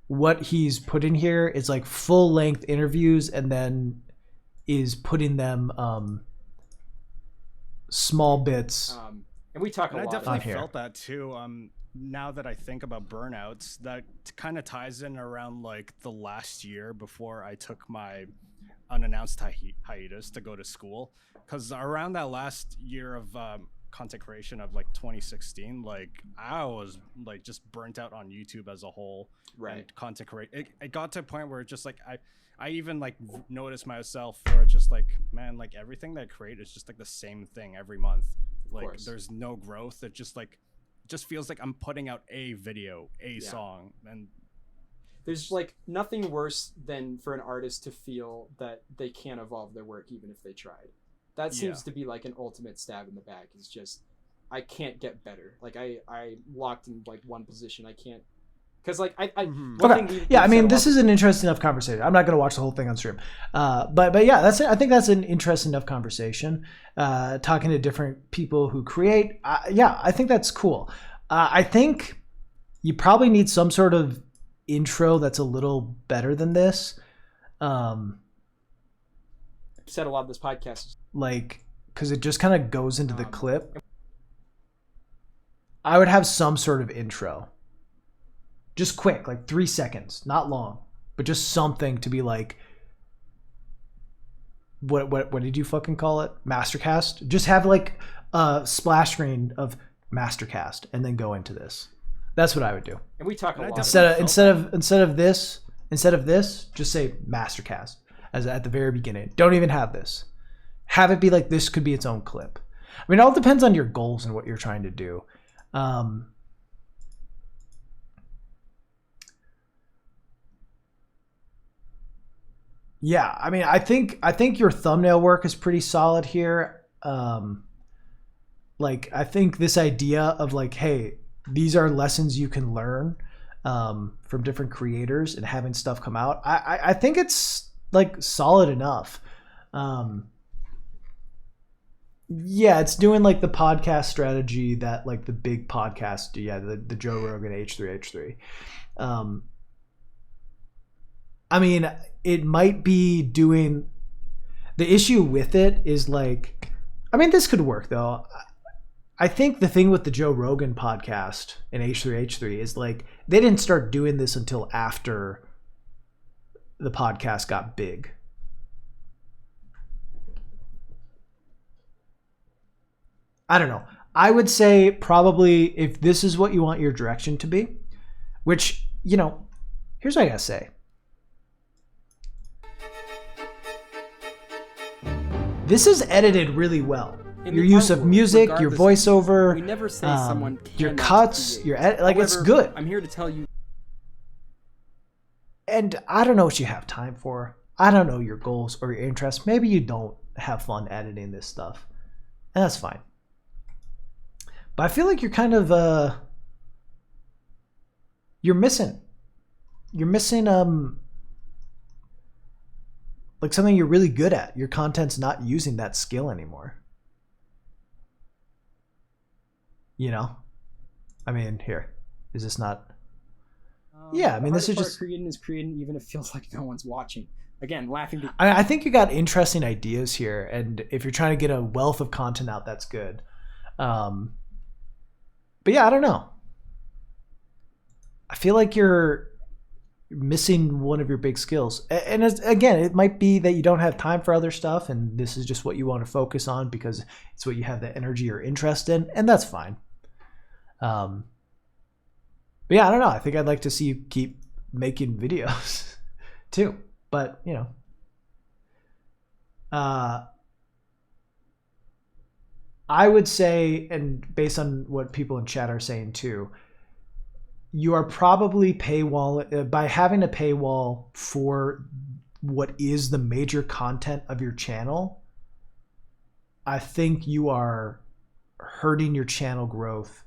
what he's put in here is like full-length interviews and then is putting them small bits. And we talk a and lot. I definitely here. felt that too. Now that I think about burnouts, that kind of ties in around like the last year before I took my unannounced hiatus to go to school. Because around that last year of content creation of like 2016, like I was like just burnt out on YouTube as a whole. Right. And content create. It got to a point where it's just like I even like noticed myself where it's just like, man, like everything that I create is just like the same thing every month. Like there's no growth. It just like just feels like I'm putting out a video, song, and there's like nothing worse than for an artist to feel that they can't evolve their work even if they tried. That seems to be like an ultimate stab in the back. It's just I can't get better. Like I locked in like one position. I can't because like I Okay. Yeah, I mean, this is an interesting enough conversation. I'm not going to watch the whole thing on stream, but yeah, that's it. I think that's an interesting enough conversation. Talking to different people who create. Yeah, I think that's cool. I think you probably need some sort of intro that's a little better than this. Said a lot of this podcast, like because it just kind of goes into the clip. I would have some sort of intro. Just quick, like 3 seconds, not long, but just something to be like, what did you fucking call it? Mastercast? Just have like a splash screen of Mastercast and then go into this. That's what I would do. And we talk a lot. Instead of this, just say Mastercast as at the very beginning. Don't even have this. Have it be like this could be its own clip. I mean, it all depends on your goals and what you're trying to do. Yeah, I mean, I think your thumbnail work is pretty solid here. Like, I think this idea of like, hey, these are lessons you can learn from different creators and having stuff come out. I think it's like solid enough. Yeah, it's doing like the podcast strategy that like the big podcast do. Yeah, the Joe Rogan H3H3. I mean, it might be doing. The issue with it is like, I mean, this could work though. I think the thing with the Joe Rogan podcast and H3H3 is like they didn't start doing this until after the podcast got big. I don't know. I would say probably if this is what you want your direction to be, which, you know, here's what I gotta say. This is edited really well. Your use of music, your voiceover, we never say someone your cannot cuts, create. your edit, like it's However, good. I'm here to tell you. And I don't know what you have time for. I don't know your goals or your interests. Maybe you don't have fun editing this stuff, and that's fine. But I feel like you're kind of you're missing like something you're really good at. Your content's not using that skill anymore. You know? I mean, here. Is this not... Yeah, I mean, this is just... creating is creating even if it feels like no one's watching. Again, laughing... I think you got interesting ideas here, and if you're trying to get a wealth of content out, that's good. But yeah, I don't know. I feel like you're missing one of your big skills. And again, it might be that you don't have time for other stuff, and this is just what you want to focus on because it's what you have the energy or interest in, and that's fine. But yeah, I don't know. I think I'd like to see you keep making videos too. But, you know, I would say, and based on what people in chat are saying too, you are probably by having a paywall for what is the major content of your channel. I think you are hurting your channel growth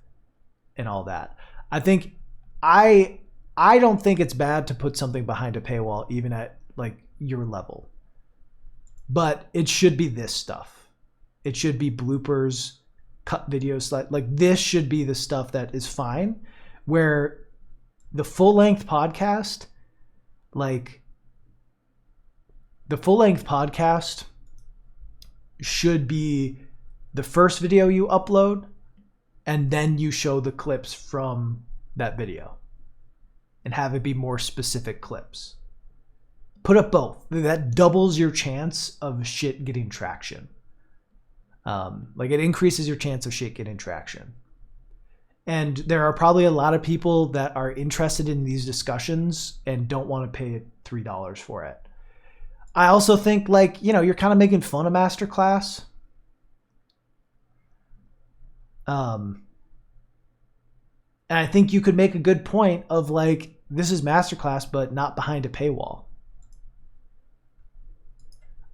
and all that. I think I don't think it's bad to put something behind a paywall, even at like your level, but it should be this stuff. It should be bloopers, cut videos, like this should be the stuff that is fine. Where the full-length podcast, should be the first video you upload, and then you show the clips from that video, and have it be more specific clips. Put up both. That doubles your chance of shit getting traction. Like it increases your chance of shit getting traction. And there are probably a lot of people that are interested in these discussions and don't want to pay $3 for it. I also think, like, you know, you're kind of making fun of Masterclass. And I think you could make a good point of like, this is Masterclass, but not behind a paywall.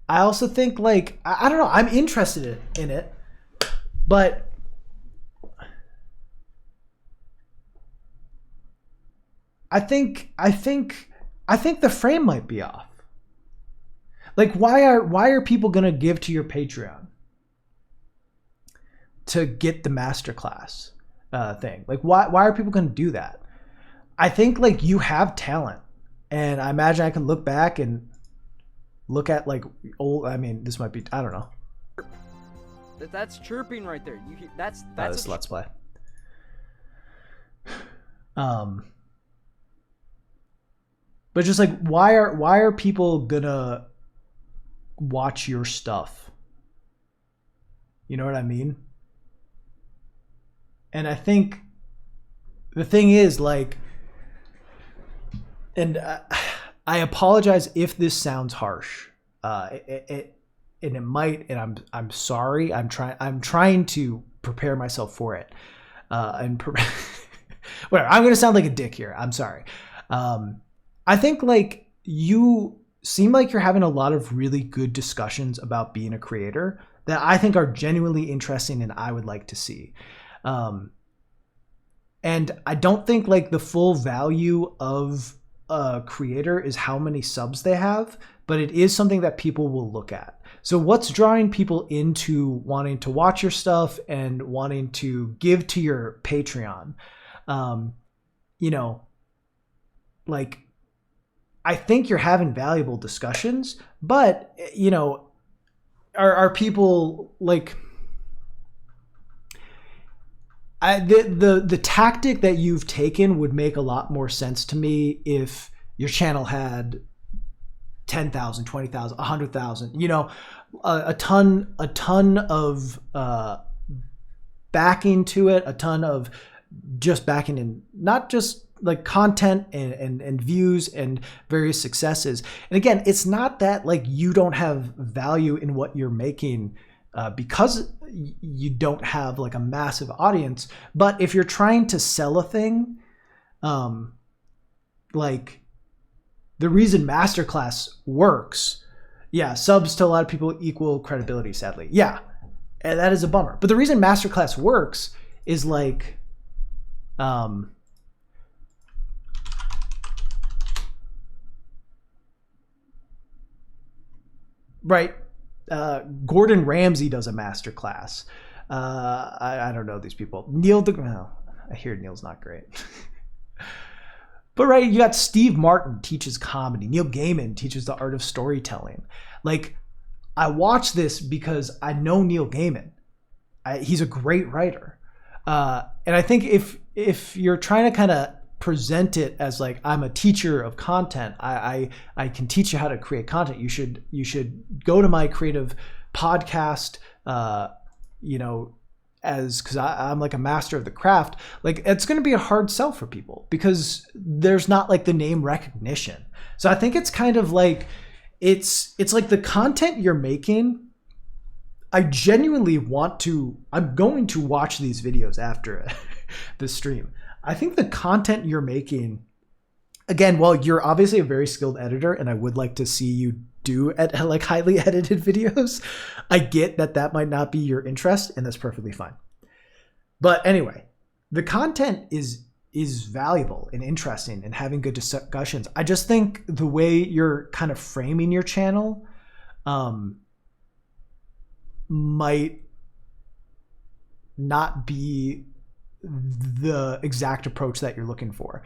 I also think, like, I don't know, I'm interested in it, but I think the frame might be off. Like, why are people gonna give to your Patreon to get the masterclass thing? Like, why are people gonna do that? I think like you have talent, and I imagine I can look back and look at like old. I mean, this might be, I don't know. That's chirping right there. That's this Let's Play. But just like, why are people gonna watch your stuff? You know what I mean? And I think the thing is, like, and I apologize if this sounds harsh. It might, and I'm sorry. I'm trying to prepare myself for it. Whatever. I'm gonna sound like a dick here. I'm sorry. I think like you seem like you're having a lot of really good discussions about being a creator that I think are genuinely interesting and I would like to see. And I don't think like the full value of a creator is how many subs they have, but it is something that people will look at. So what's drawing people into wanting to watch your stuff and wanting to give to your Patreon? You know, like, I think you're having valuable discussions, but, you know, are people like, the tactic that you've taken would make a lot more sense to me if your channel had 10,000, 20,000, 100,000, you know, a ton of backing to it, a ton of just backing in, not just like content and views and various successes. And again, it's not that like you don't have value in what you're making because you don't have like a massive audience. But if you're trying to sell a thing, like the reason masterclass works, yeah, subs to a lot of people equal credibility, sadly. Yeah, and that is a bummer. But the reason masterclass works is like, right, Gordon Ramsay does a masterclass. I don't know these people. I hear Neil's not great. But right, you got Steve Martin teaches comedy. Neil Gaiman teaches the art of storytelling. Like, I watch this because I know Neil Gaiman. He's a great writer. And I think if you're trying to kind of present it as like, I'm a teacher of content, I can teach you how to create content, you should go to my creative podcast, because I'm like a master of the craft. Like, it's going to be a hard sell for people because there's not like the name recognition. So I think it's kind of like, it's like the content you're making. I genuinely I'm going to watch these videos after the stream. I think the content you're making, again, while you're obviously a very skilled editor and I would like to see you do like highly edited videos, I get that might not be your interest, and that's perfectly fine. But anyway, the content is valuable and interesting and having good discussions. I just think the way you're kind of framing your channel might not be the exact approach that you're looking for.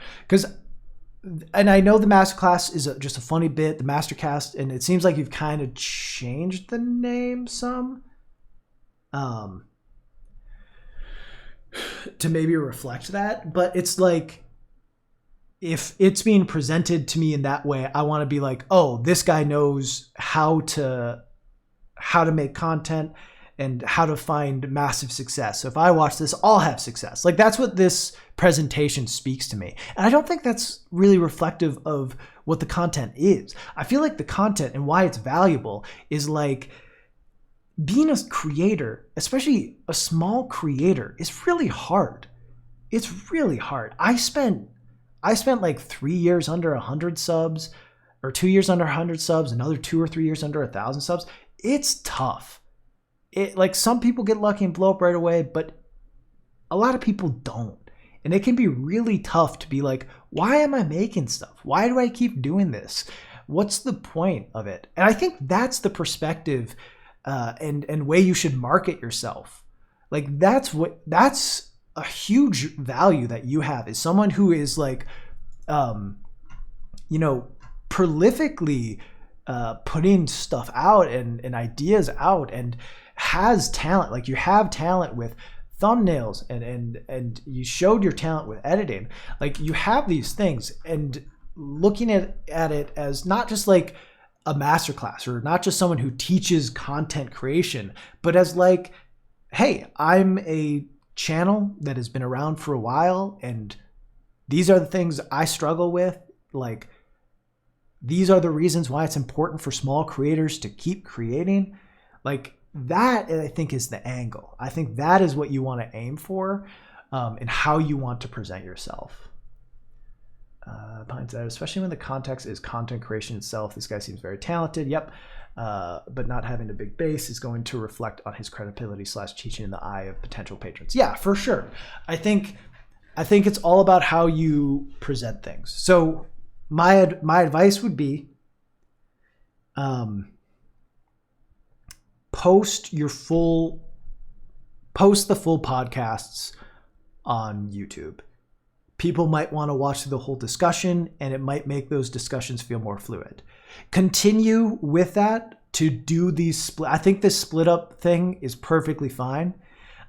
And I know the masterclass is just a funny bit, the mastercast, and it seems like you've kind of changed the name some to maybe reflect that. But it's like, if it's being presented to me in that way, I want to be like, oh, this guy knows how to make content and how to find massive success. So if I watch this, I'll have success. Like, that's what this presentation speaks to me. And I don't think that's really reflective of what the content is. I feel like the content and why it's valuable is like, being a creator, especially a small creator, is really hard. It's really hard. I spent like 3 years under 100 subs, or 2 years under 100 subs, another 2 or 3 years under 1,000 subs. It's tough. Like, some people get lucky and blow up right away, but a lot of people don't. And it can be really tough to be like, why am I making stuff? Why do I keep doing this? What's the point of it? And I think that's the perspective and way you should market yourself. Like, that's a huge value that you have, is someone who is like, prolifically putting stuff out and ideas out, and has talent. Like, you have talent with thumbnails and you showed your talent with editing. Like, you have these things, and looking at it as not just like a masterclass or not just someone who teaches content creation, but as like, hey, I'm a channel that has been around for a while, and these are the things I struggle with. Like, these are the reasons why it's important for small creators to keep creating. Like, that, I think, is the angle. I think that is what you want to aim for, and how you want to present yourself. Pines out, especially when the context is content creation itself. This guy seems very talented. Yep. But not having a big base is going to reflect on his credibility / teaching in the eye of potential patrons. Yeah, for sure. I think it's all about how you present things. So my advice would be, post the full podcasts on YouTube. People might want to watch the whole discussion, and it might make those discussions feel more fluid. Continue with that to do these split. I think this split up thing is perfectly fine,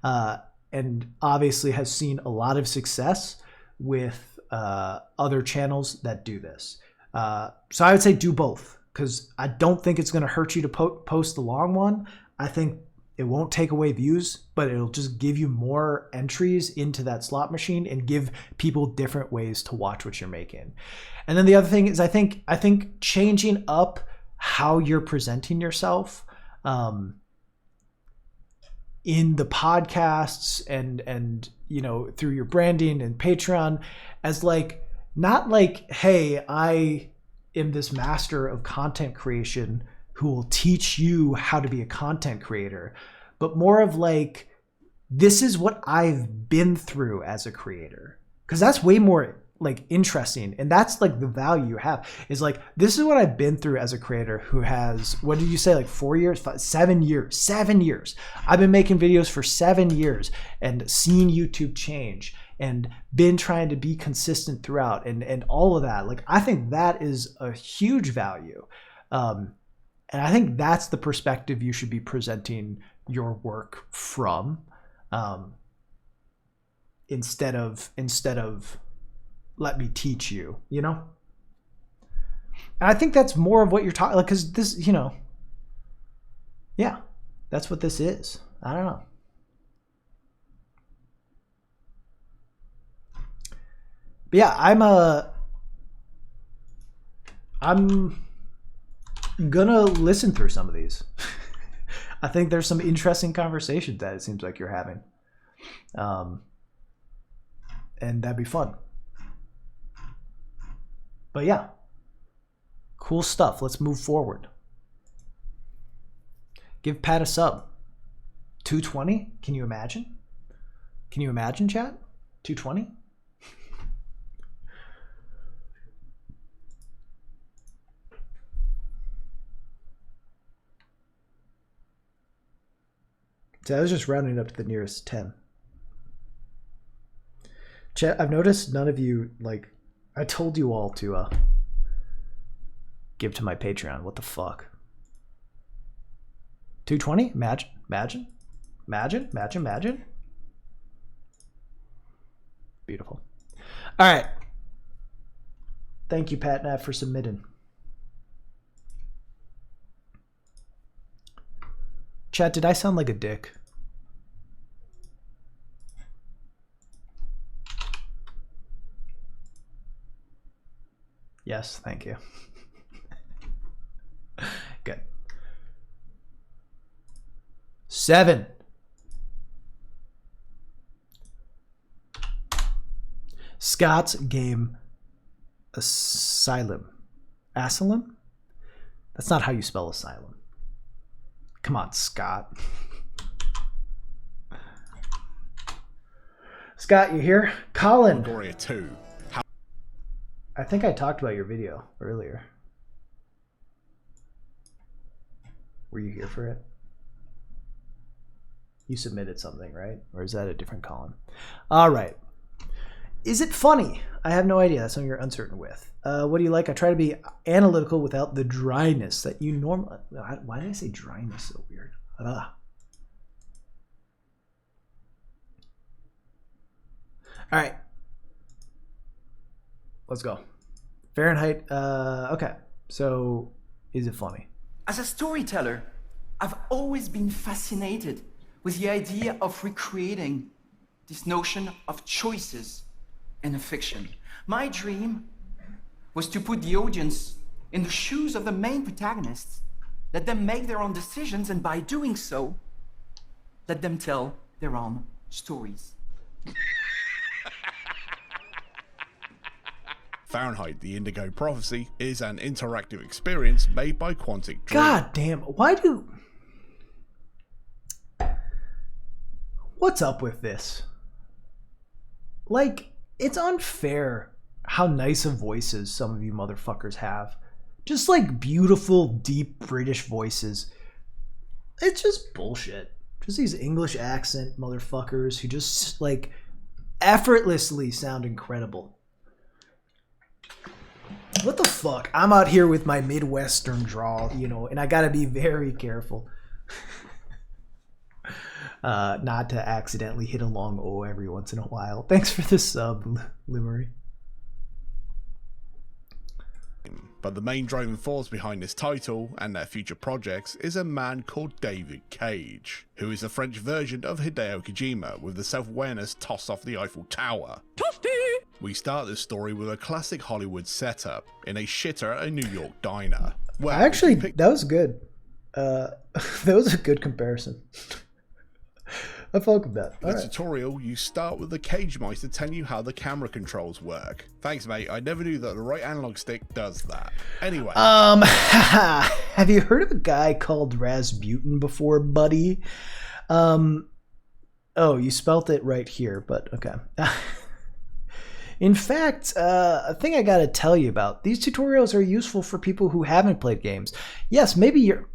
and obviously has seen a lot of success with other channels that do this. So I would say do both, because I don't think it's going to hurt you to post the long one. I think it won't take away views, but it'll just give you more entries into that slot machine and give people different ways to watch what you're making. And then the other thing is, I think changing up how you're presenting yourself in the podcasts and through your branding and Patreon, as like, not like, hey, am this master of content creation who will teach you how to be a content creator, but more of like, this is what I've been through as a creator. Because that's way more like interesting. And that's like the value you have is like, this is what I've been through as a creator who has, what did you say? Like 4 years, 7 years, 7 years. I've been making videos for 7 years and seen YouTube change and been trying to be consistent throughout and all of that. Like, I think that is a huge value. And I think that's the perspective you should be presenting your work from, instead of let me teach you, you know? And I think that's more of what you're talking, like, because this, you know, yeah, that's what this is. I don't know. But yeah, I'm gonna listen through some of these. I think there's some interesting conversations that it seems like you're having. And that'd be fun. But yeah, cool stuff. Let's move forward. Give Pat a sub. 220? Can you imagine? Can you imagine, chat? 220? So I was just rounding up to the nearest 10. Chat, I've noticed none of you, like, I told you all to give to my Patreon. What the fuck? 220? Imagine. Beautiful. All right. Thank you, Pat Nat, for submitting. Chat, did I sound like a dick? Yes, thank you. Good. 7. Scott's game Asylum. Asylum? That's not how you spell asylum. Come on, Scott. Scott, you here? Colin. Gloria 2. I think I talked about your video earlier. Were you here for it? You submitted something, right? Or is that a different Colin? All right. Is it funny? I have no idea. That's something you're uncertain with. What do you like? I try to be analytical without the dryness that you normally... Why did I say dryness so weird? All right. Let's go. Fahrenheit. Okay. So, is it funny? As a storyteller, I've always been fascinated with the idea of recreating this notion of choices in a fiction. My dream was to put the audience in the shoes of the main protagonists, let them make their own decisions, and by doing so, let them tell their own stories. Fahrenheit, the Indigo Prophecy is an interactive experience made by Quantic Dream. God damn, why do... What's up with this? Like, it's unfair how nice of voices some of you motherfuckers have. Just like beautiful, deep British voices. It's just bullshit. Just these English accent motherfuckers who just like effortlessly sound incredible. What the fuck? I'm out here with my Midwestern drawl, you know, and I gotta be very careful. Not to accidentally hit a long O every once in a while. Thanks for the sub, Limery. But the main driving force behind this title and their future projects is a man called David Cage, who is the French version of Hideo Kojima with the self-awareness tossed off the Eiffel Tower. Toasty! We start this story with a classic Hollywood setup in a shitter at a New York diner. Well, actually, that was good. That was a good comparison. I fuck with that. In the Alright. tutorial, you start with the Cage Meister telling you how the camera controls work. Thanks, mate. I never knew that the right analog stick does that. Anyway. Have you heard of a guy called Razbuten before, buddy? Oh, you spelt it right here, but okay. In fact, a thing I gotta tell you about, these tutorials are useful for people who haven't played games. Yes, maybe you're...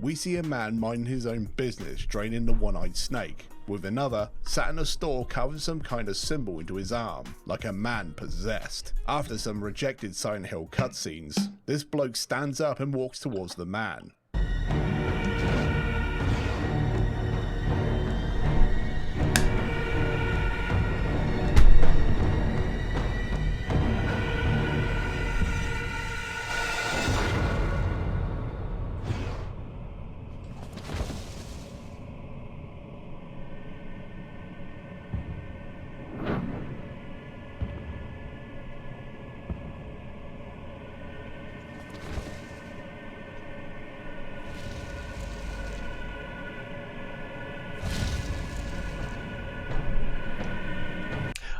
We see a man minding his own business, draining the one-eyed snake, with another sat in a store carving some kind of symbol into his arm, like a man possessed. After some rejected Silent Hill cutscenes, this bloke stands up and walks towards the man.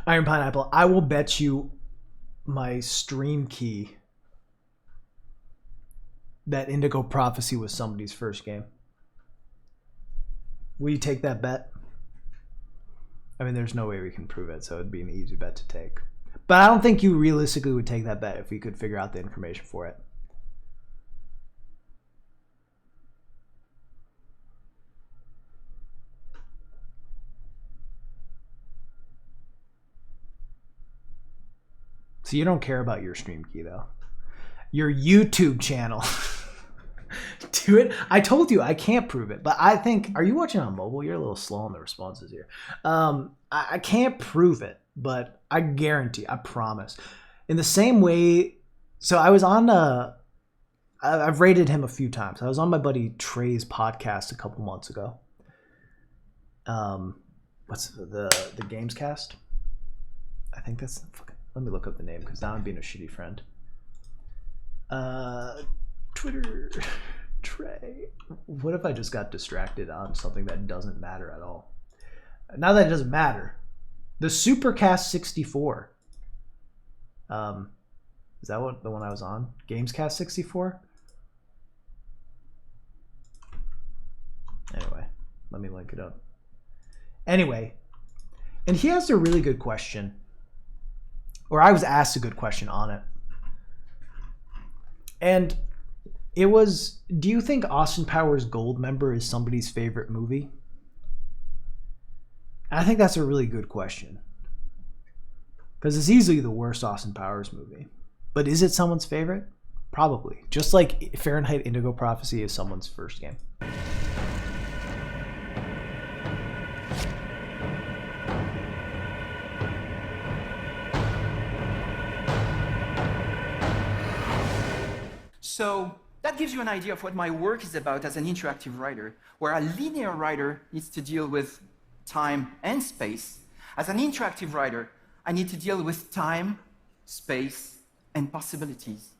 Iron Pineapple, I will bet you my stream key that Indigo Prophecy was somebody's first game. Will you take that bet? I mean, there's no way we can prove it, so it'd be an easy bet to take. But I don't think you realistically would take that bet if we could figure out the information for it. So you don't care about your stream key, though. Your YouTube channel. Do it. I told you I can't prove it, but I think... Are you watching on mobile? You're a little slow on the responses here. I can't prove it, but I guarantee, I promise. In the same way... So I was on... I've rated him a few times. I was on my buddy Trey's podcast a couple months ago. What's the Gamescast? I think that's... Let me look up the name, because now I'm being a shitty friend. Twitter, Trey. What if I just got distracted on something that doesn't matter at all? Now that it doesn't matter, the Supercast 64. Is that what the one I was on? Gamescast 64. Anyway, let me link it up. Anyway, and he asked a really good question. Or I was asked a good question on it. And it was, do you think Austin Powers Goldmember is somebody's favorite movie? And I think that's a really good question. Because it's easily the worst Austin Powers movie. But is it someone's favorite? Probably. Just like Fahrenheit Indigo Prophecy is someone's first game. So that gives you an idea of what my work is about as an interactive writer, where a linear writer needs to deal with time and space. As an interactive writer, I need to deal with time, space, and possibilities.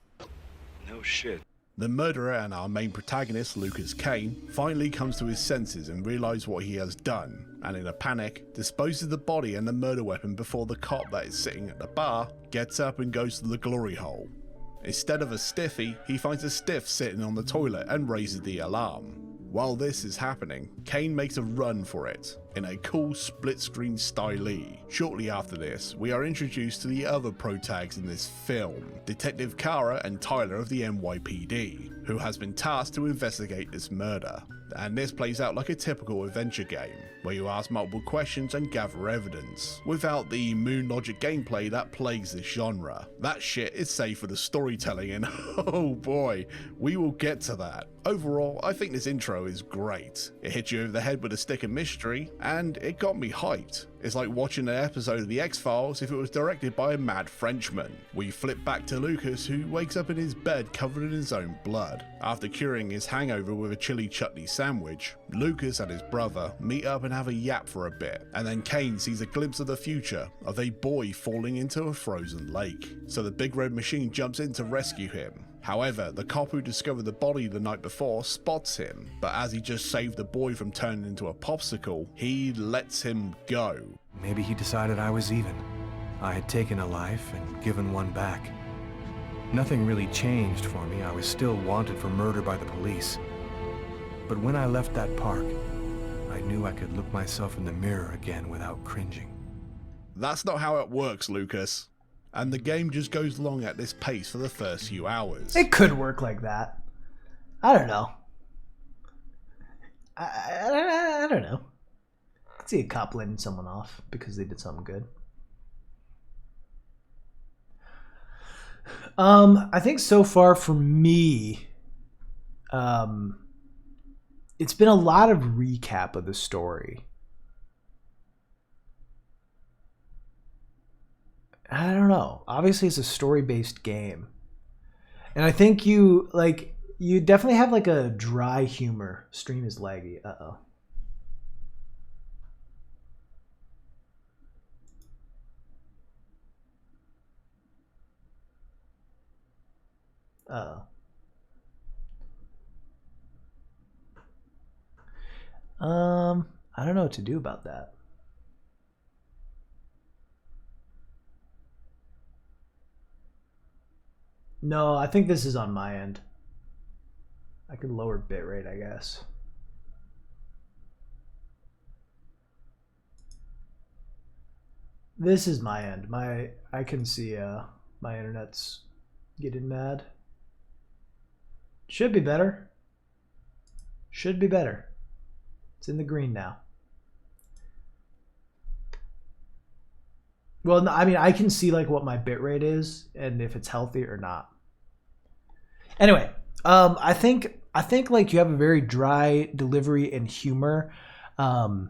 No shit. The murderer and our main protagonist, Lucas Kane, finally comes to his senses and realizes what he has done, and in a panic, disposes the body and the murder weapon before the cop that is sitting at the bar gets up and goes to the glory hole. Instead of a stiffy, he finds a stiff sitting on the toilet and raises the alarm. While this is happening, Kane makes a run for it, in a cool split-screen style. Shortly after this, we are introduced to the other protags in this film, Detective Kara and Tyler of the NYPD, who has been tasked to investigate this murder. And this plays out like a typical adventure game, where you ask multiple questions and gather evidence, without the moon logic gameplay that plagues this genre. That shit is safe for the storytelling, and oh boy, we will get to that. Overall, I think this intro is great. It hits you over the head with a stick of mystery, and it got me hyped. It's like watching an episode of The X-Files if it was directed by a mad Frenchman. We flip back to Lucas, who wakes up in his bed covered in his own blood. After curing his hangover with a chili chutney sandwich, Lucas and his brother meet up and have a yap for a bit, and then Kane sees a glimpse of the future of a boy falling into a frozen lake. So the big red machine jumps in to rescue him. However, the cop who discovered the body the night before spots him, but as he just saved the boy from turning into a popsicle, he lets him go. Maybe he decided I was even. I had taken a life and given one back. Nothing really changed for me. I was still wanted for murder by the police. But when I left that park, I knew I could look myself in the mirror again without cringing. That's not how it works, Lucas. And the game just goes along at this pace for the first few hours. It could work like that. I don't know. I don't know. I could see a cop letting someone off because they did something good. I think so far for me, it's been a lot of recap of the story. I don't know. Obviously, it's a story-based game. And I think you definitely have like a dry humor. Stream is laggy. Uh-oh. I don't know what to do about that. No, I think this is on my end. I could lower bitrate, I guess. This is my end. I can see my internet's getting mad. Should be better. Should be better. It's in the green now. Well, no, I mean, I can see like what my bitrate is and if it's healthy or not. Anyway, I think like you have a very dry delivery and humor. Like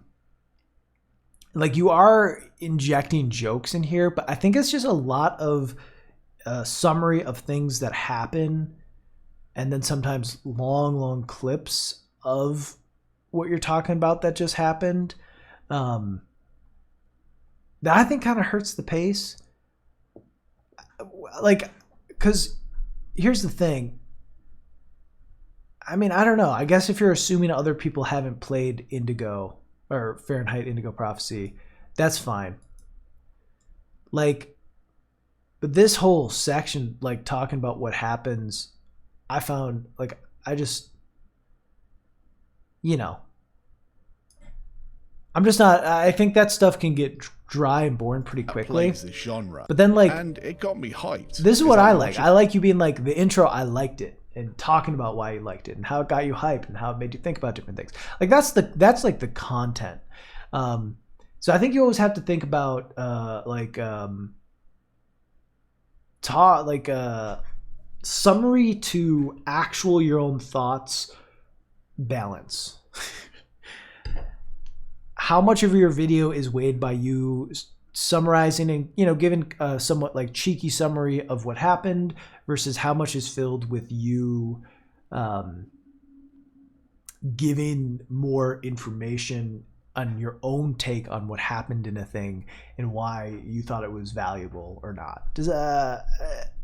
you are injecting jokes in here, but I think it's just a lot of summary of things that happen, and then sometimes long clips of what you're talking about that just happened. That I think kind of hurts the pace. Like, because here's the thing. I mean, I don't know. I guess if you're assuming other people haven't played Indigo or Fahrenheit Indigo Prophecy, that's fine. Like, but this whole section, like talking about what happens, I found like, I just, you know, I'm just not, I think that stuff can get dry and boring pretty quickly. Plays the genre. But then like, and it got me hyped. This is what I like. I like you being like, the intro, I liked it, and talking about why you liked it and how it got you hyped and how it made you think about different things. Like that's like the content. So I think you always have to think about summary to actual your own thoughts balance. How much of your video is weighed by you summarizing and, you know, giving a somewhat like cheeky summary of what happened versus how much is filled with you giving more information on your own take on what happened in a thing and why you thought it was valuable or not.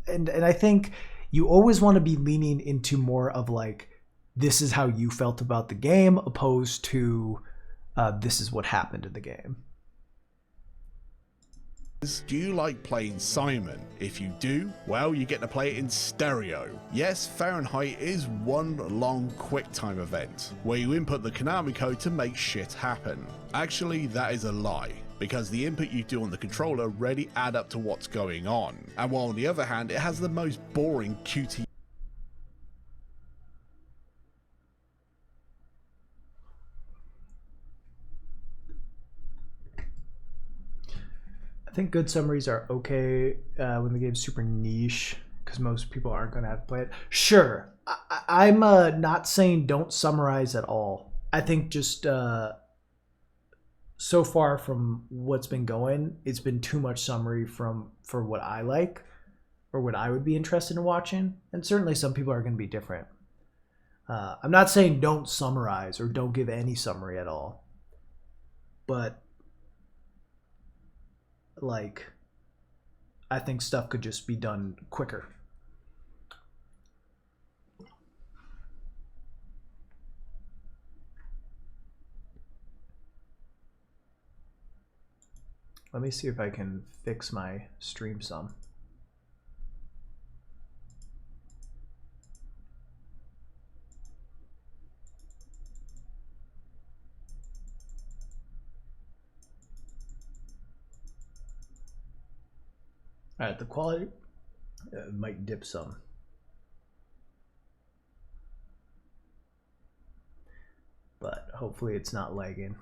And I think you always want to be leaning into more of like, this is how you felt about the game, opposed to this is what happened in the game. Do you like playing Simon? If you do, well, you get to play it in stereo. Yes, Fahrenheit is one long QuickTime event, where you input the Konami code to make shit happen. Actually, that is a lie, because the input you do on the controller rarely add up to what's going on. And while on the other hand, it has the most boring QT. I think good summaries are okay when the game's super niche, because most people aren't going to have to play it. Sure, I'm not saying don't summarize at all. I think just so far from what's been going, it's been too much summary for what I like or what I would be interested in watching. And certainly some people are going to be different. I'm not saying don't summarize or don't give any summary at all. But like, I think stuff could just be done quicker. Let me see if I can fix my stream some. All right, the quality might dip some. But hopefully it's not lagging.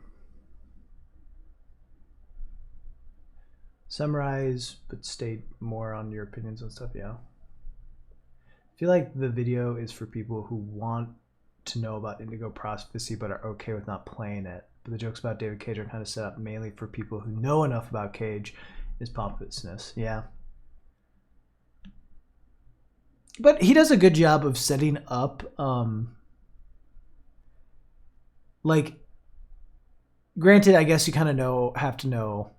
Summarize, but state more on your opinions and stuff, yeah. I feel like the video is for people who want to know about Indigo Prophecy but are okay with not playing it. But the jokes about David Cage are kind of set up mainly for people who know enough about Cage, his pompousness, yeah. But he does a good job of setting up, like, granted, I guess you kind of have to know.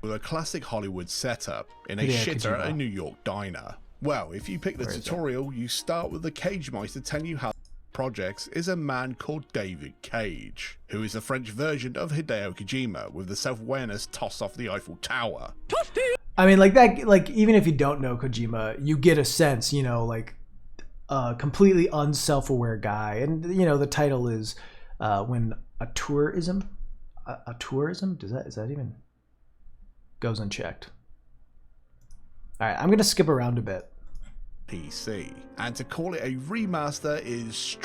With a classic Hollywood setup in a Hideo shitter at a Kojima. New York diner. Well, if you pick the Where is it? tutorial, you start with the Cage Meister telling you how projects is a man called David Cage, who is the French version of Hideo Kojima with the self-awareness tossed off the Eiffel Tower. I mean, like that, like even if you don't know Kojima, you get a sense, you know, like a completely unself-aware guy. And, you know, the title is when a tourism, is that even goes unchecked. All right, I'm going to skip around a bit. PC. And to call it a remaster is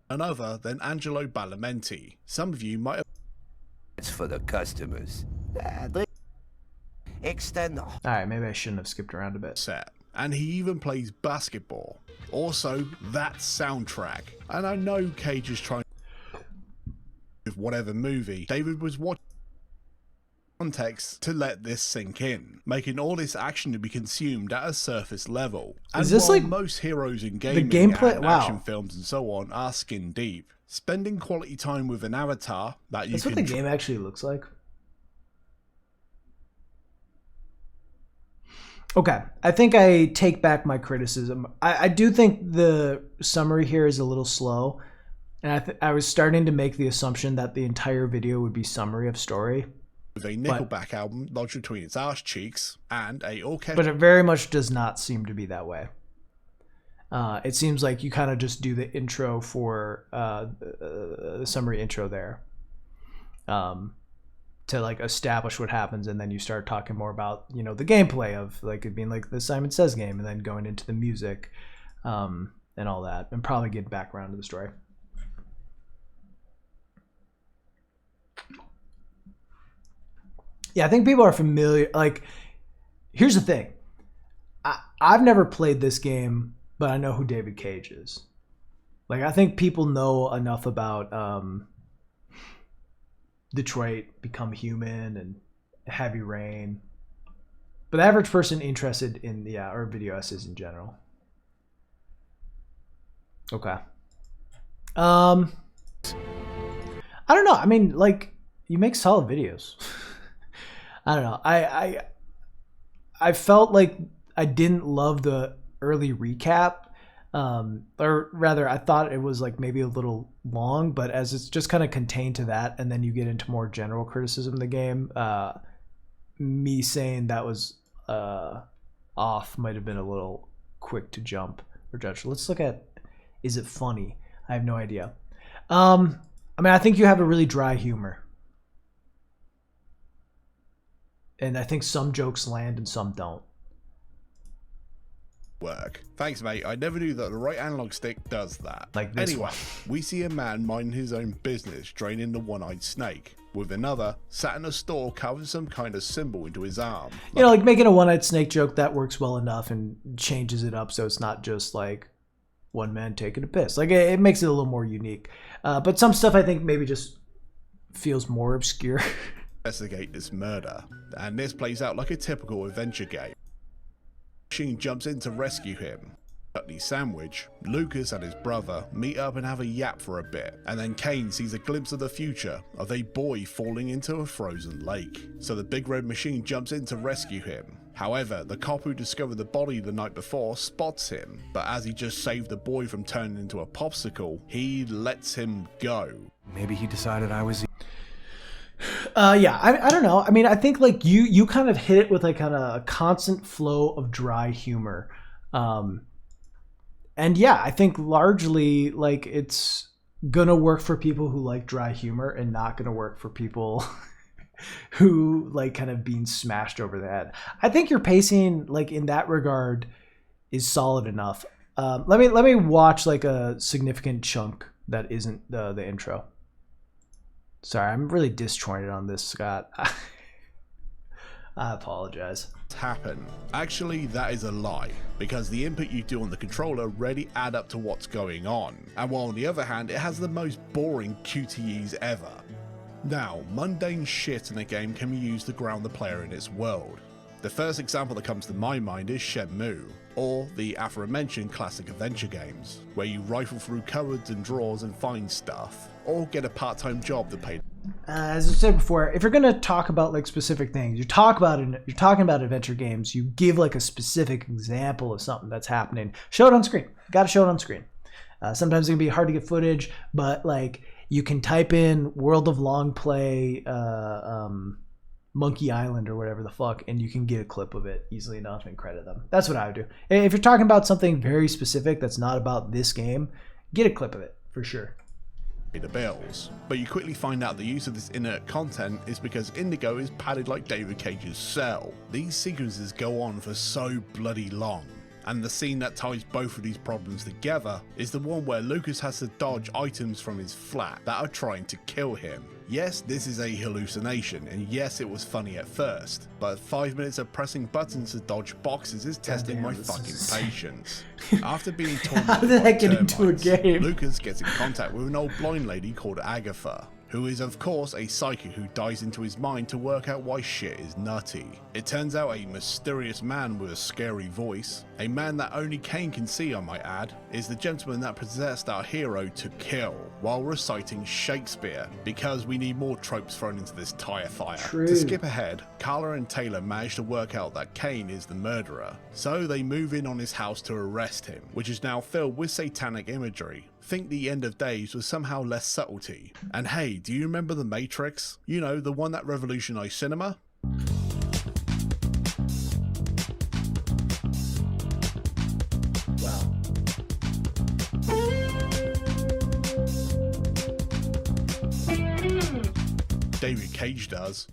none other than Angelo Badalamenti. Some of you might have... It's for the customers. Extend the... All right, maybe I shouldn't have skipped around a bit. Set. And he even plays basketball. Also, that soundtrack. And I know Cage is trying with whatever movie David was watching context to let this sink in, making all this action to be consumed at a surface level. And Is this while like most heroes in gaming gameplay? and Wow. action films and so on are skin deep, spending quality time with an avatar that you That's can what the game actually looks like. Okay, I think I take back my criticism. I do think the summary here is a little slow, and I was starting to make the assumption that the entire video would be summary of story. with a Nickelback album lodged between its arse cheeks and a orchestra. But it very much does not seem to be that way. It seems like you kind of just do the intro for the summary intro there to like establish what happens, and then you start talking more about, you know, the gameplay of like it being like the Simon Says game, and then going into the music and all that, and probably get back around to the story. Yeah, I think people are familiar. Like, here's the thing. I've never played this game, but I know who David Cage is. Like, I think people know enough about Detroit, Become Human, and Heavy Rain. But the average person interested in, or video essays in general. Okay. I don't know. I mean, like, you make solid videos. I don't know. I felt like I didn't love the early recap. Or rather, I thought it was like maybe a little long, but as it's just kind of contained to that, and then you get into more general criticism of the game, me saying that was off might have been a little quick to jump or judge. Let's look at, is it funny? I have no idea. I mean, I think you have a really dry humor. And I think some jokes land and some don't. Work. Thanks, mate. I never knew that the right analog stick does that. Like this anyway, one. we see a man minding his own business, draining the one-eyed snake, with another sat in a store carving some kind of symbol into his arm. You know, like making a one-eyed snake joke, that works well enough and changes it up so it's not just like one man taking a piss. Like, it makes it a little more unique. But some stuff I think maybe just feels more obscure. Investigate this murder, and this plays out like a typical adventure game. Machine jumps in to rescue him. Chutney sandwich, Lucas and his brother meet up and have a yap for a bit, and then Kane sees a glimpse of the future of a boy falling into a frozen lake. So the big red machine jumps in to rescue him. However, the cop who discovered the body the night before spots him, but as he just saved the boy from turning into a popsicle, he lets him go. Maybe he decided I was... Yeah, I don't know. I mean, I think like you kind of hit it with like kind of a constant flow of dry humor. And yeah, I think largely like it's gonna work for people who like dry humor and not gonna work for people who like kind of being smashed over the head. I think your pacing, like in that regard, is solid enough. Let me watch like a significant chunk that isn't the intro. Sorry, I'm really disjointed on this, Scott. I apologize. Happen. Actually, that is a lie, because the input you do on the controller rarely add up to what's going on, and while on the other hand it has the most boring QTEs ever. Now, mundane shit in a game can be used to ground the player in its world. The first example that comes to my mind is Shenmue, or the aforementioned classic adventure games, where you rifle through cupboards and drawers and find stuff, or get a part-time job that pays. As I said before, if you're gonna talk about like specific things, you're talking about adventure games. You give like a specific example of something that's happening. Show it on screen. You gotta show it on screen. Sometimes it can be hard to get footage, but like you can type in World of Long Play, Monkey Island or whatever the fuck, and you can get a clip of it easily enough and credit them. That's what I would do. If you're talking about something very specific that's not about this game, get a clip of it for sure. The bills, but you quickly find out the use of this inert content is because Indigo is padded like David Cage's cell. These sequences go on for so bloody long, and the scene that ties both of these problems together is the one where Lucas has to dodge items from his flat that are trying to kill him. Yes, this is a hallucination, and yes, it was funny at first, but 5 minutes of pressing buttons to dodge boxes is testing my fucking patience. After being tormented How did by that get into a termites, game? Lucas gets in contact with an old blind lady called Agatha, who is of course a psychic who dives into his mind to work out why shit is nutty. It turns out a mysterious man with a scary voice, a man that only Kane can see I might add, is the gentleman that possessed our hero to kill, while reciting Shakespeare, because we need more tropes thrown into this tire fire. True. To skip ahead, Carla and Taylor manage to work out that Kane is the murderer, so they move in on his house to arrest him, which is now filled with satanic imagery. Think the end of days was somehow less subtlety. And hey, do you remember The Matrix? You know, the one that revolutionized cinema? Wow. David Cage does.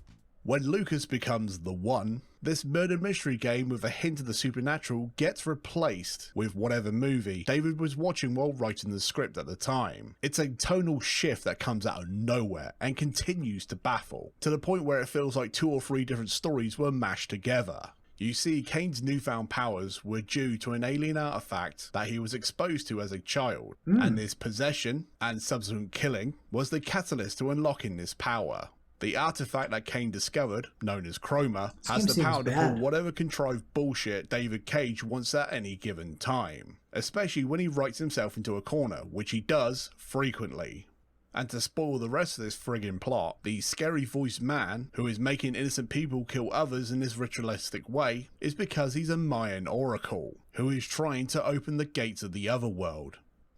When Lucas becomes the One, this murder mystery game with a hint of the supernatural gets replaced with whatever movie David was watching while writing the script at the time. It's a tonal shift that comes out of nowhere and continues to baffle, to the point where it feels like 2 or 3 different stories were mashed together. You see, Kane's newfound powers were due to an alien artifact that he was exposed to as a child, and this possession and subsequent killing was the catalyst to unlocking this power. The artifact that Kane discovered, known as Chroma, has the power to pull whatever contrived bullshit David Cage wants at any given time, especially when he writes himself into a corner, which he does frequently. And to spoil the rest of this friggin' plot, the scary voiced man, who is making innocent people kill others in this ritualistic way, is because he's a Mayan oracle, who is trying to open the gates of the other world.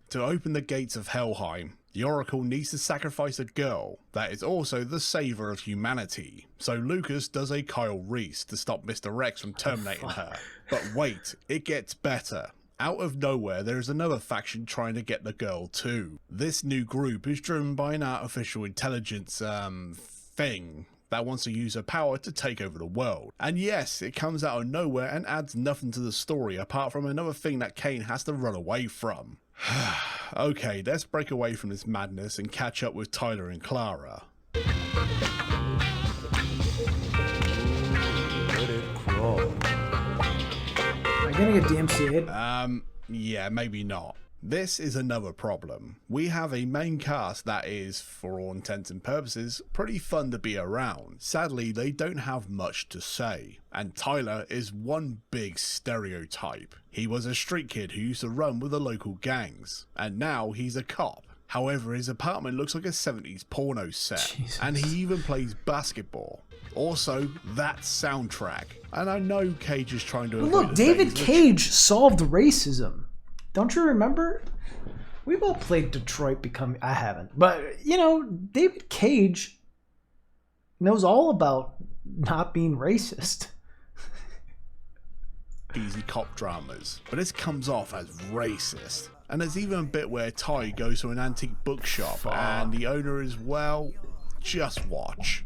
To open the gates of Helheim, the Oracle needs to sacrifice a girl that is also the savior of humanity. So Lucas does a Kyle Reese to stop Mr. X from terminating her. But wait, it gets better. Out of nowhere, there is another faction trying to get the girl too. This new group is driven by an artificial intelligence, thing that wants to use her power to take over the world. And yes, it comes out of nowhere and adds nothing to the story apart from another thing that Kane has to run away from. Okay, let's break away from this madness and catch up with Tyler and Clara. Let it crawl. Am I gonna get DMCA'd? Yeah, maybe not. This is another problem. We have a main cast that is, for all intents and purposes, pretty fun to be around. Sadly, they don't have much to say. And Tyler is one big stereotype. He was a street kid who used to run with the local gangs, and now he's a cop. However, his apartment looks like a 70s porno set, and he even plays basketball. Also, that soundtrack. And I know Cage is trying to avoid Look, the David things Cage solved racism. Don't you remember? We've all played Detroit Become... I haven't. But, you know, David Cage knows all about not being racist. Easy cop dramas, but this comes off as racist. And there's even a bit where Ty goes to an antique bookshop and the owner is, well, just watch.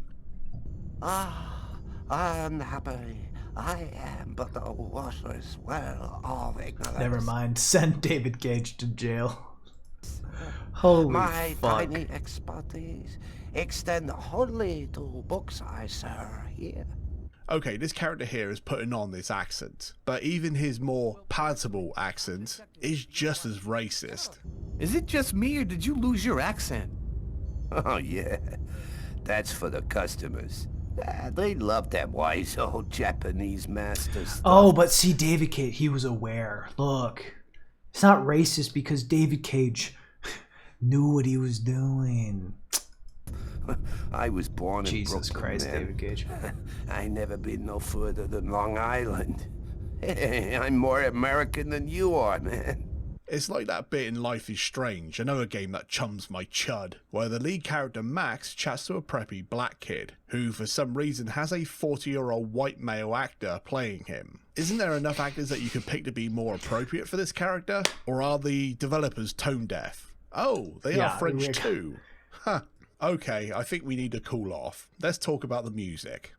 Unhappily, I am but the water's well of ignorance. Never mind. Send David Cage to jail. Holy My fuck. tiny expertise extend only to books I sir here. Okay, this character here is putting on this accent, but even his more palatable accent is just as racist. Is it just me, or did you lose your accent? Oh yeah, that's for the customers. They love that wise old Japanese master stuff. Oh, but see, David Cage, he was aware. Look, it's not racist because David Cage knew what he was doing. I was born in Jesus Brooklyn, Christ, man. David Cage. I never been no further than Long Island. I'm more American than you are, man. It's like that bit in Life is Strange, another game that chums my chud, where the lead character Max chats to a preppy black kid, who for some reason has a 40-year-old white male actor playing him. Isn't there enough actors that you could pick to be more appropriate for this character? Or are the developers tone deaf? Oh, they are French too. Huh. Okay, I think we need to cool off. Let's talk about the music.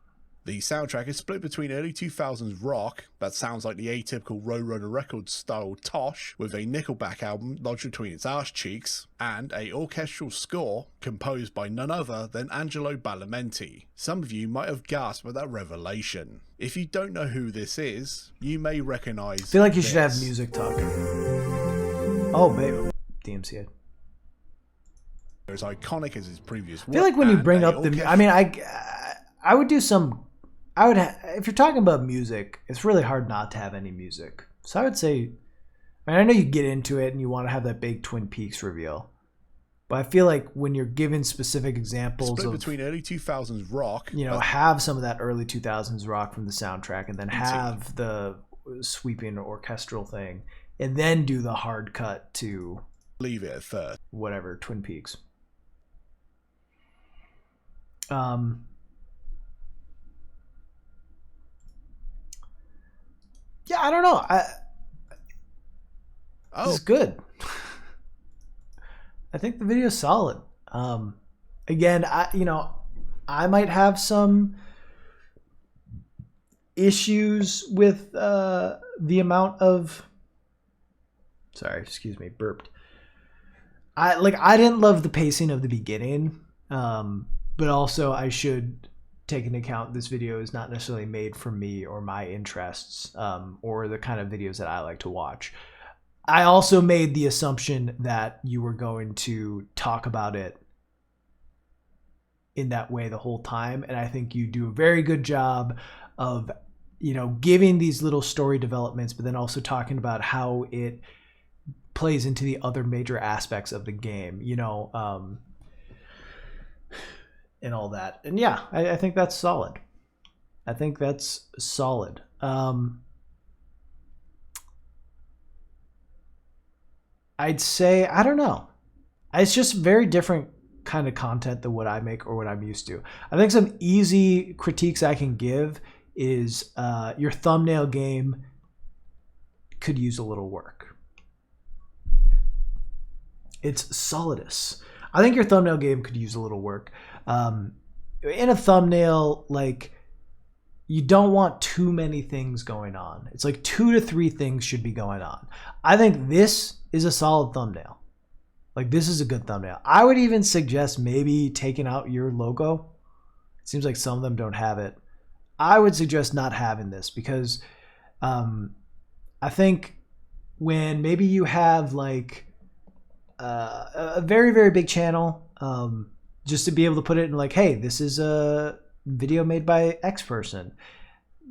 The soundtrack is split between early 2000s rock, that sounds like the atypical Roadrunner Records style tosh, with a Nickelback album lodged between its arse cheeks, and a orchestral score composed by none other than Angelo Badalamenti. Some of you might have gasped at that revelation. If you don't know who this is, you may recognize I feel like you this. should have music talking. Oh, babe. DMCA. As iconic as his previous work. I feel like when you bring up the... I mean, I would do some... if you're talking about music, it's really hard not to have any music. So I would say... I know you get into it and you want to have that big Twin Peaks reveal. But I feel like when you're given specific examples split of... between early 2000s rock... have some of that early 2000s rock from the soundtrack and then have the sweeping orchestral thing. And then do the hard cut to... Leave it at first. Whatever, Twin Peaks. Yeah, I don't know. This is good. I think the video is solid. Again, I might have some issues with the amount of... Sorry, excuse me, burped. I didn't love the pacing of the beginning, but also I should take into account this video is not necessarily made for me or my interests, or the kind of videos that I like to watch. I also made the assumption that you were going to talk about it in that way the whole time, and I think you do a very good job of, giving these little story developments, but then also talking about how it plays into the other major aspects of the game, and all that. And yeah, I think that's solid. I'd say, I don't know. It's just very different kind of content than what I make or what I'm used to. I think some easy critiques I can give is your thumbnail game could use a little work. It's solidus. I think your thumbnail game could use a little work. In a thumbnail, you don't want too many things going on. It's like 2 to 3 things should be going on. I think this is a solid thumbnail. This is a good thumbnail. I would even suggest maybe taking out your logo. It seems like some of them don't have it. I would suggest not having this because I think when maybe you have a very, very big channel, just to be able to put it in hey, this is a video made by X person,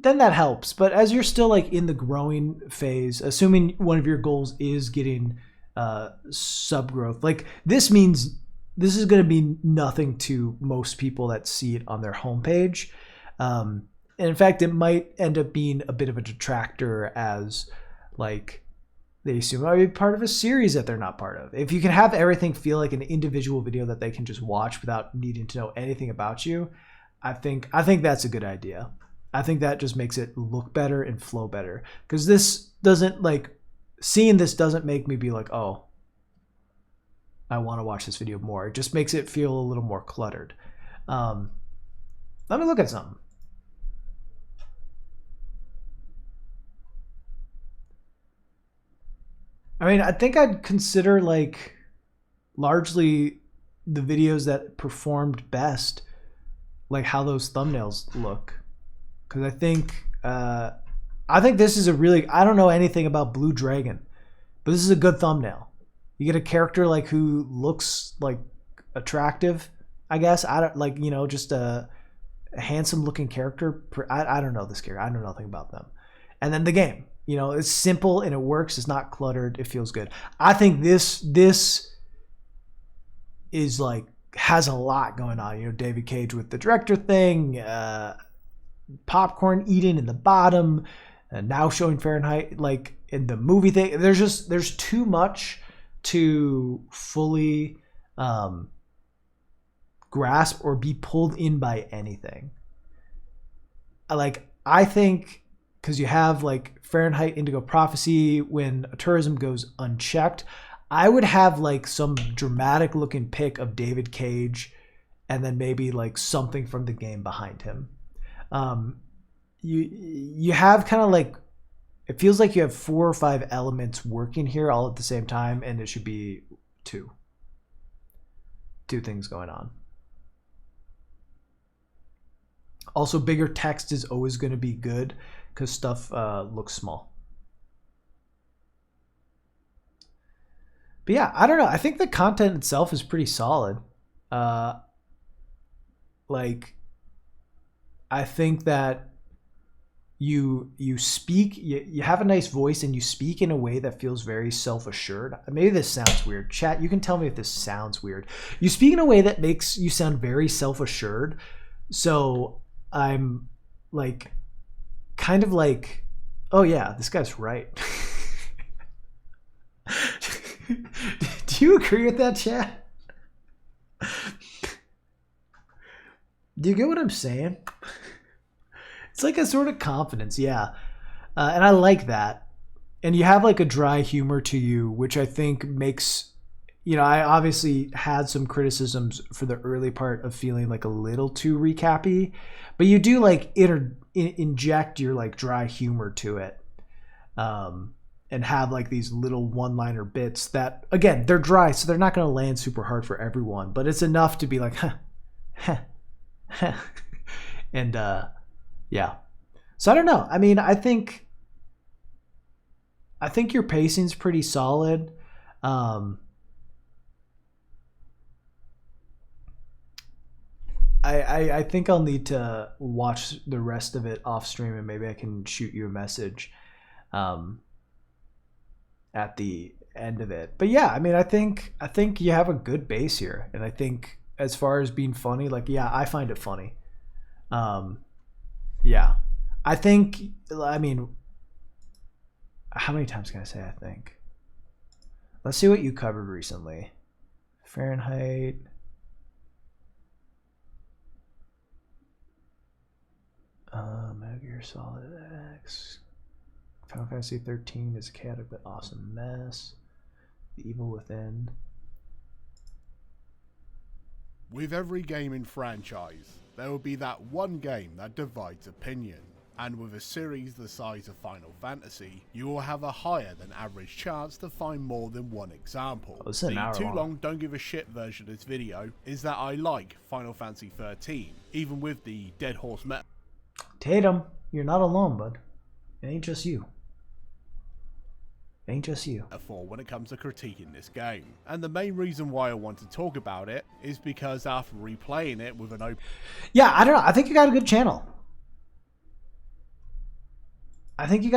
then that helps. But as you're still in the growing phase, assuming one of your goals is getting sub growth, this means this is going to be nothing to most people that see it on their homepage. And in fact, it might end up being a bit of a detractor as they assume it might be part of a series that they're not part of. If you can have everything feel like an individual video that they can just watch without needing to know anything about you, I think that's a good idea. I think that just makes it look better and flow better. Because this doesn't, like, seeing this doesn't make me be like, oh, I want to watch this video more. It just makes it feel a little more cluttered. Let me look at something. I mean, I think I'd consider, like, largely the videos that performed best, like how those thumbnails look. Because I think this is a really, I don't know anything about Blue Dragon, but this is a good thumbnail. You get a character like who looks like attractive, I guess. I don't, like, you know, just a handsome looking character. I don't know this character. I know nothing about them. And then the game, you know, it's simple and it works. It's not cluttered. It feels good. I think this is like, has a lot going on. You know, David Cage with the director thing, popcorn eating in the bottom, now showing Fahrenheit, like in the movie thing. There's too much to fully grasp or be pulled in by anything. I think because you have like Fahrenheit, Indigo Prophecy, when tourism goes unchecked, I would have like some dramatic looking pic of David Cage and then maybe like something from the game behind him. You have kind of like, it feels like you have 4 or 5 elements working here all at the same time, and it should be two things going on. Also, bigger text is always going to be good because stuff looks small. But yeah, I don't know. I think the content itself is pretty solid. Like, I think that you speak, you have a nice voice and you speak in a way that feels very self-assured. Maybe this sounds weird. Chat, you can tell me if this sounds weird. You speak in a way that makes you sound very self-assured. So I'm like, kind of like, oh yeah, this guy's right. Do you agree with that, chat? Do you get what I'm saying? It's like a sort of confidence, yeah. And I like that. And you have like a dry humor to you, which I think makes, you know, I obviously had some criticisms for the early part of feeling like a little too recappy, but you do like inject your like dry humor to it. And have like these little one-liner bits that, again, they're dry, so they're not going to land super hard for everyone, but it's enough to be like, and yeah. So I don't know. I mean, I think your pacing's pretty solid. I think I'll need to watch the rest of it off stream, and maybe I can shoot you a message at the end of it. But yeah, I mean, I think you have a good base here, and I think as far as being funny, like, yeah, I find it funny. Yeah, I think, I mean, how many times can I say I think? Let's see what you covered recently. Fahrenheit. Metal Gear Solid X. Final Fantasy 13 is a chaotic but awesome mess. The Evil Within. With every gaming franchise, there will be that one game that divides opinion. And with a series the size of Final Fantasy, you will have a higher than average chance to find more than one example. Oh, the too long don't give a shit version of this video is that I like Final Fantasy 13, even with the Dead Horse Metal. Tatum, you're not alone, bud. It ain't just you. Ain't just you. For when it comes to critiquing this game. And the main reason why I want to talk about it is because after replaying it with an open... Yeah, I don't know. I think you got a good channel. I think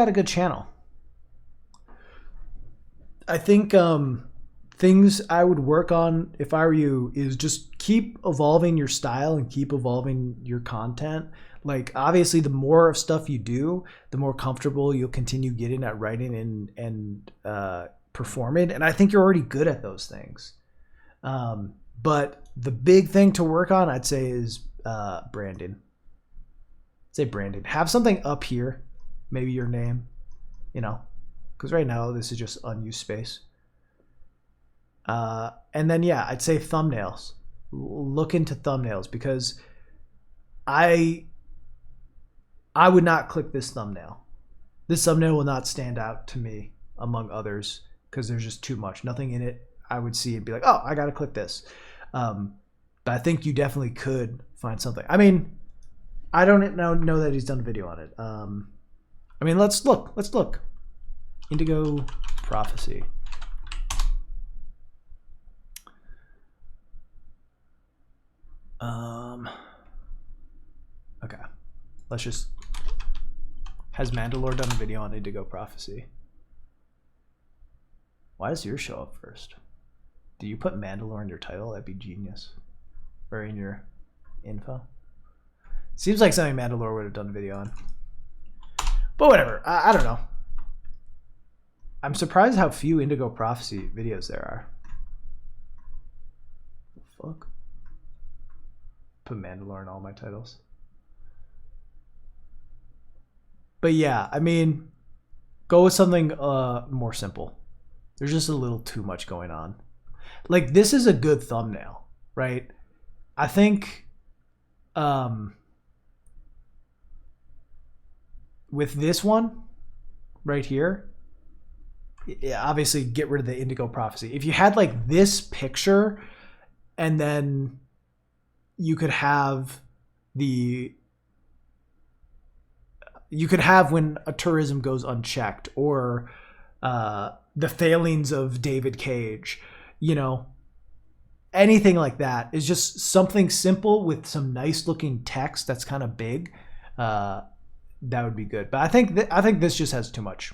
things I would work on if I were you is just keep evolving your style and keep evolving your content. Like, obviously, the more of stuff you do, the more comfortable you'll continue getting at writing and performing. And I think you're already good at those things. But the big thing to work on, I'd say, is branding. Say branding. Have something up here, maybe your name, you know, because right now this is just unused space. And then yeah, I'd say thumbnails. Look into thumbnails because I would not click this thumbnail. This thumbnail will not stand out to me among others because there's just too much. Nothing in it I would see and be like, oh, I gotta click this. But I think you definitely could find something. I mean, I don't know that he's done a video on it. I mean, let's look. Let's look. Indigo Prophecy. Okay. Let's just... Has Mandalore done a video on Indigo Prophecy? Why does yours show up first? Do you put Mandalore in your title? That'd be genius. Or in your info. Seems like something Mandalore would have done a video on. But whatever. I don't know. I'm surprised how few Indigo Prophecy videos there are. The fuck? Put Mandalore in all my titles. But yeah, I mean, go with something more simple. There's just a little too much going on. Like, this is a good thumbnail, right? I think with this one right here, yeah, obviously get rid of the Indigo Prophecy. If you had like this picture and then you could have when a tourism goes unchecked, or the failings of David Cage, you know, anything like that is just something simple with some nice looking text that's kind of big. That would be good. But I think this just has too much.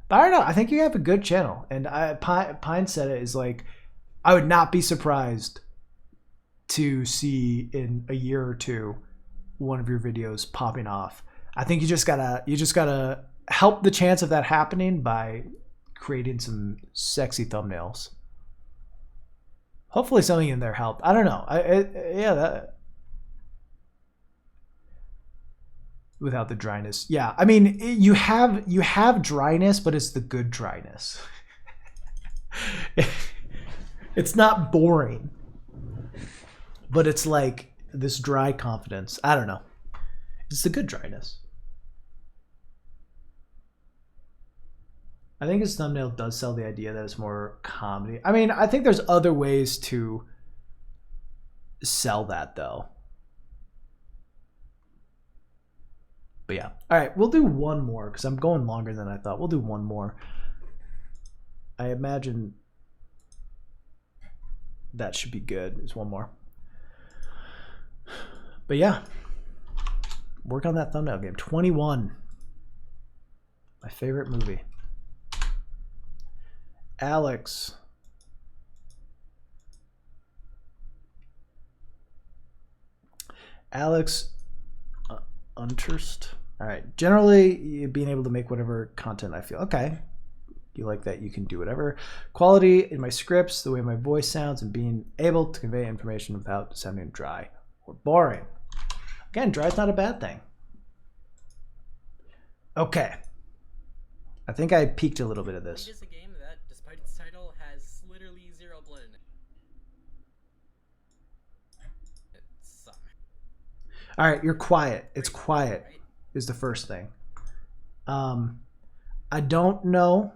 But I don't know. I think you have a good channel, and Pine said it is like, I would not be surprised to see in a year or two one of your videos popping off. I think you just gotta help the chance of that happening by creating some sexy thumbnails. Hopefully something in there helped. I don't know. That without the dryness. Yeah, I mean, you have dryness, but it's the good dryness. It's not boring, but it's like this dry confidence. I don't know. It's the good dryness. I think his thumbnail does sell the idea that it's more comedy. I mean, I think there's other ways to sell that though. But yeah. All right, we'll do one more because I'm going longer than I thought. We'll do one more. I imagine that should be good. It's one more. But yeah. Work on that thumbnail game. 21. My favorite movie. Alex. Unterst. All right. Generally, being able to make whatever content I feel. Okay. You like that? You can do whatever. Quality in my scripts, the way my voice sounds, and being able to convey information without sounding dry or boring. Again, dry is not a bad thing. Okay. I think I peaked a little bit of this. It is a game that, despite its title, has literally zero blood in it. It's All right, you're quiet. It's quiet is the first thing. I don't know.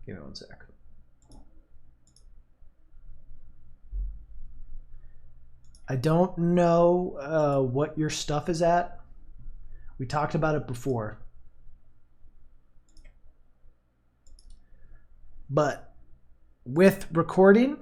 Give me one sec. I don't know what your stuff is at. We talked about it before. But with recording,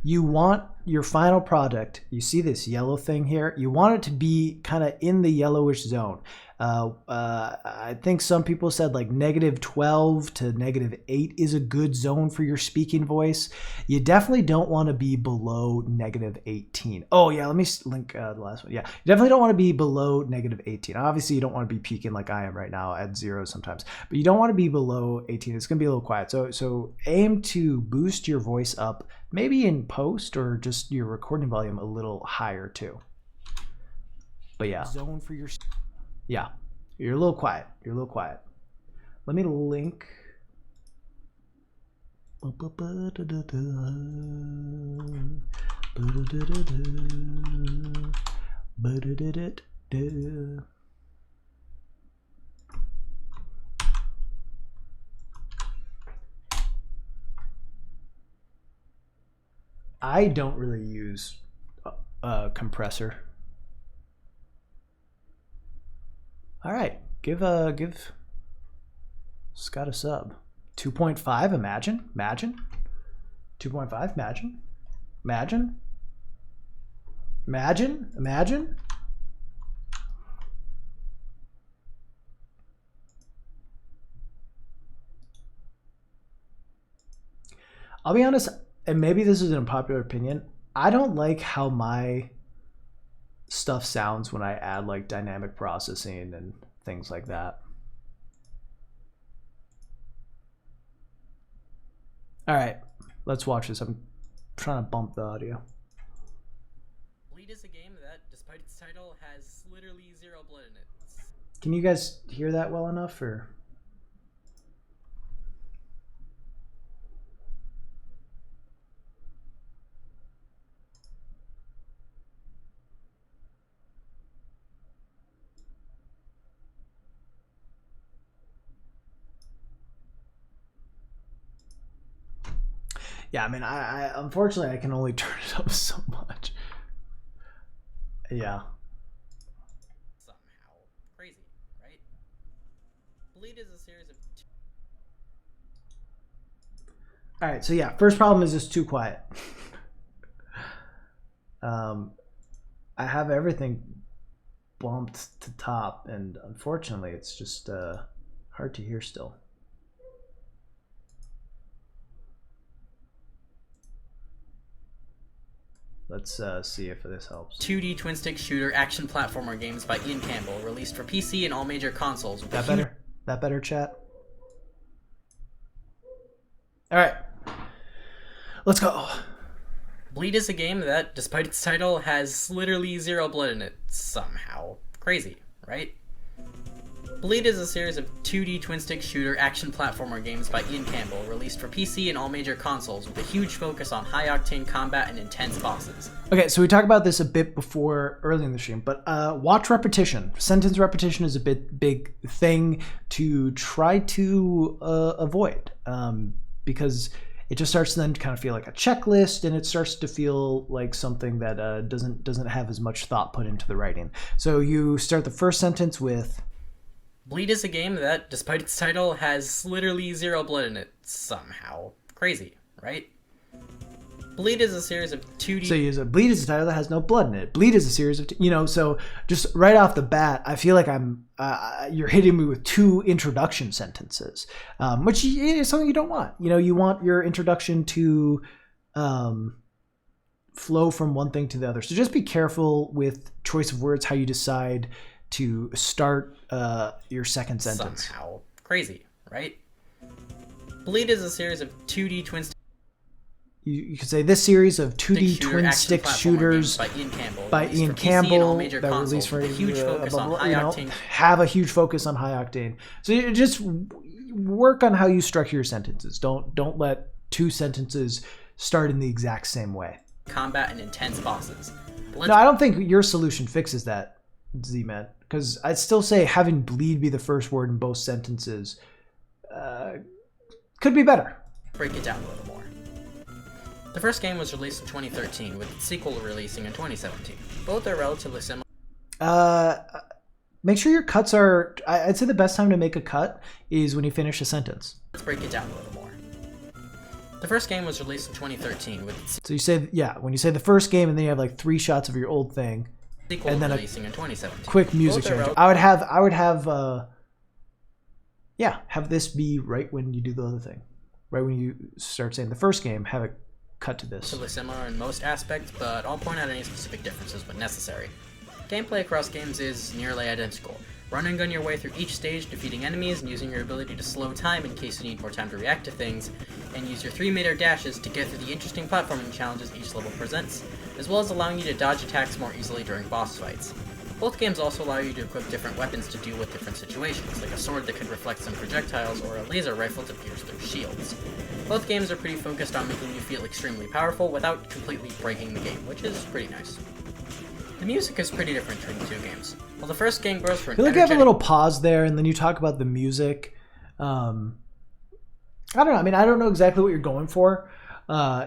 you want your final product, you see this yellow thing here, you want it to be kind of in the yellowish zone. I think some people said like -12 to -8 is a good zone for your speaking voice. You definitely don't want to be below -18. Oh yeah, let me link the last one. Yeah, you definitely don't want to be below -18. Obviously, you don't want to be peaking like I am right now at 0 sometimes, but you don't want to be below 18. It's gonna be a little quiet. So aim to boost your voice up, maybe in post or just your recording volume a little higher too. But yeah, zone for your. Yeah, you're a little quiet. You're a little quiet. Let me link. I don't really use a compressor. All right, give Scott a sub. 2.5, imagine. 2.5, imagine. I'll be honest, and maybe this is an unpopular opinion, I don't like how my stuff sounds when I add like dynamic processing and things like that. All right, let's watch this. I'm trying to bump the audio. Bleed is a game that, despite its title, has literally 0 blood in it. Can you guys hear that well enough, or? Yeah, I mean, I unfortunately I can only turn it up so much. Yeah. Somehow. Crazy, right? Bleed is a series of... All right, so yeah, first problem is just too quiet. I have everything bumped to top, and unfortunately it's just hard to hear still. Let's see if this helps. 2D twin-stick shooter action platformer games by Ian Campbell, released for PC and all major consoles. That better? That better, chat? All right, let's go. Bleed is a game that, despite its title, has literally 0 blood in it. Somehow. Crazy, right? Bleed is a series of 2D twin-stick shooter action platformer games by Ian Campbell, released for PC and all major consoles, with a huge focus on high-octane combat and intense bosses. Okay, so we talked about this a bit before early in the stream, but watch repetition. Sentence repetition is a big thing to try to avoid, because it just starts to then kind of feel like a checklist, and it starts to feel like something that doesn't have as much thought put into the writing. So you start the first sentence with... Bleed is a game that, despite its title, has literally 0 blood in it. Somehow. Crazy, right? Bleed is a series of 2D... So you use a Bleed is a title that has no blood in it. Bleed is a series of... so just right off the bat, I feel like you're hitting me with 2 introduction sentences, which is something you don't want. You want your introduction to flow from one thing to the other. So just be careful with choice of words, how you decide to start your second sentence. Somehow. Crazy, right? Bleed is a series of 2D twin... You could say this series of 2D twin-stick shooters by Ian Campbell that were released for have a huge focus on high octane. So you just work on how you structure your sentences. Don't let 2 sentences start in the exact same way. Combat and intense bosses. No, I don't think your solution fixes that, Z-Man, because I'd still say having bleed be the first word in both sentences could be better. Break it down a little more. The first game was released in 2013, with its sequel releasing in 2017. Both are relatively similar. Make sure your cuts are... I'd say the best time to make a cut is when you finish a sentence. Let's break it down a little more. The first game was released in 2013, with its... So you say, yeah, when you say the first game and then you have like 3 shots of your old thing, sequel and then releasing in 2017. quick music Both are change. rel- I would have have this be right when you do the other thing, right when you start saying the first game, have it cut to this. relatively similar in most aspects, but I'll point out any specific differences when necessary. Gameplay across games is nearly identical. Run and gun your way through each stage, defeating enemies and using your ability to slow time in case you need more time to react to things, and use your 3-meter dashes to get through the interesting platforming challenges each level presents, as well as allowing you to dodge attacks more easily during boss fights. Both games also allow you to equip different weapons to deal with different situations, like a sword that could reflect some projectiles or a laser rifle to pierce through shields. Both games are pretty focused on making you feel extremely powerful without completely breaking the game, which is pretty nice. The music is pretty different between the two games. While the first game grows for I an feel like you have a energetic- little pause there, and then you talk about the music. I don't know. I mean, I don't know exactly what you're going for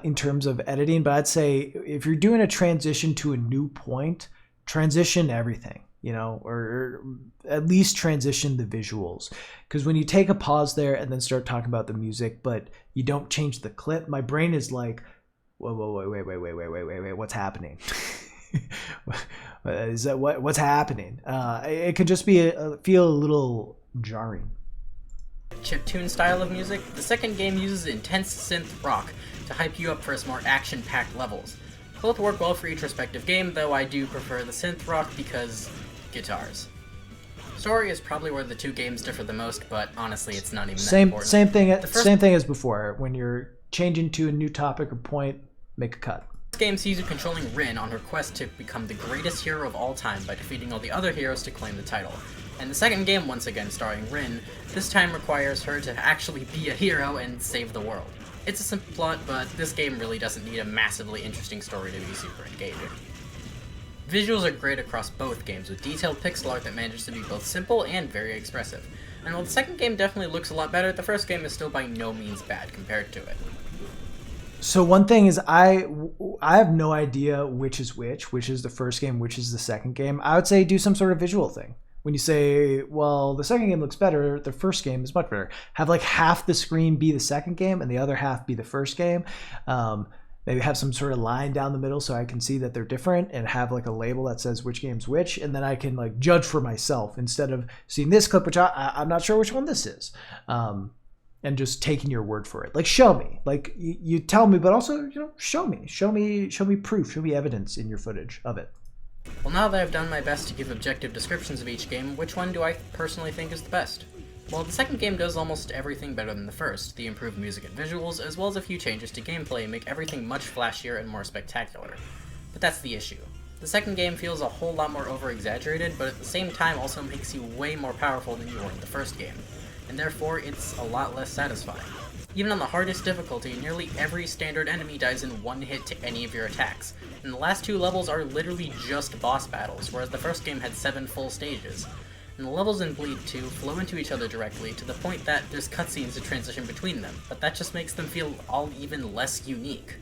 in terms of editing, but I'd say if you're doing a transition to a new point, transition everything, or at least transition the visuals. Because when you take a pause there and then start talking about the music, but you don't change the clip, my brain is like, whoa, wait, what's happening? Is that what's happening? It could just be feel a little jarring. chiptune style of music, the second game uses intense synth rock to hype you up for its more action-packed levels. Both work well for each respective game, though I do prefer the synth rock because guitars. Story is probably where the two games differ the most, but honestly, it's not even that important. Same thing. The first Same thing as before. When you're changing to a new topic or point, make a cut. game sees you controlling Rin on her quest to become the greatest hero of all time by defeating all the other heroes to claim the title. And the second game, once again starring Rin, this time requires her to actually be a hero and save the world. It's a simple plot, but this game really doesn't need a massively interesting story to be super engaging. Visuals are great across both games, with detailed pixel art that manages to be both simple and very expressive. And while the second game definitely looks a lot better, the first game is still by no means bad compared to it. So one thing is I have no idea which is the first game, which is the second game. I would say do some sort of visual thing. When you say, well, the second game looks better, the first game is much better. Have like half the screen be the second game and the other half be the first game. Maybe have some sort of line down the middle so I can see that they're different, and have like a label that says which game's which, and then I can like judge for myself instead of seeing this clip, which I'm not sure which one this is. And just taking your word for it. Like, show me. Like, you tell me, but also, show me. Show me proof. Show me evidence in your footage of it. Well, now that I've done my best to give objective descriptions of each game, which one do I personally think is the best? Well, the second game does almost everything better than the first. The improved music and visuals, as well as a few changes to gameplay, make everything much flashier and more spectacular. But that's the issue. The second game feels a whole lot more over-exaggerated, but at the same time also makes you way more powerful than you were in the first game, and therefore it's a lot less satisfying. Even on the hardest difficulty, nearly every standard enemy dies in one hit to any of your attacks, and the last two levels are literally just boss battles, whereas the first game had 7 full stages. And the levels in Bleed 2 flow into each other directly to the point that there's cutscenes to transition between them, but that just makes them feel all even less unique.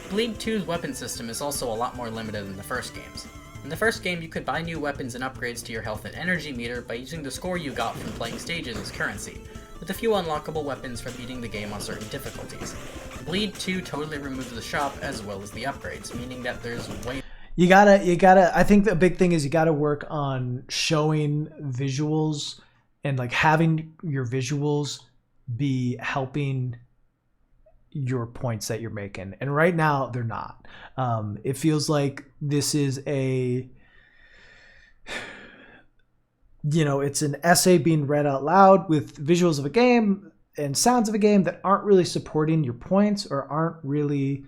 Bleed 2's weapon system is also a lot more limited than the first game's. In the first game, you could buy new weapons and upgrades to your health and energy meter by using the score you got from playing stages as currency, with a few unlockable weapons for beating the game on certain difficulties. Bleed 2 totally removes the shop as well as the upgrades, meaning that there's way... You gotta, I think the big thing is you gotta work on showing visuals and like having your visuals be helping your points that you're making. And right now they're not. It feels like this is it's an essay being read out loud with visuals of a game and sounds of a game that aren't really supporting your points or aren't really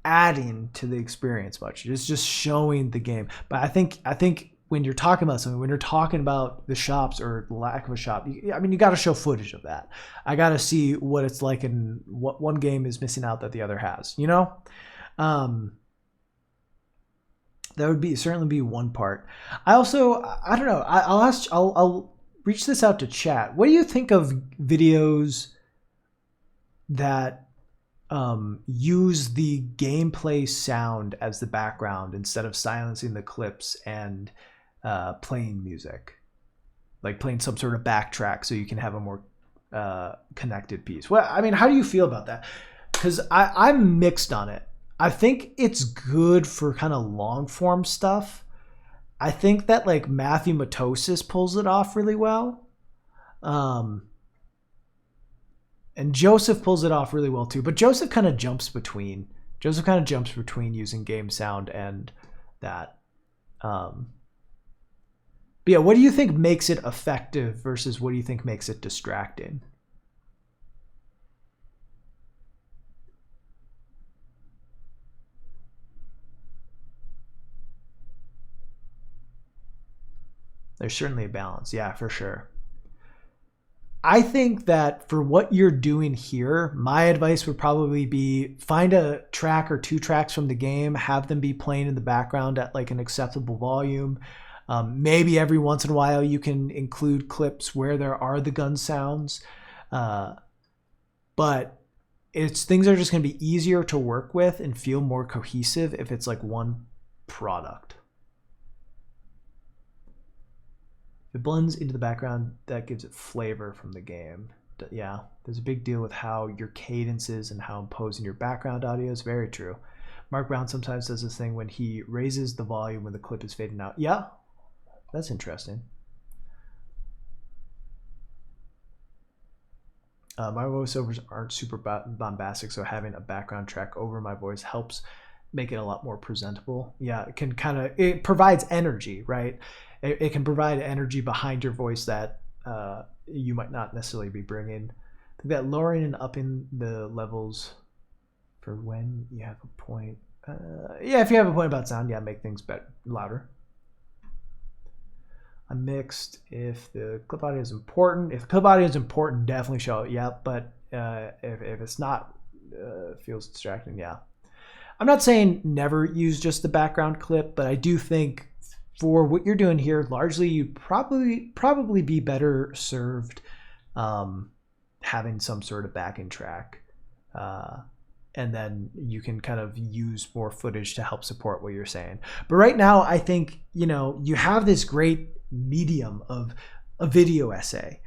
adding to the experience much. It's just showing the game. But I think when you're talking about something, when you're talking about the shops or the lack of a shop, you got to show footage of that. I got to see what it's like and what one game is missing out that the other has. That would certainly be one part. I don't know. I'll reach this out to chat. What do you think of videos that use the gameplay sound as the background instead of silencing the clips and playing music, like playing some sort of backtrack so you can have a more connected piece? Well, I mean, how do you feel about that? because I'm mixed on it. I think it's good for kind of long form stuff. I think that like Matthew Matosis pulls it off really well. And Joseph pulls it off really well too. But Joseph kind of jumps between using game sound and that. But yeah, what do you think makes it effective versus what do you think makes it distracting? There's certainly a balance. Yeah, for sure. I think that for what you're doing here, my advice would probably be find a track or 2 tracks from the game, have them be playing in the background at like an acceptable volume. Maybe every once in a while you can include clips where there are the gun sounds. But things are just going to be easier to work with and feel more cohesive if it's like one product. If it blends into the background, that gives it flavor from the game. Yeah, there's a big deal with how your cadence is and how imposing your background audio is. Very true. Mark Brown sometimes does this thing when he raises the volume when the clip is fading out. Yeah, that's interesting. My voiceovers aren't super bombastic, so having a background track over my voice helps make it a lot more presentable. Yeah, it provides energy, right? It can provide energy behind your voice that you might not necessarily be bringing. I think that lowering and upping the levels for when you have a point. Yeah, if you have a point about sound, yeah, make things louder. I'm mixed if the clip audio is important. If the clip audio is important, definitely show it. Yeah, but if it's not, feels distracting. Yeah, I'm not saying never use just the background clip, but I do think for what you're doing here, largely you'd probably be better served having some sort of backing track, and then you can kind of use more footage to help support what you're saying. But right now, I think you have this great medium of a video essay,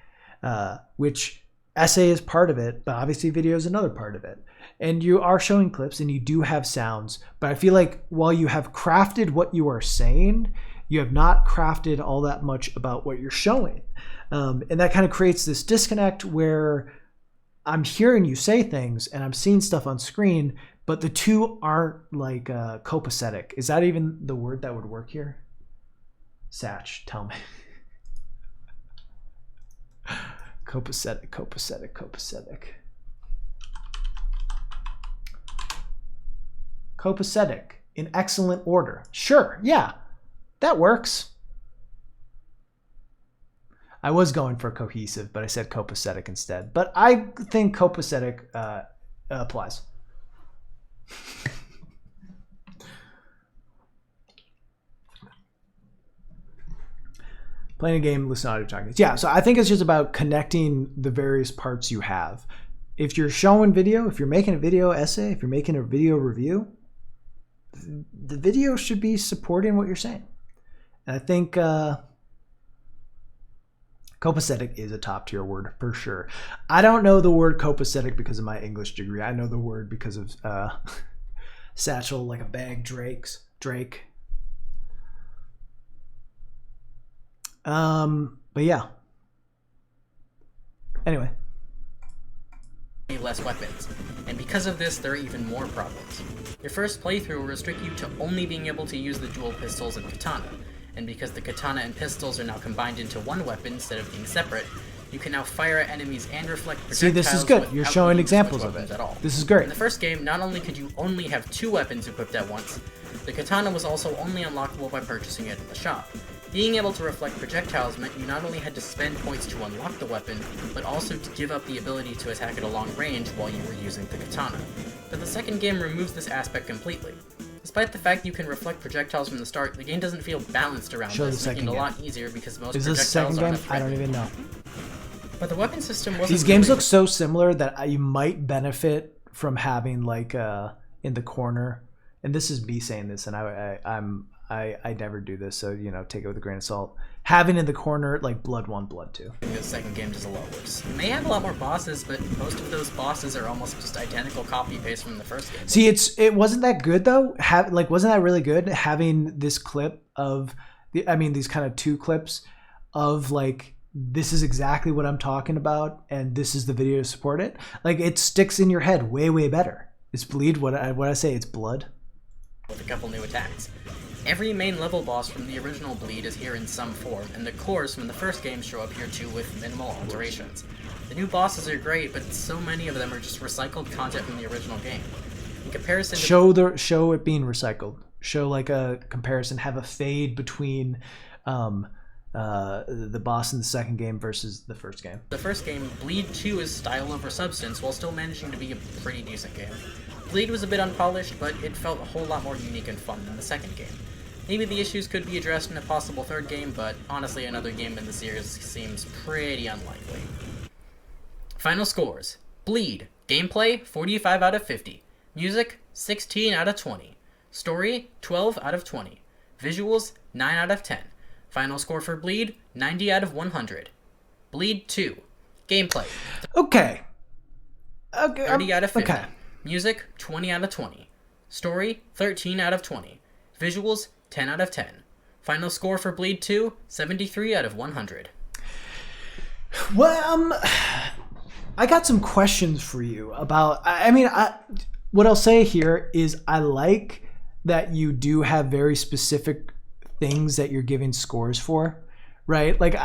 which essay is part of it, but obviously video is another part of it. And you are showing clips and you do have sounds, but I feel like while you have crafted what you are saying, you have not crafted all that much about what you're showing. And that kind of creates this disconnect where I'm hearing you say things and I'm seeing stuff on screen, but the two aren't like copacetic. Is that even the word that would work here? Satch, tell me. Copacetic. Copacetic, in excellent order. Sure, yeah. That works. I was going for cohesive, but I said copacetic instead. But I think copacetic applies. Playing a game, listen to audio talking. Yeah, so I think it's just about connecting the various parts you have. If you're showing video, if you're making a video essay, if you're making a video review, the video should be supporting what you're saying. And I think copacetic is a top tier word for sure. I don't know the word copacetic because of my English degree. I know the word because of satchel, like a bag, Drake. But yeah. Anyway. Less weapons, and because of this, there are even more problems. Your first playthrough will restrict you to only being able to use the dual pistols and katana, and because the katana and pistols are now combined into one weapon instead of being separate, you can now fire at enemies and reflect projectiles. See, this is good. You're showing examples of it. This is great. In the first game, not only could you only have 2 weapons equipped at once, the katana was also only unlockable by purchasing it in the shop. Being able to reflect projectiles meant you not only had to spend points to unlock the weapon, but also to give up the ability to attack at a long range while you were using the katana. But the second game removes this aspect completely. Despite the fact you can reflect projectiles from the start, the game doesn't feel balanced around this, making it a lot easier because most projectiles Is this the second game? I don't even know. But the weapon system wasn't. These games look so similar that you might benefit from having like in the corner. And this is me saying this, and I never do this, so take it with a grain of salt. Having in the corner like Blood 1, Blood 2. The second game does a lot worse. It may have a lot more bosses, but most of those bosses are almost just identical copy paste from the first game. See, it wasn't that good though. Wasn't that really good having this clip of these kind of 2 clips of like, this is exactly what I'm talking about, and this is the video to support it. Like, it sticks in your head way better. It's Bleed. What I say, it's Blood. With a couple new attacks. Every main level boss from the original Bleed is here in some form, and the cores from the first game show up here too with minimal alterations. The new bosses are great, but so many of them are just recycled content from the original game. In comparison to show it being recycled. Show like a comparison. Have a fade between the boss in the second game versus the first game. The first game, Bleed 2 is style over substance while still managing to be a pretty decent game. Bleed was a bit unpolished, but it felt a whole lot more unique and fun than the second game. Maybe the issues could be addressed in a possible third game, but honestly another game in the series seems pretty unlikely. Final scores. Bleed. Gameplay, 45 out of 50. Music, 16 out of 20. Story, 12 out of 20. Visuals, 9 out of 10. Final score for Bleed, 90 out of 100. Bleed 2. Gameplay. Okay. 30 out of 50. Okay. Music, 20 out of 20. Story, 13 out of 20. Visuals, 10 out of 10. Final score for Bleed 2, 73 out of 100. Well, I got some questions for you about, what I'll say here is I like that you do have very specific things that you're giving scores for, right? Like,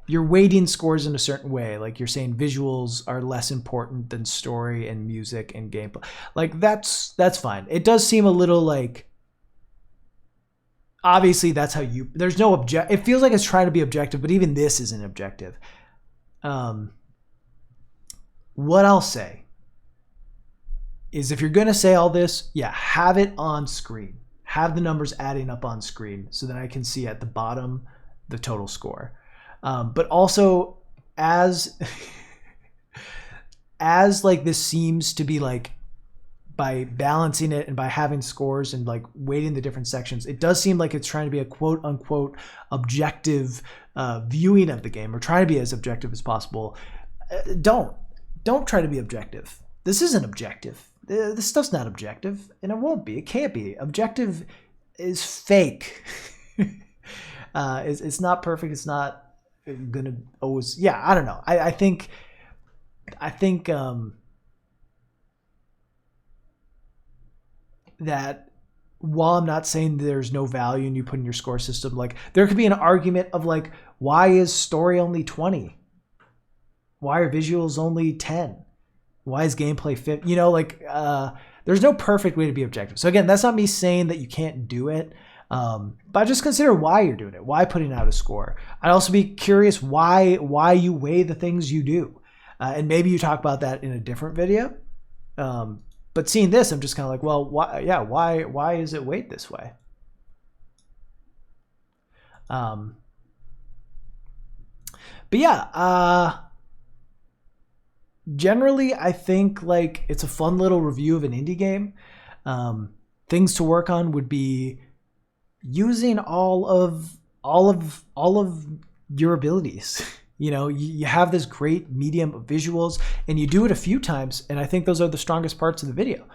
you're weighting scores in a certain way. Like, you're saying visuals are less important than story and music and gameplay. Like, that's fine. It does seem a little like, obviously that's how there's no it feels like it's trying to be objective, but even this isn't objective. What I'll say is, if you're going to say all this, have it on screen. Have the numbers adding up on screen so that I can see at the bottom the total score. But also, as like this seems to be like, by balancing it and by having scores and like weighting the different sections, it does seem like it's trying to be a quote unquote objective viewing of the game, or trying to be as objective as possible. Don't try to be objective. This isn't objective. This stuff's not objective, and it won't be. It can't be. Objective is fake. It's not perfect. It's not gonna always. Yeah, I don't know. I think that while I'm not saying there's no value in you putting your score system, like, there could be an argument of like, why is story only 20? Why are visuals only 10? Why is gameplay 50? There's no perfect way to be objective. So again, that's not me saying that you can't do it, but just consider why you're doing it. Why putting out a score? I'd also be curious why you weigh the things you do, and maybe you talk about that in a different video. But seeing this, I'm just kind of like, well, why? Yeah, why is it weighed this way? But yeah, generally, I think like it's a fun little review of an indie game. Things to work on would be using all of your abilities. You have this great medium of visuals, and you do it a few times, and I think those are the strongest parts of the video.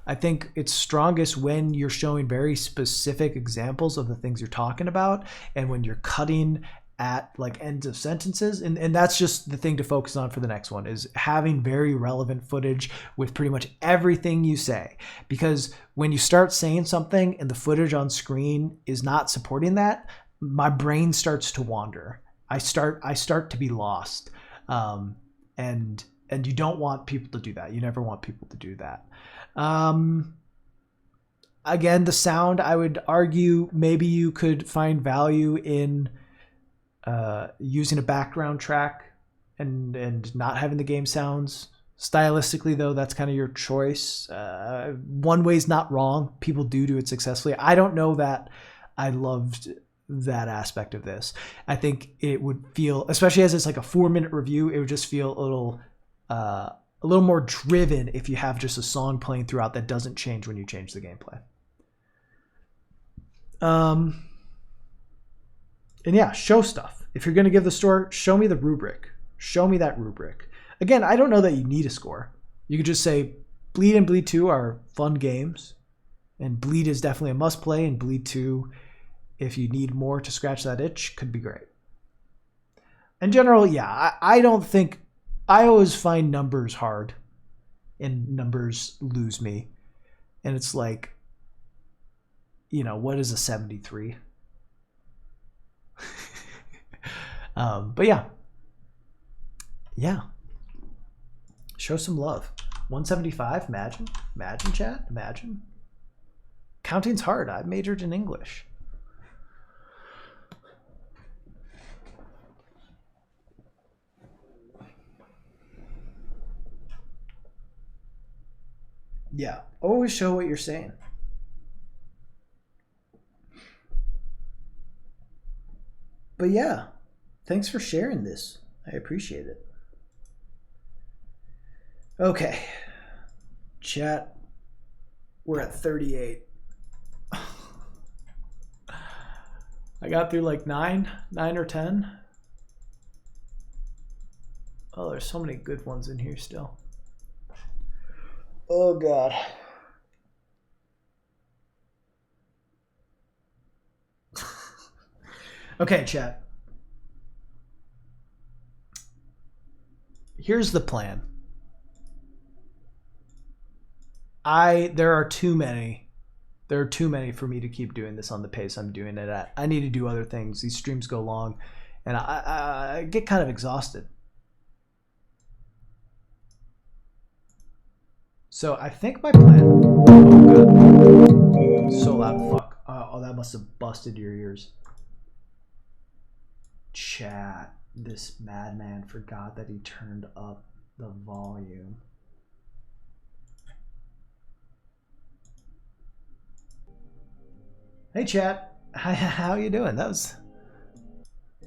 I think it's strongest when you're showing very specific examples of the things you're talking about, and when you're cutting at like ends of sentences, and that's just the thing to focus on for the next one, is having very relevant footage with pretty much everything you say. Because when you start saying something and the footage on screen is not supporting that, my brain starts to wander. I start to be lost, and you don't want people to do that. You never want people to do that. Again, the sound, I would argue maybe you could find value in using a background track and not having the game sounds. Stylistically, though, that's kind of your choice. One way's not wrong. People do it successfully. I don't know that I loved that aspect of this. I think it would feel, especially as it's like a 4-minute review, it would just feel a little more driven if you have just a song playing throughout that doesn't change when you change the gameplay. And yeah, show stuff. If you're going to give the store, show me the rubric. Show me that rubric. Again, I don't know that you need a score. You could just say Bleed and Bleed 2 are fun games, and Bleed is definitely a must play, and Bleed 2, if you need more to scratch that itch, could be great. In general, yeah, I don't think, I always find numbers hard, and numbers lose me. And it's like, you know, what is a 73? But yeah. Yeah. Show some love. 175, imagine. Imagine, chat, imagine. Counting's hard. I majored in English. Yeah, always show what you're saying. But yeah, thanks for sharing this. I appreciate it. Okay, chat, we're at 38. I got through like 9 or 10. Oh, there's so many good ones in here still. Oh God. Okay, chat. Here's the plan. There are too many. There are too many for me to keep doing this on the pace I'm doing it at. I need to do other things. These streams go long, and I get kind of exhausted. So I think my plan. Oh God. So loud, fuck. Oh, that must have busted your ears. Chat. This madman forgot that he turned up the volume. Hey chat, how you doing? That was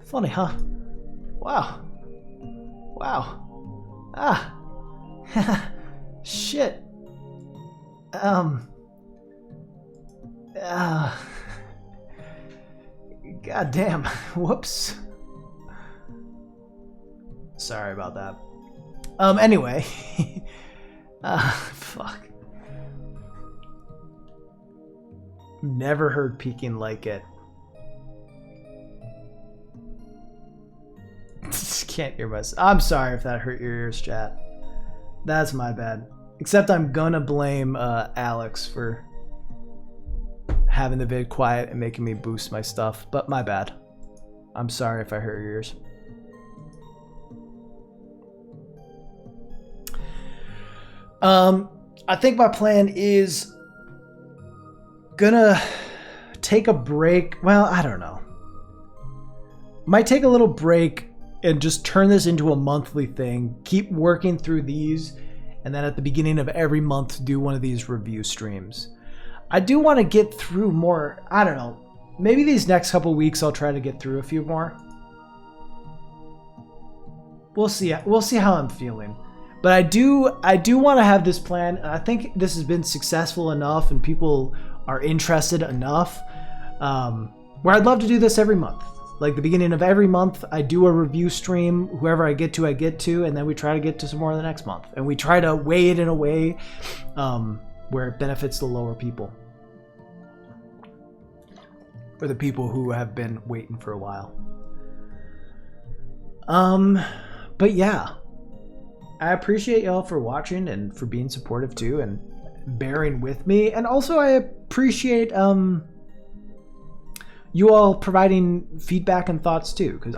funny, huh? Wow. Wow. Ah. Shit. God damn. Whoops. Sorry about that. Anyway. Fuck. Never heard peeking like it. Just can't hear myself. I'm sorry if that hurt your ears, chat. That's my bad. Except I'm gonna blame Alex for having the vid quiet and making me boost my stuff, but my bad. I'm sorry if I hurt your ears. I think my plan is gonna take a break. Well, I don't know. Might take a little break and just turn this into a monthly thing. Keep working through these, and then at the beginning of every month do one of these review streams. I do want to get through more. I don't know. Maybe these next couple weeks I'll try to get through a few more. We'll see. We'll see how I'm feeling. But I do want to have this plan, and I think this has been successful enough and people are interested enough where I'd love to do this every month. Like the beginning of every month, I do a review stream. Whoever I get to, and then we try to get to some more the next month. And we try to weigh it in a way where it benefits the lower people. Or the people who have been waiting for a while. But yeah. I appreciate y'all for watching and for being supportive too and bearing with me. And also I appreciate you all providing feedback and thoughts too. Because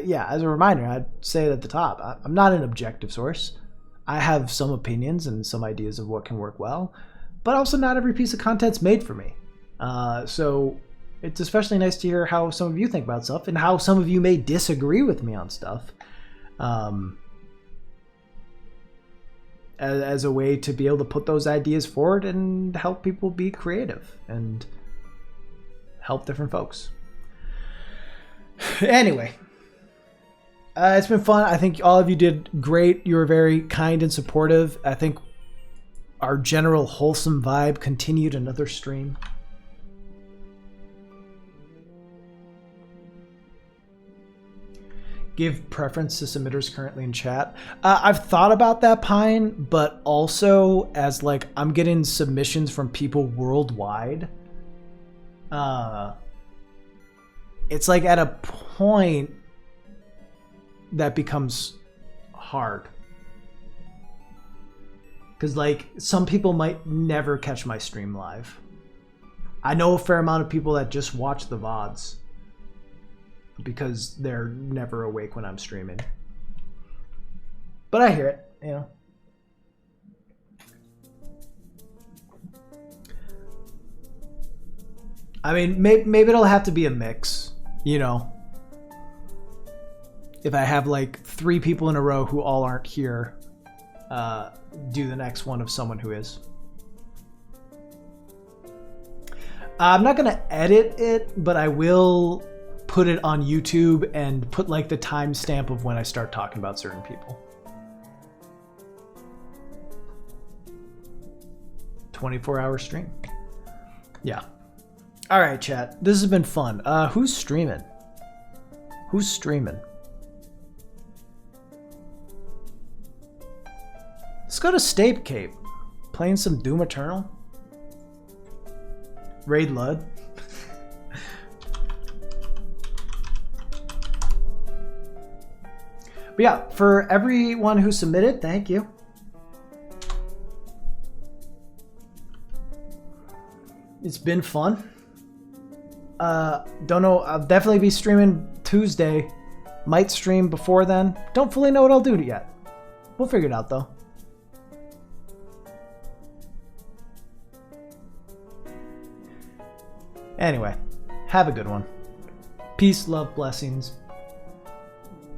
yeah, as a reminder, I'd say it at the top, I'm not an objective source. I have some opinions and some ideas of what can work well, but also not every piece of content's made for me. So it's especially nice to hear how some of you think about stuff and how some of you may disagree with me on stuff. As a way to be able to put those ideas forward and help people be creative and help different folks. Anyway, it's been fun. I think all of you did great. You were very kind and supportive. I think our general wholesome vibe continued another stream. Give preference to submitters currently in chat. I've thought about that, Pine, but also as like I'm getting submissions from people worldwide. It's like at a point that becomes hard. Because like some people might never catch my stream live. I know a fair amount of people that just watch the VODs because they're never awake when I'm streaming. But I hear it, you know. I mean, maybe it'll have to be a mix, you know. If I have like 3 people in a row who all aren't here, do the next one of someone who is. I'm not gonna edit it, but I will put it on YouTube and put like the timestamp of when I start talking about certain people. 24-hour stream. Yeah. All right, chat. This has been fun. Who's streaming? Who's streaming? Let's go to Stape Cape. Playing some Doom Eternal. Raid Lud. But yeah, for everyone who submitted, thank you. It's been fun. Don't know, I'll definitely be streaming Tuesday. Might stream before then. Don't fully know what I'll do yet. We'll figure it out though. Anyway, have a good one. Peace, love, blessings.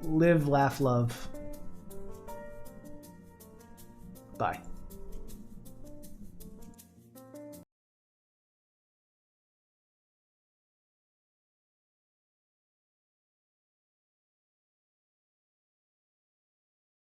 Live, laugh, love. Bye.